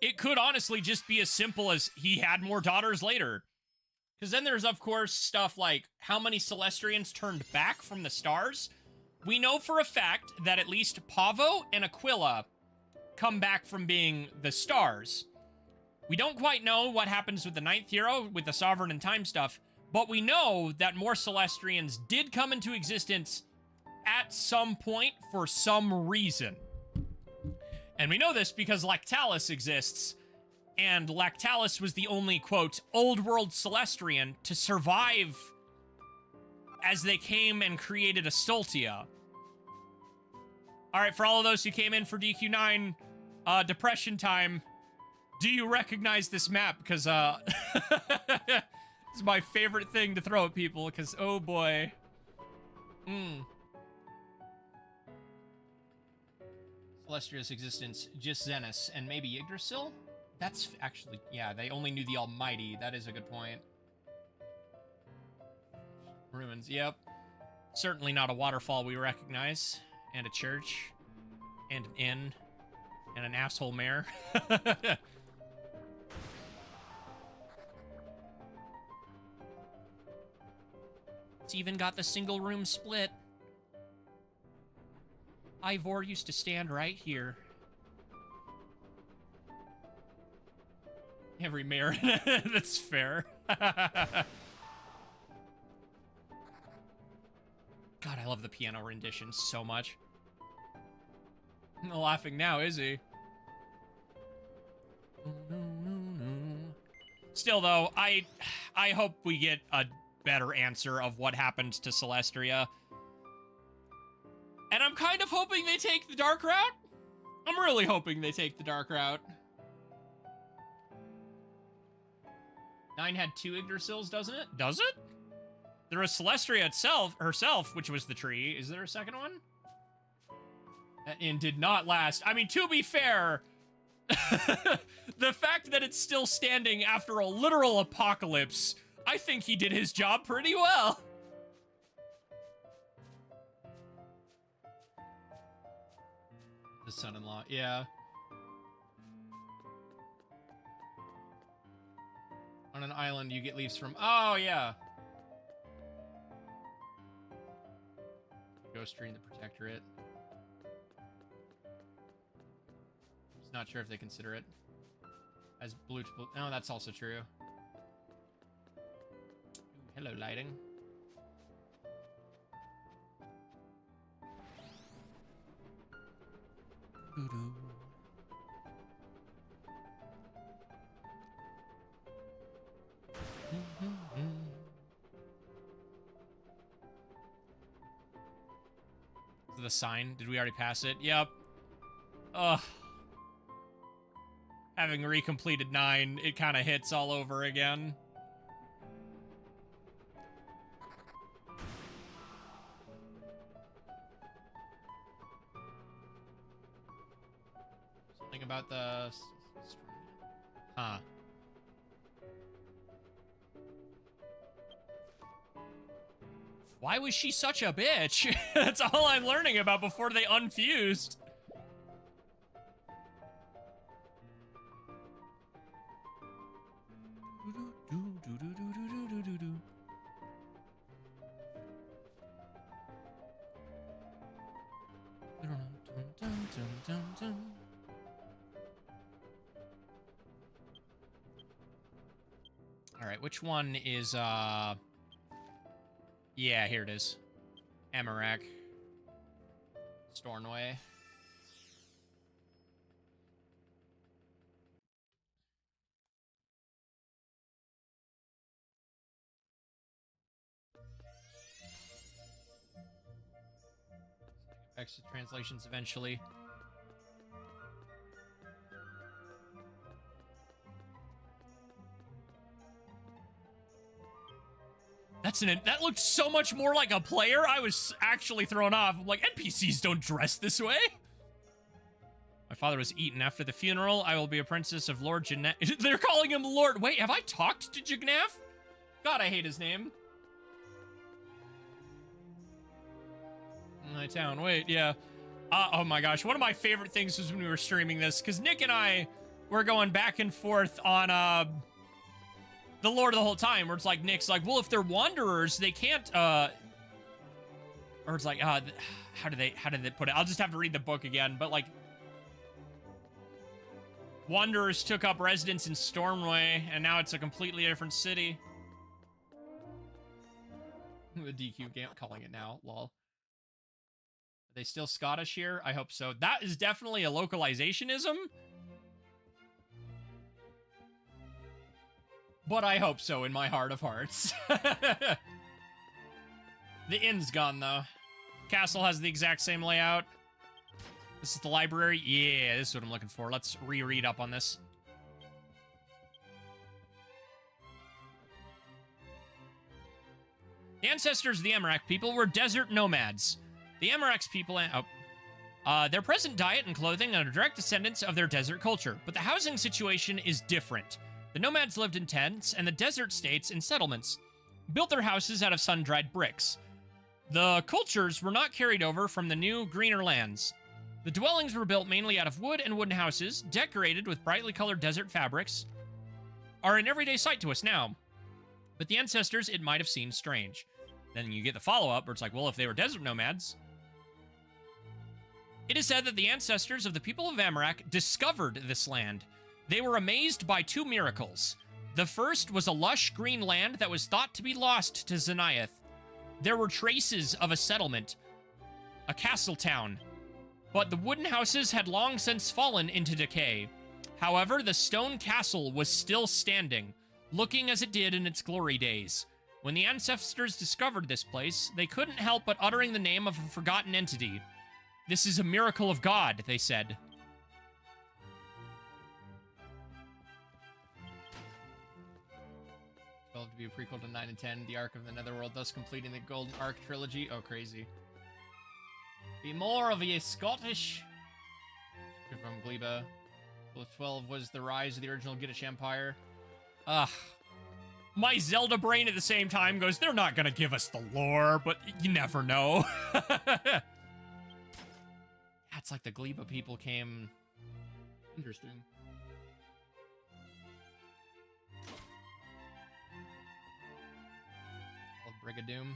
It could honestly just be as simple as he had more daughters later. Because then there's, of course, stuff like how many Celestrians turned back from the stars. We know for a fact that at least Pavo and Aquila come back from being the stars. We don't quite know what happens with the 9th hero, with the Sovereign and Time stuff, but we know that more Celestrians did come into existence at some point for some reason. And we know this because Lactalis exists, and Lactalis was the only, quote, old world Celestrian to survive as they came and created Astoltia. All right, for all of those who came in for DQ9, depression time, do you recognize this map? Because, it's my favorite thing to throw at people, because, oh boy. Celestria's existence, just Zenith, and maybe Yggdrasil? That's actually, yeah, they only knew the Almighty. That is a good point. Ruins, yep. Certainly not a waterfall we recognize. And a church. And an inn. And an asshole mayor. It's even got the single room split. Ivor used to stand right here. Every mayor. That's fair. God, I love the piano rendition so much. Not laughing now, is he? Still, though, I hope we get a better answer of what happened to Celestria. And I'm kind of hoping they take the dark route. I'm really hoping they take the dark route. 9 had 2 Yggdrasils, doesn't it? Does it? There was Celestria herself, which was the tree. Is there a second one? That inn did not last. I mean, to be fair, the fact that it's still standing after a literal apocalypse, I think he did his job pretty well. The son-in-law, yeah. On an island, you get leaves from... Oh, yeah. Ghost tree in the Protectorate. Just not sure if they consider it as blue to blue. No, that's also true. Ooh, hello, lighting. Doo-doo. The sign, did we already pass it? Yep. Ugh. Having recompleted 9, it kind of hits all over again. Something about the... Huh. Why was she such a bitch? That's all I'm learning about before they unfused. All right, which one is, yeah, here it is. Amarak. Stornway. Extra translations eventually. That looked so much more like a player. I was actually thrown off. I'm like, NPCs don't dress this way. My father was eaten. After the funeral, I will be a princess of Lord Jagnaf. They're calling him Lord. Wait, have I talked to Jagnaf? God, I hate his name. My town, wait, yeah. Oh my gosh, one of my favorite things was when we were streaming this, because Nick and I were going back and forth on, the lore the whole time, where it's like, Nick's like, well, if they're wanderers, they can't, or it's like, how did they put it? I'll just have to read the book again, but like, wanderers took up residence in Stormway, and now it's a completely different city. The DQ game calling it now, lol. Are they still Scottish here? I hope so. That is definitely a localizationism. But I hope so in my heart of hearts. The inn's gone, though. Castle has the exact same layout. This is the library. Yeah, this is what I'm looking for. Let's reread up on this. The ancestors of the Amarak people were desert nomads. The Amarak's people... their present diet and clothing are direct descendants of their desert culture, but the housing situation is different. The nomads lived in tents, and the desert states in settlements, built their houses out of sun-dried bricks. The cultures were not carried over from the new, greener lands. The dwellings were built mainly out of wood and wooden houses, decorated with brightly colored desert fabrics, are an everyday sight to us now. But the ancestors, it might have seemed strange. Then you get the follow-up, where it's like, well, if they were desert nomads... It is said that the ancestors of the people of Amarak discovered this land. They were amazed by 2 miracles. The first was a lush green land that was thought to be lost to Xanath. There were traces of a settlement, a castle town, but the wooden houses had long since fallen into decay. However, the stone castle was still standing, looking as it did in its glory days. When the ancestors discovered this place, they couldn't help but uttering the name of a forgotten entity. This is a miracle of God, they said. To be a prequel to 9 and 10, the Ark of the Netherworld, thus completing the Golden Ark trilogy. Oh, crazy. Be more of ye Scottish. From Gleba. Well, 12 was the rise of the original Giddish Empire. Ugh. My Zelda brain at the same time goes, they're not gonna give us the lore, but you never know. Yeah, it's like the Gleba people came... Interesting. Brigadoon.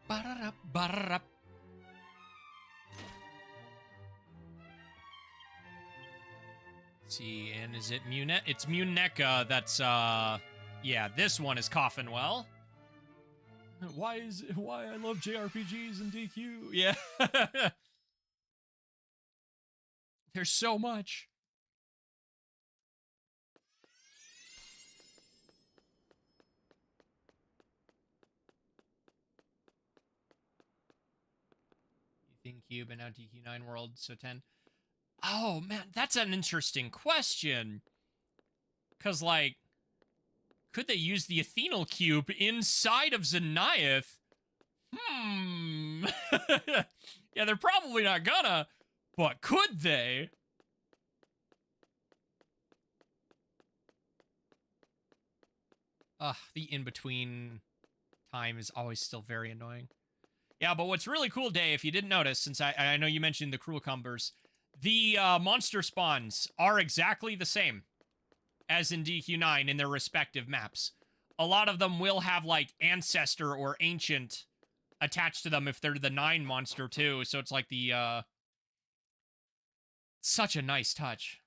Ba-da-da, ba-da-da. See, and is it Mune? It's Muneka that's, yeah, this one is Coffinwell. Why I love JRPGs and DQ? Yeah. There's so much. You think Cube and now DQ9 World, so 10. Oh, man, that's an interesting question. Because, like, could they use the Athenal Cube inside of Xeniath? Yeah, they're probably not gonna, but could they? The in-between time is always still very annoying. Yeah, but what's really cool, Day, if you didn't notice, since I know you mentioned the Cruel Cumbers, the monster spawns are exactly the same as in DQ9 in their respective maps. A lot of them will have, like, Ancestor or Ancient attached to them if they're the 9 monster, too. So it's like the, such a nice touch.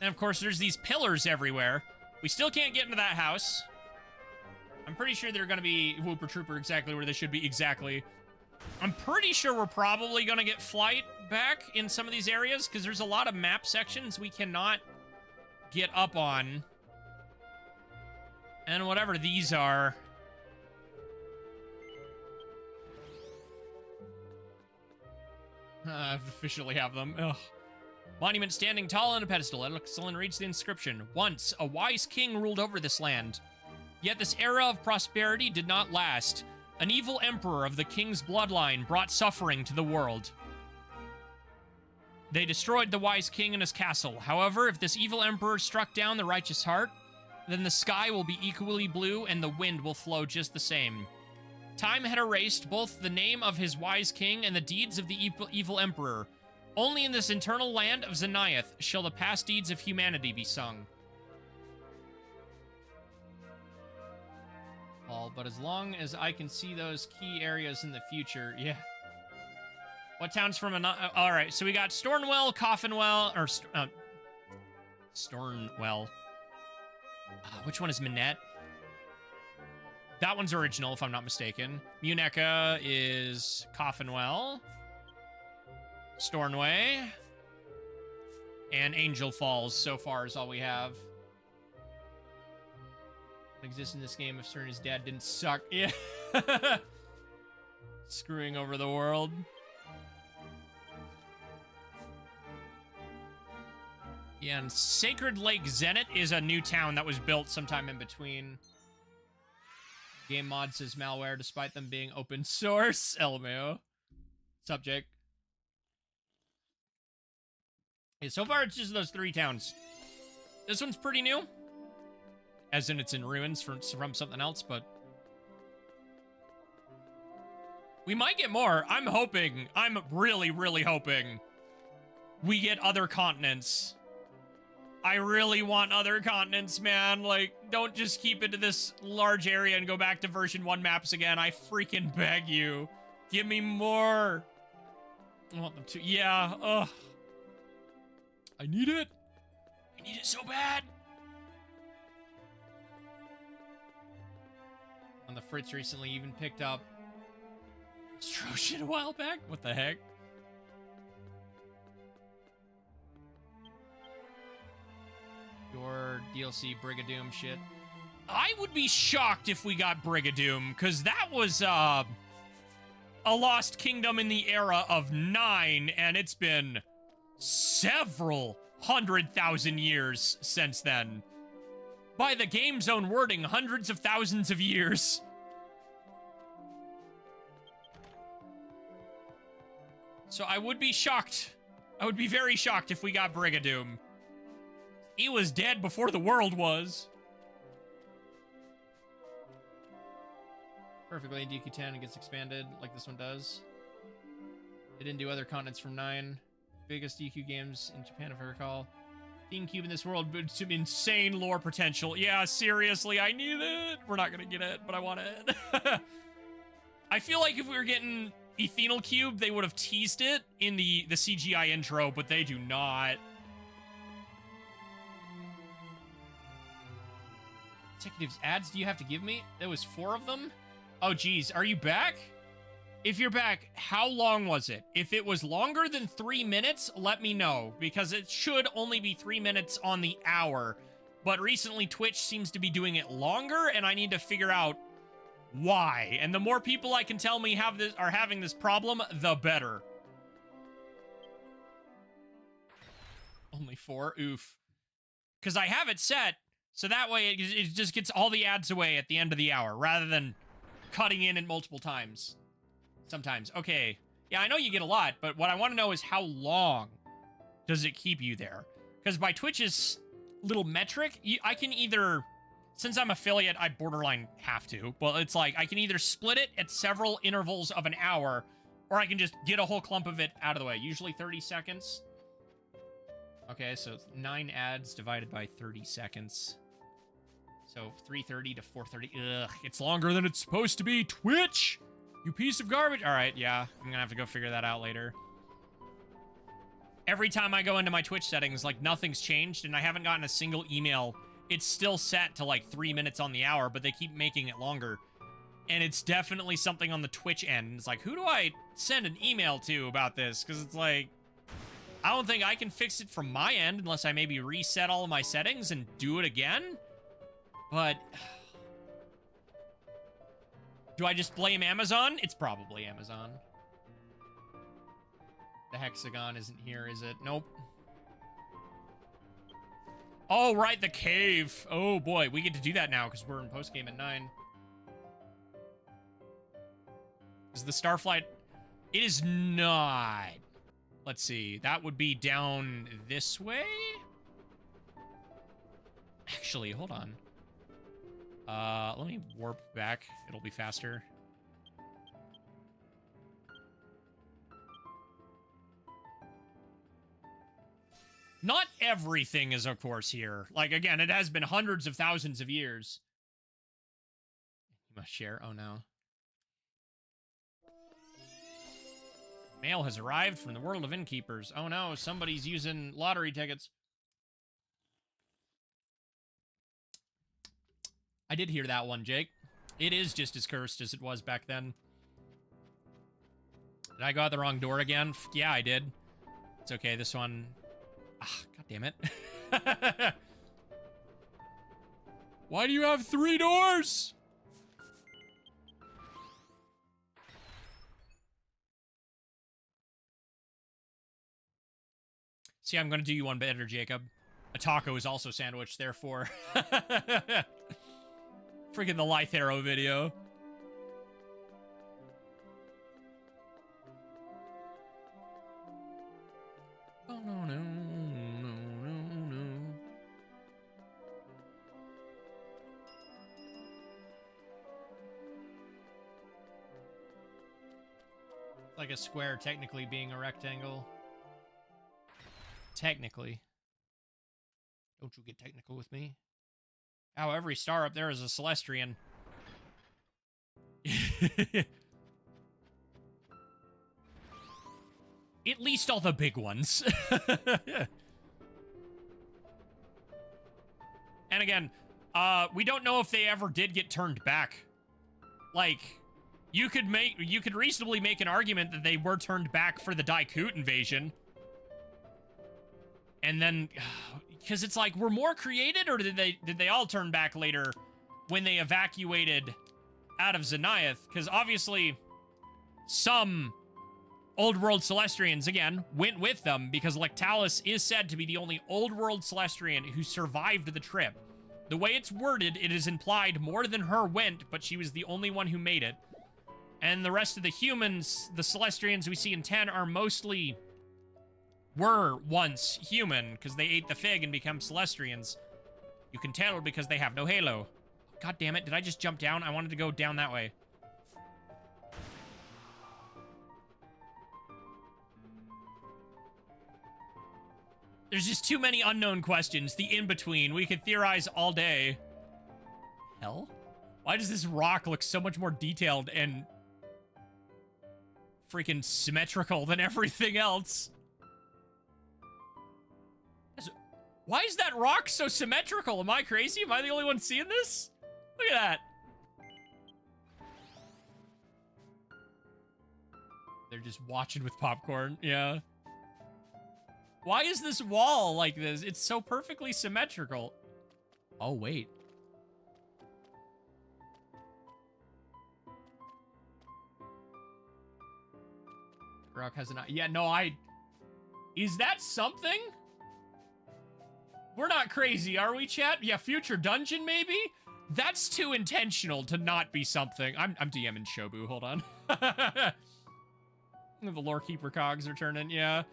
And, of course, there's these pillars everywhere. We still can't get into that house. I'm pretty sure they're gonna be Whooper Trooper exactly where they should be exactly. I'm pretty sure we're probably gonna get flight back in some of these areas, because there's a lot of map sections we cannot get up on. And whatever these are... I officially have them. Ugh. Monument standing tall on a pedestal. Excellent reads the inscription. Once, a wise king ruled over this land. Yet this era of prosperity did not last. An evil emperor of the king's bloodline brought suffering to the world. They destroyed the wise king and his castle. However, if this evil emperor struck down the righteous heart, then the sky will be equally blue and the wind will flow just the same. Time had erased both the name of his wise king and the deeds of the evil emperor. Only in this eternal land of Xeniath shall the past deeds of humanity be sung. But as long as I can see those key areas in the future, yeah. What town's from a... Alright, so we got Stornwell, Coffinwell, or... Stornwell. Which one is Minette? That one's original, if I'm not mistaken. Muneka is Coffinwell. Stornway. And Angel Falls, so far, is all we have. Exist in this game if Cerny's dad didn't suck. Yeah. Screwing over the world. Yeah, and Sacred Lake Zenit is a new town that was built sometime in between. Game mod says malware despite them being open source. LMAO. Subject. Yeah, so far it's just those 3 towns. This one's pretty new. As in it's in ruins from something else, but... we might get more. I'm hoping. I'm really, really hoping we get other continents. I really want other continents, man. Like, don't just keep it to this large area and go back to version 1 maps again. I freaking beg you. Give me more. I want them to. Yeah, ugh. I need it. I need it so bad. On the Fritz recently even picked up Stro shit a while back? What the heck? Your DLC Brigadoon shit. I would be shocked if we got Brigadoon, because that was a Lost Kingdom in the era of 9, and it's been several 100,000 years since then. By the game's own wording, hundreds of thousands of years. So I would be shocked. I would be very shocked if we got Brigadoon. He was dead before the world was. Perfectly in DQ10, it gets expanded like this one does. It didn't do other continents from 9. Biggest DQ games in Japan, if I recall. Theme Cube in this world, but some insane lore potential. Yeah, seriously, I need it. We're not gonna get it, but I want it. I feel like if we were getting Ethenal Cube, they would have teased it in the CGI intro, but they do not. Executives ads do you have to give me? There was 4 of them? Oh, geez. Are you back? If you're back, how long was it? If it was longer than 3 minutes, let me know, because it should only be 3 minutes on the hour. But recently, Twitch seems to be doing it longer, and I need to figure out why. And the more people I can tell me are having this problem, the better. Only 4? Oof. Because I have it set, so that way it just gets all the ads away at the end of the hour, rather than cutting in it multiple times. Sometimes. Okay. Yeah, I know you get a lot, but what I want to know is how long does it keep you there? Because by Twitch's little metric, I can either... Since I'm affiliate, I borderline have to. Well, it's like, I can either split it at several intervals of an hour, or I can just get a whole clump of it out of the way. Usually 30 seconds. Okay, so it's 9 ads divided by 30 seconds. So 3:30 to 4:30. Ugh, it's longer than it's supposed to be. Twitch! You piece of garbage. All right, yeah. I'm gonna have to go figure that out later. Every time I go into my Twitch settings, like, nothing's changed, and I haven't gotten a single email. It's still set to, like, 3 minutes on the hour, but they keep making it longer. And it's definitely something on the Twitch end. It's like, who do I send an email to about this? Because it's like, I don't think I can fix it from my end unless I maybe reset all of my settings and do it again. But... do I just blame Amazon? It's probably Amazon. The hexagon isn't here, is it? Nope. Oh, right, the cave. Oh, boy. We get to do that now because we're in postgame at 9. Is the Starflight... It is not. Let's see. That would be down this way? Actually, hold on. Let me warp back. It'll be faster. Not everything is, of course, here. Like, again, it has been hundreds of thousands of years. You must share. Oh, no. Mail has arrived from the world of innkeepers. Oh, no. Somebody's using lottery tickets. I did hear that one, Jake. It is just as cursed as it was back then. Did I go out the wrong door again? Yeah, I did. It's okay, this one... Ah, God damn it. Why do you have 3 doors? See, I'm gonna do you one better, Jacob. A taco is also sandwiched, therefore. Freaking the Lytharo video. Oh, no, no, no, no, no. Like a square technically being a rectangle. Technically. Don't you get technical with me? Ow, every star up there is a Celestrian. At least all the big ones. And again, we don't know if they ever did get turned back. Like, you could reasonably make an argument that they were turned back for the DQIX invasion. And then, because it's like, were more created, or did they all turn back later when they evacuated out of Xeniath? Because obviously, some Old World Celestrians, again, went with them because Lectalis is said to be the only Old World Celestrian who survived the trip. The way it's worded, it is implied more than her went, but she was the only one who made it. And the rest of the humans, the Celestrians we see in 10, are mostly... were once human, because they ate the fig and become Celestrians. You can tell because they have no halo. God damn it, did I just jump down? I wanted to go down that way. There's just too many unknown questions. The in-between. We could theorize all day. Hell? Why does this rock look so much more detailed and freaking symmetrical than everything else? Why is that rock so symmetrical? Am I crazy? Am I the only one seeing this? Look at that. They're just watching with popcorn. Yeah. Why is this wall like this? It's so perfectly symmetrical. Oh, wait. Rock has an eye. Yeah, no, is that something? We're not crazy, are we, chat? Yeah, future dungeon, maybe? That's too intentional to not be something. I'm DMing Shobu, hold on. The lore keeper cogs are turning, yeah.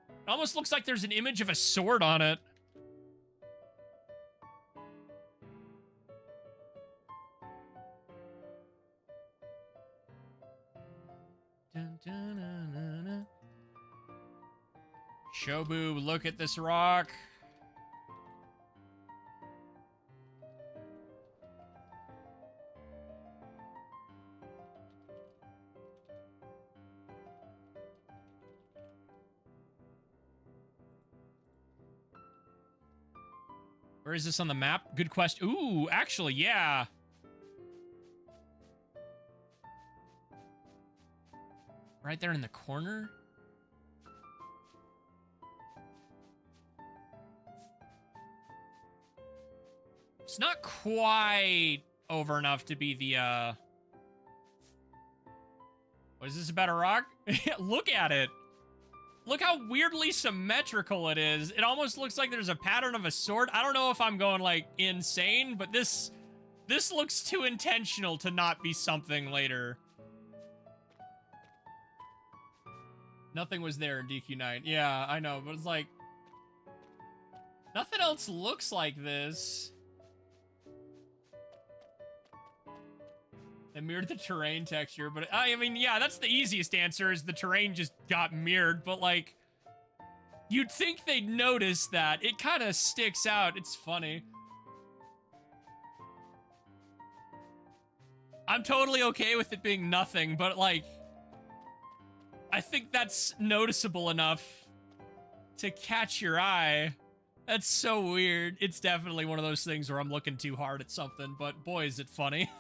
It almost looks like there's an image of a sword on it. Dun, dun, dun, dun, dun. Shobu, look at this rock. Where is this on the map? Good question. Ooh, actually, yeah. Right there in the corner? It's not quite over enough to be the, What is this about a rock? Look at it. Look how weirdly symmetrical it is. It almost looks like there's a pattern of a sword. I don't know if I'm going, like, insane, but this looks too intentional to not be something later. Nothing was there in DQ9. Yeah, I know, but it's like... nothing else looks like this. They mirrored the terrain texture, but I mean, yeah, that's the easiest answer, is the terrain just got mirrored, but like, you'd think they'd notice that. It kind of sticks out. It's funny. I'm totally okay with it being nothing, but like, I think that's noticeable enough to catch your eye. That's so weird. It's definitely one of those things where I'm looking too hard at something, but boy, is it funny.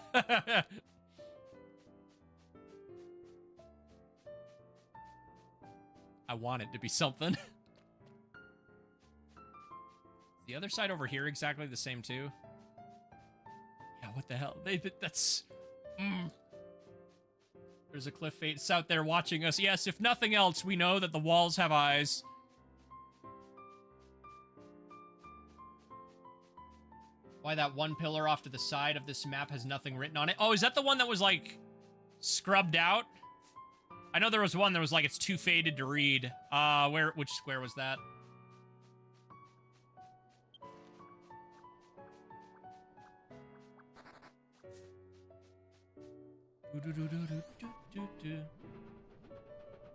I want it to be something. The other side over here exactly the same too? Yeah, what the hell? That's... There's a cliff face out there watching us. Yes, if nothing else, we know that the walls have eyes. Why that one pillar off to the side of this map has nothing written on it? Oh, is that the one that was, like, scrubbed out? I know there was one that was like, it's too faded to read. Which square was that?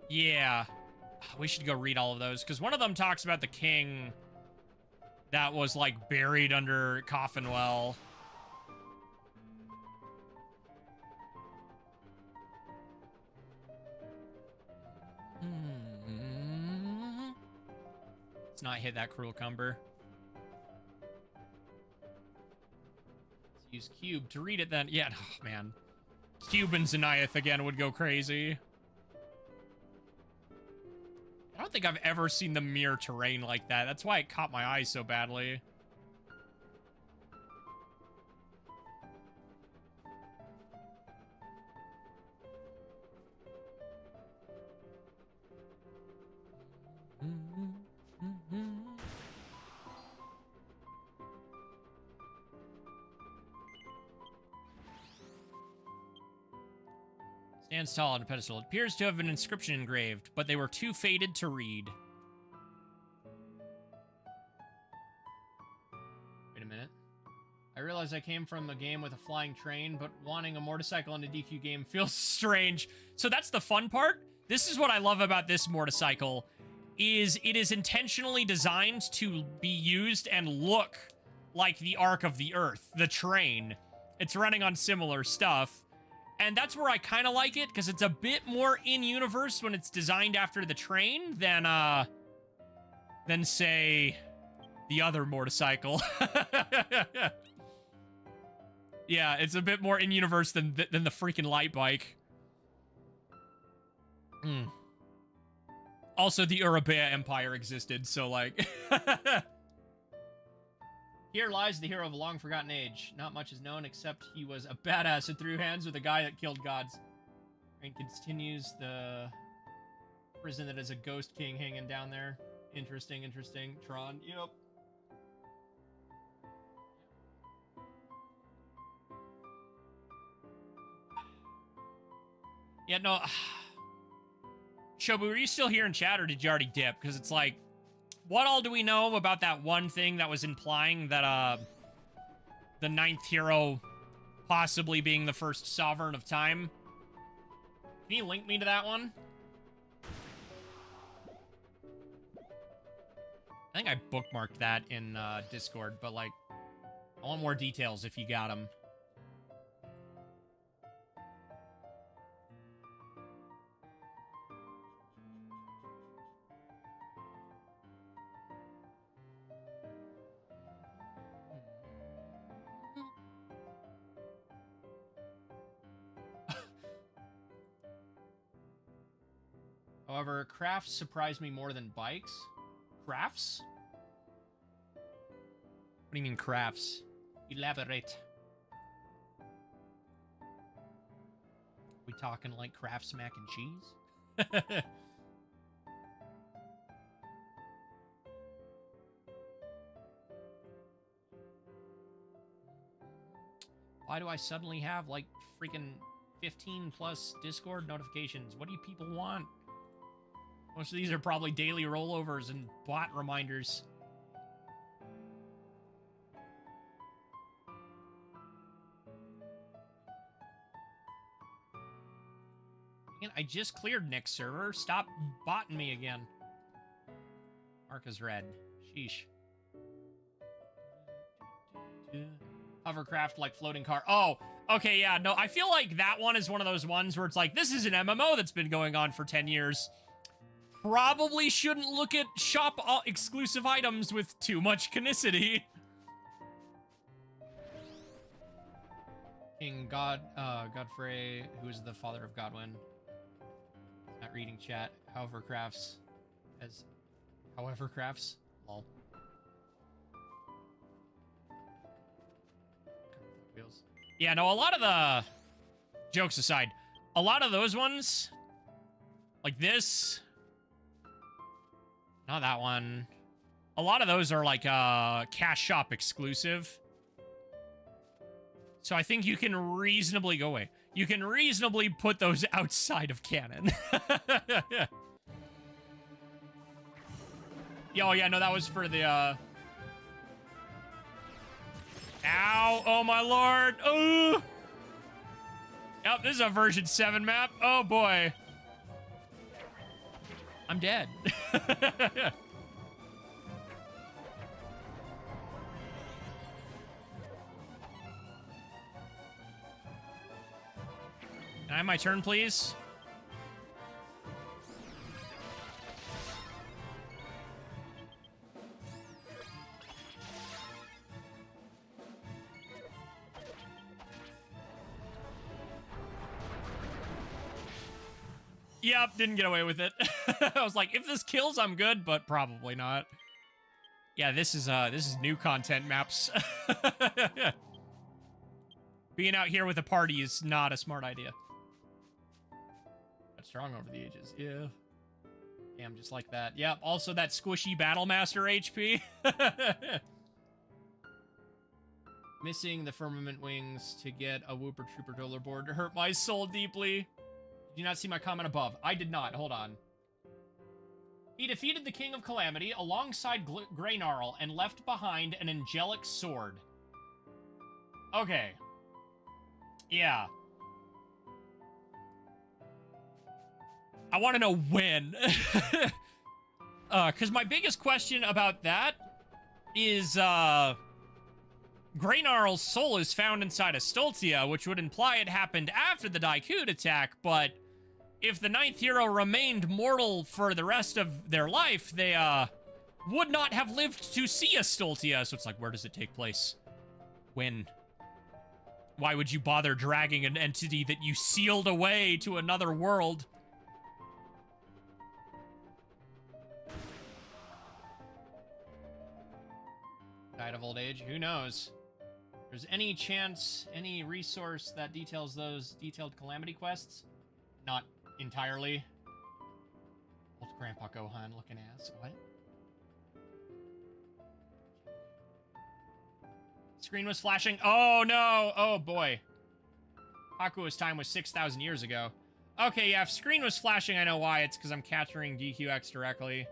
Yeah. We should go read all of those, because one of them talks about the king that was, like, buried under Coffin Well. Let's not hit that Cruel Cumber. Let's use Cube to read it then. Yeah, oh, man. Cube and Zeniath again would go crazy. I don't think I've ever seen them mirror terrain like that. That's why it caught my eye so badly. Stands tall on a pedestal. It appears to have an inscription engraved, but they were too faded to read. Wait a minute. I realize I came from a game with a flying train, but wanting a motorcycle in a DQ game feels strange. So that's the fun part. This is what I love about this motorcycle, is it is intentionally designed to be used and look like the Arc of the Earth, the train. It's running on similar stuff. And that's where I kind of like it, because it's a bit more in-universe when it's designed after the train than say, the other motorcycle. Yeah, it's a bit more in-universe than the freaking light bike. Also, the Urabea Empire existed, so, like... Here lies the hero of a long-forgotten age. Not much is known, except he was a badass and threw hands with a guy that killed gods. And continues the prison that is a ghost king hanging down there. Interesting, interesting. Tron, yep. Yeah, no... Shobu, are you still here in chat, or did you already dip? Because it's like... What all do we know about that one thing that was implying that, the ninth hero possibly being the first sovereign of time? Can you link me to that one? I think I bookmarked that in, Discord, but, like, I want more details if you got them. However, crafts surprised me more than bikes. Crafts? What do you mean crafts? Elaborate. We talking like crafts mac and cheese? Why do I suddenly have like freaking 15 plus Discord notifications? What do you people want? Most of these are probably daily rollovers and bot reminders. Again, I just cleared Nick's server. Stop botting me again. Mark is red. Sheesh. Hovercraft like floating car. Oh, okay, yeah, no, I feel like that one is one of those ones where it's like, this is an MMO that's been going on for 10 years. Probably shouldn't look at shop exclusive items with too much canicity. King Godfrey, who is the father of Godwin. Not reading chat. However crafts. Lol. Yeah, no, a lot of the... Jokes aside, a lot of those ones, like this... Not that one. A lot of those are like cash shop exclusive. So I think you can reasonably go away. You can reasonably put those outside of canon. Oh yeah, no, that was for the Ow! Oh my lord! Oh! Yep, this is a version 7 map. Oh boy. I'm dead. Can I have my turn, please? Yep, didn't get away with it. I was like, if this kills, I'm good, but probably not. Yeah, this is new content maps. Being out here with a party is not a smart idea. Got strong over the ages, yeah. Damn, just like that. Yep, also that squishy Battlemaster HP. Missing the firmament wings to get a Whooper Trooper Dollar board hurt my soul deeply. Did you not see my comment above? I did not. Hold on. He defeated the King of Calamity alongside Greynarl and left behind an angelic sword. Okay. Yeah. I want to know when. Because my biggest question about that is, Greynarl's soul is found inside of Stoltia, which would imply it happened after the DQIX attack, but if the ninth hero remained mortal for the rest of their life, they, would not have lived to see a Stoltia. So it's like, where does it take place? When? Why would you bother dragging an entity that you sealed away to another world? Died of old age? Who knows? If there's any chance, any resource that details those detailed Calamity quests? Not entirely. Old Grandpa Gohan looking ass. What? Screen was flashing. Oh, no. Oh, boy. Haku's time was 6,000 years ago. Okay, yeah, if screen was flashing, I know why. It's because I'm capturing DQIX directly.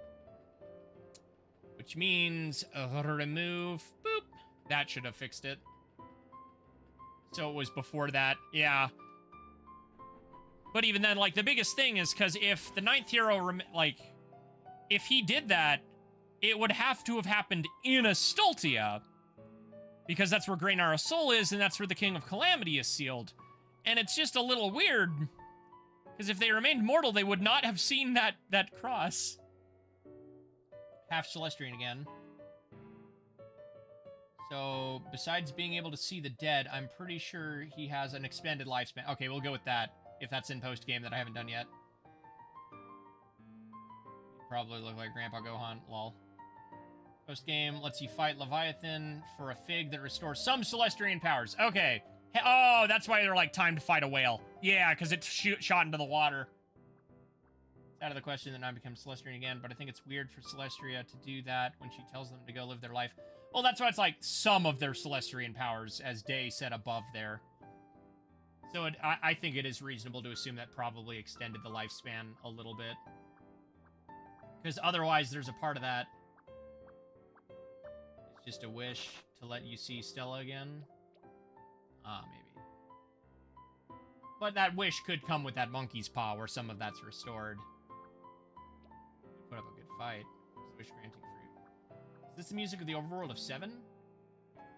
Which means remove. Boop. That should have fixed it. So it was before that. Yeah. But even then, like, the biggest thing is because if the ninth hero, if he did that, it would have to have happened in a Stoltia. Because that's where Greynar's soul is, and that's where the King of Calamity is sealed. And it's just a little weird. Because if they remained mortal, they would not have seen that cross. Half Celestrian again. So, besides being able to see the dead, I'm pretty sure he has an expanded lifespan. Okay, we'll go with that. If that's in post-game that I haven't done yet. Probably look like Grandpa Gohan. Lol. Post-game lets you fight Leviathan for a fig that restores some Celestrian powers. Okay. Oh, that's why they're like, time to fight a whale. Yeah, because it shot into the water. It's out of the question that I become Celestrian again, but I think it's weird for Celestria to do that when she tells them to go live their life. Well, that's why it's like some of their Celestrian powers, as Day said above there. So I think it is reasonable to assume that probably extended the lifespan a little bit. Because otherwise, there's a part of that. It's just a wish to let you see Stella again. Maybe. But that wish could come with that monkey's paw, where some of that's restored. Put up a good fight. Wish granting fruit. Is this the music of the overworld of 7?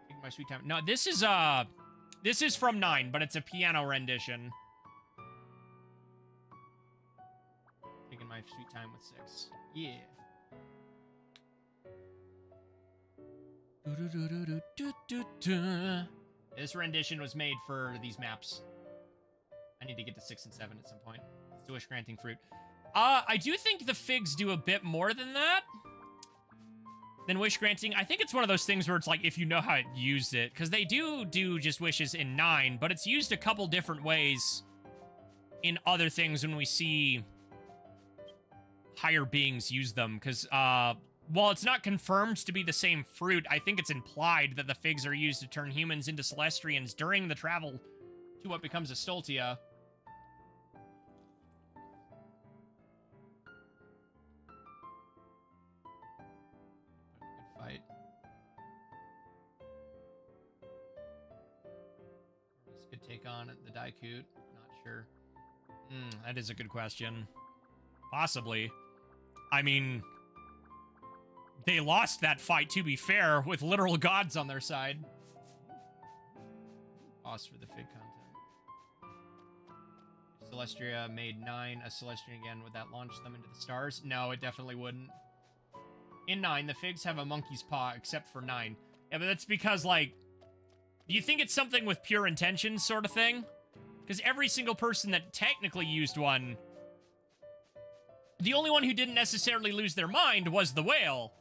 Taking my sweet time. No, this is from 9, but it's a piano rendition. Taking my sweet time with 6. Yeah. This rendition was made for these maps. I need to get to 6 and 7 at some point. It's the wish granting fruit. I do think the figs do a bit more than that. Than wish granting. I think it's one of those things where it's like, if you know how to use it. Because they do just wishes in 9, but it's used a couple different ways in other things when we see higher beings use them. Because, while it's not confirmed to be the same fruit, I think it's implied that the figs are used to turn humans into Celestrians during the travel to what becomes a Stoltia. Good fight. This could take on the DQIX. Not sure. That is a good question. Possibly. I mean, they lost that fight, to be fair, with literal gods on their side. Pause for the fig content. If Celestria made 9 a Celestrian again, would that launch them into the stars? No, it definitely wouldn't. In 9, the figs have a monkey's paw, except for 9. Yeah, but that's because, like, do you think it's something with pure intentions sort of thing? Because every single person that technically used one, the only one who didn't necessarily lose their mind was the whale.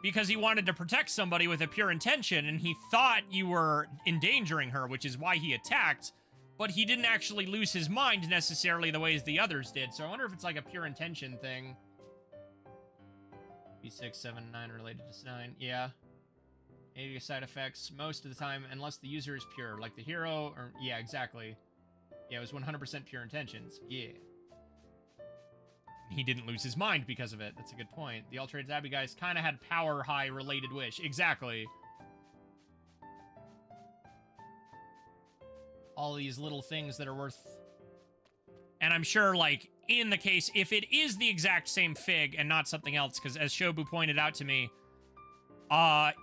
Because he wanted to protect somebody with a pure intention, and he thought you were endangering her, which is why he attacked, but he didn't actually lose his mind necessarily the ways the others did, so I wonder if it's like a pure intention thing. B6, 7, 9 related to 9, yeah. Maybe side effects most of the time, unless the user is pure, like the hero, or, yeah, exactly. Yeah, it was 100% pure intentions. Yeah. He didn't lose his mind because of it. That's a good point. The Alterated Abbey guys kind of had power high related wish. Exactly. All these little things that are worth... And I'm sure, like, in the case, if it is the exact same fig and not something else, because as Shobu pointed out to me,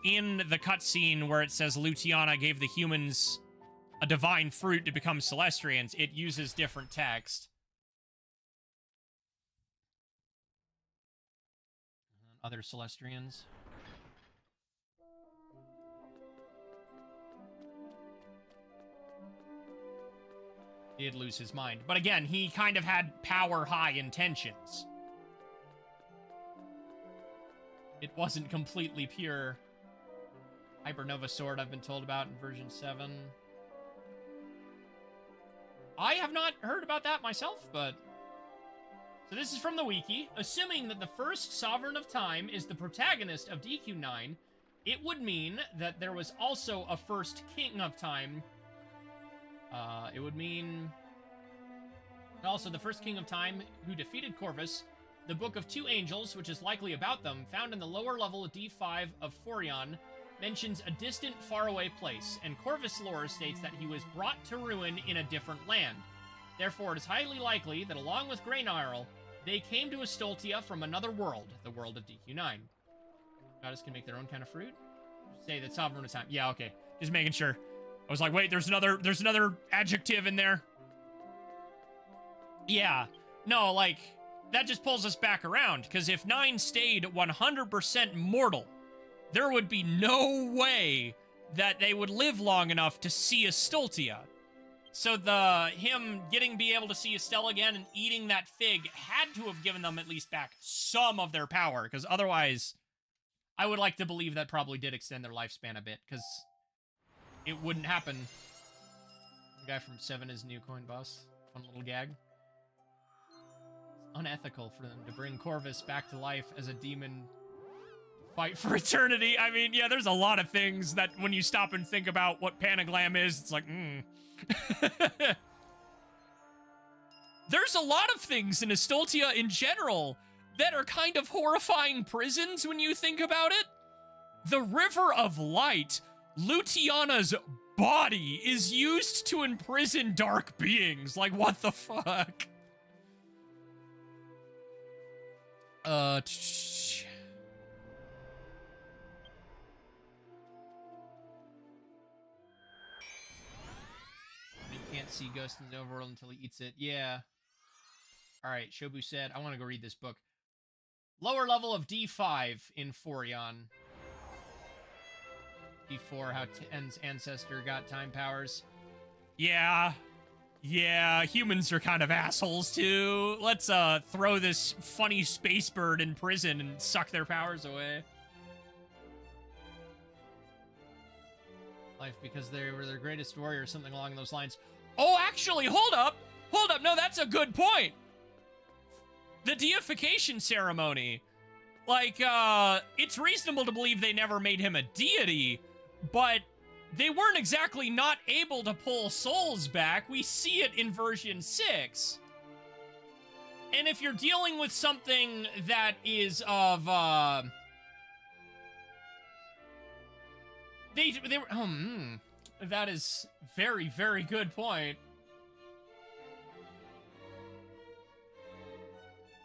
in the cutscene where it says Luciana gave the humans a divine fruit to become Celestrians, it uses different text. Other Celestrians. He did lose his mind. But again, he kind of had power-high intentions. It wasn't completely pure. Hypernova Sword I've been told about in version 7. I have not heard about that myself, but... So this is from the wiki. Assuming that the first Sovereign of Time is the protagonist of DQ9, it would mean that there was also a first King of Time. It would mean... Also, the first King of Time who defeated Corvus, the Book of Two Angels, which is likely about them, found in the lower level of D5 of Forion, mentions a distant, faraway place, and Corvus lore states that he was brought to ruin in a different land. Therefore, it is highly likely that along with Greynarl, they came to Estoltia from another world, the world of DQ9. Goddess can make their own kind of fruit? Say that Sovereign of Time. Yeah, okay. Just making sure. I was like, wait, there's another adjective in there. Yeah. No, like, that just pulls us back around, because if 9 stayed 100% mortal, there would be no way that they would live long enough to see Estoltia. So him be able to see Estelle again and eating that fig had to have given them at least back some of their power, because otherwise, I would like to believe that probably did extend their lifespan a bit, because it wouldn't happen. The guy from 7 is new coin boss. Fun little gag. It's unethical for them to bring Corvus back to life as a demon fight for eternity. I mean, yeah, there's a lot of things that when you stop and think about what Panaglam is, it's like, There's a lot of things in Estoltia in general that are kind of horrifying prisons when you think about it. The River of Light, Luciana's body, is used to imprison dark beings. Like, what the fuck? You can't see Ghost in the overworld until he eats it. Yeah. Alright, Shobu said, I want to go read this book. Lower level of D5 in Forion. Before how Ten's ancestor got time powers. Yeah. Yeah, humans are kind of assholes too. Let's throw this funny space bird in prison and suck their powers away. Life because they were their greatest warrior or something along those lines. Oh, actually, hold up. Hold up. No, that's a good point. The deification ceremony. Like, it's reasonable to believe they never made him a deity, but they weren't exactly not able to pull souls back. We see it in version 6. And if you're dealing with something that is of, they were, that is very, very good point.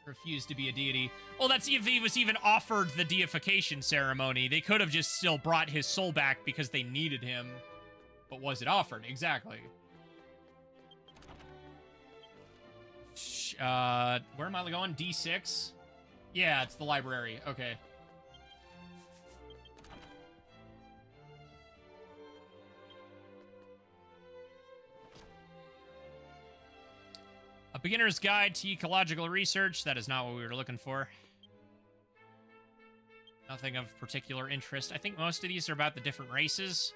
Refused to be a deity. Well, that's if he was even offered the deification ceremony. They could have just still brought his soul back because they needed him. But was it offered? Exactly. Where am I going? D6? Yeah, it's the library. Okay. A beginner's guide to ecological research. That is not what we were looking for. Nothing of particular interest. I think most of these are about the different races.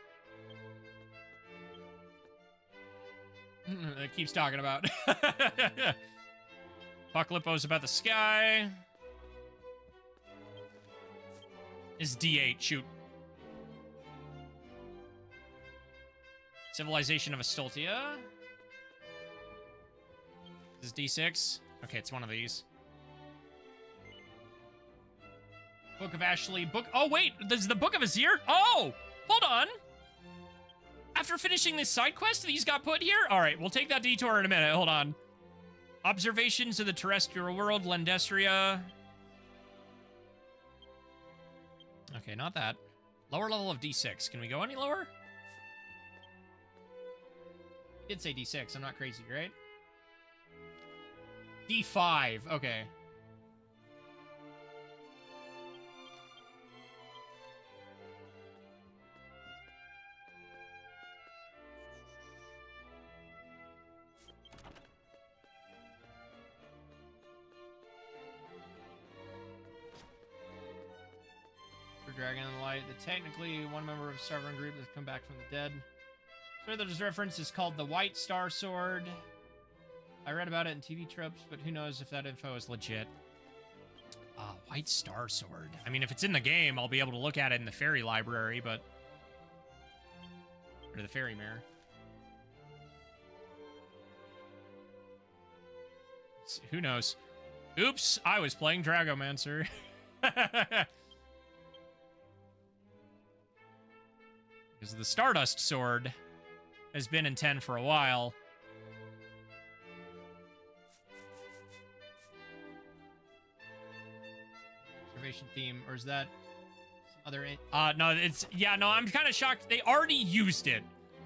It keeps talking about. Apocalypto's about the sky. Is D8, shoot. Civilization of Estoltia. This is D6? Okay, it's one of these. Book of Ashley. Oh, wait! This is the Book of Azir? Oh! Hold on! After finishing this side quest, these got put here? Alright, we'll take that detour in a minute. Hold on. Observations of the terrestrial world, Lendestria. Okay, not that. Lower level of D6. Can we go any lower? I did say D6. I'm not crazy, right? D5. Okay. Dragon in the Light, technically one member of a sovereign group that's come back from the dead. So there's reference is called the White Star Sword. I read about it in TV tropes, but who knows if that info is legit. White Star Sword. I mean, if it's in the game, I'll be able to look at it in the fairy library, but... Or the fairy mirror. Who knows? Oops, I was playing Dragomancer. Because the Stardust Sword has been in 10 for a while. Observation theme, or is that some other... no, it's... Yeah, no, I'm kind of shocked. They already used it.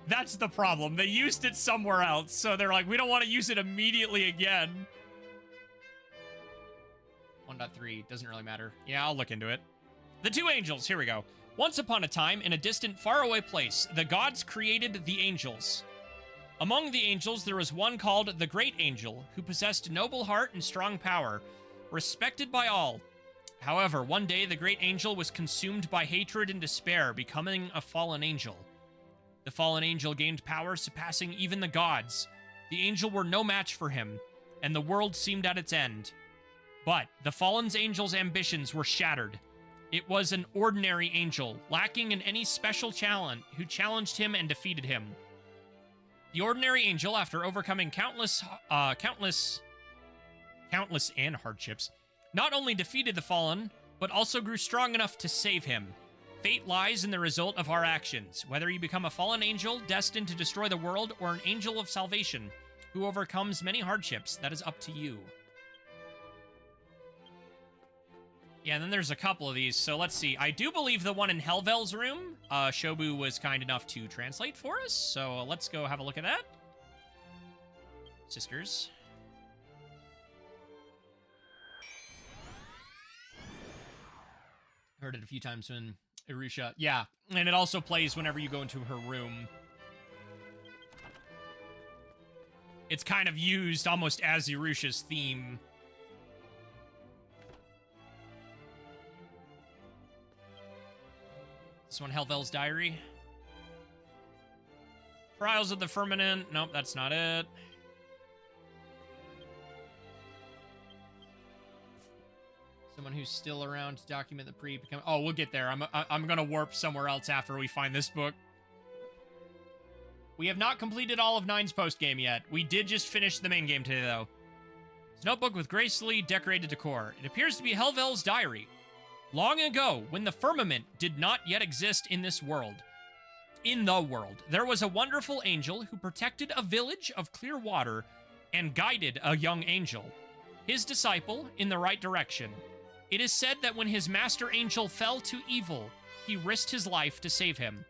That's the problem. They used it somewhere else, so they're like, we don't want to use it immediately again. 1.3, doesn't really matter. Yeah, I'll look into it. The two angels, here we go. Once upon a time, in a distant, faraway place, the gods created the angels. Among the angels, there was one called the Great Angel, who possessed a noble heart and strong power, respected by all. However, one day, the Great Angel was consumed by hatred and despair, becoming a fallen angel. The fallen angel gained power surpassing even the gods. The angel were no match for him, and the world seemed at its end. But the fallen angel's ambitions were shattered. It was an ordinary angel, lacking in any special talent, who challenged him and defeated him. The ordinary angel, after overcoming countless and hardships, not only defeated the fallen, but also grew strong enough to save him. Fate lies in the result of our actions, whether you become a fallen angel destined to destroy the world or an angel of salvation who overcomes many hardships. That is up to you. Yeah, and then there's a couple of these, so let's see. I do believe the one in Helvel's room, Shobu was kind enough to translate for us, so let's go have a look at that. Sisters. Heard it a few times when Irusha... Yeah, and it also plays whenever you go into her room. It's kind of used almost as Irusha's theme. This one, Helvel's Diary. Trials of the Firmament. Nope, that's not it. Someone who's still around to document the pre-become... Oh, we'll get there. I'm gonna warp somewhere else after we find this book. We have not completed all of 9's post-game yet. We did just finish the main game today, though. It's a notebook with gracefully decorated decor. It appears to be Helvel's Diary. Long ago, when the firmament did not yet exist in this world, there was a wonderful angel who protected a village of clear water and guided a young angel, his disciple, in the right direction. It is said that when his master angel fell to evil, he risked his life to save him.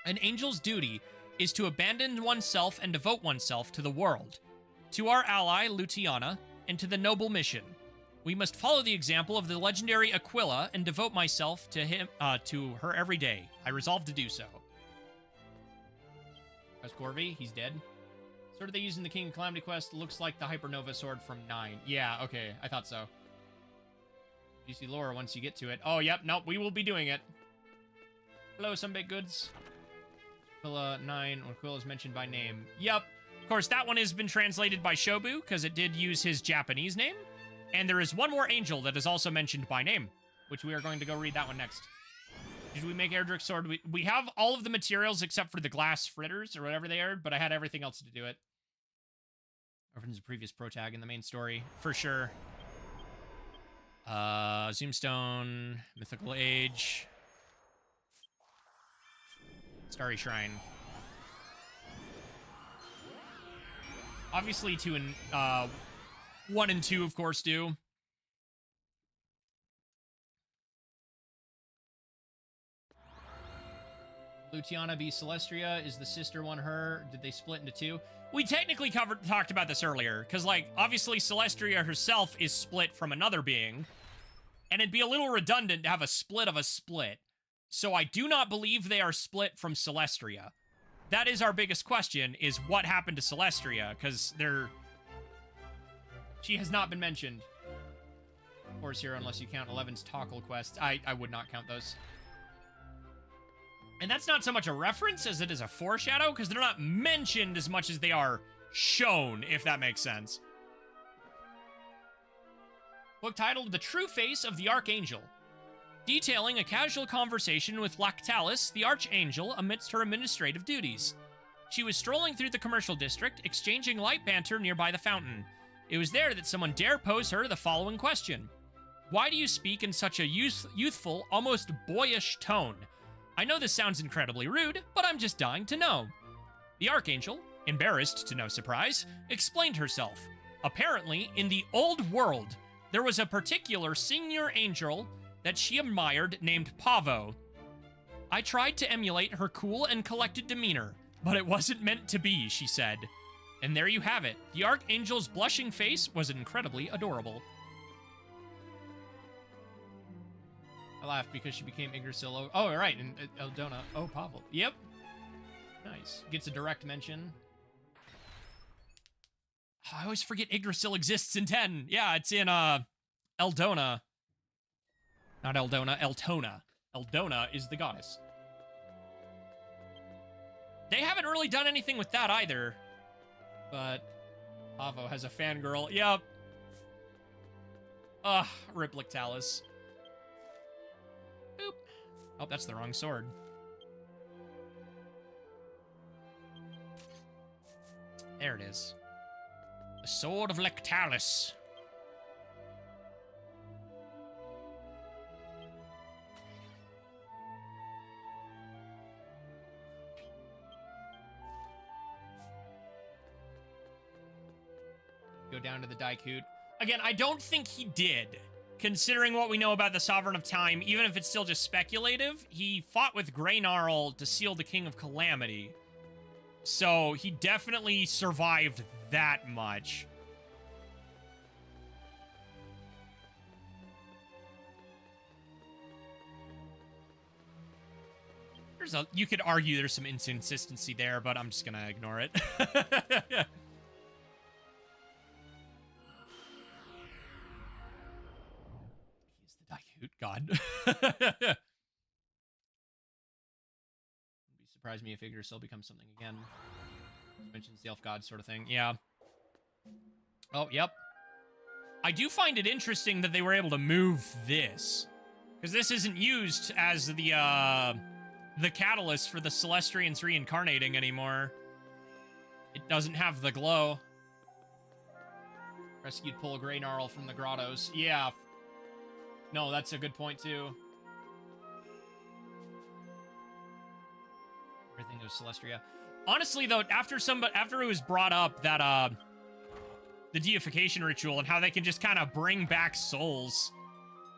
An angel's duty is to abandon oneself and devote oneself to the world, to our ally, Luciana, and to the noble mission. We must follow the example of the legendary Aquila and devote myself to her every day. I resolve to do so. That's Corvi. He's dead. Sword they use in the King of Calamity quest looks like the Hypernova sword from 9. Yeah, okay. I thought so. You see lore once you get to it. Oh, yep. Nope. We will be doing it. Hello, some baked goods. Aquila 9. Aquila is mentioned by name. Yep. Of course, that one has been translated by Shobu because it did use his Japanese name. And there is one more angel that is also mentioned by name, which we are going to go read that one next. Did we make Erdrick's sword? We have all of the materials except for the glass fritters or whatever they are, but I had everything else to do it. Reference a previous pro tag in the main story, for sure. Zoomstone, Mythical Age, Starry Shrine. Obviously, 2 and 1 and 2, of course, do. Luciana B. Celestria, is the sister one her? Did they split into 2? We technically talked about this earlier, because, like, obviously Celestria herself is split from another being, and it'd be a little redundant to have a split of a split. So I do not believe they are split from Celestria. That is our biggest question, is what happened to Celestria, because she has not been mentioned. Of course, here, unless you count 11's Tockle quests. I would not count those. And that's not so much a reference as it is a foreshadow, because they're not mentioned as much as they are shown, if that makes sense. Book titled The True Face of the Archangel, detailing a casual conversation with Lactalis, the Archangel, amidst her administrative duties. She was strolling through the commercial district, exchanging light banter nearby the fountain. It was there that someone dared pose her the following question. Why do you speak in such a youthful, almost boyish tone? I know this sounds incredibly rude, but I'm just dying to know. The Archangel, embarrassed to no surprise, explained herself. Apparently, in the old world, there was a particular senior angel that she admired named Pavo. I tried to emulate her cool and collected demeanor, but it wasn't meant to be, she said. And there you have it. The Archangel's blushing face was incredibly adorable. I laughed because she became Yggdrasil. Oh, right, and Eldona. Oh, Pavel. Yep. Nice. Gets a direct mention. Oh, I always forget Yggdrasil exists in 10. Yeah, it's in, Eldona. Not Eldona, Eltona. Eldona is the goddess. They haven't really done anything with that either. But Pavo has a fangirl. Yep. Ugh, rip Lactalis. Boop. Oh, that's the wrong sword. There it is. The Sword of Lactalis. Go down to the DQIX. Again, I don't think he did. Considering what we know about the Sovereign of Time, even if it's still just speculative, he fought with Greynarl to seal the King of Calamity. So he definitely survived that much. You could argue there's some inconsistency there, but I'm just gonna ignore it. God. Wouldn't be surprised me if Yggdrasil becomes something again. Mentions the elf god sort of thing. Yeah. Oh, yep. I do find it interesting that they were able to move this. Because this isn't used as the catalyst for the Celestrians reincarnating anymore. It doesn't have the glow. Rescued Pull Greynarl from the grottos. Yeah. No, that's a good point, too. Everything goes Celestria. Honestly, though, after it was brought up that, the deification ritual and how they can just kind of bring back souls,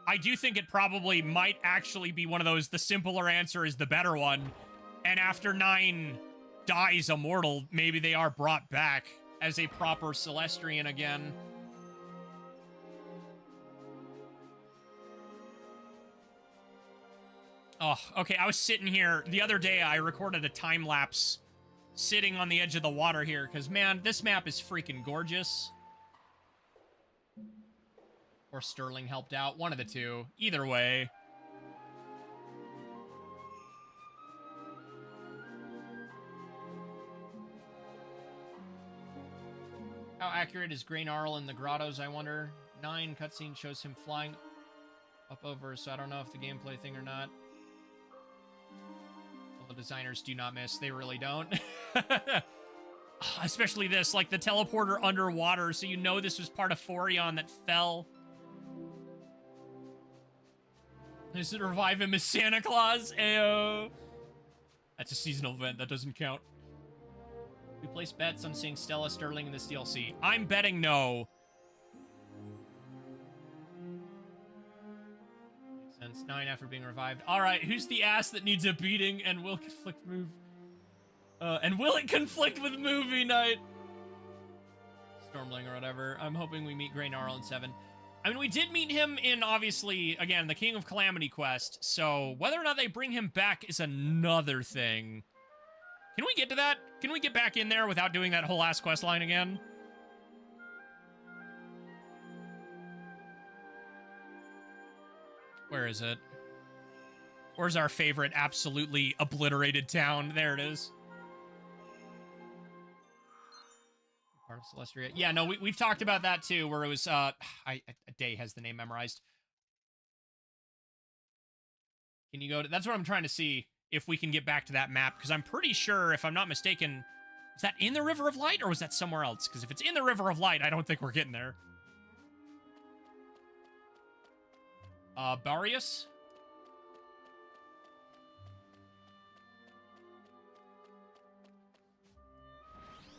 I do think it probably might actually be one of those, the simpler answer is the better one. And after 9 dies immortal, maybe they are brought back as a proper Celestrian again. Oh, okay, I was sitting here, the other day I recorded a time-lapse sitting on the edge of the water here, because, man, this map is freaking gorgeous. Or Sterling helped out, one of the two. Either way. How accurate is Greynarl in the grottos, I wonder? 9 cutscene shows him flying up over, so I don't know if the gameplay thing or not. Well, the designers do not miss. They really don't. Especially this, like the teleporter underwater, so you know this was part of Forion that fell. This would revive him as Santa Claus. Ayo. That's a seasonal event. That doesn't count. We place bets on seeing Stella Sterling in this DLC. I'm betting no. Makes sense. 9 after being revived. All right, who's the ass that needs a beating and will conflict move? And will it conflict with movie night? Stormling or whatever. I'm hoping we meet Grey Gnarl in 7. I mean, we did meet him in, obviously, again, the King of Calamity quest, so whether or not they bring him back is another thing. Can we get to that? Can we get back in there without doing that whole ass quest line again? Where is it? Where's our favorite absolutely obliterated town? There it is. Part of Celestria. Yeah, no, we've talked about that too, where it was, Day has the name memorized. Can you go to, that's what I'm trying to see, if we can get back to that map, because I'm pretty sure, if I'm not mistaken, is that in the River of Light, or was that somewhere else? Because if it's in the River of Light, I don't think we're getting there. Barius?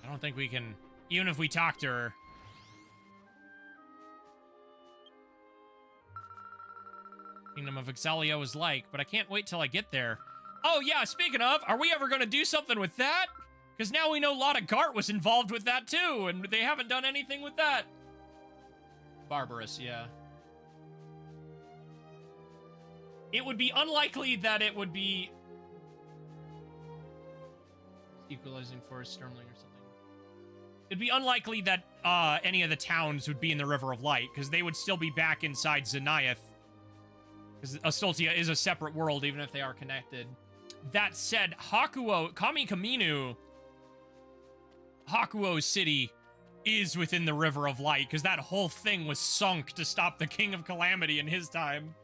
I don't think we can, even if we talk to her. Kingdom of Exelia was like, but I can't wait till I get there. Oh yeah, speaking of, are we ever gonna do something with that? Because now we know Lotta Gart was involved with that too, and they haven't done anything with that. Barbarous, yeah. It would be unlikely that it would be equalizing forest stormling or something. It'd be unlikely that any of the towns would be in the River of Light, because they would still be back inside Zeniath. Because Astoltia is a separate world, even if they are connected. That said, Kami Kaminu, Hakuo's city, is within the River of Light, because that whole thing was sunk to stop the King of Calamity in his time.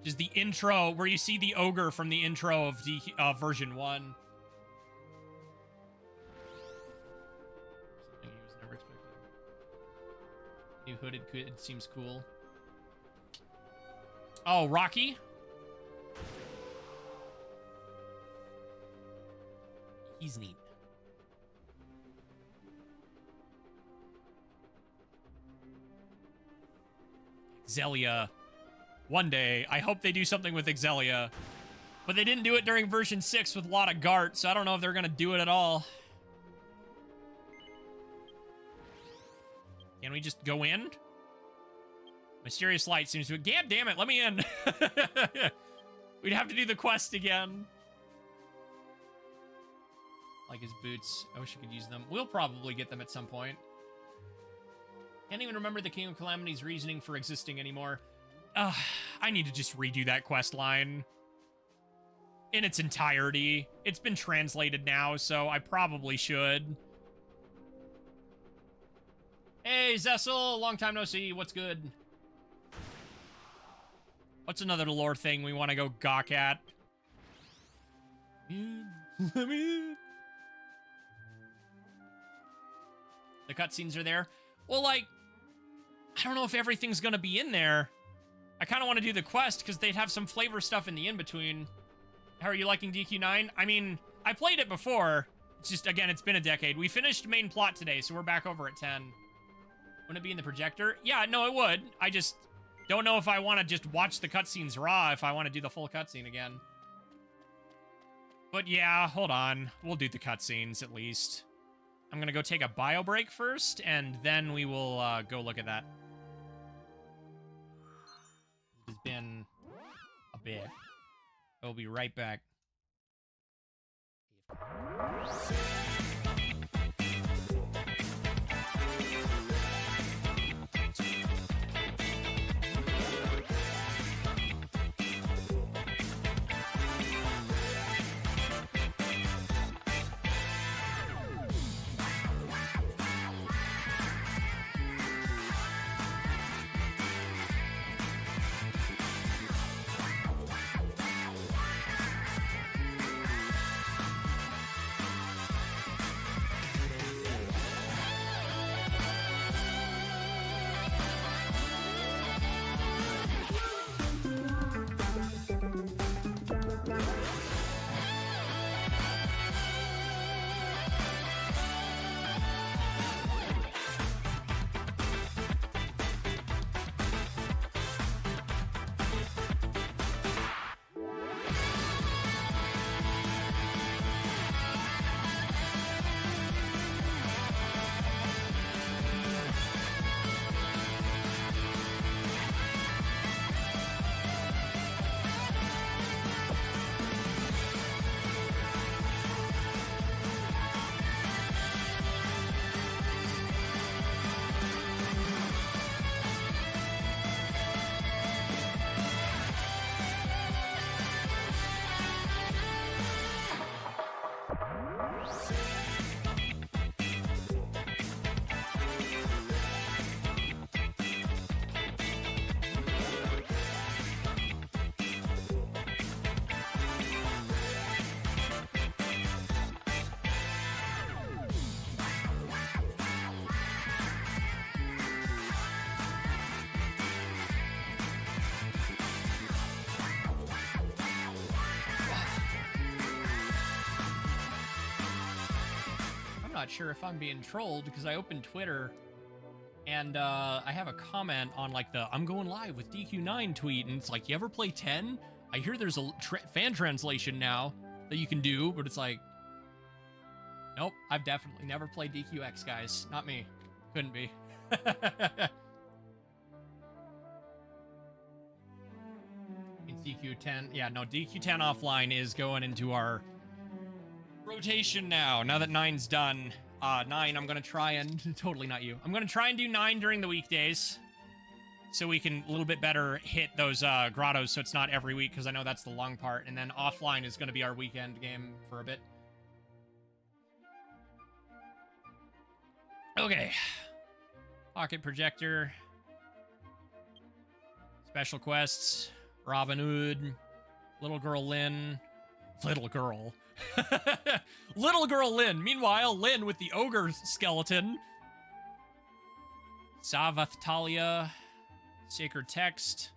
Just the intro, where you see the ogre from the intro of version 1. Something he was never expecting. New hooded kid seems cool. Oh, Rocky? He's neat. Exelia. One day, I hope they do something with Exelia. But they didn't do it during version 6 with Lotta Gart, so I don't know if they're gonna do it at all. Can we just go in? Mysterious light seems to... God damn it, let me in! We'd have to do the quest again. Like his boots. I wish I could use them. We'll probably get them at some point. Can't even remember the King of Calamity's reasoning for existing anymore. I need to just redo that quest line in its entirety. It's been translated now, so I probably should. Hey, Zessel! Long time no see. What's good? What's another lore thing we want to go gawk at? Let me in. The cutscenes are there. Well, like, I don't know if everything's gonna be in there. I kind of want to do the quest, because they'd have some flavor stuff in the in-between. How are you liking DQ9? I mean, I played it before. It's just, again, it's been a decade. We finished main plot today, so we're back over at 10. Wouldn't it be in the projector? Yeah, no, it would. I just don't know if I want to just watch the cutscenes raw, if I want to do the full cutscene again. But yeah, hold on. We'll do the cutscenes, at least. I'm gonna go take a bio break first, and then we will go look at that. It's been a bit. I'll be right back. not sure if I'm being trolled because I opened Twitter and I have a comment on like the I'm going live with DQ9 tweet, and it's like, you ever play 10? I hear there's a fan translation now that you can do, but it's like, nope, I've definitely never played DQX, guys. Not me. Couldn't be. It's DQ10. Yeah, no, DQ10 offline is going into our rotation now. Now that 9's done. 9, I'm going to try and... Totally not you. I'm going to try and do 9 during the weekdays, so we can a little bit better hit those grottos, so it's not every week, because I know that's the long part. And then offline is going to be our weekend game for a bit. Okay. Pocket projector. Special quests. Robin Hood. Little girl Lynn. Little girl. Little girl Lynn. Meanwhile, Lynn with the ogre skeleton. Savathalia. Sacred Text.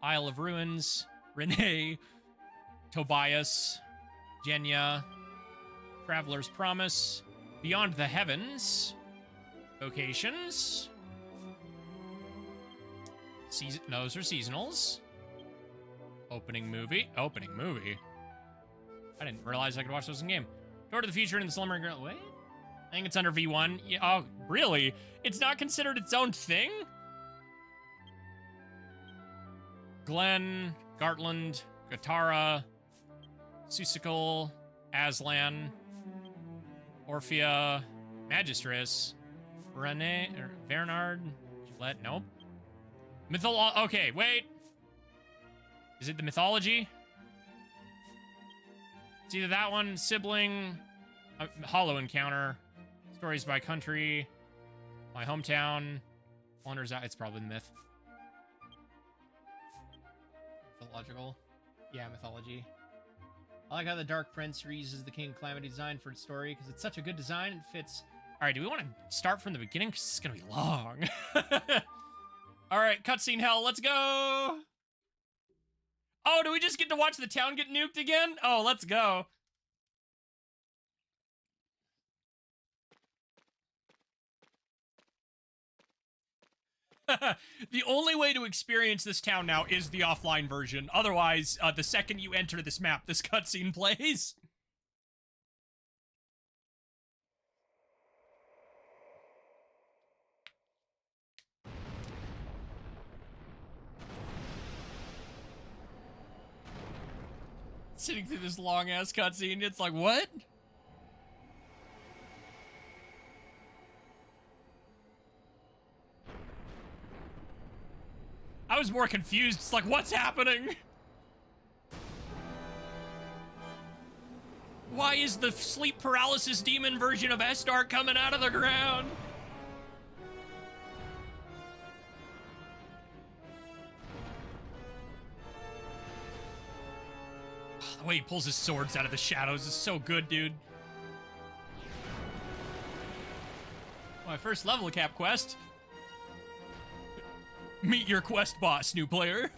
Isle of Ruins. Renee. Tobias. Jenya. Traveler's Promise. Beyond the Heavens. Vocations. Those are seasonals. Opening movie. Opening movie. I didn't realize I could watch those in game. Door to the Future and the Slumbering Girl. Wait. I think it's under V1. Yeah, oh, really? It's not considered its own thing? Glenn, Gartland, Katara, Susical, Aslan, Orphea, Magistress, Renee, or Bernard, Gillette, nope. Okay, wait. Is it the mythology? It's either that one, Sibling, Hollow Encounter, Stories by Country, My Hometown, Wonders Out. It's probably the myth. Mythological. Yeah, mythology. I like how the Dark Prince reuses the King of Calamity design for its story, because it's such a good design. It fits. All right, do we want to start from the beginning? Because it's going to be long. All right, cutscene hell, let's go. Oh, do we just get to watch the town get nuked again? Oh, let's go. The only way to experience this town now is the offline version. Otherwise, the second you enter this map, this cutscene plays. Sitting through this long-ass cutscene, it's like, what? I was more confused. It's like, what's happening? Why is the sleep paralysis demon version of Estar coming out of the ground? The way he pulls his swords out of the shadows is so good, dude. My first level cap quest. Meet your quest boss, new player.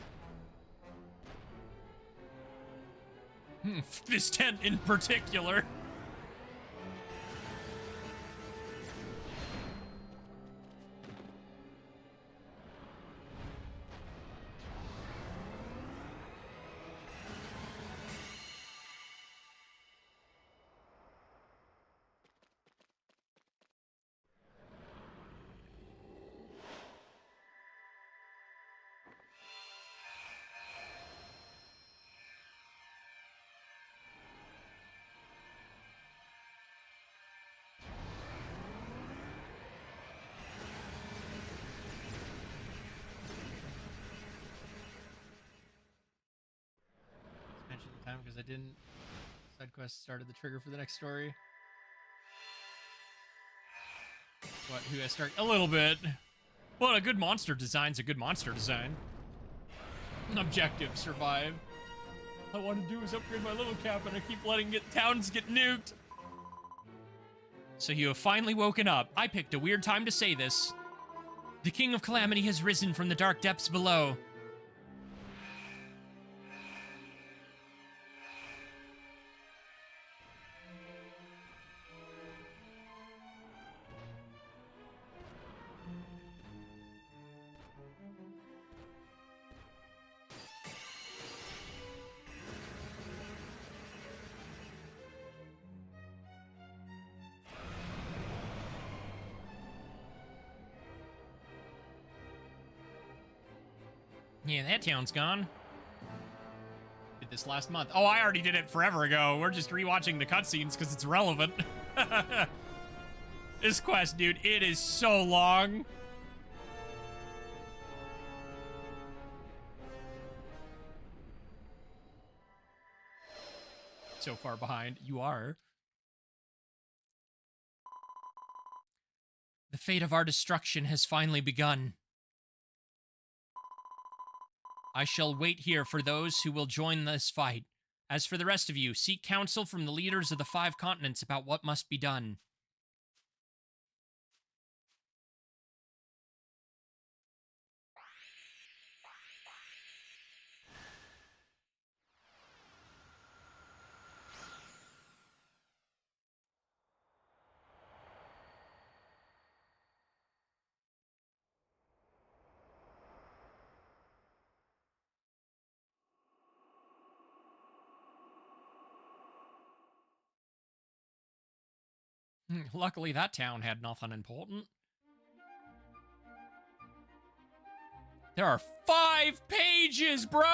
This tent in particular. Time because I didn't. Side quest started the trigger for the next story. What? Who has start? A little bit. Well, a good monster design's a good monster design. Objective: survive. All I want to do is upgrade my level cap, and I keep letting towns get nuked. So you have finally woken up. I picked a weird time to say this. The King of Calamity has risen from the dark depths below. Yeah, that town's gone. Did this last month. Oh, I already did it forever ago. We're just rewatching the cutscenes because it's relevant. This quest, dude, it is so long. So far behind. You are. The fate of our destruction has finally begun. I shall wait here for those who will join this fight. As for the rest of you, seek counsel from the leaders of the 5 continents about what must be done. Luckily, that town had nothing important. There are 5 pages, bro!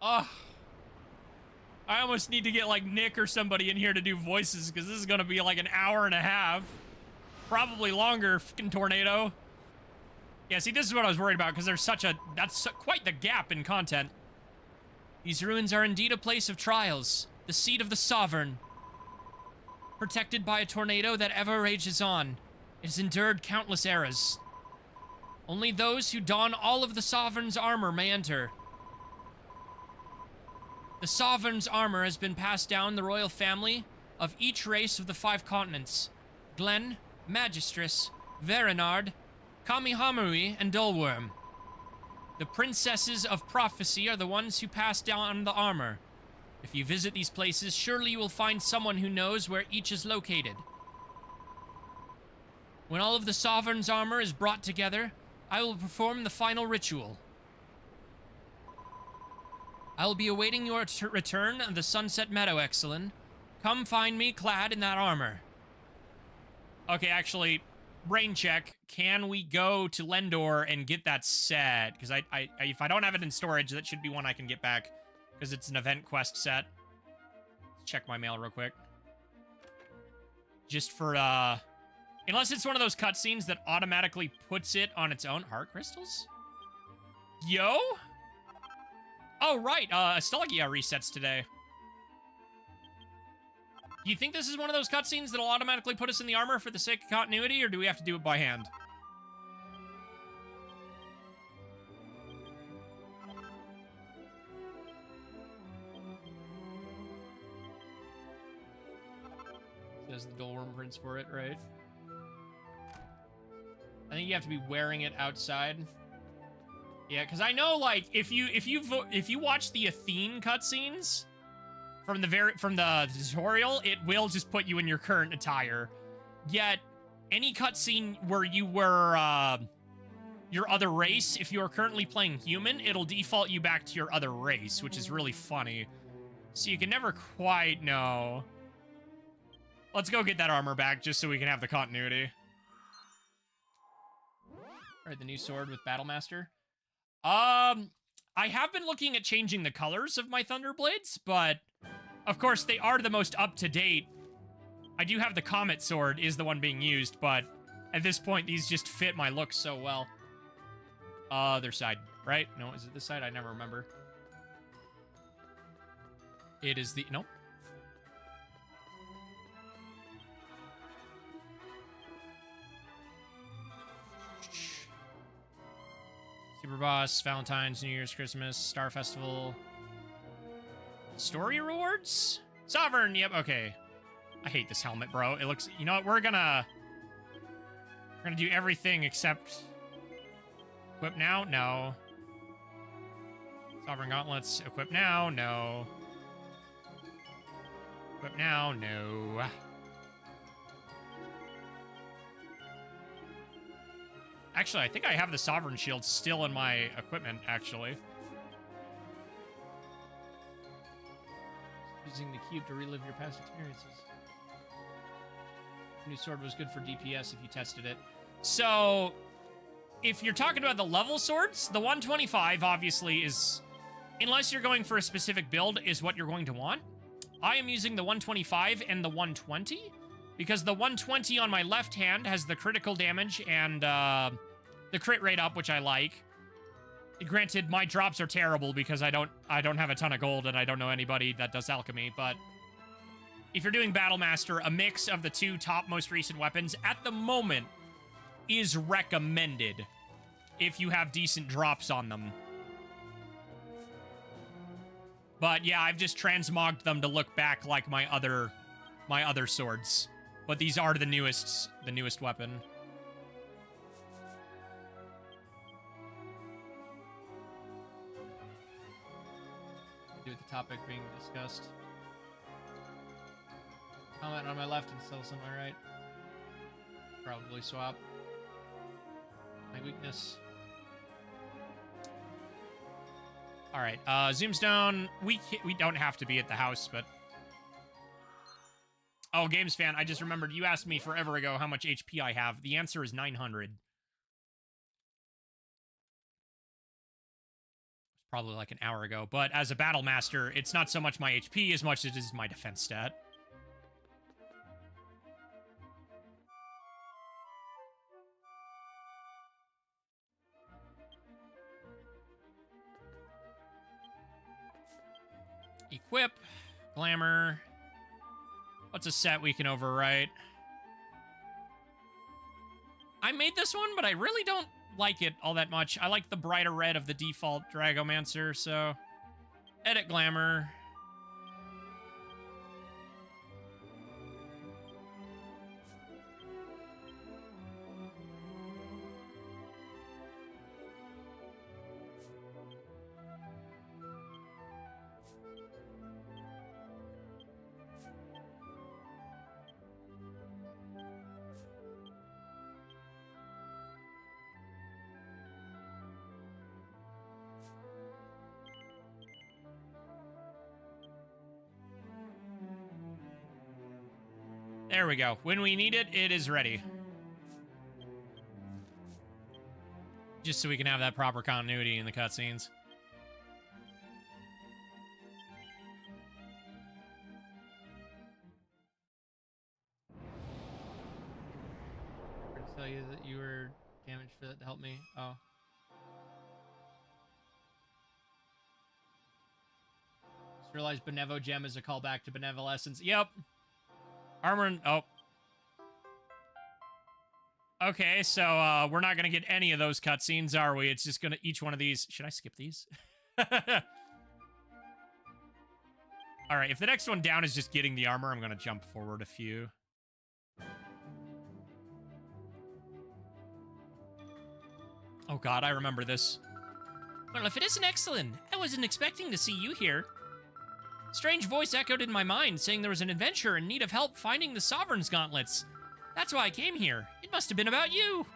Oh. I almost need to get, like, Nick or somebody in here to do voices, because this is gonna be, like, an hour and a half. Probably longer, fucking tornado. Yeah, see, this is what I was worried about, because there's such a... That's quite the gap in content. These ruins are indeed a place of trials, the seat of the sovereign. Protected by a tornado that ever rages on, it has endured countless eras. Only those who don all of the sovereign's armor may enter. The sovereign's armor has been passed down the royal family of each race of the 5 continents. Glen, Magistress, Verenard, Kamihamui, and Dulworm. The princesses of prophecy are the ones who pass down the armor. If you visit these places, surely you will find someone who knows where each is located. When all of the sovereign's armor is brought together, I will perform the final ritual. I will be awaiting your return of the Sunset Meadow, Excellent. Come find me clad in that armor. Okay, actually, brain check. Can we go to Lendor and get that set? Because if I don't have it in storage, that should be one I can get back. Because it's an event quest set. Let's check my mail real quick. Just for, unless it's one of those cutscenes that automatically puts it on its own. Heart crystals? Yo? Oh, right. Astelogia resets today. Do you think this is one of those cutscenes that'll automatically put us in the armor for the sake of continuity, or do we have to do it by hand? Says the Dulworm prints for it, right? I think you have to be wearing it outside. Yeah, because I know, like, if you watch the Athene cutscenes from the tutorial, it will just put you in your current attire. Yet, any cutscene where you were your other race, if you are currently playing human, it'll default you back to your other race, which is really funny. So you can never quite know. Let's go get that armor back just so we can have the continuity. Alright, the new sword with Battlemaster. I have been looking at changing the colors of my Thunderblades, but of course they are the most up-to-date. I do have the Comet Sword is the one being used, but at this point these just fit my look so well. Other side, right? No, is it this side? I never remember. It is the... Nope. Super Boss, Valentine's, New Year's, Christmas, Star Festival. Story rewards? Sovereign, yep, okay. I hate this helmet, bro. It looks... You know what? We're gonna do everything except... Equip now? No. Sovereign Gauntlets. Equip now? No. Equip now? No. Actually, I think I have the Sovereign Shield still in my equipment, actually. Using the cube to relive your past experiences. New sword was good for DPS if you tested it. So, if you're talking about the level swords, the 125 obviously is, unless you're going for a specific build, is what you're going to want. I am using the 125 and the 120, because the 120 on my left hand has the critical damage and the crit rate up, which I like. Granted, my drops are terrible because I don't have a ton of gold and I don't know anybody that does alchemy, but if you're doing Battle Master, a mix of the two top most recent weapons at the moment is recommended if you have decent drops on them. But yeah, I've just transmogged them to look back like my other swords. But these are the newest weapon. Do with the topic being discussed. Comment on my left and still on my right. Probably swap. My weakness. All right, Zoomstone. We don't have to be at the house, but oh, Games Fan. I just remembered you asked me forever ago how much HP I have. The answer is 900. It's probably like an hour ago. But as a Battle Master, it's not so much my HP as much as it is my defense stat. Equip, glamour. What's a set we can overwrite? I made this one, but I really don't like it all that much. I like the brighter red of the default Dragomancer, so edit glamour. There we go. When we need it, it is ready. Just so we can have that proper continuity in the cutscenes. To tell you that you were damaged for that to help me. Oh. Just realized Benevo Gem is a callback to Benevolescence. Yep. Armor and... oh. Okay, so we're not going to get any of those cutscenes, are we? It's just going to... each one of these... should I skip these? Alright, if the next one down is just getting the armor, I'm going to jump forward a few. Oh god, I remember this. Well, if it isn't excellent, I wasn't expecting to see you here. Strange voice echoed in my mind, saying there was an adventurer in need of help finding the Sovereign's gauntlets. That's why I came here. It must have been about you.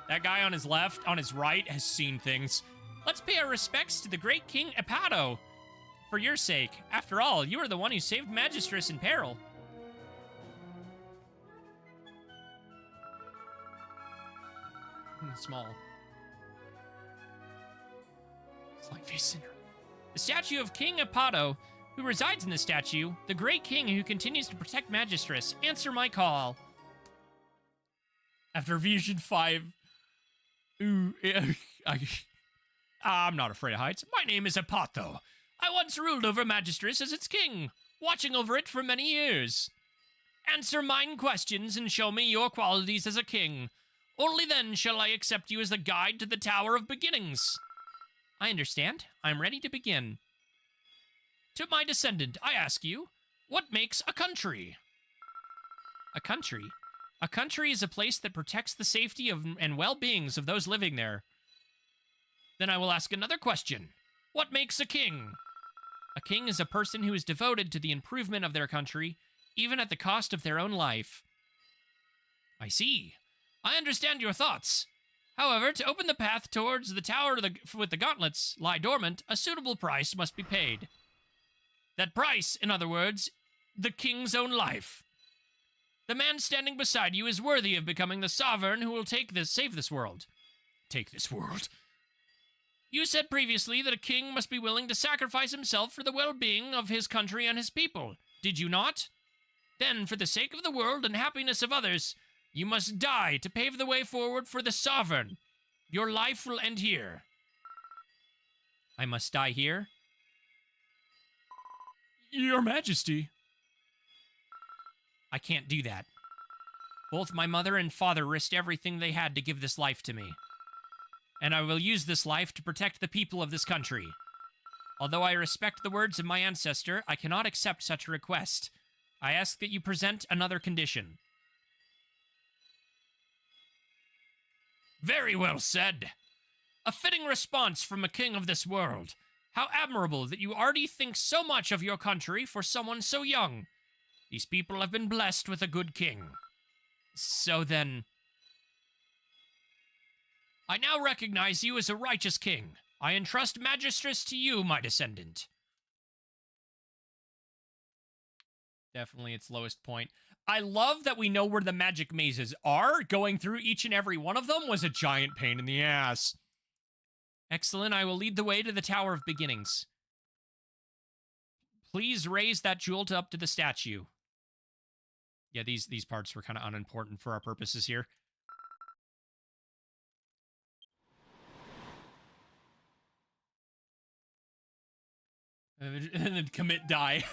That guy on his left, on his right, has seen things. Let's pay our respects to the great King Epato. For your sake. After all, you are the one who saved Magistress in peril. Small. Slight face syndrome. The statue of King Epato, who resides in the statue, the great king who continues to protect Magistress. Answer my call. After Vision 5... ooh, I'm not afraid of heights. My name is Epato. I once ruled over Magistress as its king, watching over it for many years. Answer mine questions and show me your qualities as a king. Only then shall I accept you as the guide to the Tower of Beginnings. I understand. I'm ready to begin. To my descendant, I ask you, what makes a country? A country? A country is a place that protects the safety of and well-beings of those living there. Then I will ask another question. What makes a king? A king is a person who is devoted to the improvement of their country, even at the cost of their own life. I see. I understand your thoughts. However, to open the path towards the tower with the gauntlets lie dormant, a suitable price must be paid. That price, in other words, the king's own life. The man standing beside you is worthy of becoming the sovereign who will save this world. Take this world. You said previously that a king must be willing to sacrifice himself for the well-being of his country and his people. Did you not? Then, for the sake of the world and happiness of others, you must die to pave the way forward for the sovereign. Your life will end here. I must die here? Your Majesty. I can't do that. Both my mother and father risked everything they had to give this life to me. And I will use this life to protect the people of this country. Although I respect the words of my ancestor, I cannot accept such a request. I ask that you present another condition. Very well said. A fitting response from a king of this world. How admirable that you already think so much of your country for someone so young. These people have been blessed with a good king. So then, I now recognize you as a righteous king. I entrust magistracy to you, my descendant. Definitely its lowest point. I love that we know where the magic mazes are. Going through each and every one of them was a giant pain in the ass. Excellent, I will lead the way to the Tower of Beginnings. Please raise that jewel up to the statue. Yeah, these parts were kind of unimportant for our purposes here. And then commit die.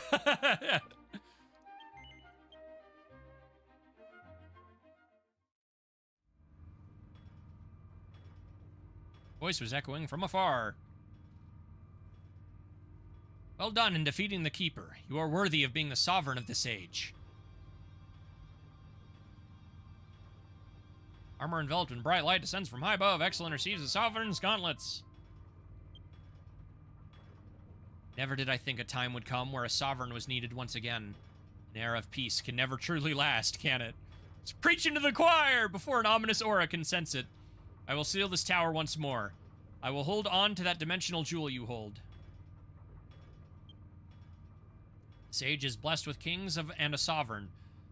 Voice was echoing from afar. Well done in defeating the Keeper. You are worthy of being the sovereign of this age. Armor enveloped in bright light descends from high above. Excellent receives the sovereign's gauntlets. Never did I think a time would come where a sovereign was needed once again. An era of peace can never truly last, can it? It's preaching to the choir before an ominous aura can sense it. I will seal this tower once more. I will hold on to that dimensional jewel you hold. This age is blessed with kings and a sovereign.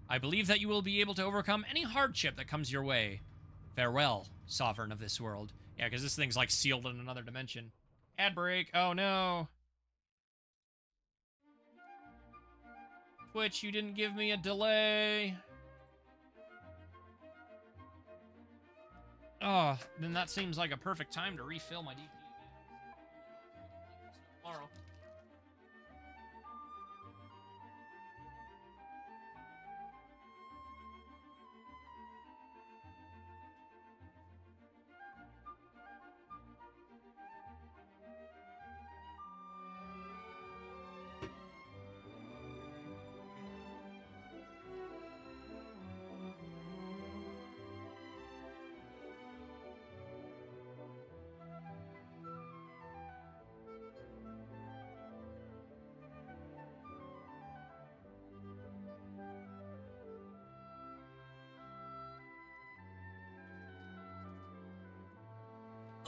I believe that you will be able to overcome any hardship that comes your way. Farewell, sovereign of this world. Yeah, because this thing's like sealed in another dimension. Ad break. Oh no. Twitch, you didn't give me a delay. Oh, then that seems like a perfect time to refill my DQIX. Tomorrow.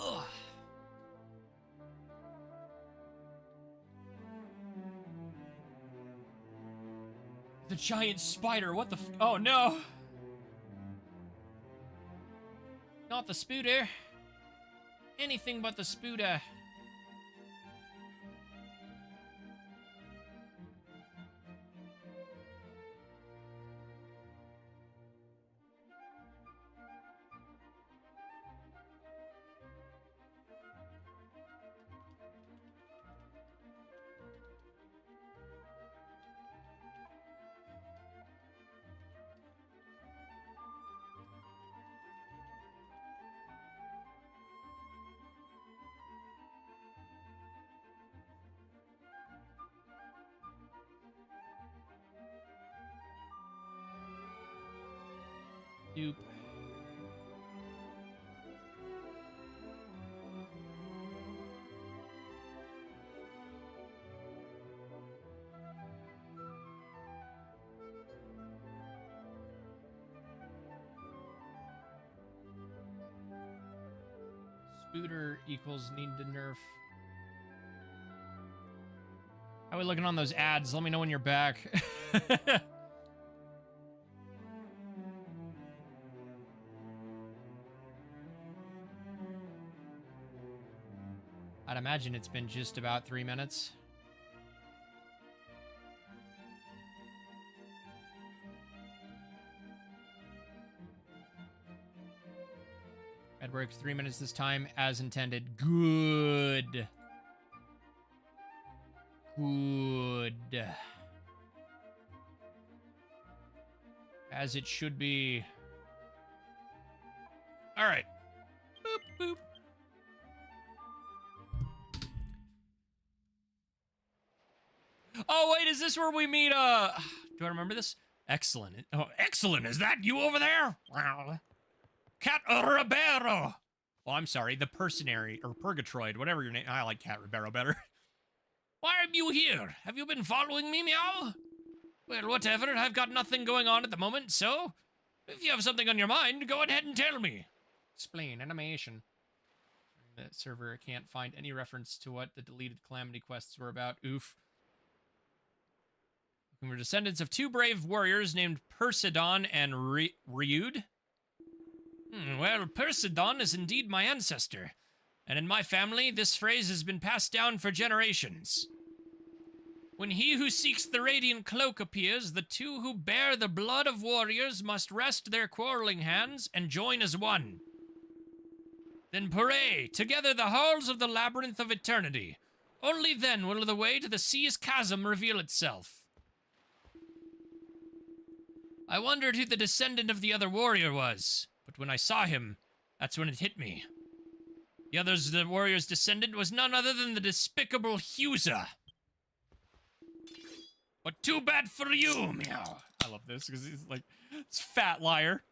Ugh. The giant spider, what the oh no! Not the spooter. Anything but the spooter. Dupe. Spooter equals need to nerf. How are we looking on those ads? Let me know when you're back. I'd imagine it's been just about 3 minutes. It worked 3 minutes this time, as intended. Good. Good. As it should be. All right. Boop, boop. Oh, wait, is this where we meet, do I remember this? Excellent. Oh, excellent. Is that you over there? Cat Ribeiro. Oh, I'm sorry. The Personary, or Purgatroid, whatever your name. I like Cat Ribeiro better. Why are you here? Have you been following me, meow? Well, whatever. I've got nothing going on at the moment, so if you have something on your mind, go ahead and tell me. Explain. Animation. The server can't find any reference to what the deleted Calamity quests were about. Oof. We were descendants of two brave warriors named Persidon and Ryud. Well, Persidon is indeed my ancestor, and in my family, this phrase has been passed down for generations. When he who seeks the radiant cloak appears, the two who bear the blood of warriors must rest their quarreling hands and join as one. Then pray, together the halls of the labyrinth of eternity. Only then will the way to the sea's chasm reveal itself. I wondered who the descendant of the other warrior was, but when I saw him, that's when it hit me. The warrior's descendant was none other than the despicable Husa. But too bad for you, meow. I love this, because he's like, it's fat liar.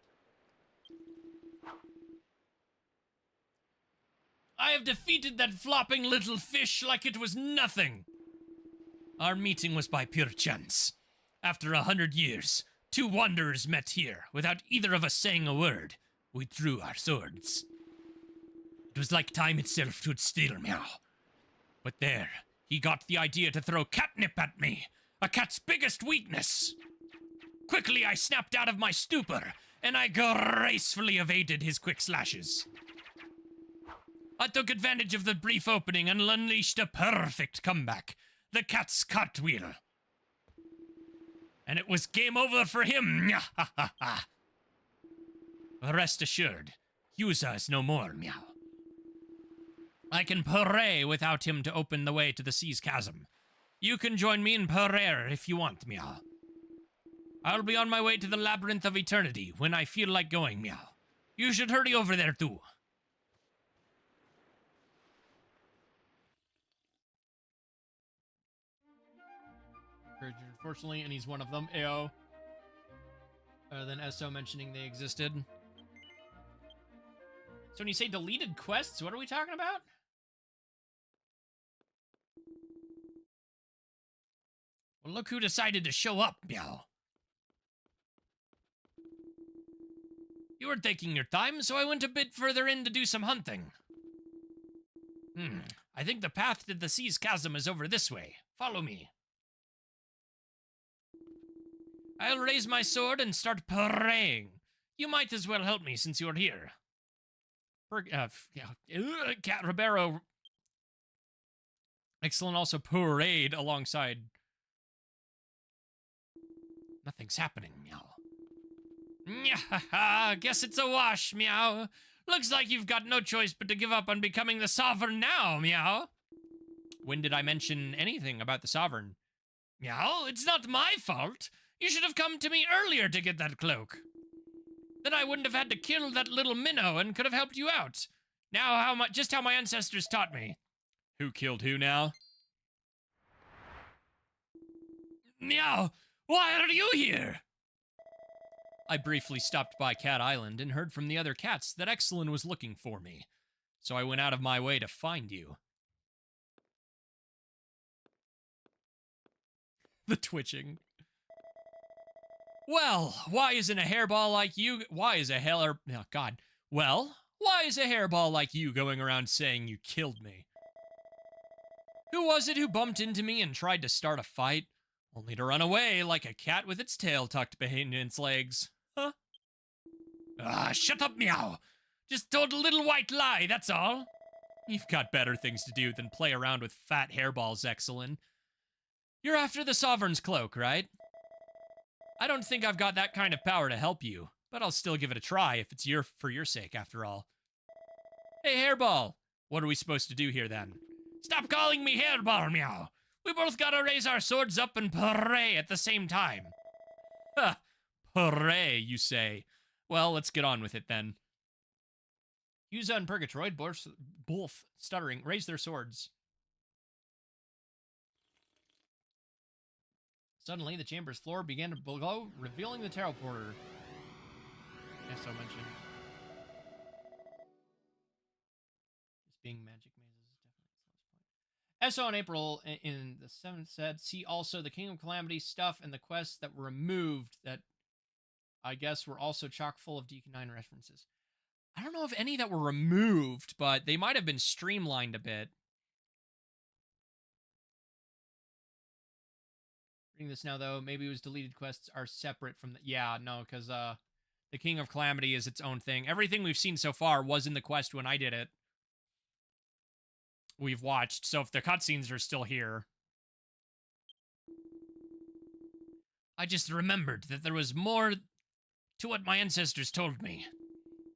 I have defeated that flopping little fish like it was nothing. Our meeting was by pure chance. After 100 years, two wanderers met here, without either of us saying a word. We drew our swords. It was like time itself stood still, meow. But there, he got the idea to throw catnip at me, a cat's biggest weakness. Quickly, I snapped out of my stupor, and I gracefully evaded his quick slashes. I took advantage of the brief opening and unleashed a perfect comeback, the cat's cartwheel. And it was game over for him. Rest assured, Husa is no more, meow. I can purr without him to open the way to the sea's chasm. You can join me in purr if you want, meow. I'll be on my way to the labyrinth of eternity when I feel like going, meow. You should hurry over there too. Unfortunately, and he's one of them. AO. Other than SO mentioning they existed. So when you say deleted quests, what are we talking about? Well, look who decided to show up, meow. You were taking your time, so I went a bit further in to do some hunting. I think the path to the sea's chasm is over this way. Follow me. I'll raise my sword and start praying. You might as well help me since you're here. Cat Ribeiro. Excellent also parade alongside. Nothing's happening, meow. Nyahaha, guess it's a wash, meow. Looks like you've got no choice but to give up on becoming the sovereign now, meow. When did I mention anything about the sovereign? Meow, it's not my fault. You should have come to me earlier to get that cloak. Then I wouldn't have had to kill that little minnow and could have helped you out. Now just how my ancestors taught me. Who killed who now? Meow, why are you here? I briefly stopped by Cat Island and heard from the other cats that Excellent was looking for me. So I went out of my way to find you. The twitching. Well, why isn't a hairball like you... Why is a Oh, God. Well, why is a hairball like you going around saying you killed me? Who was it who bumped into me and tried to start a fight, only to run away like a cat with its tail tucked behind its legs? Huh? Ah, shut up, meow. Just told a little white lie, that's all. You've got better things to do than play around with fat hairballs, Exelin. You're after the Sovereign's cloak, right? I don't think I've got that kind of power to help you, but I'll still give it a try if it's for your sake, after all. Hey, Hairball! What are we supposed to do here, then? Stop calling me Hairball, meow! We both gotta raise our swords up and purray at the same time. Ha! Purray, you say. Well, let's get on with it, then. Yuza and Purgatroyd, both stuttering, raise their swords. Suddenly, the chamber's floor began to glow, revealing the teleporter. Yes, I mentioned. This being magic mazes is definitely the slowest point. SO on April in the 7th said, see also the King of Calamity stuff and the quests that were removed that I guess were also chock full of DQ9 references. I don't know if any that were removed, but they might have been streamlined a bit. Reading this now, though, maybe it was deleted quests are separate from the... Yeah, no, because the King of Calamity is its own thing. Everything we've seen so far was in the quest when I did it. We've watched, so if the cutscenes are still here... I just remembered that there was more to what my ancestors told me.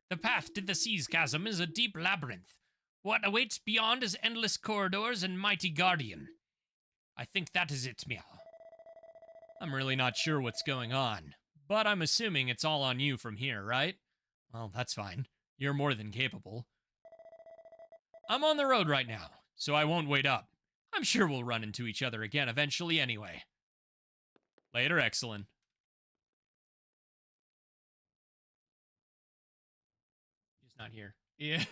The path to the sea's chasm is a deep labyrinth. What awaits beyond is endless corridors and mighty guardian. I think that is it, meow. I'm really not sure what's going on, but I'm assuming it's all on you from here, right? Well, that's fine. You're more than capable. I'm on the road right now, so I won't wait up. I'm sure we'll run into each other again eventually anyway. Later, Exelin. He's not here. Yeah.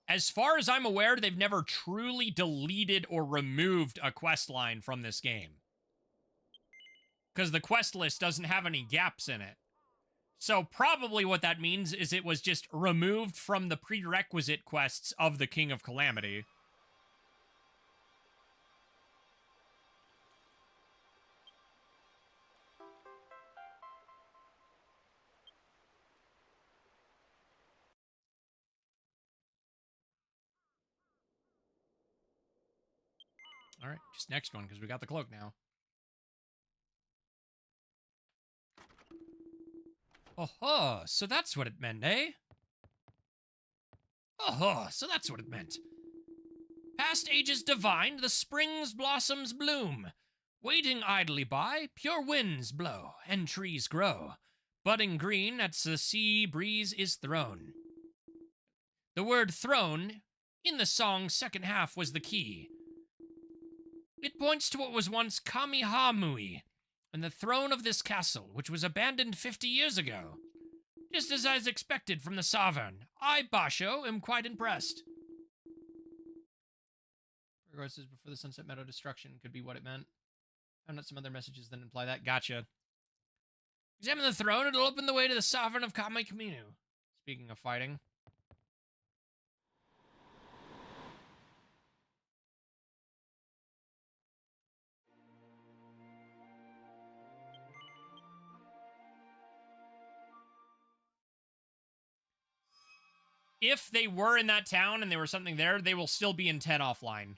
As far as I'm aware, they've never truly deleted or removed a quest line from this game. Because the quest list doesn't have any gaps in it. So probably what that means is it was just removed from the prerequisite quests of the King of Calamity. All right, just next one, because we got the cloak now. Oh, so that's what it meant, eh? Oh, so that's what it meant. Past ages divine, the spring's blossoms bloom. Waiting idly by, pure winds blow, and trees grow. Budding green at the sea breeze is thrown. The word thrown, in the song's second half, was the key. It points to what was once Kamihamui, and the throne of this castle, which was abandoned 50 years ago. Just as I was expected from the sovereign, I, Basho, am quite impressed. Regard says before the Sunset Meadow destruction could be what it meant. Found out some other messages that imply that. Gotcha. Examine the throne, it'll open the way to the sovereign of Kamikaminu. Speaking of fighting. If they were in that town and there was something there, they will still be in 10 offline.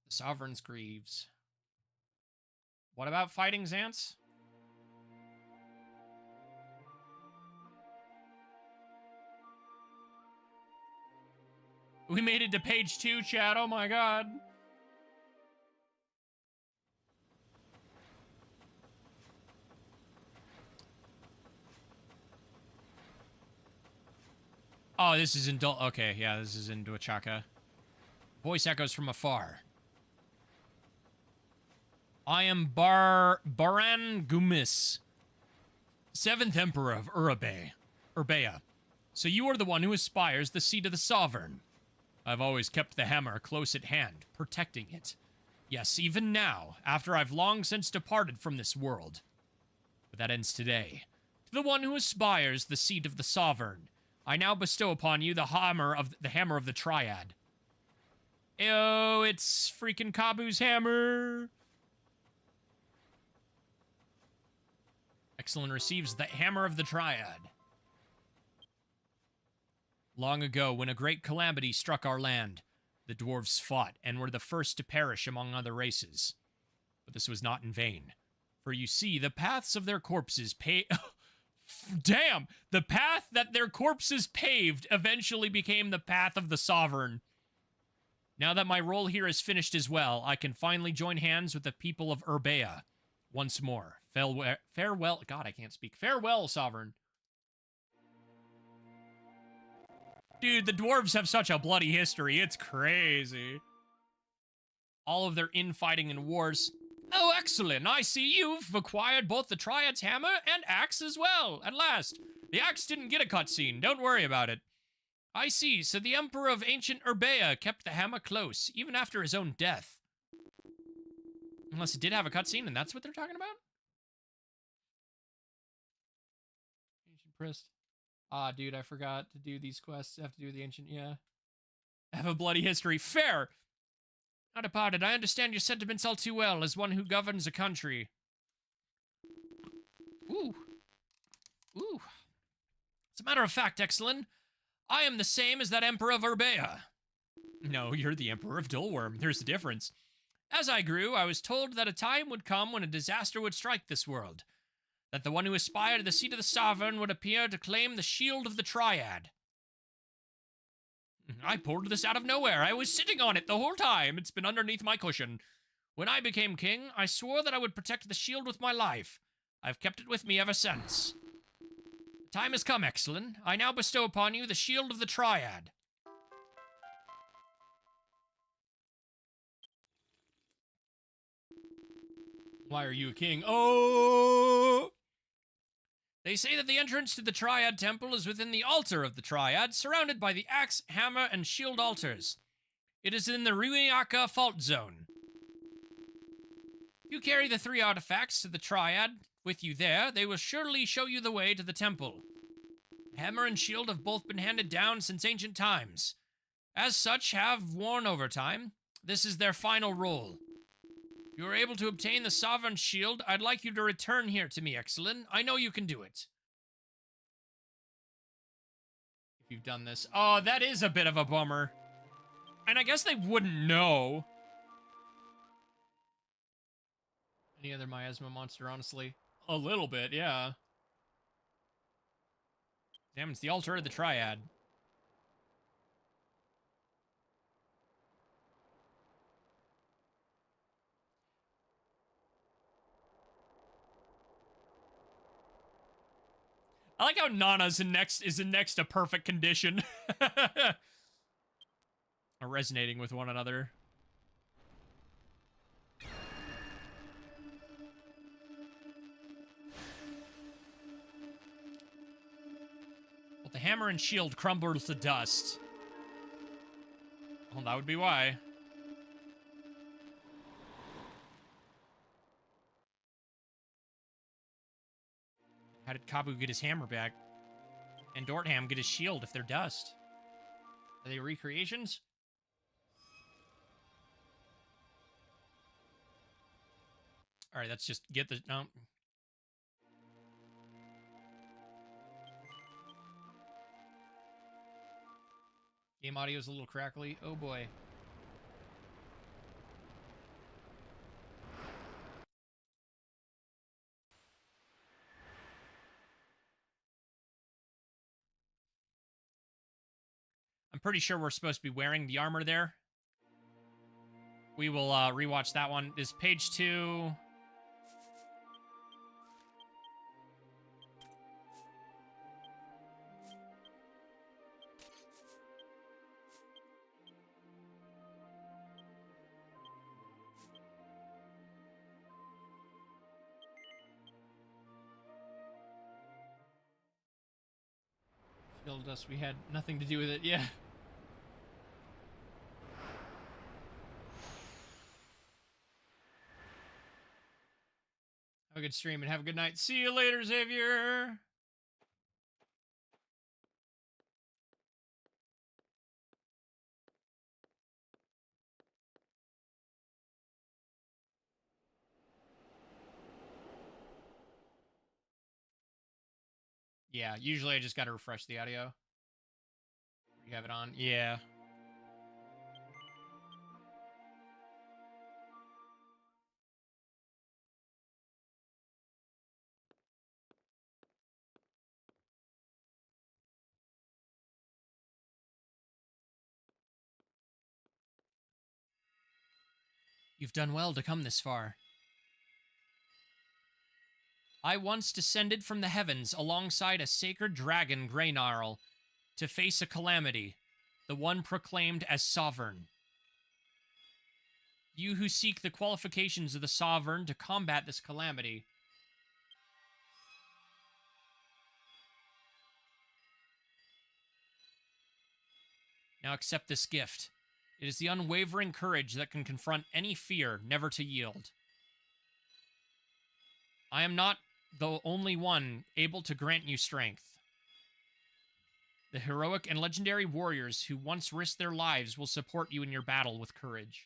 The Sovereign's Greaves. What about fighting Xance? We made it to page 2, chat. Oh my god. Oh, this is in okay, yeah, this is in Duachaka. Voice echoes from afar. I am Baran Gumis, 7th Emperor of Urbea. So you are the one who aspires the seat of the Sovereign. I've always kept the hammer close at hand, protecting it. Yes, even now, after I've long since departed from this world. But that ends today. To the one who aspires the seat of the Sovereign, I now bestow upon you the hammer of the Triad. Ew, it's freaking Kabu's hammer. Exelin receives the Hammer of the Triad. Long ago, when a great calamity struck our land, the dwarves fought and were the first to perish among other races. But this was not in vain. For you see, the paths of their corpses Damn! The path that their corpses paved eventually became the path of the Sovereign. Now that my role here is finished as well, I can finally join hands with the people of Urbea once more. Farewell. God, I can't speak. Farewell, Sovereign. Dude, the dwarves have such a bloody history. It's crazy. All of their infighting and wars. Oh, excellent. I see you've acquired both the Triad's hammer and axe as well. At last. The axe didn't get a cutscene. Don't worry about it. I see. So the Emperor of ancient Urbea kept the hammer close, even after his own death. Unless it did have a cutscene, and that's what they're talking about? Ancient Priest. Ah, dude, I forgot to do these quests. I have to do the ancient, yeah. Have a bloody history. Fair! Not about it. I understand your sentiments all too well, as one who governs a country. Ooh. Ooh. As a matter of fact, Exelin, I am the same as that Emperor of Urbea. No, you're the Emperor of Dulworm. There's a difference. As I grew, I was told that a time would come when a disaster would strike this world. That the one who aspired to the seat of the Sovereign would appear to claim the shield of the Triad. I pulled this out of nowhere. I was sitting on it the whole time. It's been underneath my cushion. When I became king, I swore that I would protect the shield with my life. I've kept it with me ever since. The time has come, Exelin. I now bestow upon you the shield of the Triad. Why are you a king? Oh! They say that the entrance to the Triad Temple is within the altar of the Triad, surrounded by the axe, hammer, and shield altars. It is in the Ruiaka Fault Zone. If you carry the 3 artifacts to the Triad with you there, they will surely show you the way to the temple. Hammer and shield have both been handed down since ancient times. As such, have worn over time. This is their final role. If you are able to obtain the Sovereign Shield, I'd like you to return here to me, Exelin. I know you can do it. If you've done this. Oh, that is a bit of a bummer. And I guess they wouldn't know. Any other miasma monster, honestly? A little bit, yeah. Damn, it's the altar of the Triad. I like how Nana's in next to perfect condition. Are resonating with one another. Well, the hammer and shield crumble to dust. Well, that would be why. How did Kabu get his hammer back? And Dortham get his shield if they're dust? Are they recreations? Alright, let's just get the... No. Game audio's a little crackly. Oh boy. I'm pretty sure we're supposed to be wearing the armor there. We will rewatch that one. Is page 2... Killed us. We had nothing to do with it. Yeah. Have a good stream and have a good night. See you later, Xavier. Yeah, usually I just gotta refresh the audio. You have it on? Yeah. You've done well to come this far. I once descended from the heavens alongside a sacred dragon, Greynarl, to face a calamity, the one proclaimed as sovereign. You who seek the qualifications of the sovereign to combat this calamity. Now accept this gift. It is the unwavering courage that can confront any fear, never to yield. I am not the only one able to grant you strength. The heroic and legendary warriors who once risked their lives will support you in your battle with courage.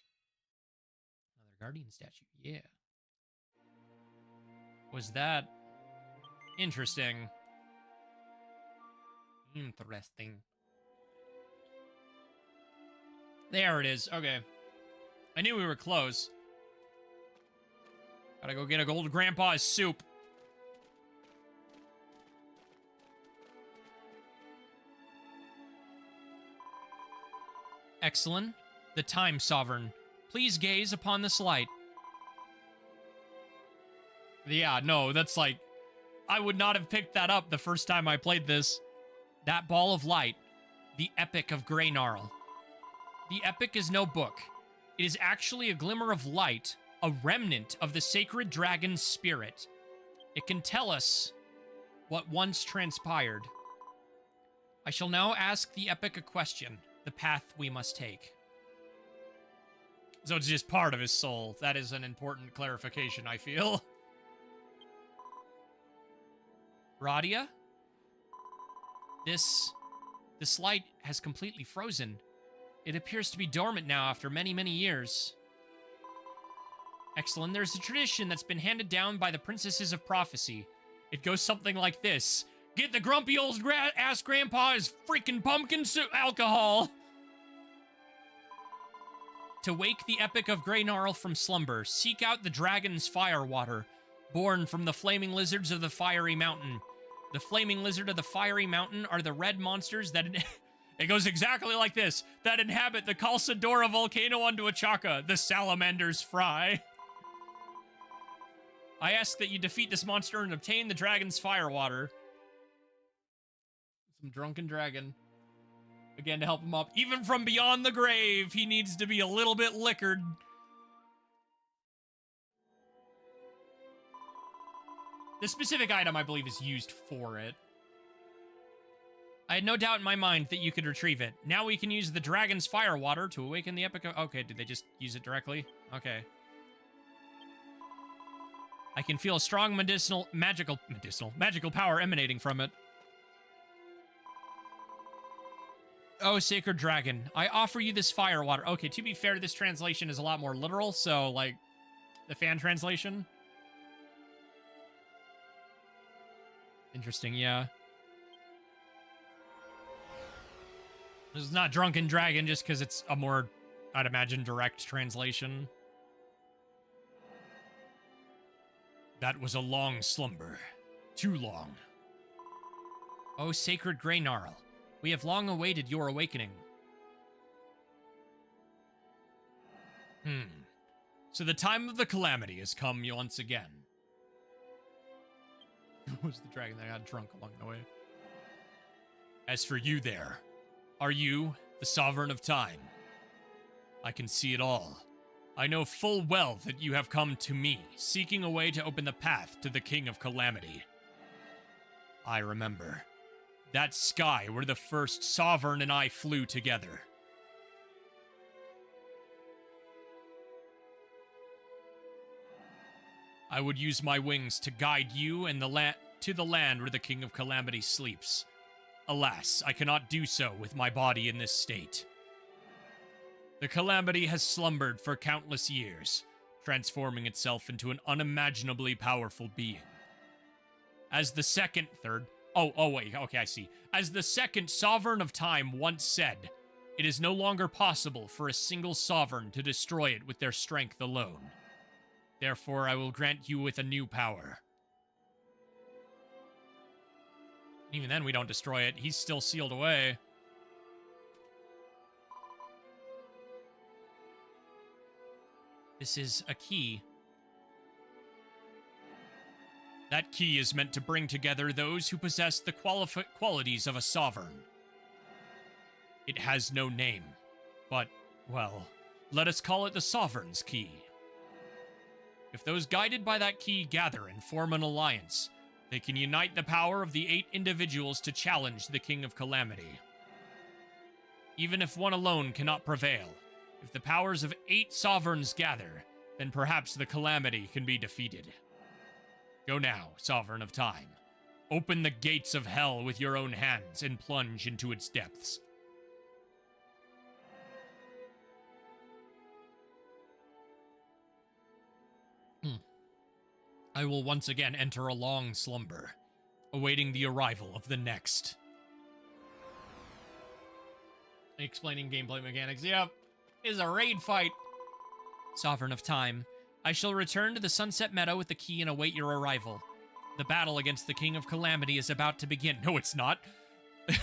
Another Guardian statue, yeah. Was that interesting? Interesting. There it is. Okay. I knew we were close. Gotta go get a gold grandpa's soup. Excellent. The Time Sovereign. Please gaze upon this light. Yeah, no, that's like... I would not have picked that up the first time I played this. That ball of light. The Epic of Greynarl. The Epic is no book. It is actually a glimmer of light, a remnant of the sacred dragon's spirit. It can tell us what once transpired. I shall now ask the Epic a question, the path we must take. So it's just part of his soul. That is an important clarification, I feel. Radia? This light has completely frozen. It appears to be dormant now after many, many years. Excellent. There's a tradition that's been handed down by the princesses of prophecy. It goes something like this. Get the grumpy old ass grandpa's freaking pumpkin soup alcohol. To wake the Epic of Greynarl from slumber, seek out the dragon's fire water, born from the flaming lizards of the fiery mountain. The flaming lizard of the fiery mountain are the red monsters that... It goes exactly like this. That inhabit the Calcedora volcano on Duachaka, the salamanders fry. I ask that you defeat this monster and obtain the dragon's fire water. Some drunken dragon. Again, to help him up. Even from beyond the grave, he needs to be a little bit liquored. The specific item, I believe, is used for it. I had no doubt in my mind that you could retrieve it. Now we can use the dragon's fire water to awaken the Epic of... Okay, did they just use it directly? Okay. I can feel a strong magical power emanating from it. Oh, sacred dragon, I offer you this fire water. Okay, to be fair, this translation is a lot more literal, so, like, the fan translation. Interesting, yeah. This is not Drunken Dragon just because it's a more, I'd imagine, direct translation. That was a long slumber. Too long. Oh, sacred Greynarl, we have long awaited your awakening. So the time of the calamity has come once again. Who was the dragon that got drunk along the way? As for you there, are you the sovereign of time? I can see it all. I know full well that you have come to me, seeking a way to open the path to the King of Calamity. I remember. That sky where the first sovereign and I flew together. I would use my wings to guide you and to the land where the King of Calamity sleeps. Alas, I cannot do so with my body in this state. The Calamity has slumbered for countless years, transforming itself into an unimaginably powerful being. As the Oh, wait, okay, I see. As the second sovereign of time once said, it is no longer possible for a single sovereign to destroy it with their strength alone. Therefore, I will grant you with a new power. Even then, we don't destroy it. He's still sealed away. This is a key. That key is meant to bring together those who possess the qualities of a sovereign. It has no name, but, well, let us call it the Sovereign's Key. If those guided by that key gather and form an alliance, they can unite the power of the 8 individuals to challenge the King of Calamity. Even if one alone cannot prevail, if the powers of 8 sovereigns gather, then perhaps the Calamity can be defeated. Go now, Sovereign of Time. Open the gates of hell with your own hands and plunge into its depths. I will once again enter a long slumber, awaiting the arrival of the next. Explaining gameplay mechanics. Yep, is a raid fight. Sovereign of Time, I shall return to the Sunset Meadow with the key and await your arrival. The battle against the King of Calamity is about to begin. No, it's not.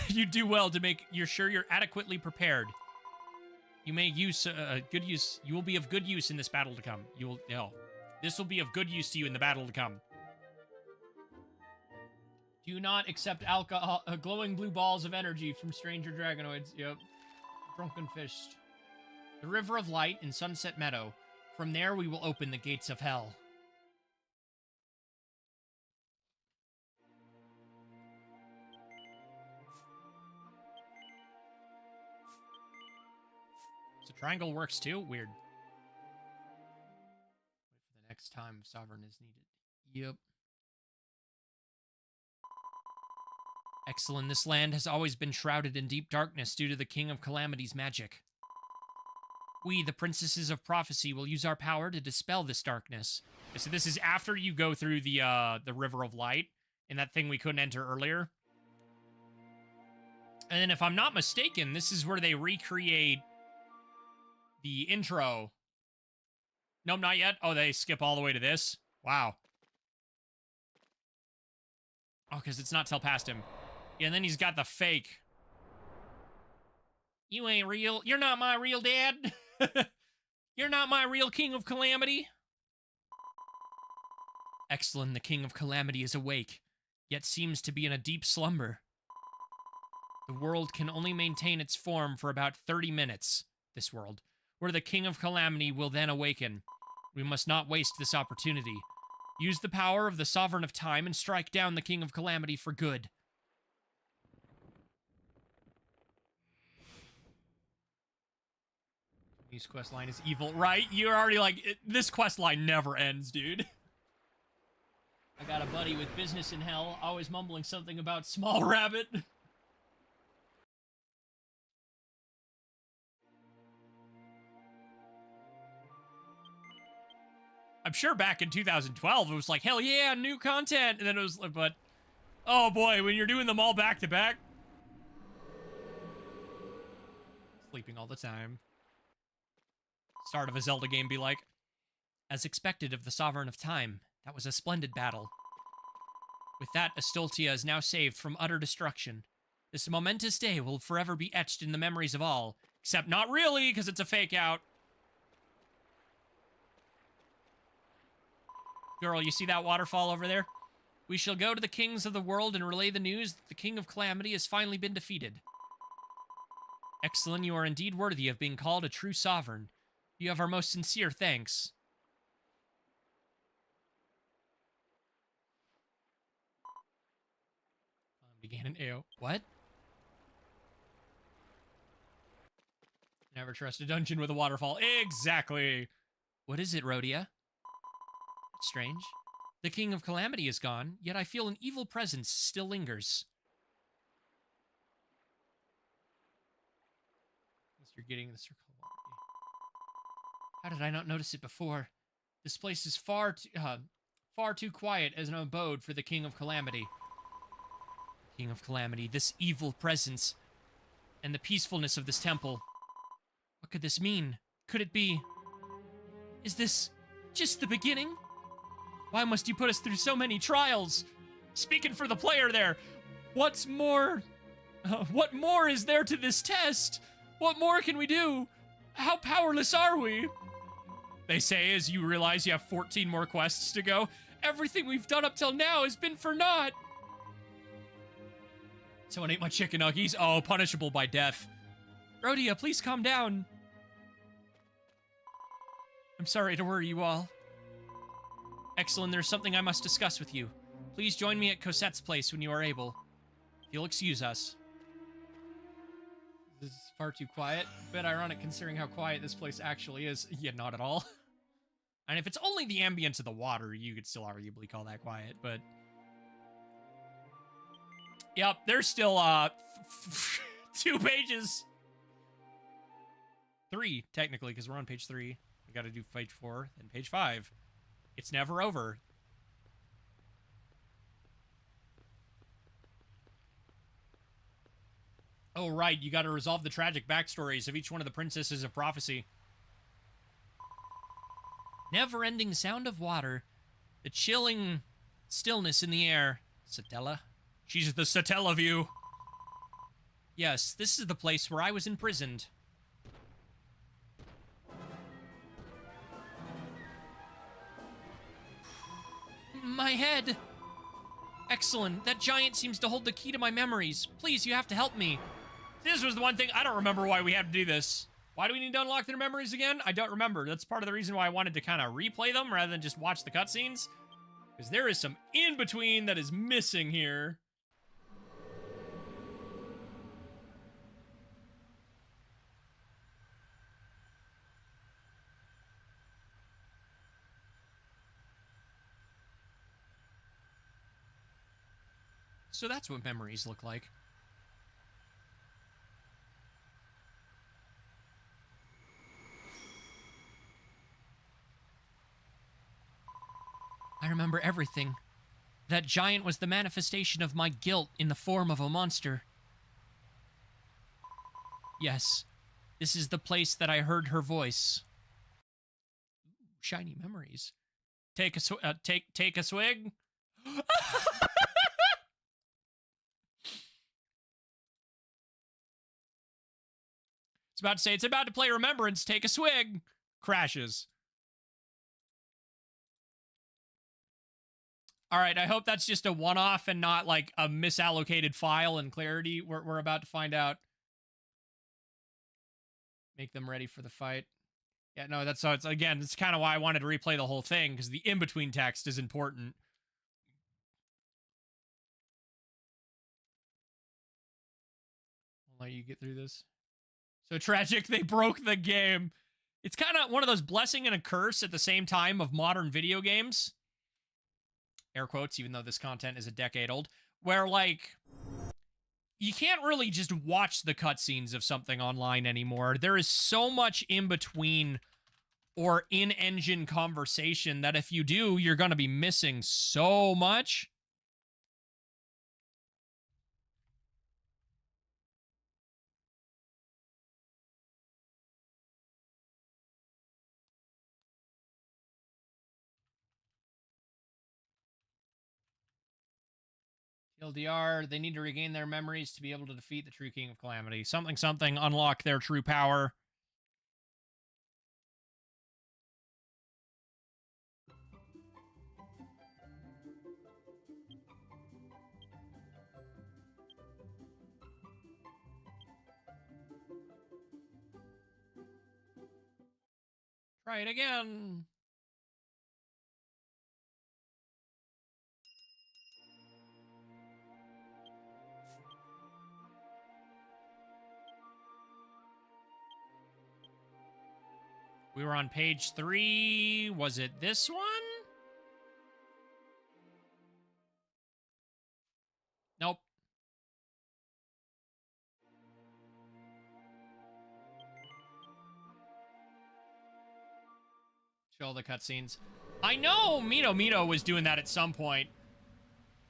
You do well to make sure you're adequately prepared. You may use good use. You will be of good use in this battle to come. This will be of good use to you in the battle to come. Do not accept alcohol, glowing blue balls of energy from stranger dragonoids. Yep. Drunken Fist. The River of Light in Sunset Meadow. From there, we will open the gates of hell. So triangle works too? Weird. Wait for the next time Sovereign is needed. Yep. Excellent. This land has always been shrouded in deep darkness due to the King of Calamity's magic. We, the Princesses of Prophecy, will use our power to dispel this darkness. So this is after you go through the River of Light, and that thing we couldn't enter earlier. And then if I'm not mistaken, this is where they recreate the intro. Nope, not yet. Oh, they skip all the way to this? Wow. Oh, because it's not till past him. Yeah, and then he's got the fake. You ain't real. You're not my real dad. You're not my real King of Calamity. Excellent, the King of Calamity is awake, yet seems to be in a deep slumber. The world can only maintain its form for about 30 minutes, this world, where the King of Calamity will then awaken. We must not waste this opportunity. Use the power of the Sovereign of Time and strike down the King of Calamity for good. This quest line is evil, right? You're already like, this quest line never ends, dude. I got a buddy with business in hell, always mumbling something about small rabbit. I'm sure back in 2012, it was like, hell yeah, new content. And then it was like, but, oh boy, when you're doing them all back to back. Sleeping all the time. Start of a Zelda game be like, as expected of the Sovereign of Time, that was a splendid battle. With that, Astoltia is now saved from utter destruction. This momentous day will forever be etched in the memories of all, except not really, because it's a fake out. Girl, you see that waterfall over there? We shall go to the kings of the world and relay the news that the King of Calamity has finally been defeated. Excellent, you are indeed worthy of being called a true sovereign. You have our most sincere thanks. Began an AO. What? Never trust a dungeon with a waterfall. Exactly. What is it, Rhodia? It's strange. The King of Calamity is gone, yet I feel an evil presence still lingers. You're getting the circle. How did I not notice it before? This place is far too quiet as an abode for the King of Calamity. King of Calamity, this evil presence, and the peacefulness of this temple. What could this mean? Could it be? Is this just the beginning? Why must you put us through so many trials? Speaking for the player there, what's more? What more is there to this test? What more can we do? How powerless are we? They say as you realize you have 14 more quests to go. Everything we've done up till now has been for naught. Someone ate my chicken nuggies. Oh, punishable by death. Rhodia, please calm down. I'm sorry to worry you all. Excellent, there's something I must discuss with you. Please join me at Cosette's place when you are able. If you'll excuse us. This is far too quiet. A bit ironic considering how quiet this place actually is. Yeah, not at all. And if it's only the ambience of the water, you could still arguably call that quiet, but... Yep, there's still, 2 pages. 3, technically, because we're on page 3. We gotta do page 4, then page 5. It's never over. Oh, right, you gotta resolve the tragic backstories of each one of the princesses of prophecy. Never-ending sound of water. The chilling stillness in the air. Satella? She's the Satella view. Yes, this is the place where I was imprisoned. My head! Excellent. That giant seems to hold the key to my memories. Please, you have to help me. This was the one thing, I don't remember why we had to do this. Why do we need to unlock their memories again? I don't remember. That's part of the reason why I wanted to kind of replay them rather than just watch the cutscenes. Because there is some in-between that is missing here. So that's what memories look like. I remember everything. That giant was the manifestation of my guilt in the form of a monster. Yes, this is the place that I heard her voice. Ooh, shiny memories. Take a take a swig. It's about to say it's about to play Remembrance. Take a swig. Crashes. All right, I hope that's just a one-off and not like a misallocated file in Clarity. We're about to find out. Make them ready for the fight. Yeah, no, that's so. It's again. That's kind of why I wanted to replay the whole thing because the in-between text is important. I'll let you get through this. So tragic, they broke the game. It's kind of one of those blessing and a curse at the same time of modern video games. Air quotes, even though this content is a decade old, where, like, you can't really just watch the cutscenes of something online anymore. There is so much in between or in-engine conversation that if you do, you're going to be missing so much. LDR, they need to regain their memories to be able to defeat the true King of Calamity. Something, something, unlock their true power. Try it again. We were on page 3. Was it this one? Nope. Show all the cutscenes. I know Mito was doing that at some point.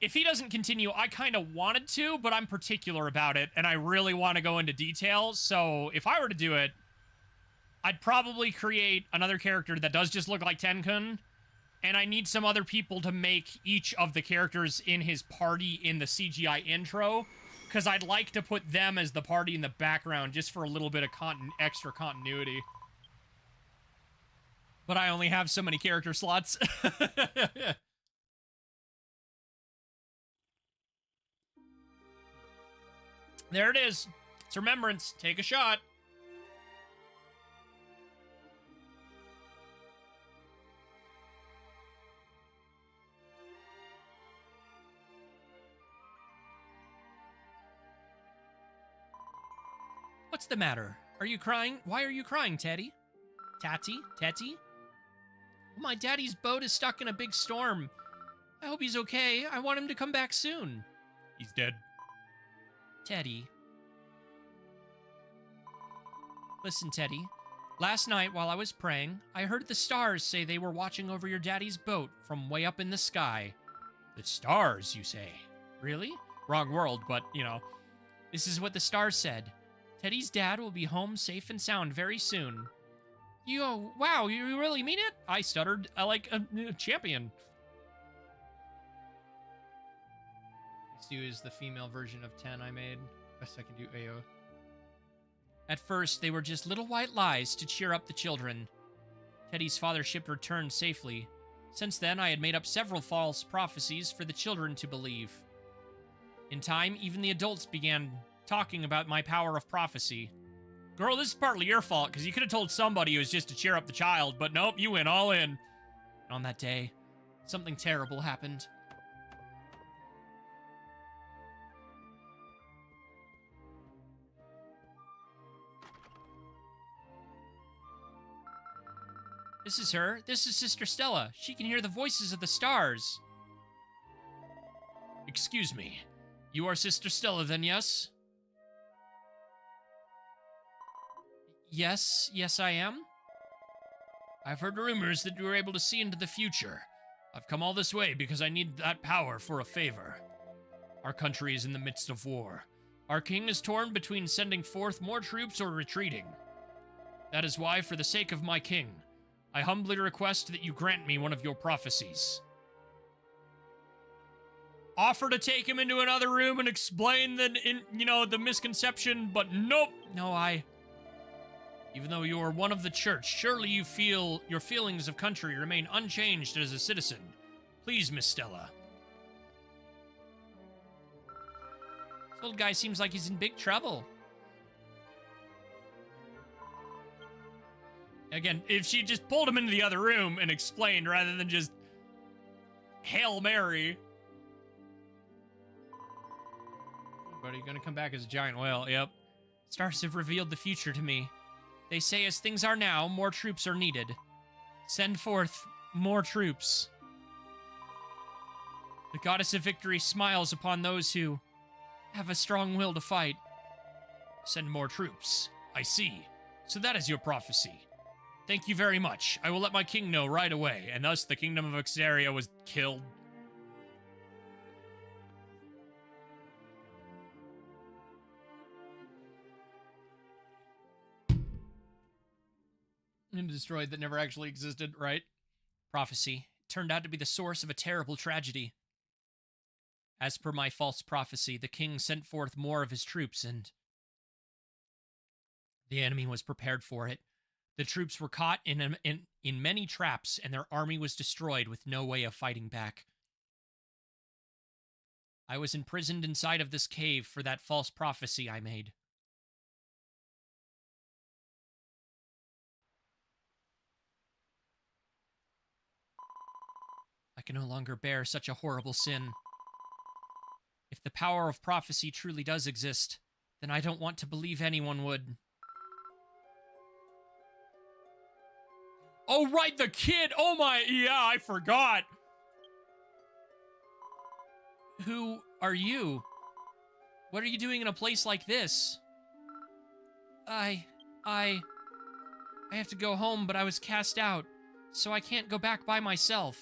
if he doesn't continue, I kind of wanted to, but I'm particular about it, and I really want to go into detail. So if I were to do it, I'd probably create another character that does just look like Tenkun, and I need some other people to make each of the characters in his party in the CGI intro, because I'd like to put them as the party in the background just for a little bit of extra continuity. But I only have so many character slots. There it is. It's Remembrance. Take a shot. What's the matter? Are you crying? Why are you crying, Teddy? Tetty? My daddy's boat is stuck in a big storm. I hope he's okay. I want him to come back soon. He's dead. Teddy. Listen, Teddy. Last night, while I was praying, I heard the stars say they were watching over your daddy's boat from way up in the sky. The stars, you say? Really? Wrong world, but, you know. This is what the stars said. Teddy's dad will be home safe and sound very soon. Wow, you really mean it? I stuttered like a champion. Stu is the female version of 10 I made. Best I can do, AO. At first, they were just little white lies to cheer up the children. Teddy's fathership returned safely. Since then, I had made up several false prophecies for the children to believe. In time, even the adults began talking about my power of prophecy. Girl, this is partly your fault, because you could have told somebody it was just to cheer up the child, but nope, you went all in. And on that day, something terrible happened. This is her. This is Sister Stella. She can hear the voices of the stars. Excuse me. You are Sister Stella then, yes? Yes, I am. I've heard rumors that you were able to see into the future. I've come all this way because I need that power for a favor. Our country is in the midst of war. Our king is torn between sending forth more troops or retreating. That is why, for the sake of my king, I humbly request that you grant me one of your prophecies. Offer to take him into another room and explain the misconception, but nope. No, even though you are one of the church, surely you feel your feelings of country remain unchanged as a citizen. Please, Miss Stella. This old guy seems like he's in big trouble. Again, if she just pulled him into the other room and explained rather than just Hail Mary. But you gonna come back as a giant whale? Yep. Stars have revealed the future to me. They say as things are now, more troops are needed. Send forth more troops. The goddess of victory smiles upon those who have a strong will to fight. Send more troops. I see. So that is your prophecy. Thank you very much. I will let my king know right away, and thus the kingdom of Exaria was killed. And destroyed that never actually existed, right? Prophecy turned out to be the source of a terrible tragedy. As per my false prophecy, the king sent forth more of his troops, and the enemy was prepared for it. The troops were caught in many traps, and their army was destroyed with no way of fighting back. I was imprisoned inside of this cave for that false prophecy I made. I can no longer bear such a horrible sin. If the power of prophecy truly does exist, then I don't want to believe anyone would. Oh, right, the kid! Oh my, yeah, I forgot! Who are you? What are you doing in a place like this? I have to go home, but I was cast out, so I can't go back by myself.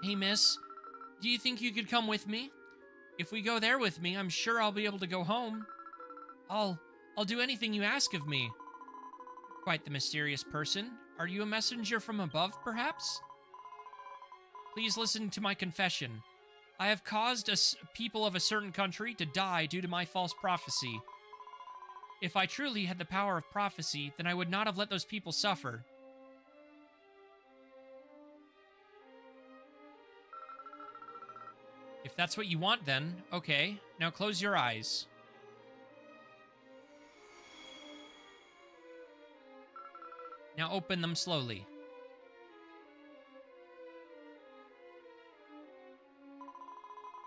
Hey, miss, Do you think you could come with me? If we go there with me, I'm sure I'll be able to go home. I'll do anything you ask of me. Quite the mysterious person. Are you a messenger from above, perhaps? Please listen to my confession. I have caused people of a certain country to die due to my false prophecy. If I truly had the power of prophecy, then I would not have let those people suffer. If that's what you want, then, okay. Now close your eyes. Now open them slowly.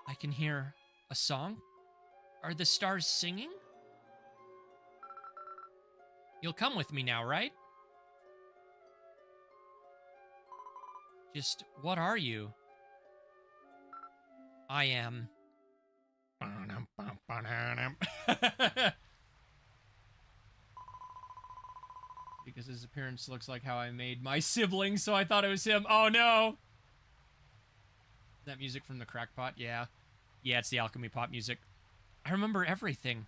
I can hear a song. Are the stars singing? You'll come with me now, right? Just what are you? I am. Because his appearance looks like how I made my sibling, so I thought it was him. Oh no! That music from the crackpot? Yeah. Yeah, it's the alchemy pot music. I remember everything.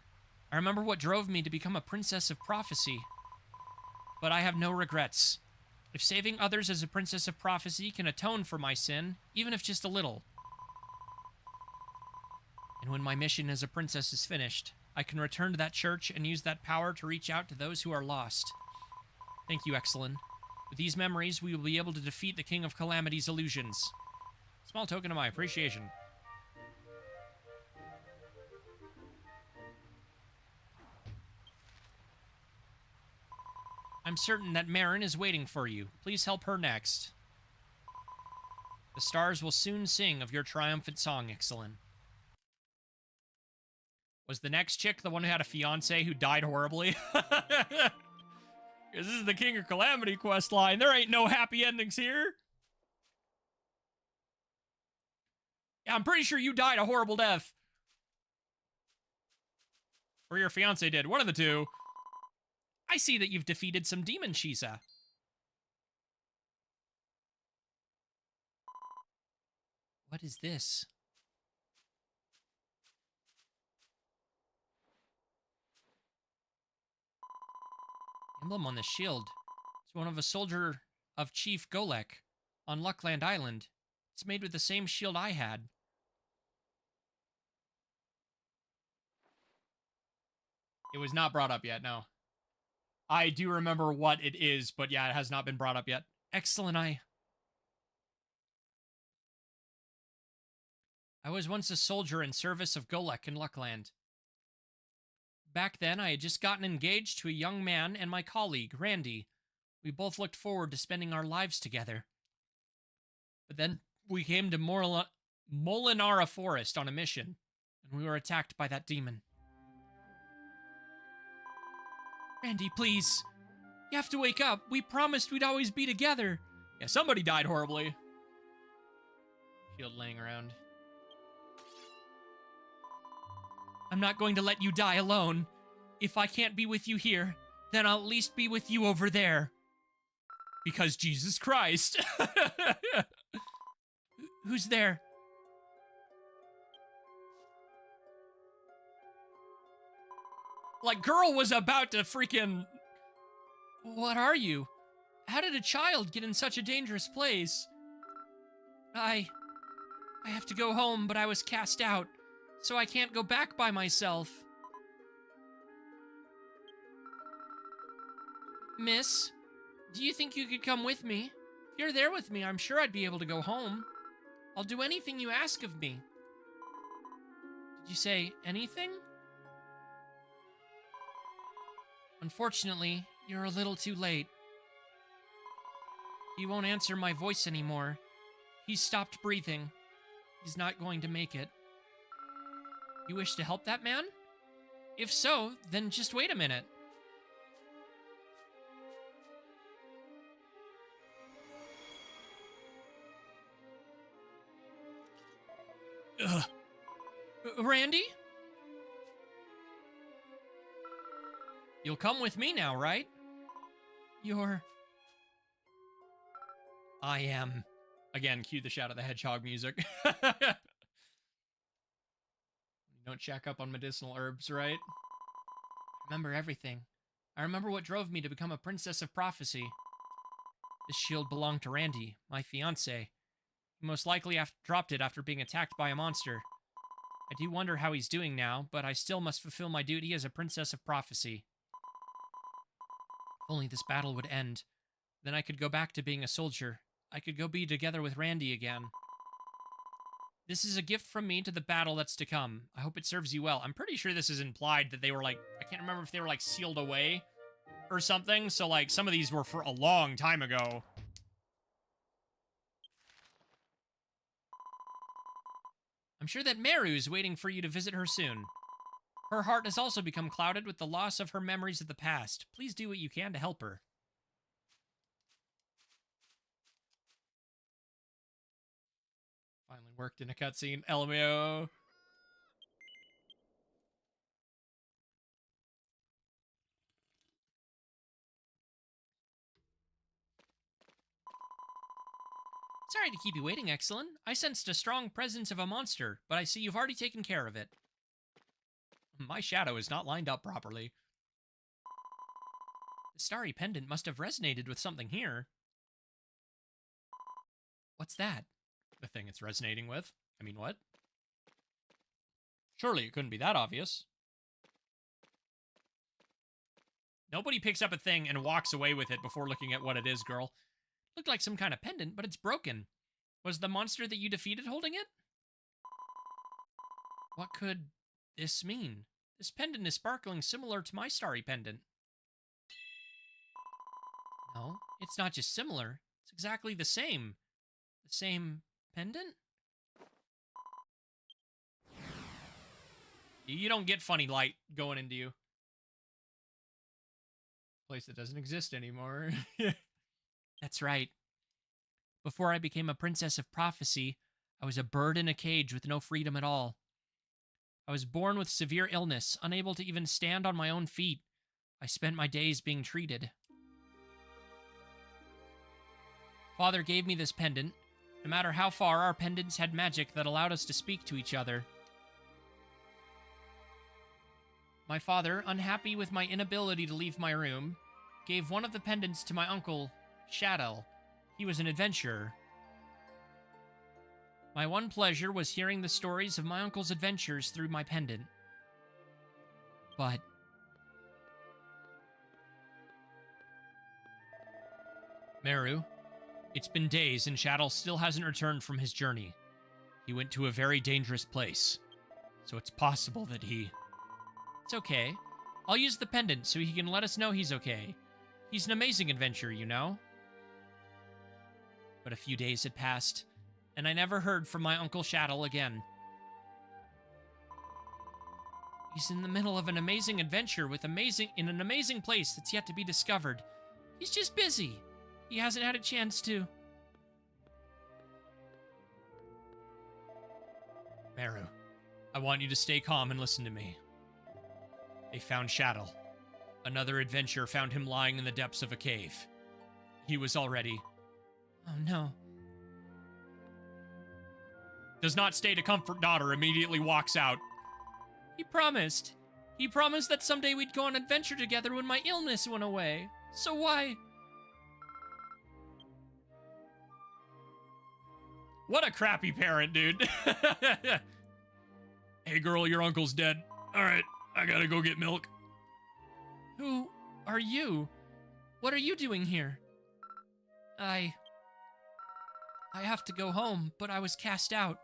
I remember what drove me to become a princess of prophecy. But I have no regrets. If saving others as a princess of prophecy can atone for my sin, even if just a little. And when my mission as a princess is finished, I can return to that church and use that power to reach out to those who are lost. Thank you, Exelin. With these memories, we will be able to defeat the King of Calamity's illusions. Small token of my appreciation. I'm certain that Marin is waiting for you. Please help her next. The stars will soon sing of your triumphant song, Exelin. Was the next chick the one who had a fiance who died horribly? Because this is the King of Calamity quest line. There ain't no happy endings here. Yeah, I'm pretty sure you died a horrible death. Or your fiance did. One of the two. I see that you've defeated some demon, Shisa. What is this? Emblem on the shield. It's one of a soldier of Chief Golek on Luckland Island. It's made with the same shield I had. It was not brought up yet, no. I do remember what it is, but yeah, it has not been brought up yet. Excellent, I was once a soldier in service of Golek in Luckland. Back then, I had just gotten engaged to a young man and my colleague, Randy. We both looked forward to spending our lives together. But then we came to Molinara Forest on a mission, and we were attacked by that demon. Randy, please. You have to wake up. We promised we'd always be together. Yeah, somebody died horribly. Shield laying around. I'm not going to let you die alone. If I can't be with you here, then I'll at least be with you over there. Because Jesus Christ. Who's there? Like, girl was about to freaking... What are you? How did a child get in such a dangerous place? I have to go home, but I was cast out, so I can't go back by myself. Miss, do you think you could come with me? If you're there with me, I'm sure I'd be able to go home. I'll do anything you ask of me. Did you say anything? Unfortunately, you're a little too late. He won't answer my voice anymore. He's stopped breathing. He's not going to make it. You wish to help that man? If so, then just wait a minute. Ugh. Randy? You'll come with me now, right? I am Again, cue the Shadow the Hedgehog music. Don't check up on medicinal herbs, right? I remember everything. I remember what drove me to become a princess of prophecy. This shield belonged to Randy, my fiancé. He most likely dropped it after being attacked by a monster. I do wonder how he's doing now, but I still must fulfill my duty as a princess of prophecy. If only this battle would end. Then I could go back to being a soldier. I could go be together with Randy again. This is a gift from me to the battle that's to come. I hope it serves you well. I'm pretty sure this is implied that they were like, I can't remember if they were like sealed away or something. So like some of these were for a long time ago. I'm sure that Meru's waiting for you to visit her soon. Her heart has also become clouded with the loss of her memories of the past. Please do what you can to help her. Finally worked in a cutscene. LMAO. Sorry to keep you waiting, Excellent. I sensed a strong presence of a monster, but I see you've already taken care of it. My shadow is not lined up properly. The starry pendant must have resonated with something here. What's that? The thing it's resonating with? I mean, what? Surely it couldn't be that obvious. Nobody picks up a thing and walks away with it before looking at what it is, girl. Looked like some kind of pendant, but it's broken. Was the monster that you defeated holding it? What could this mean? This pendant is sparkling similar to my starry pendant. No, it's not just similar. It's exactly the same. The same pendant? You don't get funny light going into you. Place that doesn't exist anymore. That's right. Before I became a princess of prophecy, I was a bird in a cage with no freedom at all. I was born with severe illness, unable to even stand on my own feet. I spent my days being treated. Father gave me this pendant. No matter how far, our pendants had magic that allowed us to speak to each other. My father, unhappy with my inability to leave my room, gave one of the pendants to my uncle, Shadow. He was an adventurer. My one pleasure was hearing the stories of my uncle's adventures through my pendant. But Meru, it's been days and Shadow still hasn't returned from his journey. He went to a very dangerous place, so it's possible that he... It's okay. I'll use the pendant so he can let us know he's okay. He's an amazing adventurer, you know? But a few days had passed, and I never heard from my Uncle Shadow again. He's in the middle of an amazing adventure in an amazing place that's yet to be discovered. He's just busy. He hasn't had a chance to... Meru, I want you to stay calm and listen to me. They found Shadow. Another adventurer found him lying in the depths of a cave. He was already... Oh no. Does not stay to comfort daughter, immediately walks out. He promised. He promised that someday we'd go on an adventure together when my illness went away. So why... What a crappy parent, dude. Hey girl, your uncle's dead. Alright, I gotta go get milk. Who are you? What are you doing here? I have to go home, but I was cast out.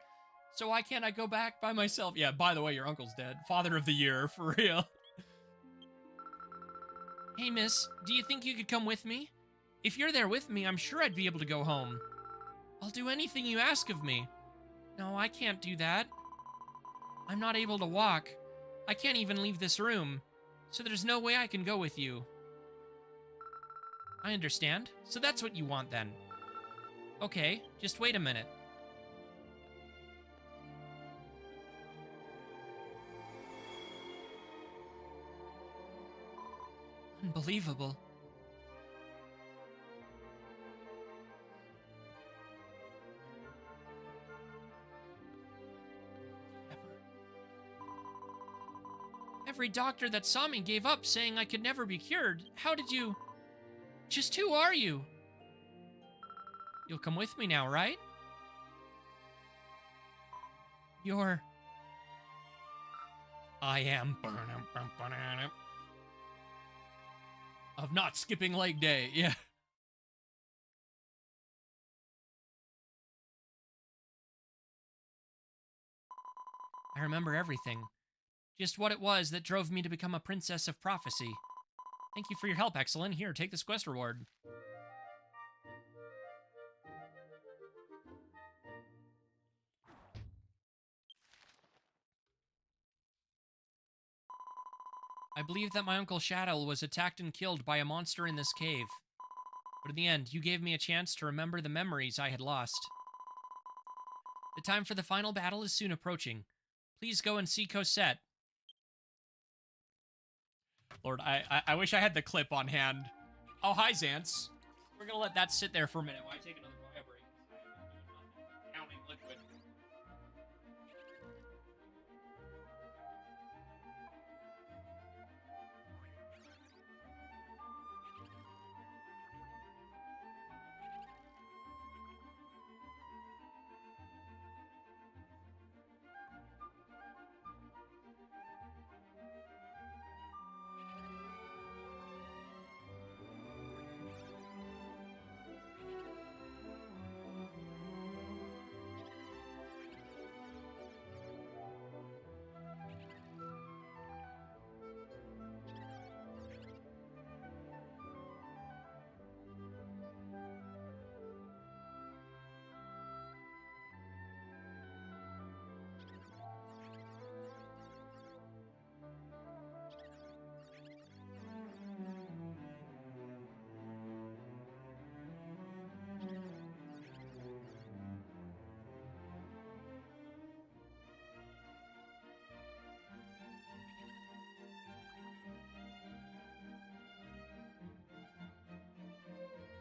So why can't I go back by myself? Yeah, by the way, your uncle's dead. Father of the year, for real. Hey, miss, do you think you could come with me? If you're there with me, I'm sure I'd be able to go home. I'll do anything you ask of me. No, I can't do that. I'm not able to walk. I can't even leave this room. So there's no way I can go with you. I understand. So that's what you want then. Okay, just wait a minute. Unbelievable. Every doctor that saw me gave up, saying I could never be cured. How did you... Just who are you? You'll come with me now, right? You're... I am... Of not skipping leg day, yeah. I remember everything. Just what it was that drove me to become a princess of prophecy. Thank you for your help, Excellent. Here, take this quest reward. I believe that my Uncle Shadow was attacked and killed by a monster in this cave. But in the end, you gave me a chance to remember the memories I had lost. The time for the final battle is soon approaching. Please go and see Cosette. Lord, I wish I had the clip on hand. Oh, hi, Xance. We're gonna let that sit there for a minute while I take another bio break. Counting liquid.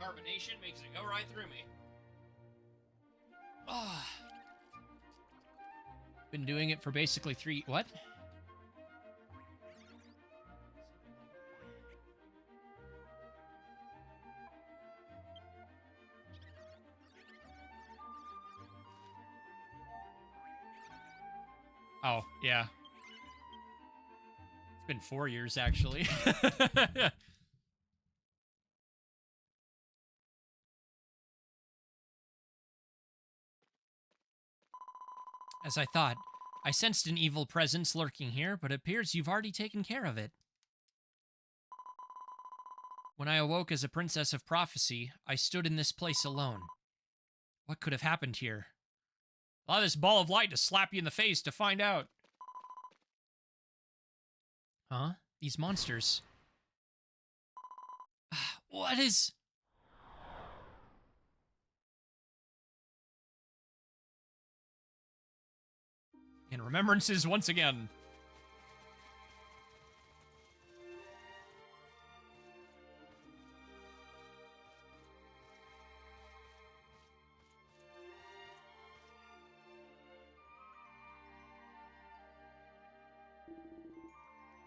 Carbonation makes it go right through me. Ah. Been doing it for basically 3... What? Oh, yeah. It's been 4 years, actually. As I thought, I sensed an evil presence lurking here, but it appears you've already taken care of it. When I awoke as a princess of prophecy, I stood in this place alone. What could have happened here? Allow this ball of light to slap you in the face to find out. Huh? These monsters. What is... And remembrances once again.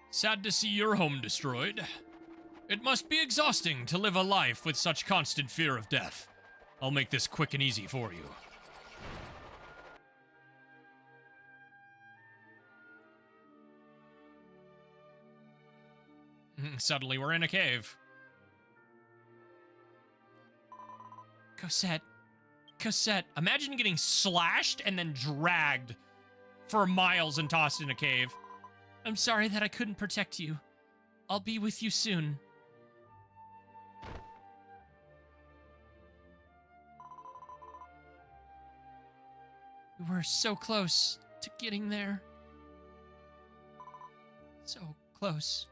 Sad to see your home destroyed. It must be exhausting to live a life with such constant fear of death. I'll make this quick and easy for you. Suddenly we're in a cave. Cosette. Cosette. Imagine getting slashed and then dragged for miles and tossed in a cave. I'm sorry that I couldn't protect you. I'll be with you soon. We were so close to getting there. So close.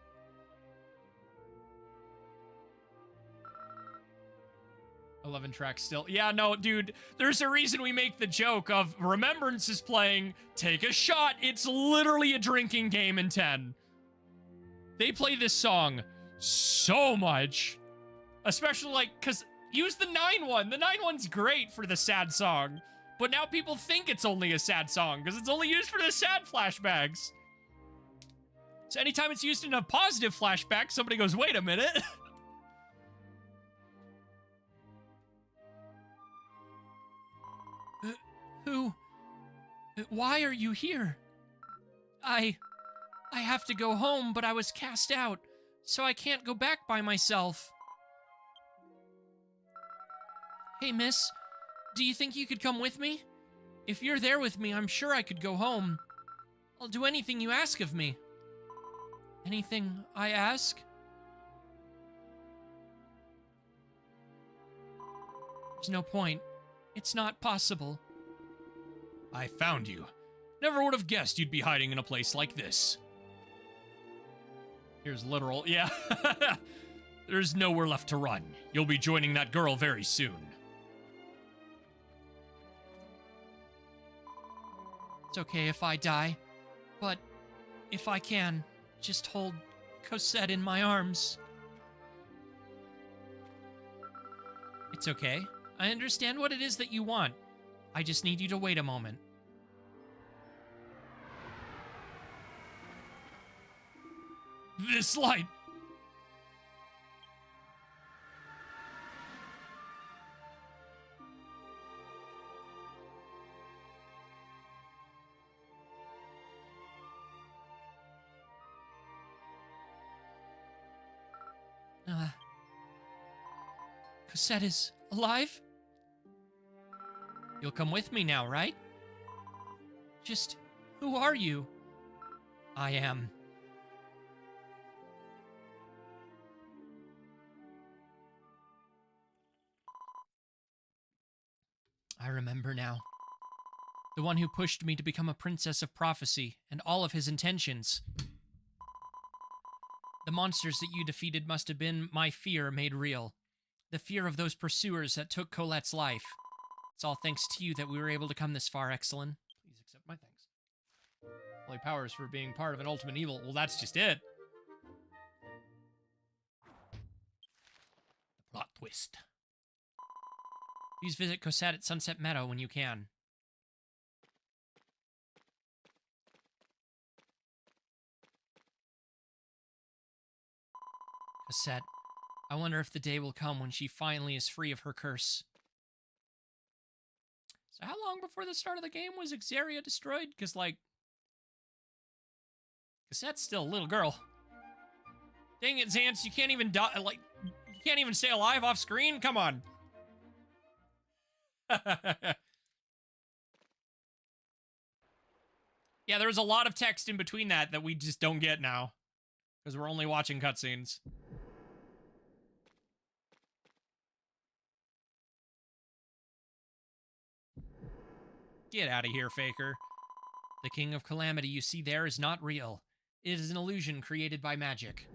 11 tracks still. Yeah, no, dude, there's a reason we make the joke of Remembrance is playing, take a shot. It's literally a drinking game in 10. They play this song so much. Especially, like, because use the 9-1. The 9-1's great for the sad song. But now people think it's only a sad song because it's only used for the sad flashbacks. So anytime it's used in a positive flashback, somebody goes, wait a minute. Who? Why are you here? I have to go home, but I was cast out, so I can't go back by myself. Hey, miss, do you think you could come with me? If you're there with me, I'm sure I could go home. I'll do anything you ask of me. Anything I ask? There's no point. It's not possible. I found you. Never would have guessed you'd be hiding in a place like this. Here's literal, yeah. There's nowhere left to run. You'll be joining that girl very soon. It's okay if I die, but if I can, just hold Cosette in my arms. It's okay. I understand what it is that you want. I just need you to wait a moment. This light! Cosette is alive? You'll come with me now, right? Just, who are you? I am. I remember now. The one who pushed me to become a princess of prophecy, and all of his intentions. The monsters that you defeated must have been my fear made real. The fear of those pursuers that took Colette's life. It's all thanks to you that we were able to come this far, Exelin. Please accept my thanks. Only powers for being part of an ultimate evil. Well, that's just it. The plot twist. Please visit Cosette at Sunset Meadow when you can. Cosette, I wonder if the day will come when she finally is free of her curse. So how long before the start of the game was Ixaria destroyed? Because, like, Cosette's still a little girl. Dang it, Xance, you can't even die, like, you can't even stay alive off screen? Come on. Yeah, there was a lot of text in between that we just don't get now. Because we're only watching cutscenes. Get out of here, Faker. The King of Calamity you see there is not real. It is an illusion created by magic.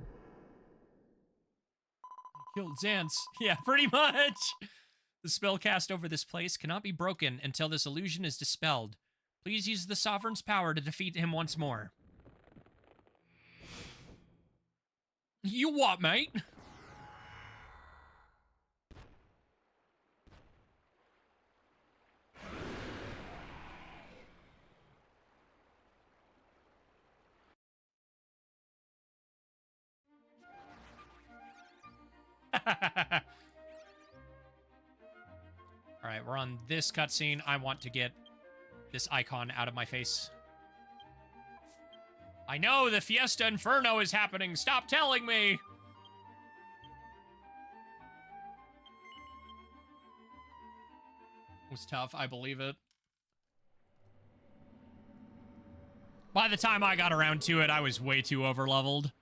I killed Xance. Yeah, pretty much. The spell cast over this place cannot be broken until this illusion is dispelled. Please use the Sovereign's power to defeat him once more. You what, mate? Alright, we're on this cutscene. I want to get this icon out of my face. I know the Fiesta Inferno is happening. Stop telling me! It was tough, I believe it. By the time I got around to it, I was way too overleveled.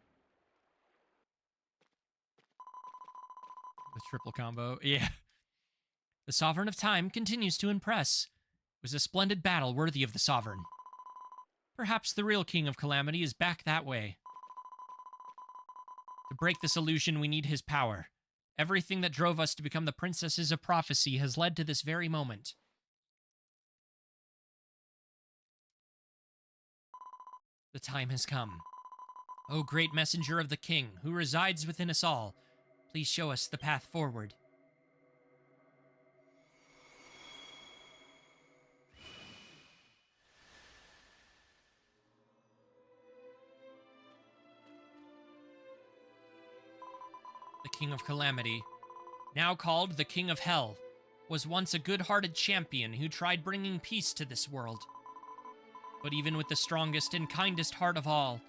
The triple combo, yeah. The Sovereign of Time continues to impress. It was a splendid battle worthy of the Sovereign. Perhaps the real King of Calamity is back that way. To break this illusion, we need his power. Everything that drove us to become the princesses of prophecy has led to this very moment. The time has come. O great messenger of the King, who resides within us all, please show us the path forward. King of Calamity, now called the King of Hell, was once a good-hearted champion who tried bringing peace to this world. But even with the strongest and kindest heart of all,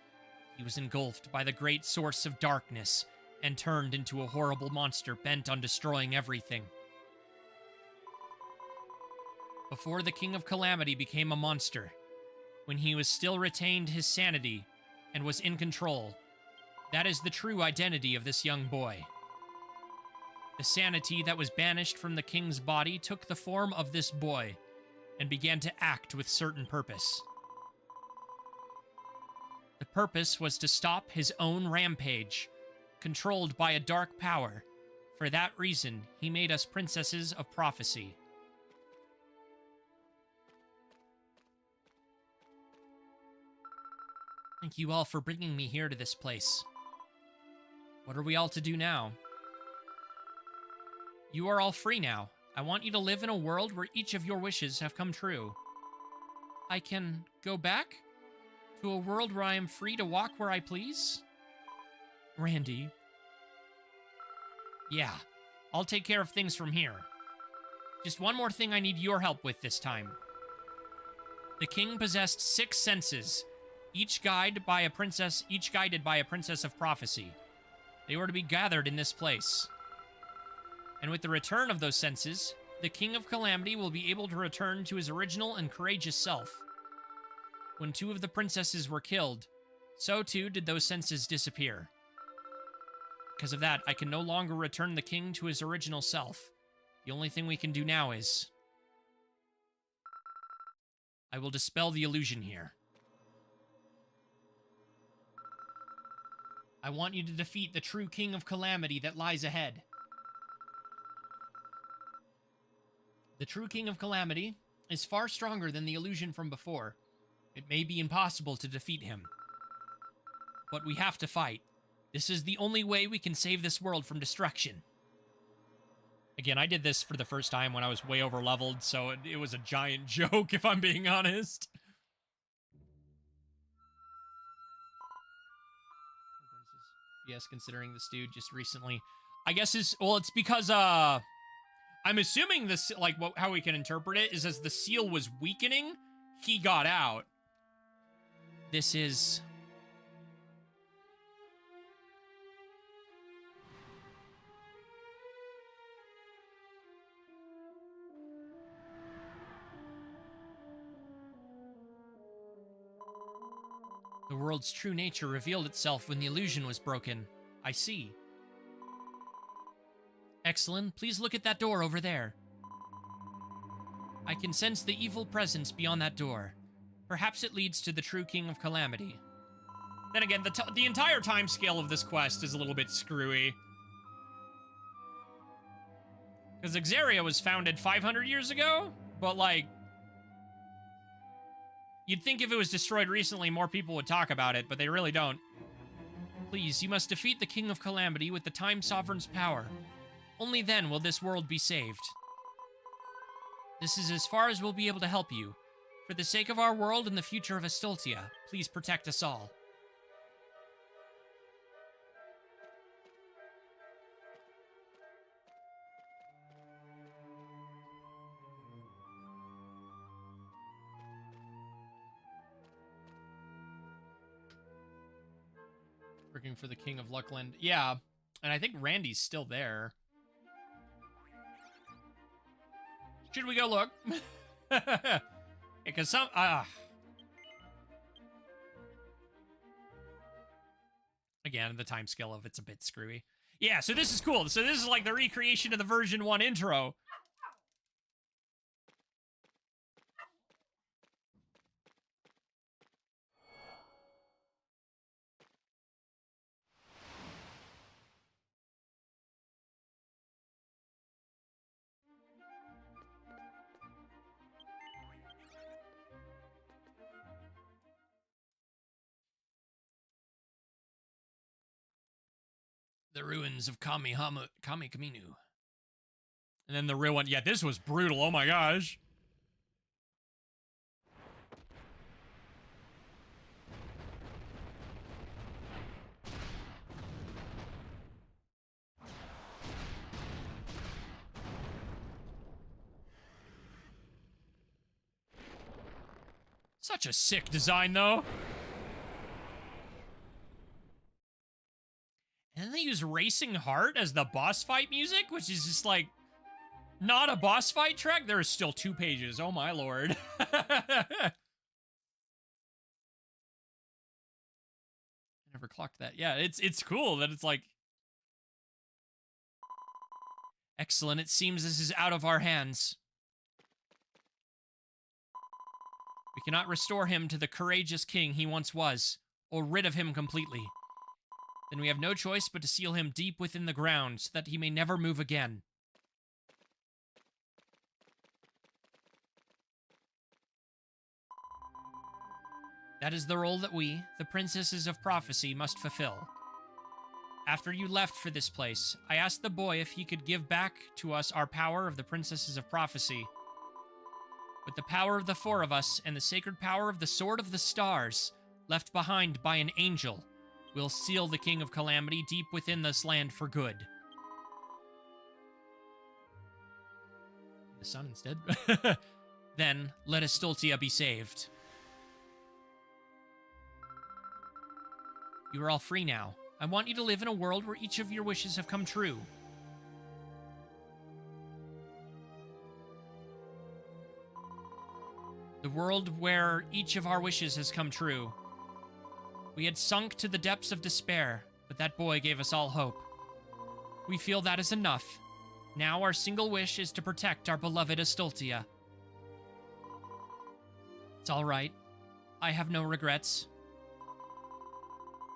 he was engulfed by the great source of darkness and turned into a horrible monster bent on destroying everything. Before the King of Calamity became a monster, when he was still retained his sanity and was in control, that is the true identity of this young boy. The sanity that was banished from the king's body took the form of this boy and began to act with certain purpose. The purpose was to stop his own rampage, controlled by a dark power. For that reason, he made us princesses of prophecy. Thank you all for bringing me here to this place. What are we all to do now? You are all free now. I want you to live in a world where each of your wishes have come true. I can go back to a world where I am free to walk where I please? Randy. Yeah, I'll take care of things from here. Just one more thing I need your help with this time. The king possessed 6 senses, each guided by a princess of prophecy. They were to be gathered in this place. And with the return of those senses, the King of Calamity will be able to return to his original and courageous self. When 2 of the princesses were killed, so too did those senses disappear. Because of that, I can no longer return the king to his original self. The only thing we can do now is... I will dispel the illusion here. I want you to defeat the true King of Calamity that lies ahead. The true King of Calamity is far stronger than the illusion from before. It may be impossible to defeat him. But we have to fight. This is the only way we can save this world from destruction. Again, I did this for the first time when I was way over-leveled, so it was a giant joke, if I'm being honest. Yes, considering this dude just recently... I guess it's because, I'm assuming this, like, how we can interpret it is as the seal was weakening, he got out. This is... The world's true nature revealed itself when the illusion was broken. I see. Excellent, please look at that door over there. I can sense the evil presence beyond that door. Perhaps it leads to the true King of Calamity. Then again, the entire time scale of this quest is a little bit screwy. Because Xeria was founded 500 years ago, but like... You'd think if it was destroyed recently, more people would talk about it, but they really don't. Please, you must defeat the King of Calamity with the Time Sovereign's power. Only then will this world be saved. This is as far as we'll be able to help you. For the sake of our world and the future of Estoltia, please protect us all. Working for the King of Luckland. Yeah, and I think Randy's still there. Should we go look? Because some... Again, the time scale of it's a bit screwy. Yeah, so this is cool. So this is like the recreation of the version 1 intro. The ruins of Kamikaminu. And then the real one. Yeah, this was brutal. Oh my gosh. Such a sick design, though. And then they use Racing Heart as the boss fight music, which is just like not a boss fight track. There are still 2 pages. Oh my lord. I never clocked that. Yeah, it's cool that it's like excellent. It seems this is out of our hands. We cannot restore him to the courageous king he once was, or rid of him completely. Then we have no choice but to seal him deep within the ground, so that he may never move again. That is the role that we, the Princesses of Prophecy, must fulfill. After you left for this place, I asked the boy if he could give back to us our power of the Princesses of Prophecy. With the power of the 4 of us and the sacred power of the Sword of the Stars, left behind by an angel, we'll seal the King of Calamity deep within this land for good. The sun instead? Then, let Estoltia be saved. You are all free now. I want you to live in a world where each of your wishes have come true. The world where each of our wishes has come true. We had sunk to the depths of despair, but that boy gave us all hope. We feel that is enough. Now our single wish is to protect our beloved Estoltia. It's all right. I have no regrets.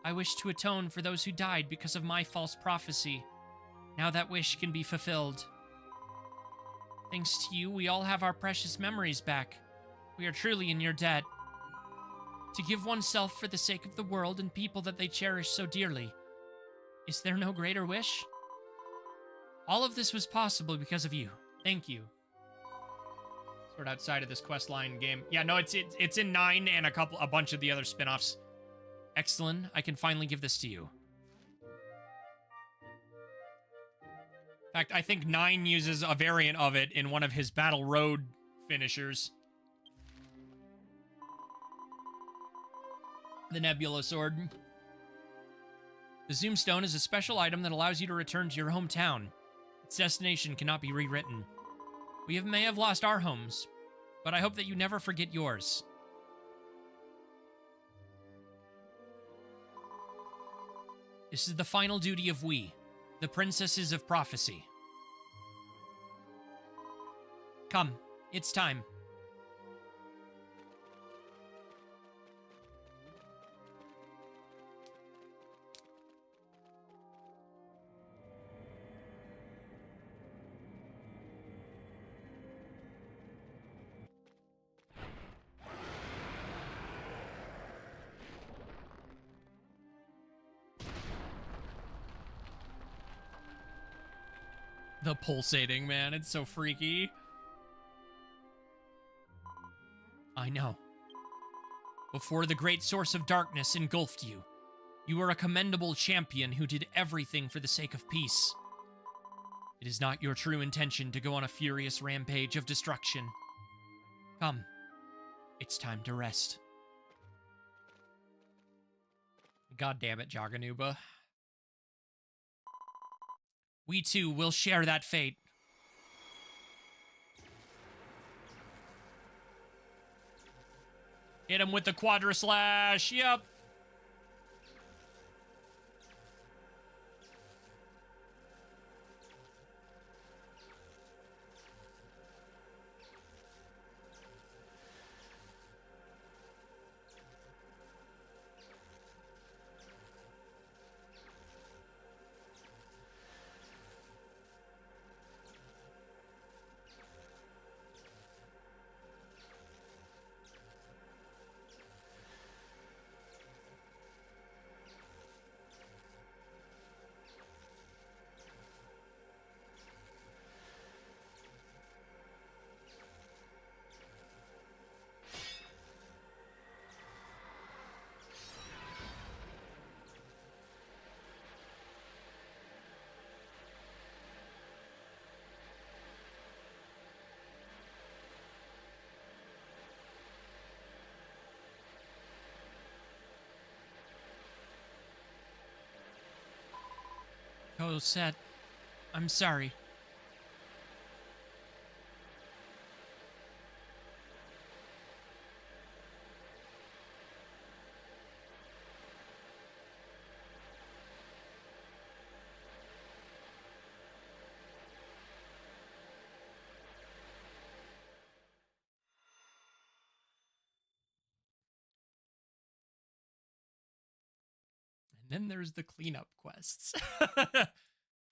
I wish to atone for those who died because of my false prophecy. Now that wish can be fulfilled. Thanks to you, we all have our precious memories back. We are truly in your debt. To give oneself for the sake of the world and people that they cherish so dearly. Is there no greater wish? All of this was possible because of you. Thank you. Sort of outside of this questline game. Yeah, no, it's in 9 and a bunch of the other spin-offs. Excellent. I can finally give this to you. In fact, I think 9 uses a variant of it in one of his Battle Road finishers. The Nebula Sword. The Zoom Stone is a special item that allows you to return to your hometown. Its destination cannot be rewritten. We may have lost our homes, but I hope that you never forget yours. This is the final duty of we, the Princesses of Prophecy. Come, it's time. The pulsating, man. It's so freaky. I know. Before the great source of darkness engulfed you, you were a commendable champion who did everything for the sake of peace. It is not your true intention to go on a furious rampage of destruction. Come. It's time to rest. God damn it, Jaganuba. We too will share that fate. Hit him with the Quadra Slash. Yep. so sad. I'm sorry. And then there's the cleanup quests.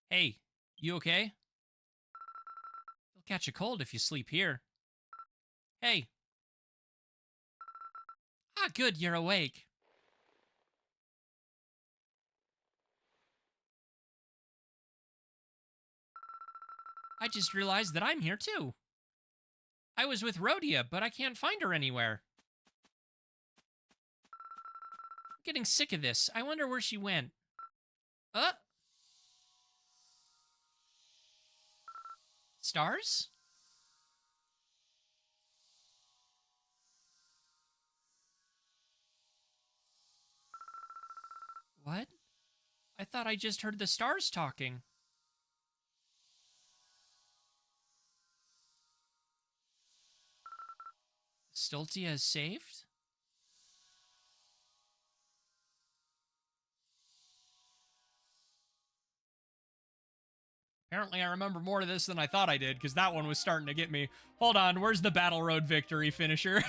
Hey, you okay? You'll catch a cold if you sleep here. Hey. Ah, good, you're awake. I just realized that I'm here too. I was with Rhodia, but I can't find her anywhere. I'm getting sick of this. I wonder where she went. Stars? What? I thought I just heard the stars talking. Stoltia is saved? Apparently I remember more of this than I thought I did, because that one was starting to get me. Hold on, where's the Battle Road victory finisher?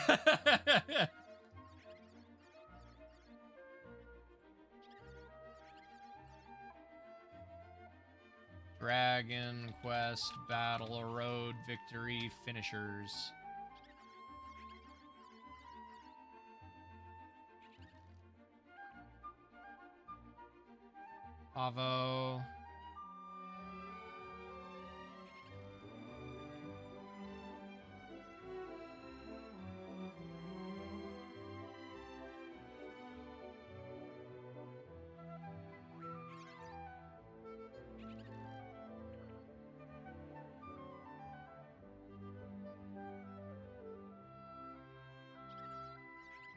Dragon Quest Battle Road victory finishers. Avo.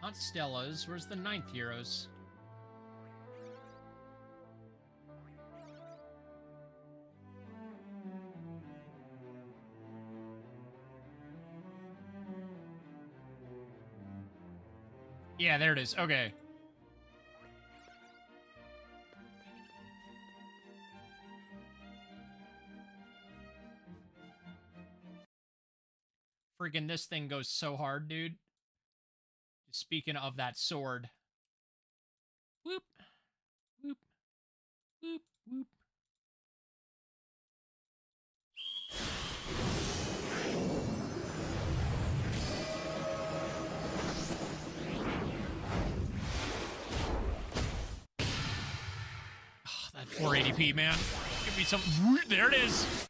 Not Stella's. Where's the 9th heroes? Yeah, there it is. Okay. Freaking this thing goes so hard, dude. Speaking of that sword. Whoop. Whoop. Whoop. Whoop. Oh, that 480p, man. Give me some. There it is.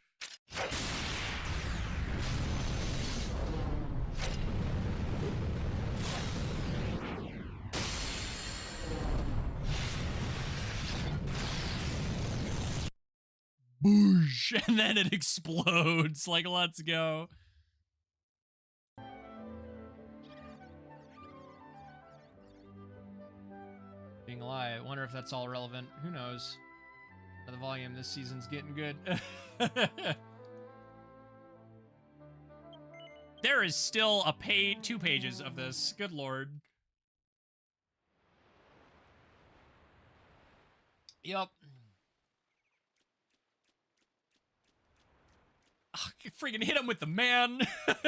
Boosh, and then it explodes. Like, let's go. Being a lie, I wonder if that's all relevant. Who knows? The volume this season's getting good. There is still a 2 pages of this. Good lord. Yup. Oh, freaking hit him with the man. I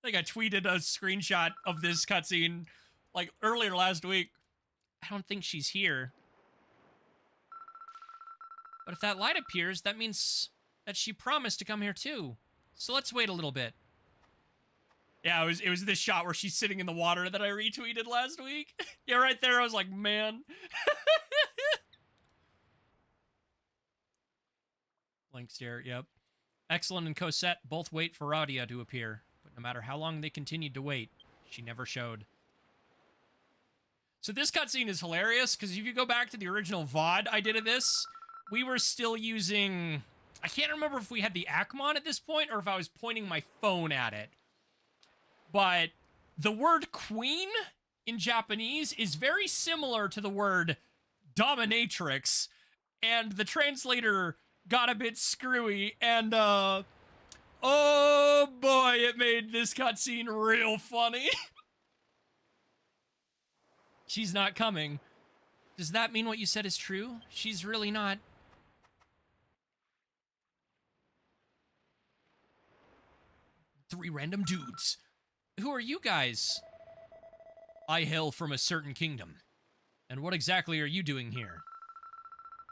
think I tweeted a screenshot of this cutscene like earlier last week. I don't think she's here. But if that light appears, that means that she promised to come here too. So let's wait a little bit. Yeah, it was this shot where she's sitting in the water that I retweeted last week. Yeah, right there, I was like, man. Blank stare, yep. Excellent and Cosette both wait for Radia to appear, but no matter how long they continued to wait, she never showed. So this cutscene is hilarious, because if you go back to the original VOD I did of this, we were still using... I can't remember if we had the Acmon at this point, or if I was pointing my phone at it. But the word queen in Japanese is very similar to the word dominatrix, and the translator got a bit screwy, and oh boy, it made this cutscene real funny. She's not coming. Does that mean what you said is true? She's really not. Three random dudes. Who are you guys? I hail from a certain kingdom. And what exactly are you doing here?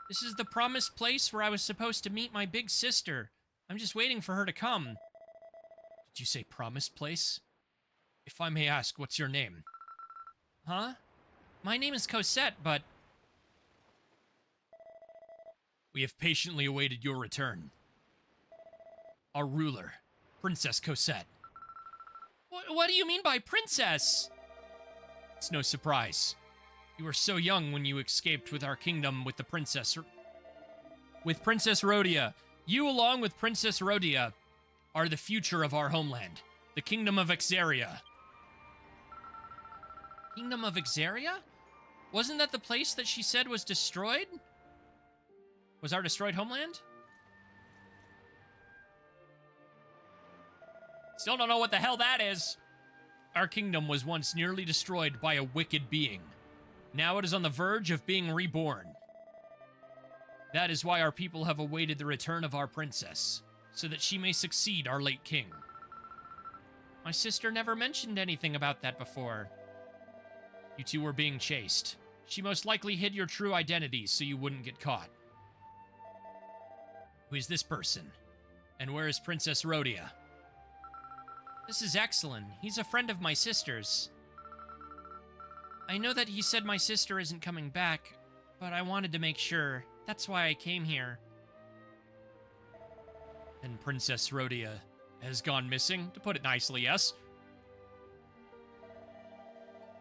This is the promised place where I was supposed to meet my big sister. I'm just waiting for her to come. Did you say promised place? If I may ask, what's your name? Huh? My name is Cosette, but... We have patiently awaited your return. Our ruler, Princess Cosette. What do you mean by princess? It's no surprise. You were so young when you escaped with our kingdom with the princess... With Princess Rhodia. You, along with Princess Rhodia, are the future of our homeland. The Kingdom of Ixaria. Kingdom of Ixaria? Wasn't that the place that she said was destroyed? Was our destroyed homeland? Still don't know what the hell that is. Our kingdom was once nearly destroyed by a wicked being. Now it is on the verge of being reborn. That is why our people have awaited the return of our princess, so that she may succeed our late king. My sister never mentioned anything about that before. You two were being chased. She most likely hid your true identity so you wouldn't get caught. Who is this person? And where is Princess Rhodia? This is Excellent. He's a friend of my sister's. I know that he said my sister isn't coming back, but I wanted to make sure. That's why I came here. And Princess Rhodia has gone missing, to put it nicely, yes?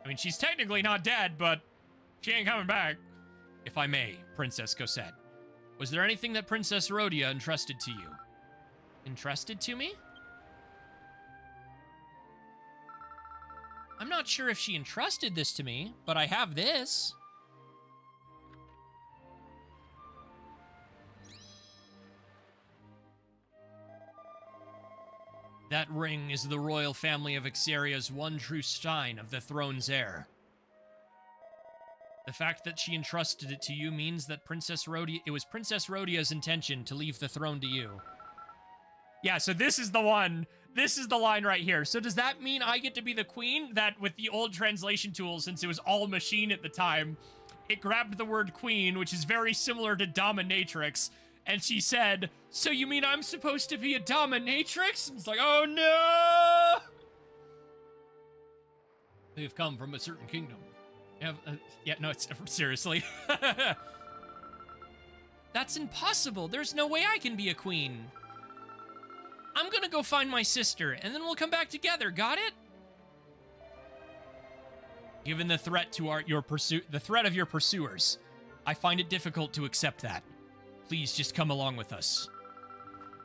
I mean, she's technically not dead, but she ain't coming back. If I may, Princess Cosette, was there anything that Princess Rhodia entrusted to you? Entrusted to me? I'm not sure if she entrusted this to me, but I have this. That ring is the royal family of Ixaria's one true sign of the throne's heir. The fact that she entrusted it to you means that it was Princess Rhodia's intention to leave the throne to you. Yeah, so this is the one. This is the line right here. So does that mean I get to be the queen? That with the old translation tools, since it was all machine at the time, it grabbed the word queen, which is very similar to dominatrix, and she said, so you mean I'm supposed to be a dominatrix? And it's like, oh no! They've come from a certain kingdom. Yeah, no, it's seriously. That's impossible. There's no way I can be a queen. I'm gonna go find my sister, and then we'll come back together. Got it? Given the threat to the threat of your pursuers, I find it difficult to accept that. Please just come along with us.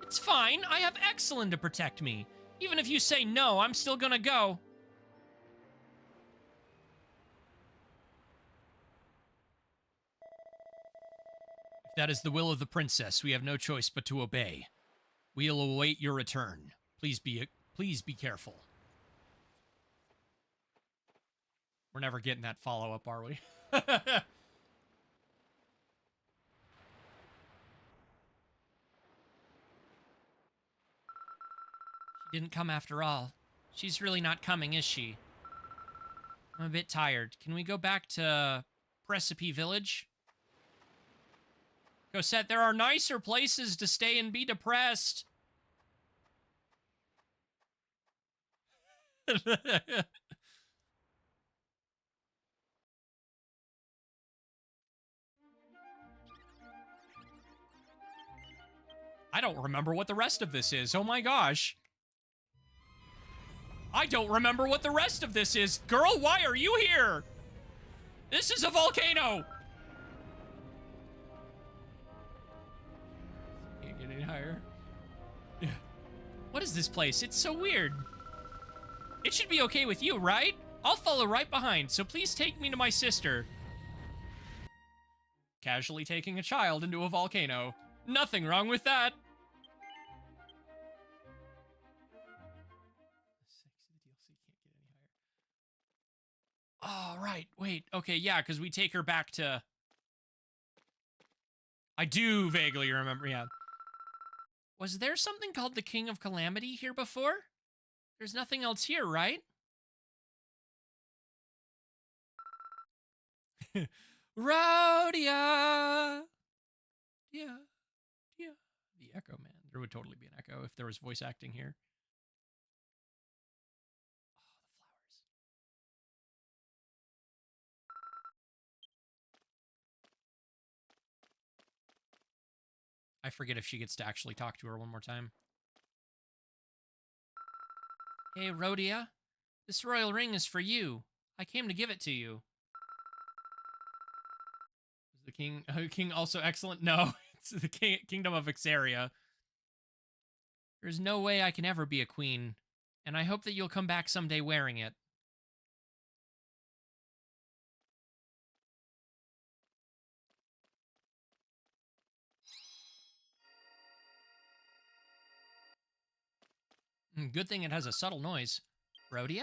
It's fine. I have Excellent to protect me. Even if you say no, I'm still gonna go. If that is the will of the princess, we have no choice but to obey. We'll await your return. Please be careful. We're never getting that follow-up, are we? She didn't come after all. She's really not coming, is she? I'm a bit tired. Can we go back to Precipice Village? Cosette, there are nicer places to stay and be depressed. I don't remember what the rest of this is. Oh my gosh. I don't remember what the rest of this is. Girl, why are you here? This is a volcano. Can't get any higher. Yeah. What is this place? It's so weird. It should be okay with you, right? I'll follow right behind, so please take me to my sister. Casually taking a child into a volcano. Nothing wrong with that. Oh, right. Wait. Okay, yeah, because we take her back to... I do vaguely remember, yeah. Was there something called the King of Calamity here before? There's nothing else here, right? Rhodia! Yeah. Yeah. The Echo, man. There would totally be an Echo if there was voice acting here. Oh, the flowers. I forget if she gets to actually talk to her one more time. Hey, Rhodia. This royal ring is for you. I came to give it to you. Is the king also excellent? No, it's the kingdom of Ixaria. There's no way I can ever be a queen, and I hope that you'll come back someday wearing it. Good thing it has a subtle noise. Rhodia?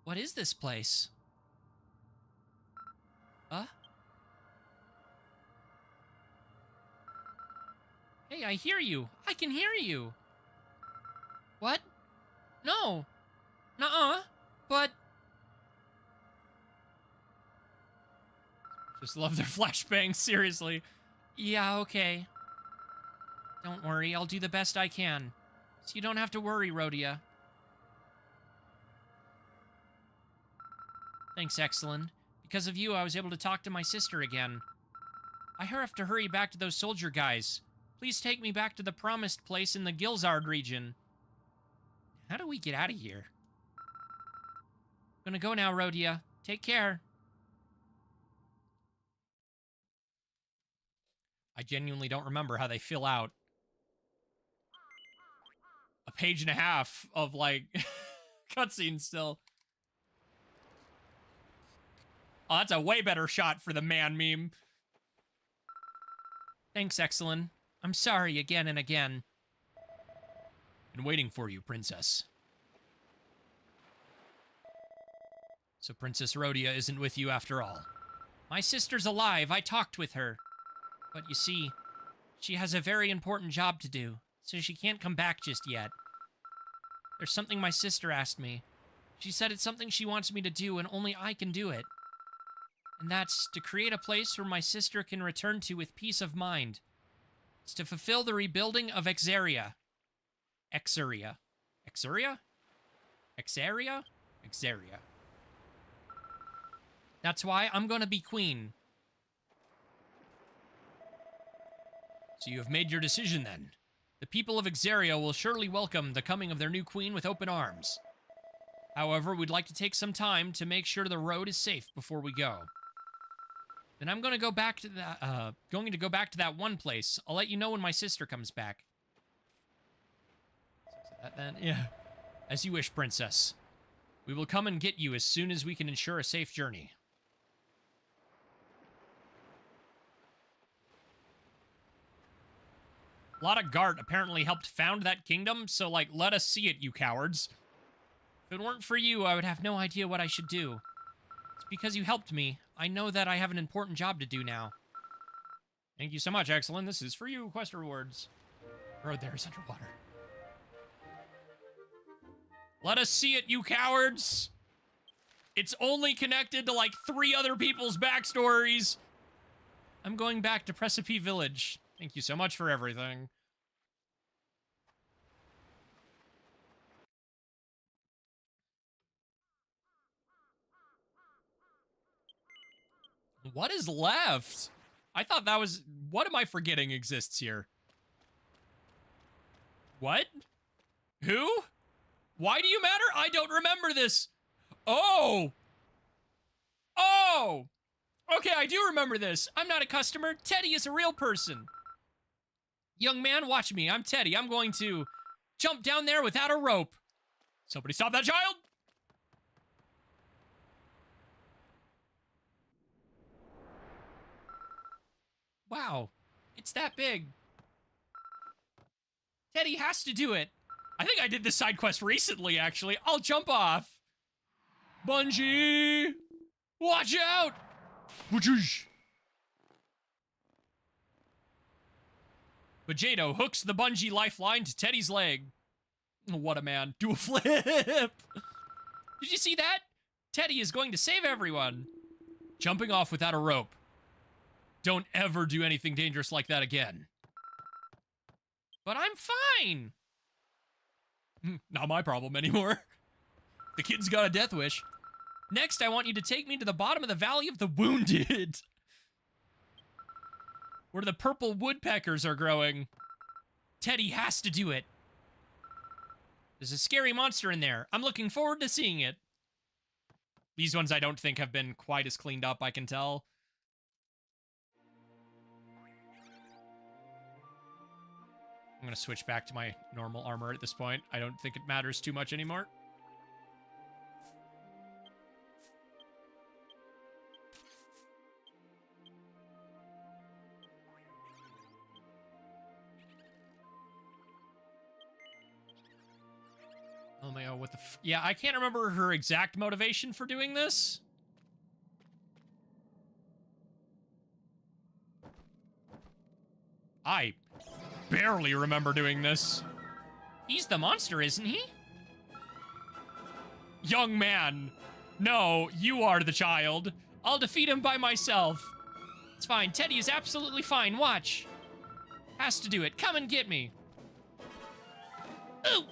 What is this place? Huh? Hey, I hear you. I can hear you. What? No. Nuh-uh. But... Just love their flashbangs, seriously. Yeah, okay. Don't worry, I'll do the best I can. So you don't have to worry, Rhodia. Thanks, Excellent. Because of you, I was able to talk to my sister again. I have to hurry back to those soldier guys. Please take me back to the promised place in the Gilzard region. How do we get out of here? I'm gonna go now, Rhodia. Take care. I genuinely don't remember how they fill out a page and a half of, like, cutscenes still. Oh, that's a way better shot for the man meme. Thanks, Excellent. I'm sorry again and again. Been waiting for you, Princess. So Princess Rhodia isn't with you after all. My sister's alive. I talked with her. But you see, she has a very important job to do, so she can't come back just yet. There's something my sister asked me. She said it's something she wants me to do, and only I can do it. And that's to create a place where my sister can return to with peace of mind. It's to fulfill the rebuilding of Ixaria. Ixaria. Ixaria? Ixaria? Ixaria. That's why I'm gonna be queen. So you have made your decision then. The people of Ixaria will surely welcome the coming of their new queen with open arms. However, we'd like to take some time to make sure the road is safe before we go. Then I'm gonna go back to that one place. I'll let you know when my sister comes back. That then? Yeah. As you wish, Princess. We will come and get you as soon as we can ensure a safe journey. Lotta Gart apparently helped found that kingdom, so, like, let us see it, you cowards. If it weren't for you, I would have no idea what I should do. It's because you helped me. I know that I have an important job to do now. Thank you so much, Excellent. This is for you, quest rewards. The road there is underwater. Let us see it, you cowards! It's only connected to, like, 3 other people's backstories. I'm going back to Precipice Village. Thank you so much for everything. What is left? I thought that was... What am I forgetting exists here? What? Who? Why do you matter? I don't remember this. Oh. Oh. Okay, I do remember this. I'm not a customer. Teddy is a real person. Young man, watch me. I'm Teddy. I'm going to jump down there without a rope. Somebody stop that child. Wow. It's that big. Teddy has to do it. I think I did this side quest recently, actually. I'll jump off. Bungee! Watch out! Vegito hooks the bungee lifeline to Teddy's leg. What a man. Do a flip! Did you see that? Teddy is going to save everyone. Jumping off without a rope. Don't ever do anything dangerous like that again. But I'm fine. Not my problem anymore. The kid's got a death wish. Next, I want you to take me to the bottom of the Valley of the Wounded. Where the purple woodpeckers are growing. Teddy has to do it. There's a scary monster in there. I'm looking forward to seeing it. These ones I don't think have been quite as cleaned up, I can tell. I'm gonna switch back to my normal armor at this point. I don't think it matters too much anymore. Oh my god, what the yeah, I can't remember her exact motivation for doing this. I barely remember doing this. He's the monster, isn't he? Young man. No, you are the child. I'll defeat him by myself. It's fine. Teddy is absolutely fine. Watch. Has to do it. Come and get me. Ooh.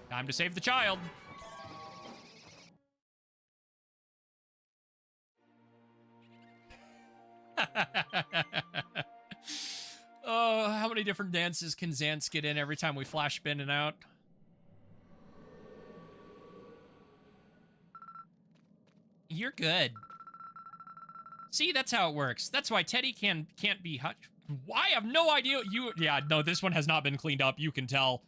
Time to save the child. Oh, how many different dances can Xance get in every time we flash spin and out? You're good. See, that's how it works. That's why Teddy can't be I have no idea you. Yeah, no, this one has not been cleaned up. You can tell.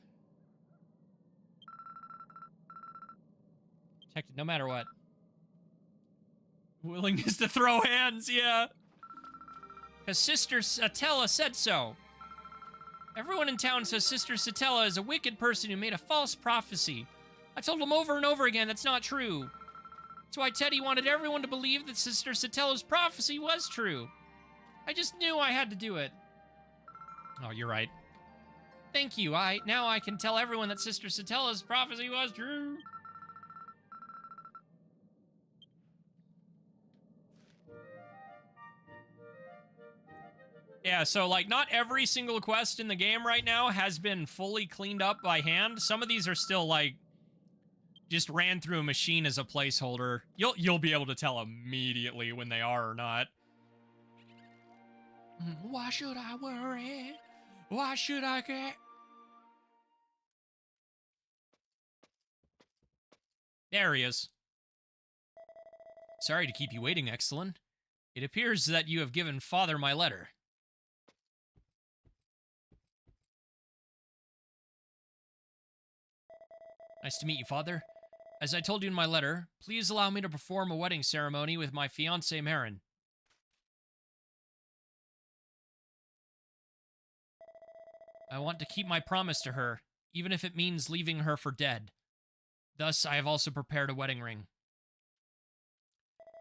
Protected no matter what. Willingness to throw hands, yeah. Because Sister Satella said so. Everyone in town says Sister Satella is a wicked person who made a false prophecy. I told them over and over again that's not true. That's why Teddy wanted everyone to believe that Sister Satella's prophecy was true. I just knew I had to do it. Oh, you're right. Thank you. Now I can tell everyone that Sister Satella's prophecy was true. Yeah, so, like, not every single quest in the game right now has been fully cleaned up by hand. Some of these are still, like, just ran through a machine as a placeholder. You'll be able to tell immediately when they are or not. Why should I worry? Why should I care? There he is. Sorry to keep you waiting, Excellent. It appears that you have given Father my letter. Nice to meet you, Father. As I told you in my letter, please allow me to perform a wedding ceremony with my fiancée, Marin. I want to keep my promise to her, even if it means leaving her for dead. Thus, I have also prepared a wedding ring.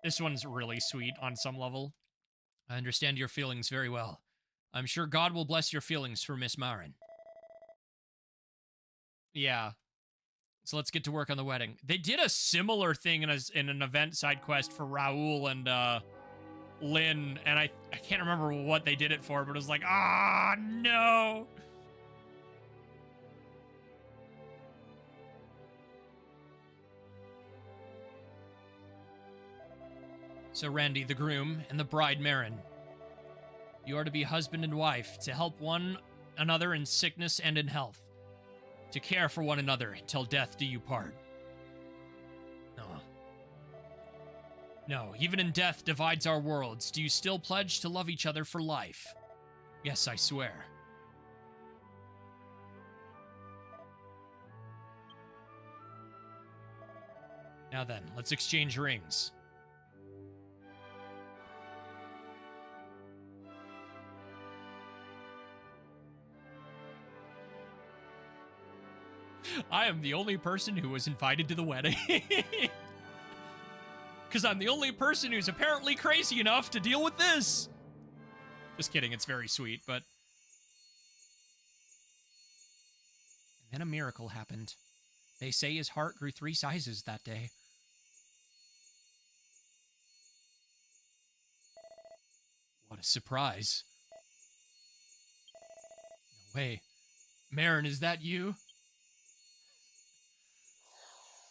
This one's really sweet on some level. I understand your feelings very well. I'm sure God will bless your feelings for Miss Marin. Yeah. So let's get to work on the wedding. They did a similar thing in an event side quest for Raoul and Lynn, and I can't remember what they did it for, but it was like, ah, no. So Randy, the groom, and the bride, Marin. You are to be husband and wife, to help one another in sickness and in health. to care for one another till death do you part. No. No, even in death divides our worlds. Do you still pledge to love each other for life? Yes, I swear. Now then, let's exchange rings. I am the only person who was invited to the wedding. Because I'm the only person who's apparently crazy enough to deal with this. Just kidding, it's very sweet, but... And then a miracle happened. They say his heart grew 3 sizes that day. What a surprise. No way. Marin, is that you?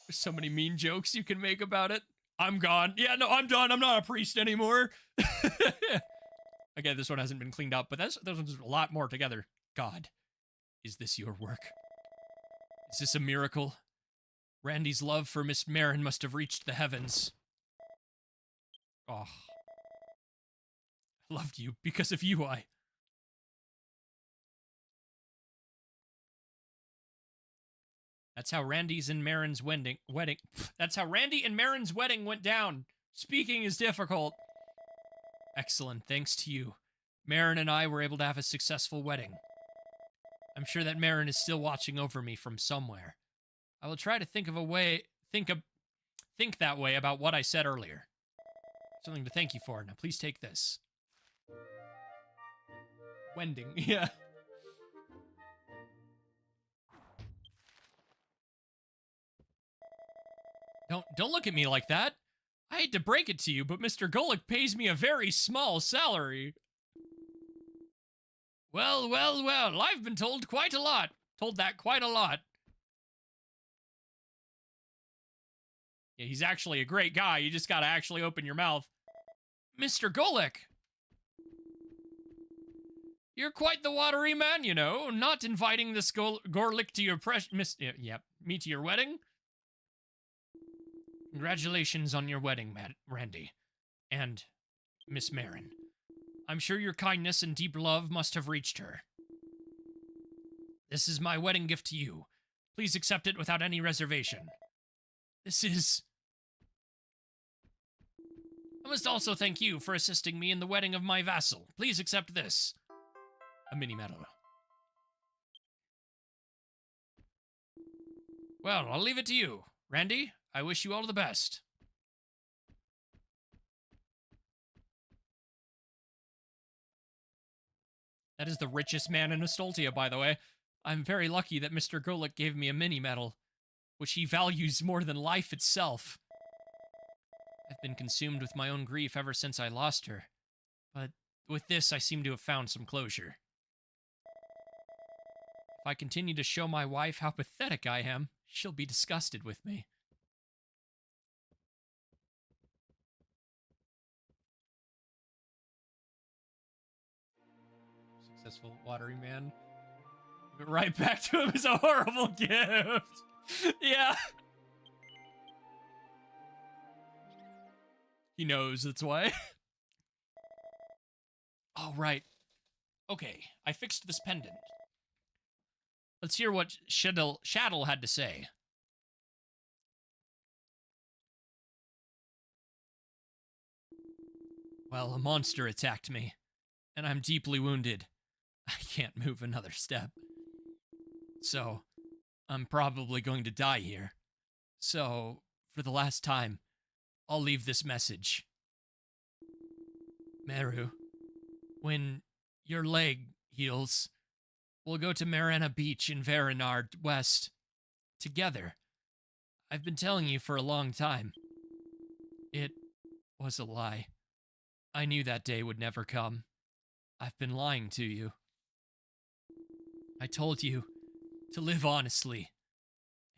There's so many mean jokes you can make about it. I'm gone. Yeah, no, I'm done. I'm not a priest anymore. Again, this one hasn't been cleaned up, but those ones are a lot more together. God, is this your work? Is this a miracle? Randy's love for Miss Marin must have reached the heavens. Oh. I loved you. Because of you, That's how Randy's and Marin's wedding. That's how Randy and Marin's wedding went down. Speaking is difficult. Excellent, thanks to you. Marin and I were able to have a successful wedding. I'm sure that Marin is still watching over me from somewhere. I will try to think that way about what I said earlier. Something to thank you for. Now please take this. Wending, yeah. Don't look at me like that. I hate to break it to you, but Mr. Golick pays me a very small salary. Well, well, well, I've been told quite a lot. Told that quite a lot. Yeah, he's actually a great guy. You just gotta actually open your mouth. Mr. Golick! You're quite the watery man, you know, not inviting this Gorlick to your me to your wedding. Congratulations on your wedding, Randy. And Miss Marin. I'm sure your kindness and deep love must have reached her. This is my wedding gift to you. Please accept it without any reservation. This is... I must also thank you for assisting me in the wedding of my vassal. Please accept this. A mini medal. Well, I'll leave it to you. Randy, I wish you all the best. That is the richest man in Estoltia, by the way. I'm very lucky that Mr. Golick gave me a mini medal, which he values more than life itself. I've been consumed with my own grief ever since I lost her, but with this I seem to have found some closure. If I continue to show my wife how pathetic I am, she'll be disgusted with me. Successful watery man. Give it right back to him as a horrible gift. Yeah. He knows, that's why. Oh, right. Okay, I fixed this pendant. Let's hear what Shaddle had to say. Well, a monster attacked me, and I'm deeply wounded. I can't move another step. So, I'm probably going to die here. So, for the last time, I'll leave this message. Meru, when your leg heals, we'll go to Marana Beach in Varanard West. Together. I've been telling you for a long time. It was a lie. I knew that day would never come. I've been lying to you. I told you to live honestly.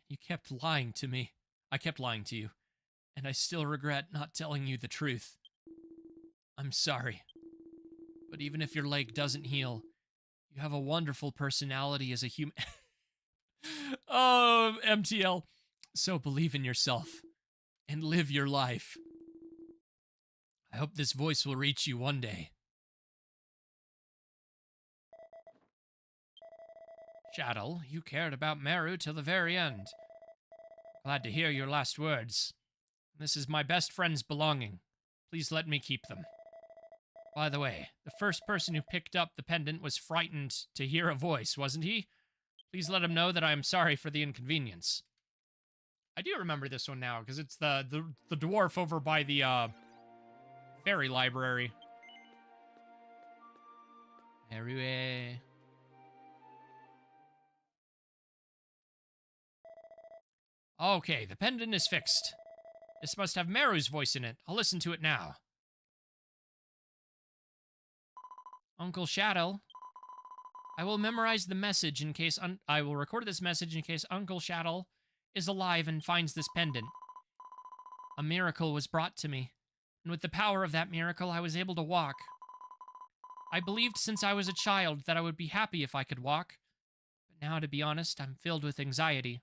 You kept lying to me. I kept lying to you. And I still regret not telling you the truth. I'm sorry. But even if your leg doesn't heal, you have a wonderful personality as a human. Oh, MTL. So believe in yourself and live your life. I hope this voice will reach you one day. Shaddle, you cared about Meru till the very end. Glad to hear your last words. This is my best friend's belonging. Please let me keep them. By the way, the first person who picked up the pendant was frightened to hear a voice, wasn't he? Please let him know that I am sorry for the inconvenience. I do remember this one now, because it's the dwarf over by the, fairy library. Meru. Okay, the pendant is fixed. This must have Meru's voice in it. I'll listen to it now. Uncle Shadow, I will memorize the message in case I will record this message in case Uncle Shadow is alive and finds this pendant. A miracle was brought to me, and with the power of that miracle, I was able to walk. I believed since I was a child that I would be happy if I could walk, but now, to be honest, I'm filled with anxiety.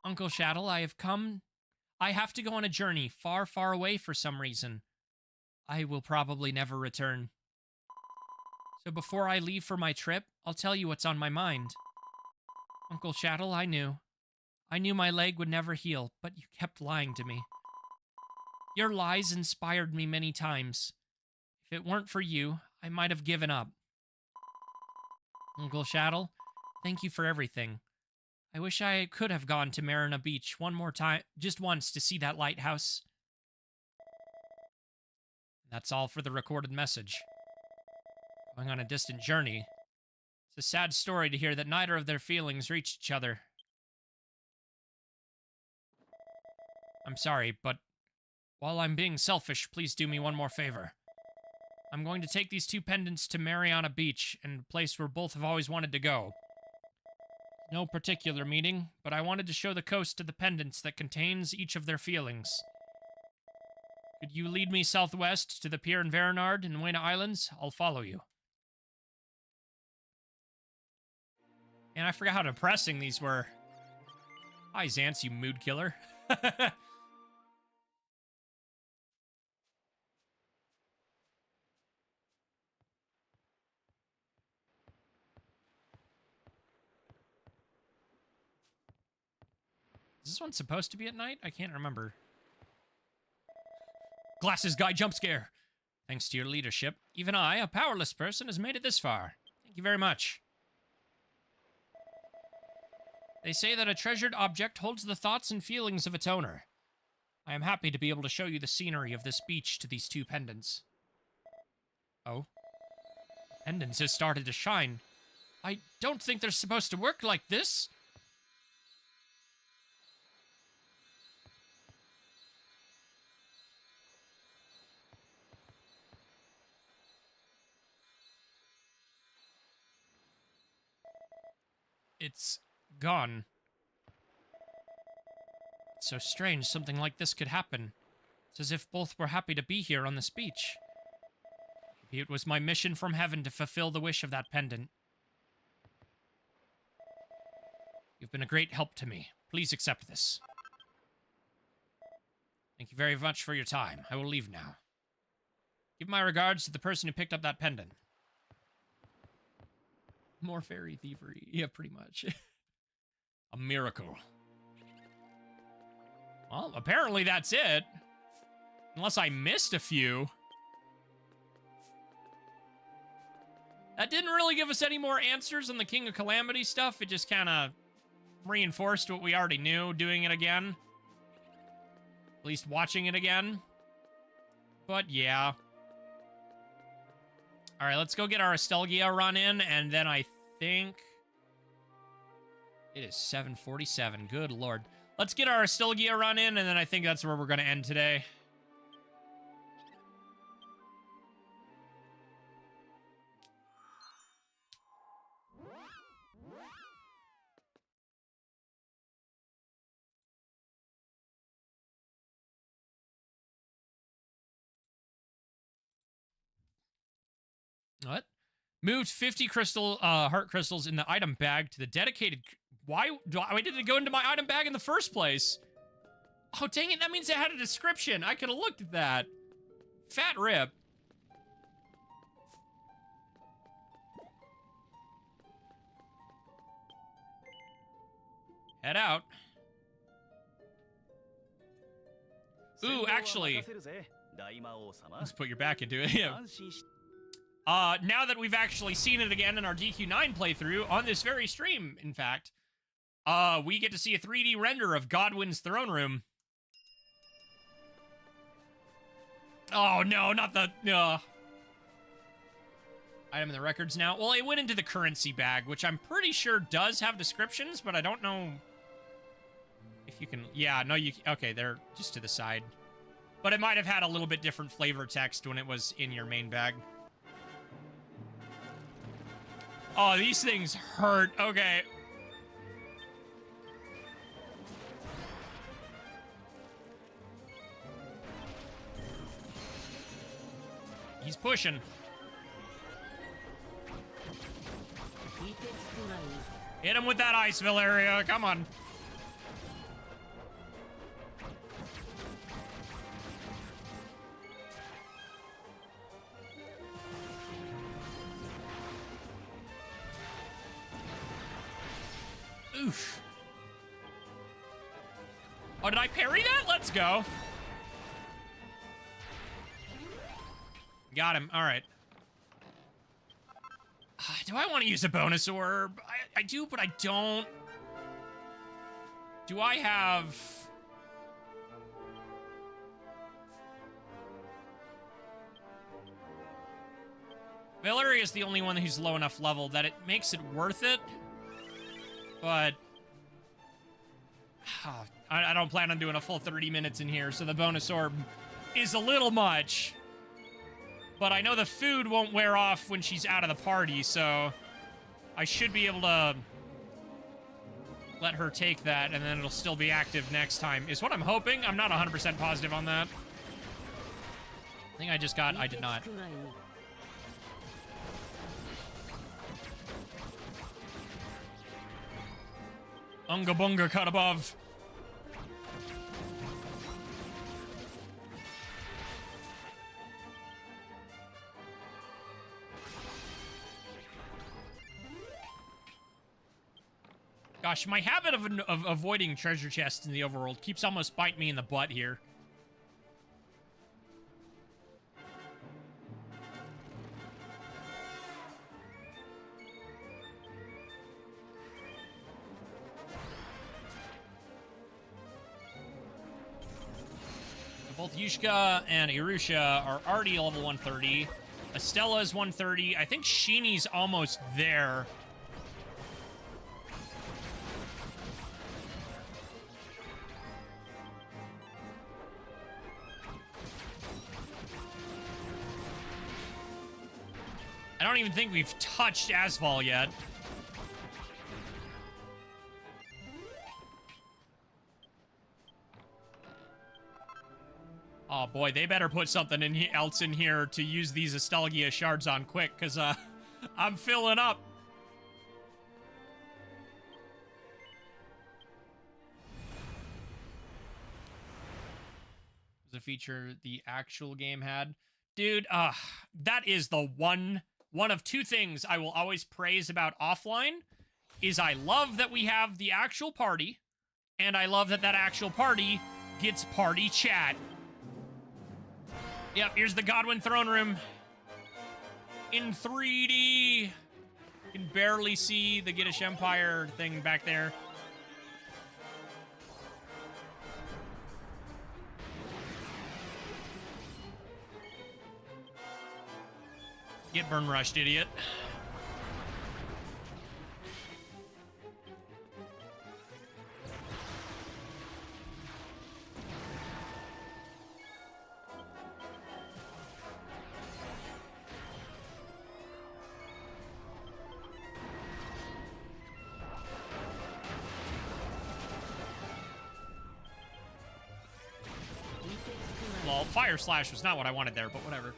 Uncle Shadow, I have to go on a journey far, far away for some reason. I will probably never return. So before I leave for my trip, I'll tell you what's on my mind. Uncle Shadow, I knew my leg would never heal, but you kept lying to me. Your lies inspired me many times. If it weren't for you, I might have given up. Uncle Shadow, thank you for everything. I wish I could have gone to Marina Beach one more time, just once, to see that lighthouse. That's all for the recorded message. Going on a distant journey. It's a sad story to hear that neither of their feelings reached each other. I'm sorry, but while I'm being selfish, please do me one more favor. I'm going to take these two pendants to Mariana Beach, and a place where both have always wanted to go. No particular meaning, but I wanted to show the coast to the pendants that contains each of their feelings. Could you lead me southwest to the pier in Verenard and Nuena Islands? I'll follow you. And I forgot how depressing these were. Hi, Xance, you mood killer. Is this one supposed to be at night? I can't remember. Glasses guy jump scare. Thanks to your leadership, even I, a powerless person, has made it this far. Thank you very much. They say that a treasured object holds the thoughts and feelings of its owner. I am happy to be able to show you the scenery of this beach to these two pendants. Oh? Pendants has started to shine. I don't think they're supposed to work like this. It's gone. It's so strange something like this could happen. It's as if both were happy to be here on this beach. Maybe it was my mission from heaven to fulfill the wish of that pendant. You've been a great help to me. Please accept this. Thank you very much for your time. I will leave now. Give my regards to the person who picked up that pendant. More fairy thievery. Yeah, pretty much. A miracle. Well, apparently that's it. Unless I missed a few. That didn't really give us any more answers on the King of Calamity stuff. It just kind of reinforced what we already knew, doing it again. At least watching it again. But yeah. Alright, let's go get our Astelgia run in, and then I think... It is 7:47, good lord. Let's get our Astelgia run in, and then I think that's where we're going to end today. What? Moved 50 crystal heart crystals in the item bag to the dedicated. Why did it go into my item bag in the first place? Oh, dang it. That means it had a description. I could have looked at that. Fat rip. Head out. Ooh, actually. Let's put your back into it. Yeah. Now that we've actually seen it again in our DQ9 playthrough, on this very stream, in fact, we get to see a 3D render of Godwin's throne room. Oh, no, not the... Item in the records now. Well, it went into the currency bag, which I'm pretty sure does have descriptions, but I don't know if you can... Yeah, no, you... Okay, they're just to the side. But it might have had a little bit different flavor text when it was in your main bag. Oh, these things hurt. Okay. He's pushing. Hit him with that ice, Valeria. Come on. Oof. Oh, did I parry that? Let's go. Got him. All right. Do I want to use a bonus orb? I do, but I don't. Do I have... Valeria is the only one who's low enough level that it makes it worth it. But... I don't plan on doing a full 30 minutes in here, so the bonus orb is a little much. But I know the food won't wear off when she's out of the party, so I should be able to let her take that, and then it'll still be active next time, is what I'm hoping. I'm not 100% positive on that. I think I just got... I did not. Unga bunga cut above. Gosh, my habit of avoiding treasure chests in the overworld keeps almost biting me in the butt here. Both Yushka and Irusha are already level 130. Estella is 130. I think Sheenie's almost there. I don't even think we've touched Asphalt yet. Oh boy, they better put something else in here to use these Astalgia shards on quick, because I'm filling up. Was a feature the actual game had. Dude, that is the one of two things I will always praise about offline, is I love that we have the actual party, and I love that that actual party gets party chat. Yep, here's the Godwin throne room in 3D. You can barely see the Giddish Empire thing back there. Get burn rushed, idiot. Well, Fire Slash was not what I wanted there, but whatever.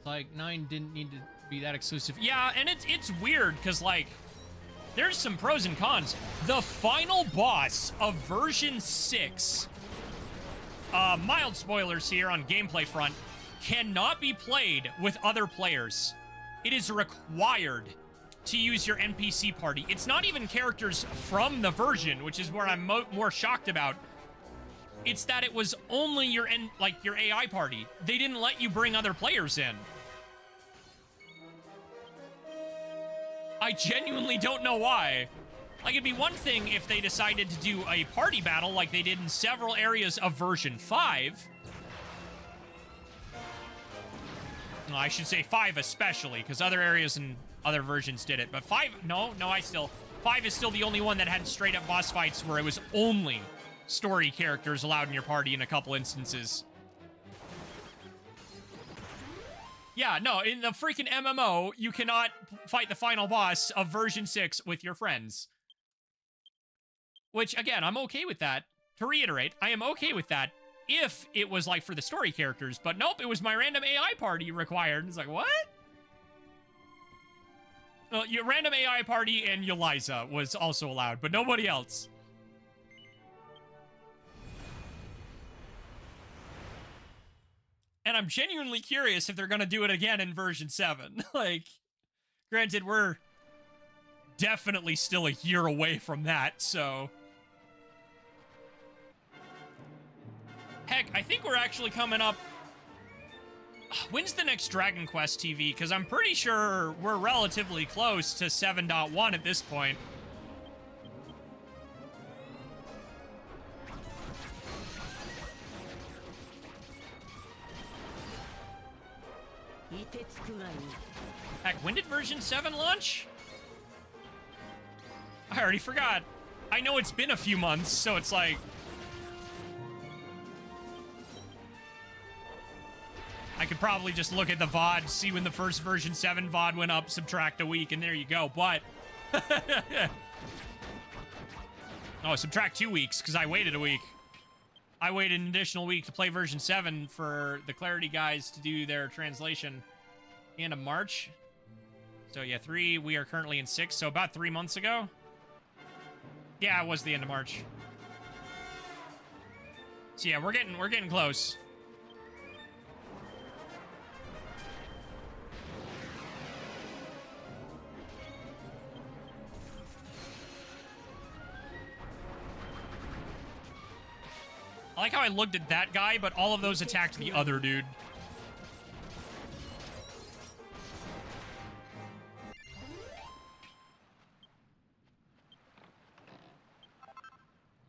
Like, 9 didn't need to be that exclusive. Yeah, and it's weird, because, like, there's some pros and cons. The final boss of version 6, mild spoilers here on gameplay front, cannot be played with other players. It is required to use your NPC party. It's not even characters from the version, which is where I'm more shocked about. It's that it was only your AI party. They didn't let you bring other players in. I genuinely don't know why. Like, it'd be one thing if they decided to do a party battle like they did in several areas of version 5. No, I should say 5 especially, because other areas and other versions did it. But 5, no, 5 is still the only one that had straight up boss fights where it was only story characters allowed in your party in a couple instances. Yeah, no, in the freaking MMO, you cannot fight the final boss of version 6 with your friends. Which, again, I'm okay with that. To reiterate, I am okay with that if it was, like, for the story characters. But nope, it was my random AI party required. It's like, what? Well, your random AI party and Eliza was also allowed, but nobody else. And I'm genuinely curious if they're going to do it again in version 7. Like, granted, we're definitely still a year away from that, so... Heck, I think we're actually coming up... When's the next Dragon Quest TV? Because I'm pretty sure we're relatively close to 7.1 at this point. Heck, when did version 7 launch? I already forgot. I know it's been a few months, so it's like... I could probably just look at the VOD, see when the first version 7 VOD went up, subtract a week, and there you go, but... Oh, subtract 2 weeks, because I waited a week. I waited an additional week to play version 7 for the Clarity guys to do their translation. The end of March. So yeah, 3, we are currently in 6, so about 3 months ago. Yeah, it was the end of March. So yeah, we're getting close. I like how I looked at that guy, but all of those attacked the other dude.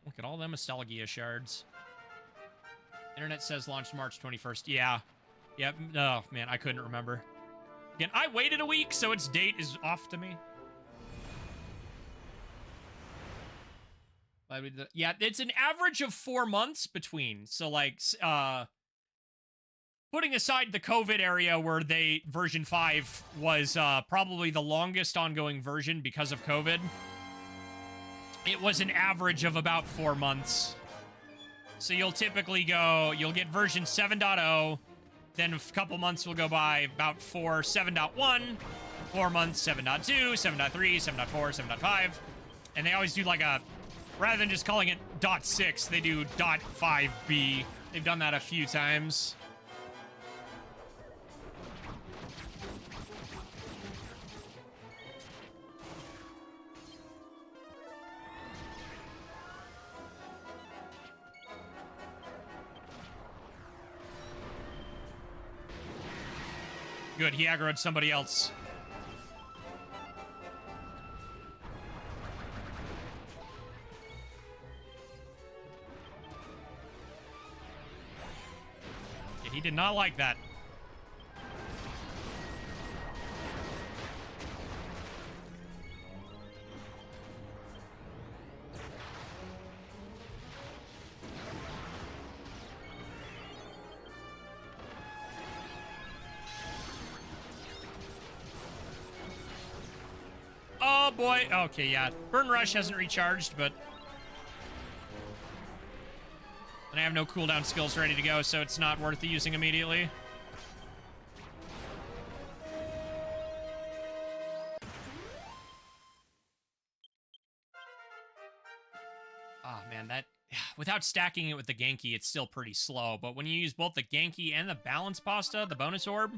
Look at all them Nostalgia shards. Internet says launched March 21st. Yeah. Yep. Oh, man, I couldn't remember. Again, I waited a week, so its date is off to me. Yeah, it's an average of 4 months between. So, like, putting aside the COVID area where version 5 was probably the longest ongoing version because of COVID, it was an average of about 4 months. So you'll typically you'll get version 7.0, then a couple months will go by, about 7.1, 4 months, 7.2, 7.3, 7.4, 7.5, and they always do like rather than just calling it .6, they do .5b. They've done that a few times. Good, he aggroed somebody else. Yeah, he did not like that. Oh boy. Okay, yeah. Burn Rush hasn't recharged, but... And I have no cooldown skills ready to go, so it's not worth using immediately. Oh, man, that... Without stacking it with the Genki, it's still pretty slow. But when you use both the Genki and the Balance Pasta, the bonus orb,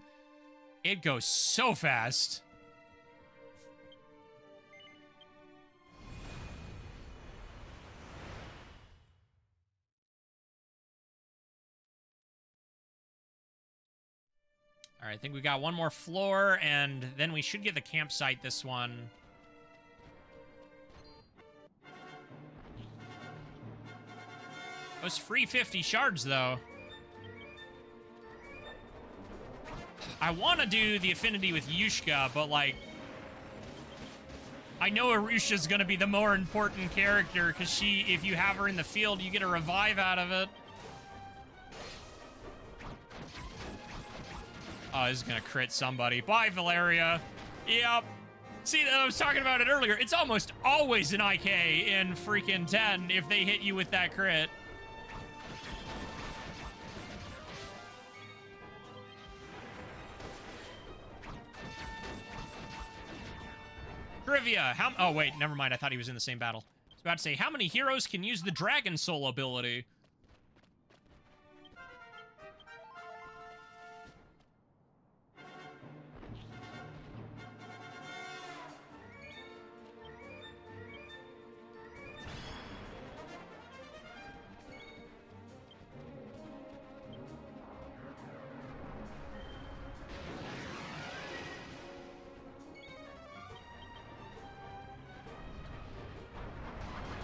it goes so fast. All right, I think we got one more floor, and then we should get the campsite this one. Those free 50 shards, though. I want to do the affinity with Yushka, but, like... I know Arusha's gonna be the more important character, because she, if you have her in the field, you get a revive out of it. Oh, this is gonna crit somebody. Bye, Valeria. Yep. See, I was talking about it earlier. It's almost always an IK in freaking 10 if they hit you with that crit. Trivia. Oh, wait. Never mind. I thought he was in the same battle. I was about to say, how many heroes can use the Dragon Soul ability?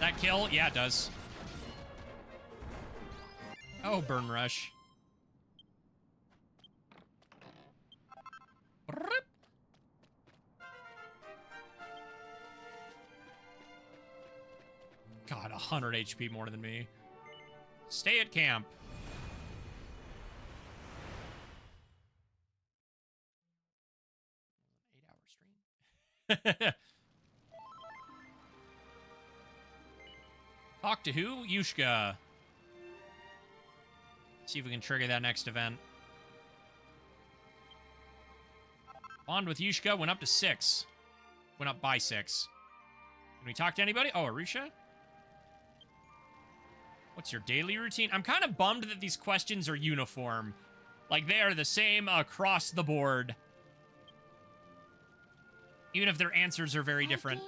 That kill? Yeah, it does. Oh, Burn Rush. God, 100 HP more than me. Stay at camp. An 8-hour stream. Talk to who? Yushka. See if we can trigger that next event. Bond with Yushka went up to 6. Went up by 6. Can we talk to anybody? Oh, Arusha? What's your daily routine? I'm kind of bummed that these questions are uniform. Like, they are the same across the board. Even if their answers are very different.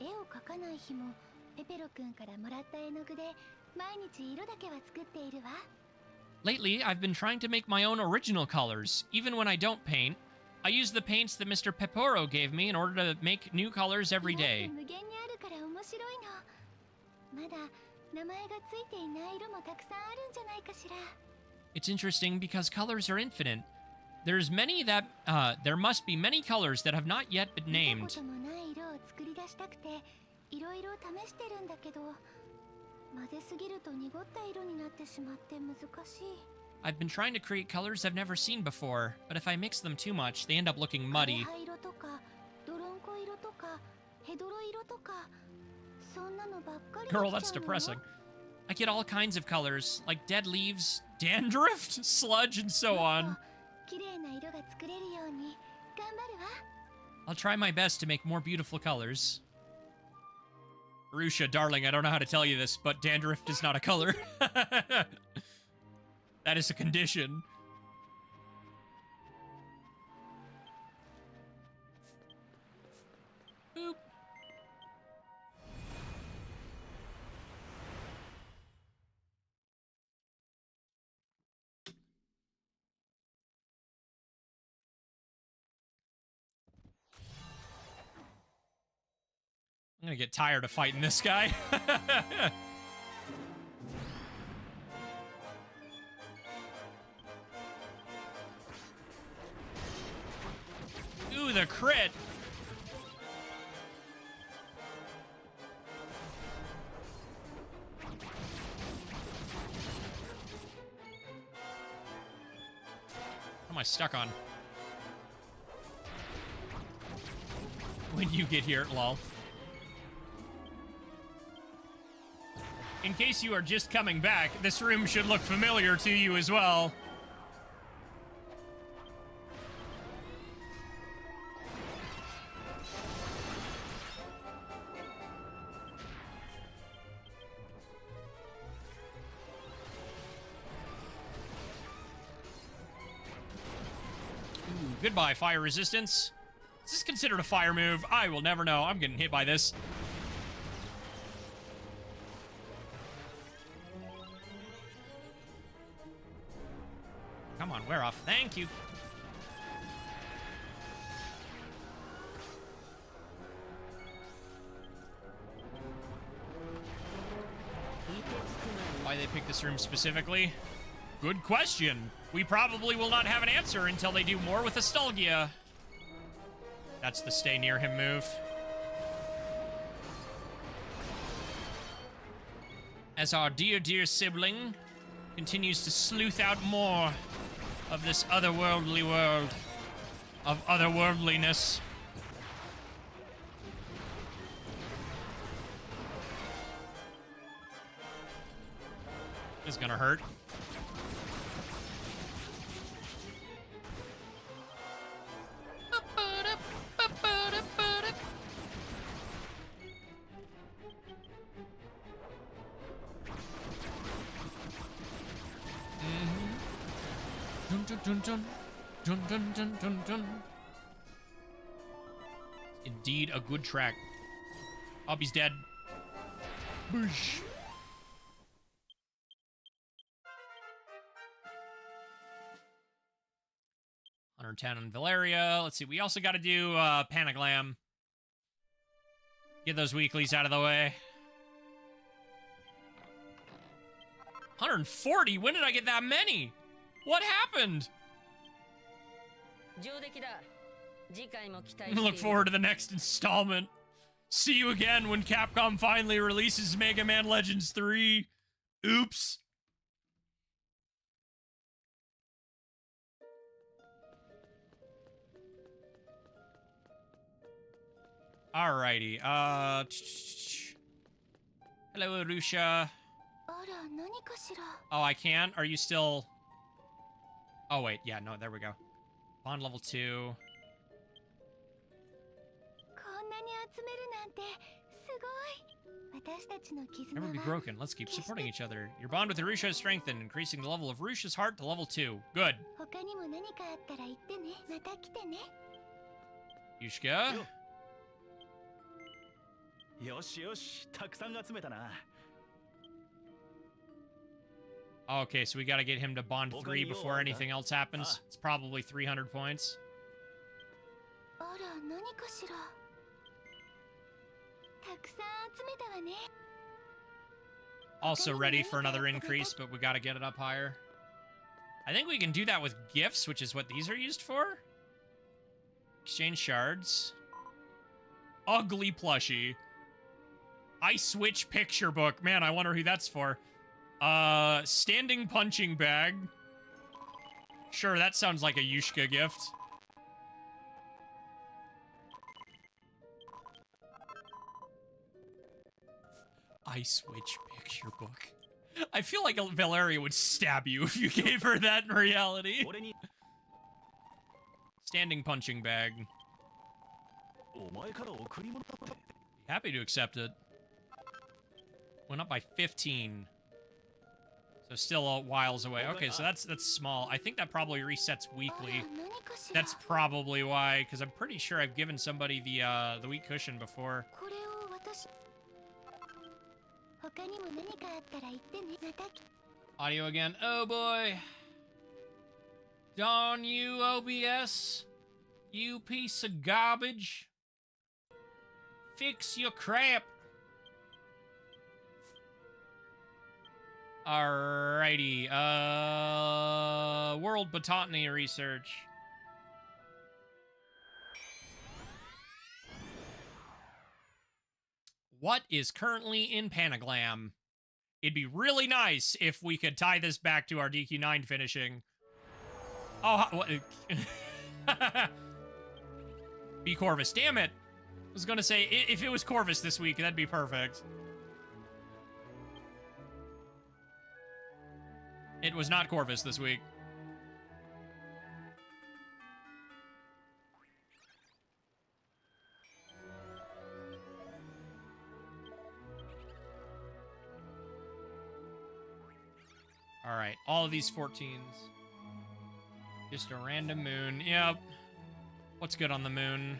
絵を描かない日もペペロくんからもらった絵の具で毎日色だけは作っているわ。Lately, I've been trying to make my own original colors, even when I don't paint. I use the paints that Mr. Peporo gave me in order to make new colors every day. 無限にあるから面白いの。まだ名前がついていない色もたくさんあるんじゃないかしら。It's interesting because colors are infinite. There must be many colors that have not yet been named. I've been trying to create colors I've never seen before, but if I mix them too much, they end up looking muddy. Girl, that's depressing. I get all kinds of colors, like dead leaves, dandruff, sludge, and so on. I'll try my best to make more beautiful colors. Arusha, darling, I don't know how to tell you this, but dandruff is not a color. That is a condition. Boop. I'm gonna get tired of fighting this guy. Ooh, the crit. What am I stuck on? When you get here, lol. In case you are just coming back, this room should look familiar to you as well. Goodbye, fire resistance. Is this considered a fire move? I will never know. I'm getting hit by this. Come on, wear off. Thank you. Why they picked this room specifically? Good question. We probably will not have an answer until they do more with Nostalgia. That's the stay near him move. As our dear sibling continues to sleuth out more of this otherworldly world of otherworldliness. This is gonna hurt. Indeed, a good track. Obby's dead. Boosh. $110 on Valeria. Let's see. We also got to do Panaglam. Get those weeklies out of the way. 140? When did I get that many? What happened? Look forward to the next installment. See you again when Capcom finally releases Mega Man Legends 3. Oops. Alrighty, hello, Arusha. Oh, I can? Are you still... Oh, wait, yeah, no, there we go. Bond level 2. Never be broken. Let's keep supporting each other. Your bond with Arusha is strengthened, increasing the level of Arusha's heart to level 2. Good. Yushka? Okay, so we gotta get him to bond 3 before anything else happens. It's probably 300 points. Also ready for another increase, but we gotta get it up higher. I think we can do that with gifts, which is what these are used for. Exchange shards. Ugly plushie. Ice Witch picture book. Man, I wonder who that's for. Standing punching bag. Sure, that sounds like a Yushka gift. Ice Witch picture book. I feel like Valeria would stab you if you gave her that in reality. Standing punching bag. Happy to accept it. Went up by 15. So still a whiles away. Okay, so that's small. I think that probably resets weekly. That's probably why, because I'm pretty sure I've given somebody the weak cushion before. Audio again. Oh boy. Darn you, OBS. You piece of garbage. Fix your crap. Alrighty, World Botany Research. What is currently in Panaglam? It'd be really nice if we could tie this back to our DQ9 finishing. Oh, what? Be Corvus, damn it. I was gonna say, if it was Corvus this week, that'd be perfect. It was not Corvus this week. All right, all of these 14s. Just a random moon. Yep. What's good on the moon?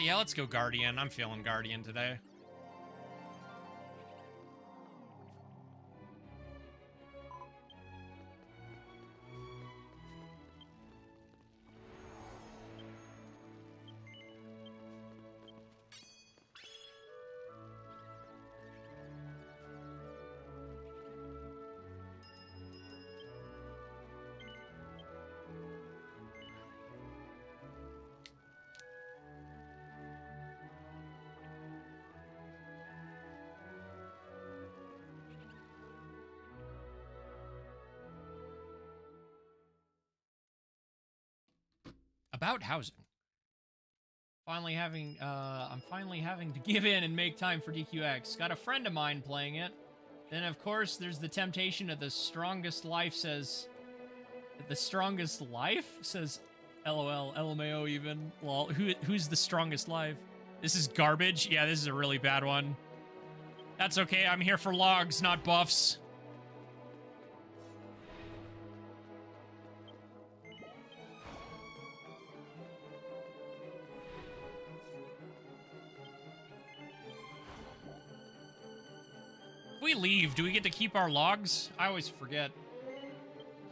Yeah, let's go Guardian. I'm feeling Guardian today. About housing. I'm finally having to give in and make time for DQX. Got a friend of mine playing it. Then, of course, there's the temptation of the strongest life says... The strongest life? Says LOL, LMAO even. Lol. Who's the strongest life? This is garbage? Yeah, this is a really bad one. That's okay, I'm here for logs, not buffs. If we leave, do we get to keep our logs? I always forget.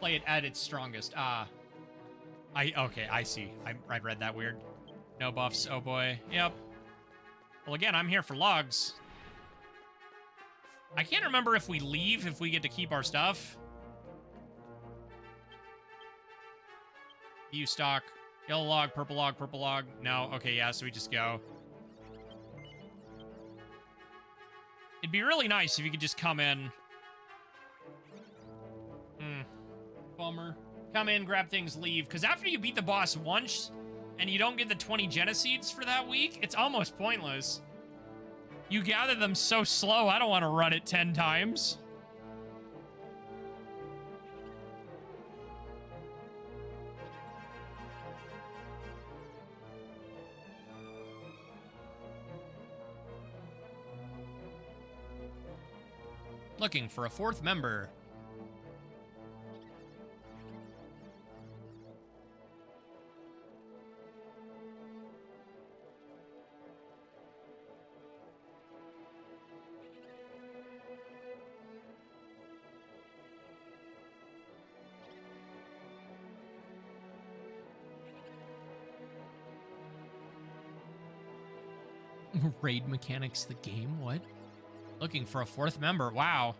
Play it at its strongest. Okay, I see. I read that weird. No buffs, oh boy. Yep. Well, again, I'm here for logs. I can't remember if we leave, if we get to keep our stuff. View stock. Yellow log, purple log, purple log. No, okay, yeah, so we just go. It'd be really nice if you could just come in. Bummer. Come in, grab things, leave. Because after you beat the boss once, and you don't get the 20 Geneseeds for that week, it's almost pointless. You gather them so slow, I don't want to run it 10 times. Looking for a fourth member. Raid mechanics the game? What? Looking for a fourth member. Wow.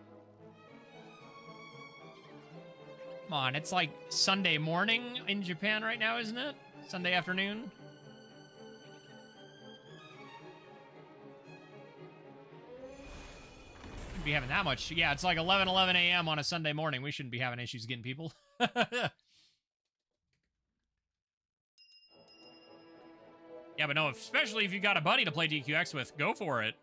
Come on, it's like Sunday morning in Japan right now, isn't it? Sunday afternoon? Shouldn't be having that much. Yeah, it's like 11 a.m. on a Sunday morning. We shouldn't be having issues getting people. Yeah, but no, especially if you got a buddy to play DQX with, go for it.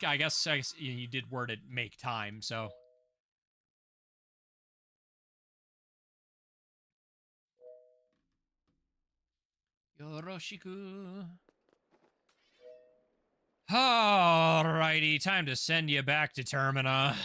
I guess you did word it, make time, so. Yoroshiku. Alrighty, time to send you back to Termina.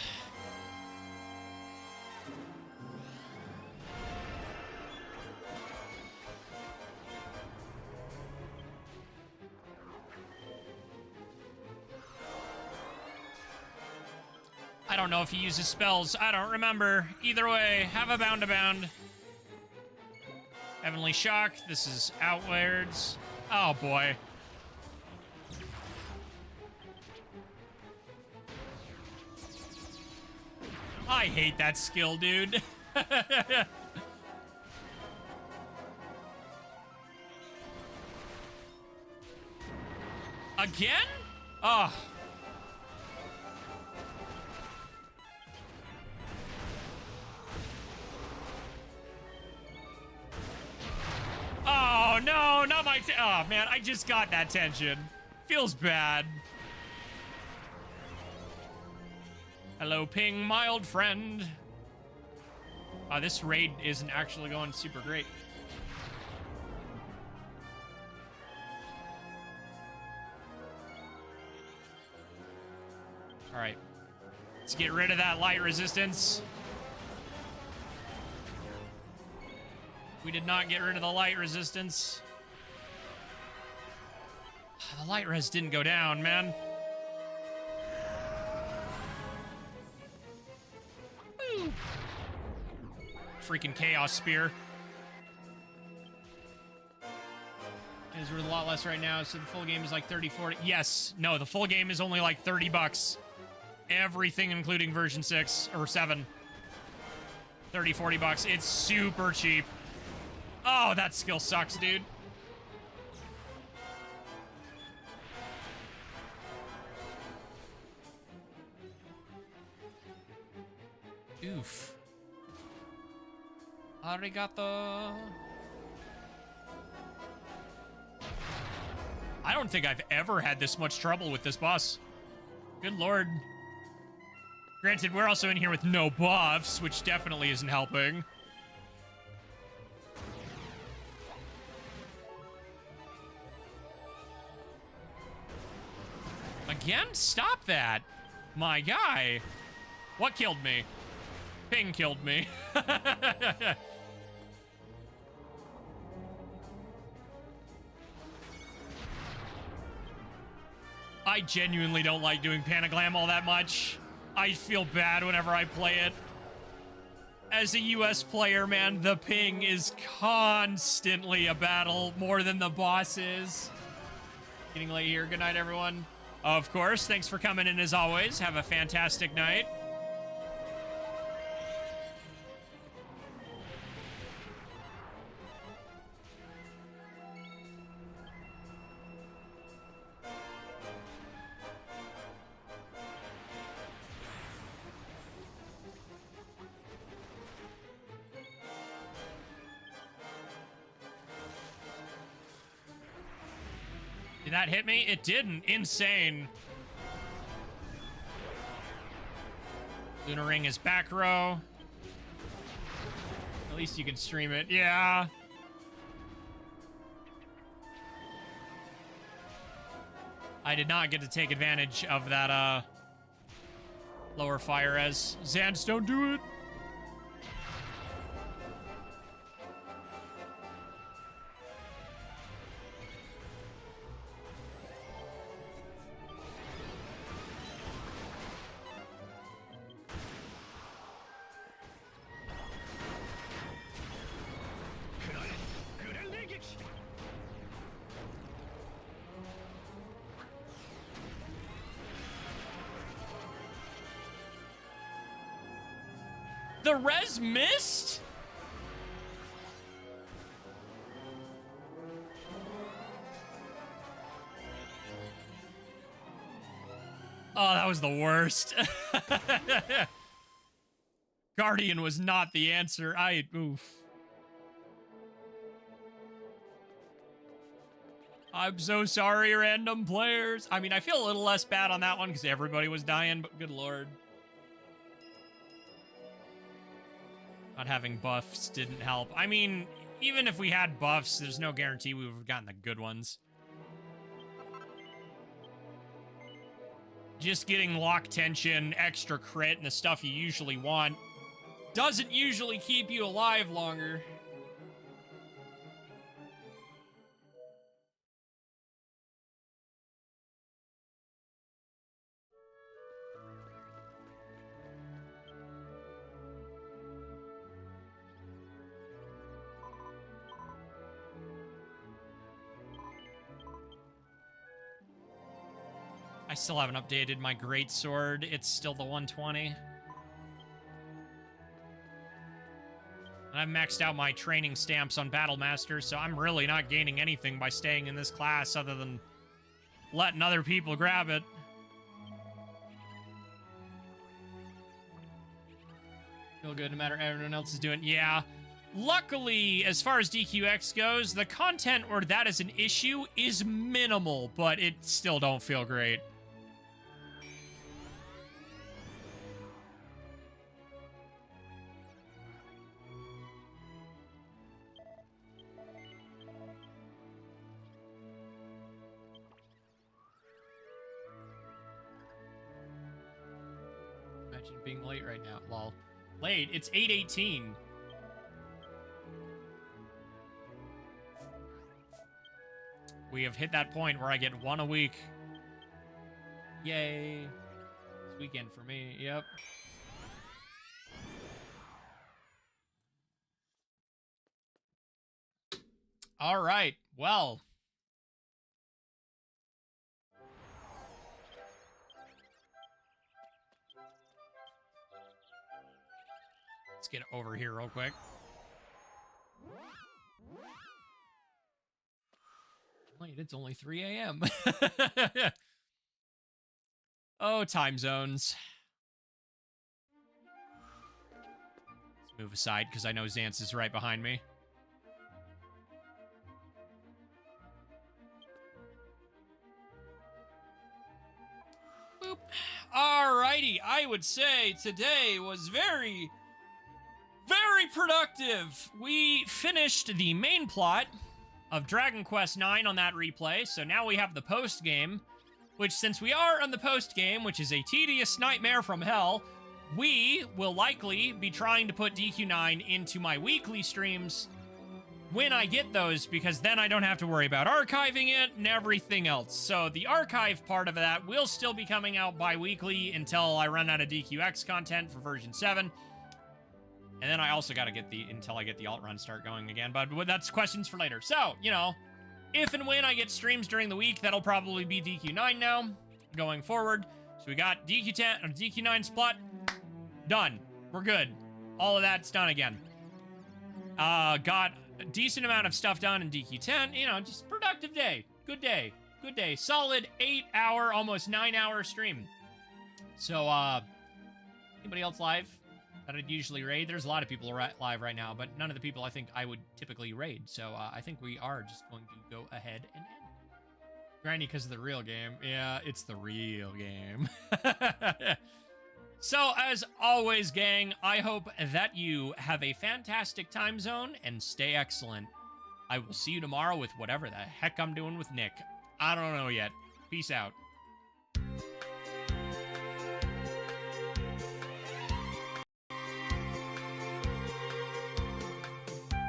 I don't know if he uses spells. I don't remember. Either way, have a bound to bound. Heavenly Shock. This is outwards. Oh, boy. I hate that skill, dude. Again? Oh. Oh, no, not my... Oh, man, I just got that tension. Feels bad. Hello, Ping, my old friend. This raid isn't actually going super great. All right. Let's get rid of that light resistance. We did not get rid of the light resistance. The light res didn't go down, man. Woo. Freaking Chaos Spear. Is worth a lot less right now, so the full game is like 30, 40. Yes. No, the full game is only like 30 bucks. Everything, including version 6 or 7. 30, 40 bucks. It's super cheap. Oh, that skill sucks, dude. Oof. Arigato. I don't think I've ever had this much trouble with this boss. Good lord. Granted, we're also in here with no buffs, which definitely isn't helping. Again? Stop that. My guy. What killed me? Ping killed me. I genuinely don't like doing Panaglam all that much. I feel bad whenever I play it. As a US player, man, the ping is constantly a battle, more than the boss is. Getting late here. Good night, everyone. Of course, thanks for coming in as always. Have a fantastic night. Did that hit me? It didn't. Insane. Luna Ring is back row. At least you can stream it. Yeah. I did not get to take advantage of that, lower fire res. Xans, don't do it. The res missed? Oh, that was the worst. Guardian was not the answer. Oof. I'm so sorry, random players. I mean, I feel a little less bad on that one because everybody was dying, but good lord. Not having buffs didn't help. I mean, even if we had buffs, there's no guarantee we would have gotten the good ones. Just getting lock tension, extra crit, and the stuff you usually want doesn't usually keep you alive longer. I still haven't updated my greatsword. It's still the 120. And I've maxed out my training stamps on Battlemaster, so I'm really not gaining anything by staying in this class other than letting other people grab it. Feel good no matter what everyone else is doing. Yeah. Luckily, as far as DQIX goes, the content where that is an issue is minimal, but it still don't feel great. Imagine being late right now. Lol. Late? It's 8:18. We have hit that point where I get one a week. Yay. This weekend for me. Yep. All right. Well. Let's get over here real quick. Wait, it's only 3 a.m. Oh, time zones. Let's move aside because I know Xance is right behind me. Boop. Alrighty, I would say today was very productive. We finished the main plot of Dragon Quest IX on that replay, so now we have the post-game, which since we are on the post-game, which is a tedious nightmare from hell, we will likely be trying to put DQ9 into my weekly streams when I get those, because then I don't have to worry about archiving it and everything else. So the archive part of that will still be coming out bi-weekly until I run out of DQIX content for version 7. And then I also got to get until I get the alt run start going again, but that's questions for later. So, you know, if and when I get streams during the week, that'll probably be DQ9 now, going forward. So we got DQ10 or DQ9's plot done. We're good. All of that's done again. Got a decent amount of stuff done in DQ10. You know, just productive day. Good day. Good day. Solid 8-hour, almost 9-hour stream. So, anybody else live that I'd usually raid? There's a lot of people live right now, but none of the people I think I would typically raid. So I think we are just going to go ahead and end. Granny, because of the real game. Yeah, it's the real game. So, as always, gang, I hope that you have a fantastic time zone and stay excellent. I will see you tomorrow with whatever the heck I'm doing with Nick. I don't know yet. Peace out.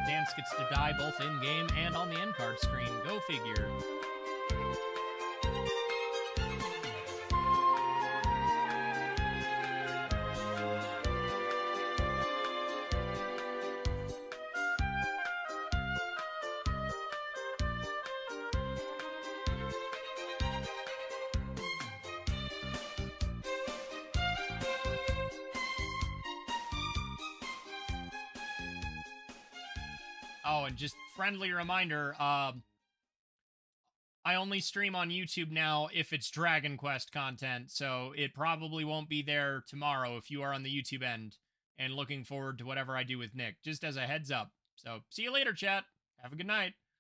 Dance gets to die both in-game and on the end card screen. Go figure. Oh, and just friendly reminder, I only stream on YouTube now if it's Dragon Quest content, so it probably won't be there tomorrow if you are on the YouTube end and looking forward to whatever I do with Nick, just as a heads up. So, see you later, chat. Have a good night.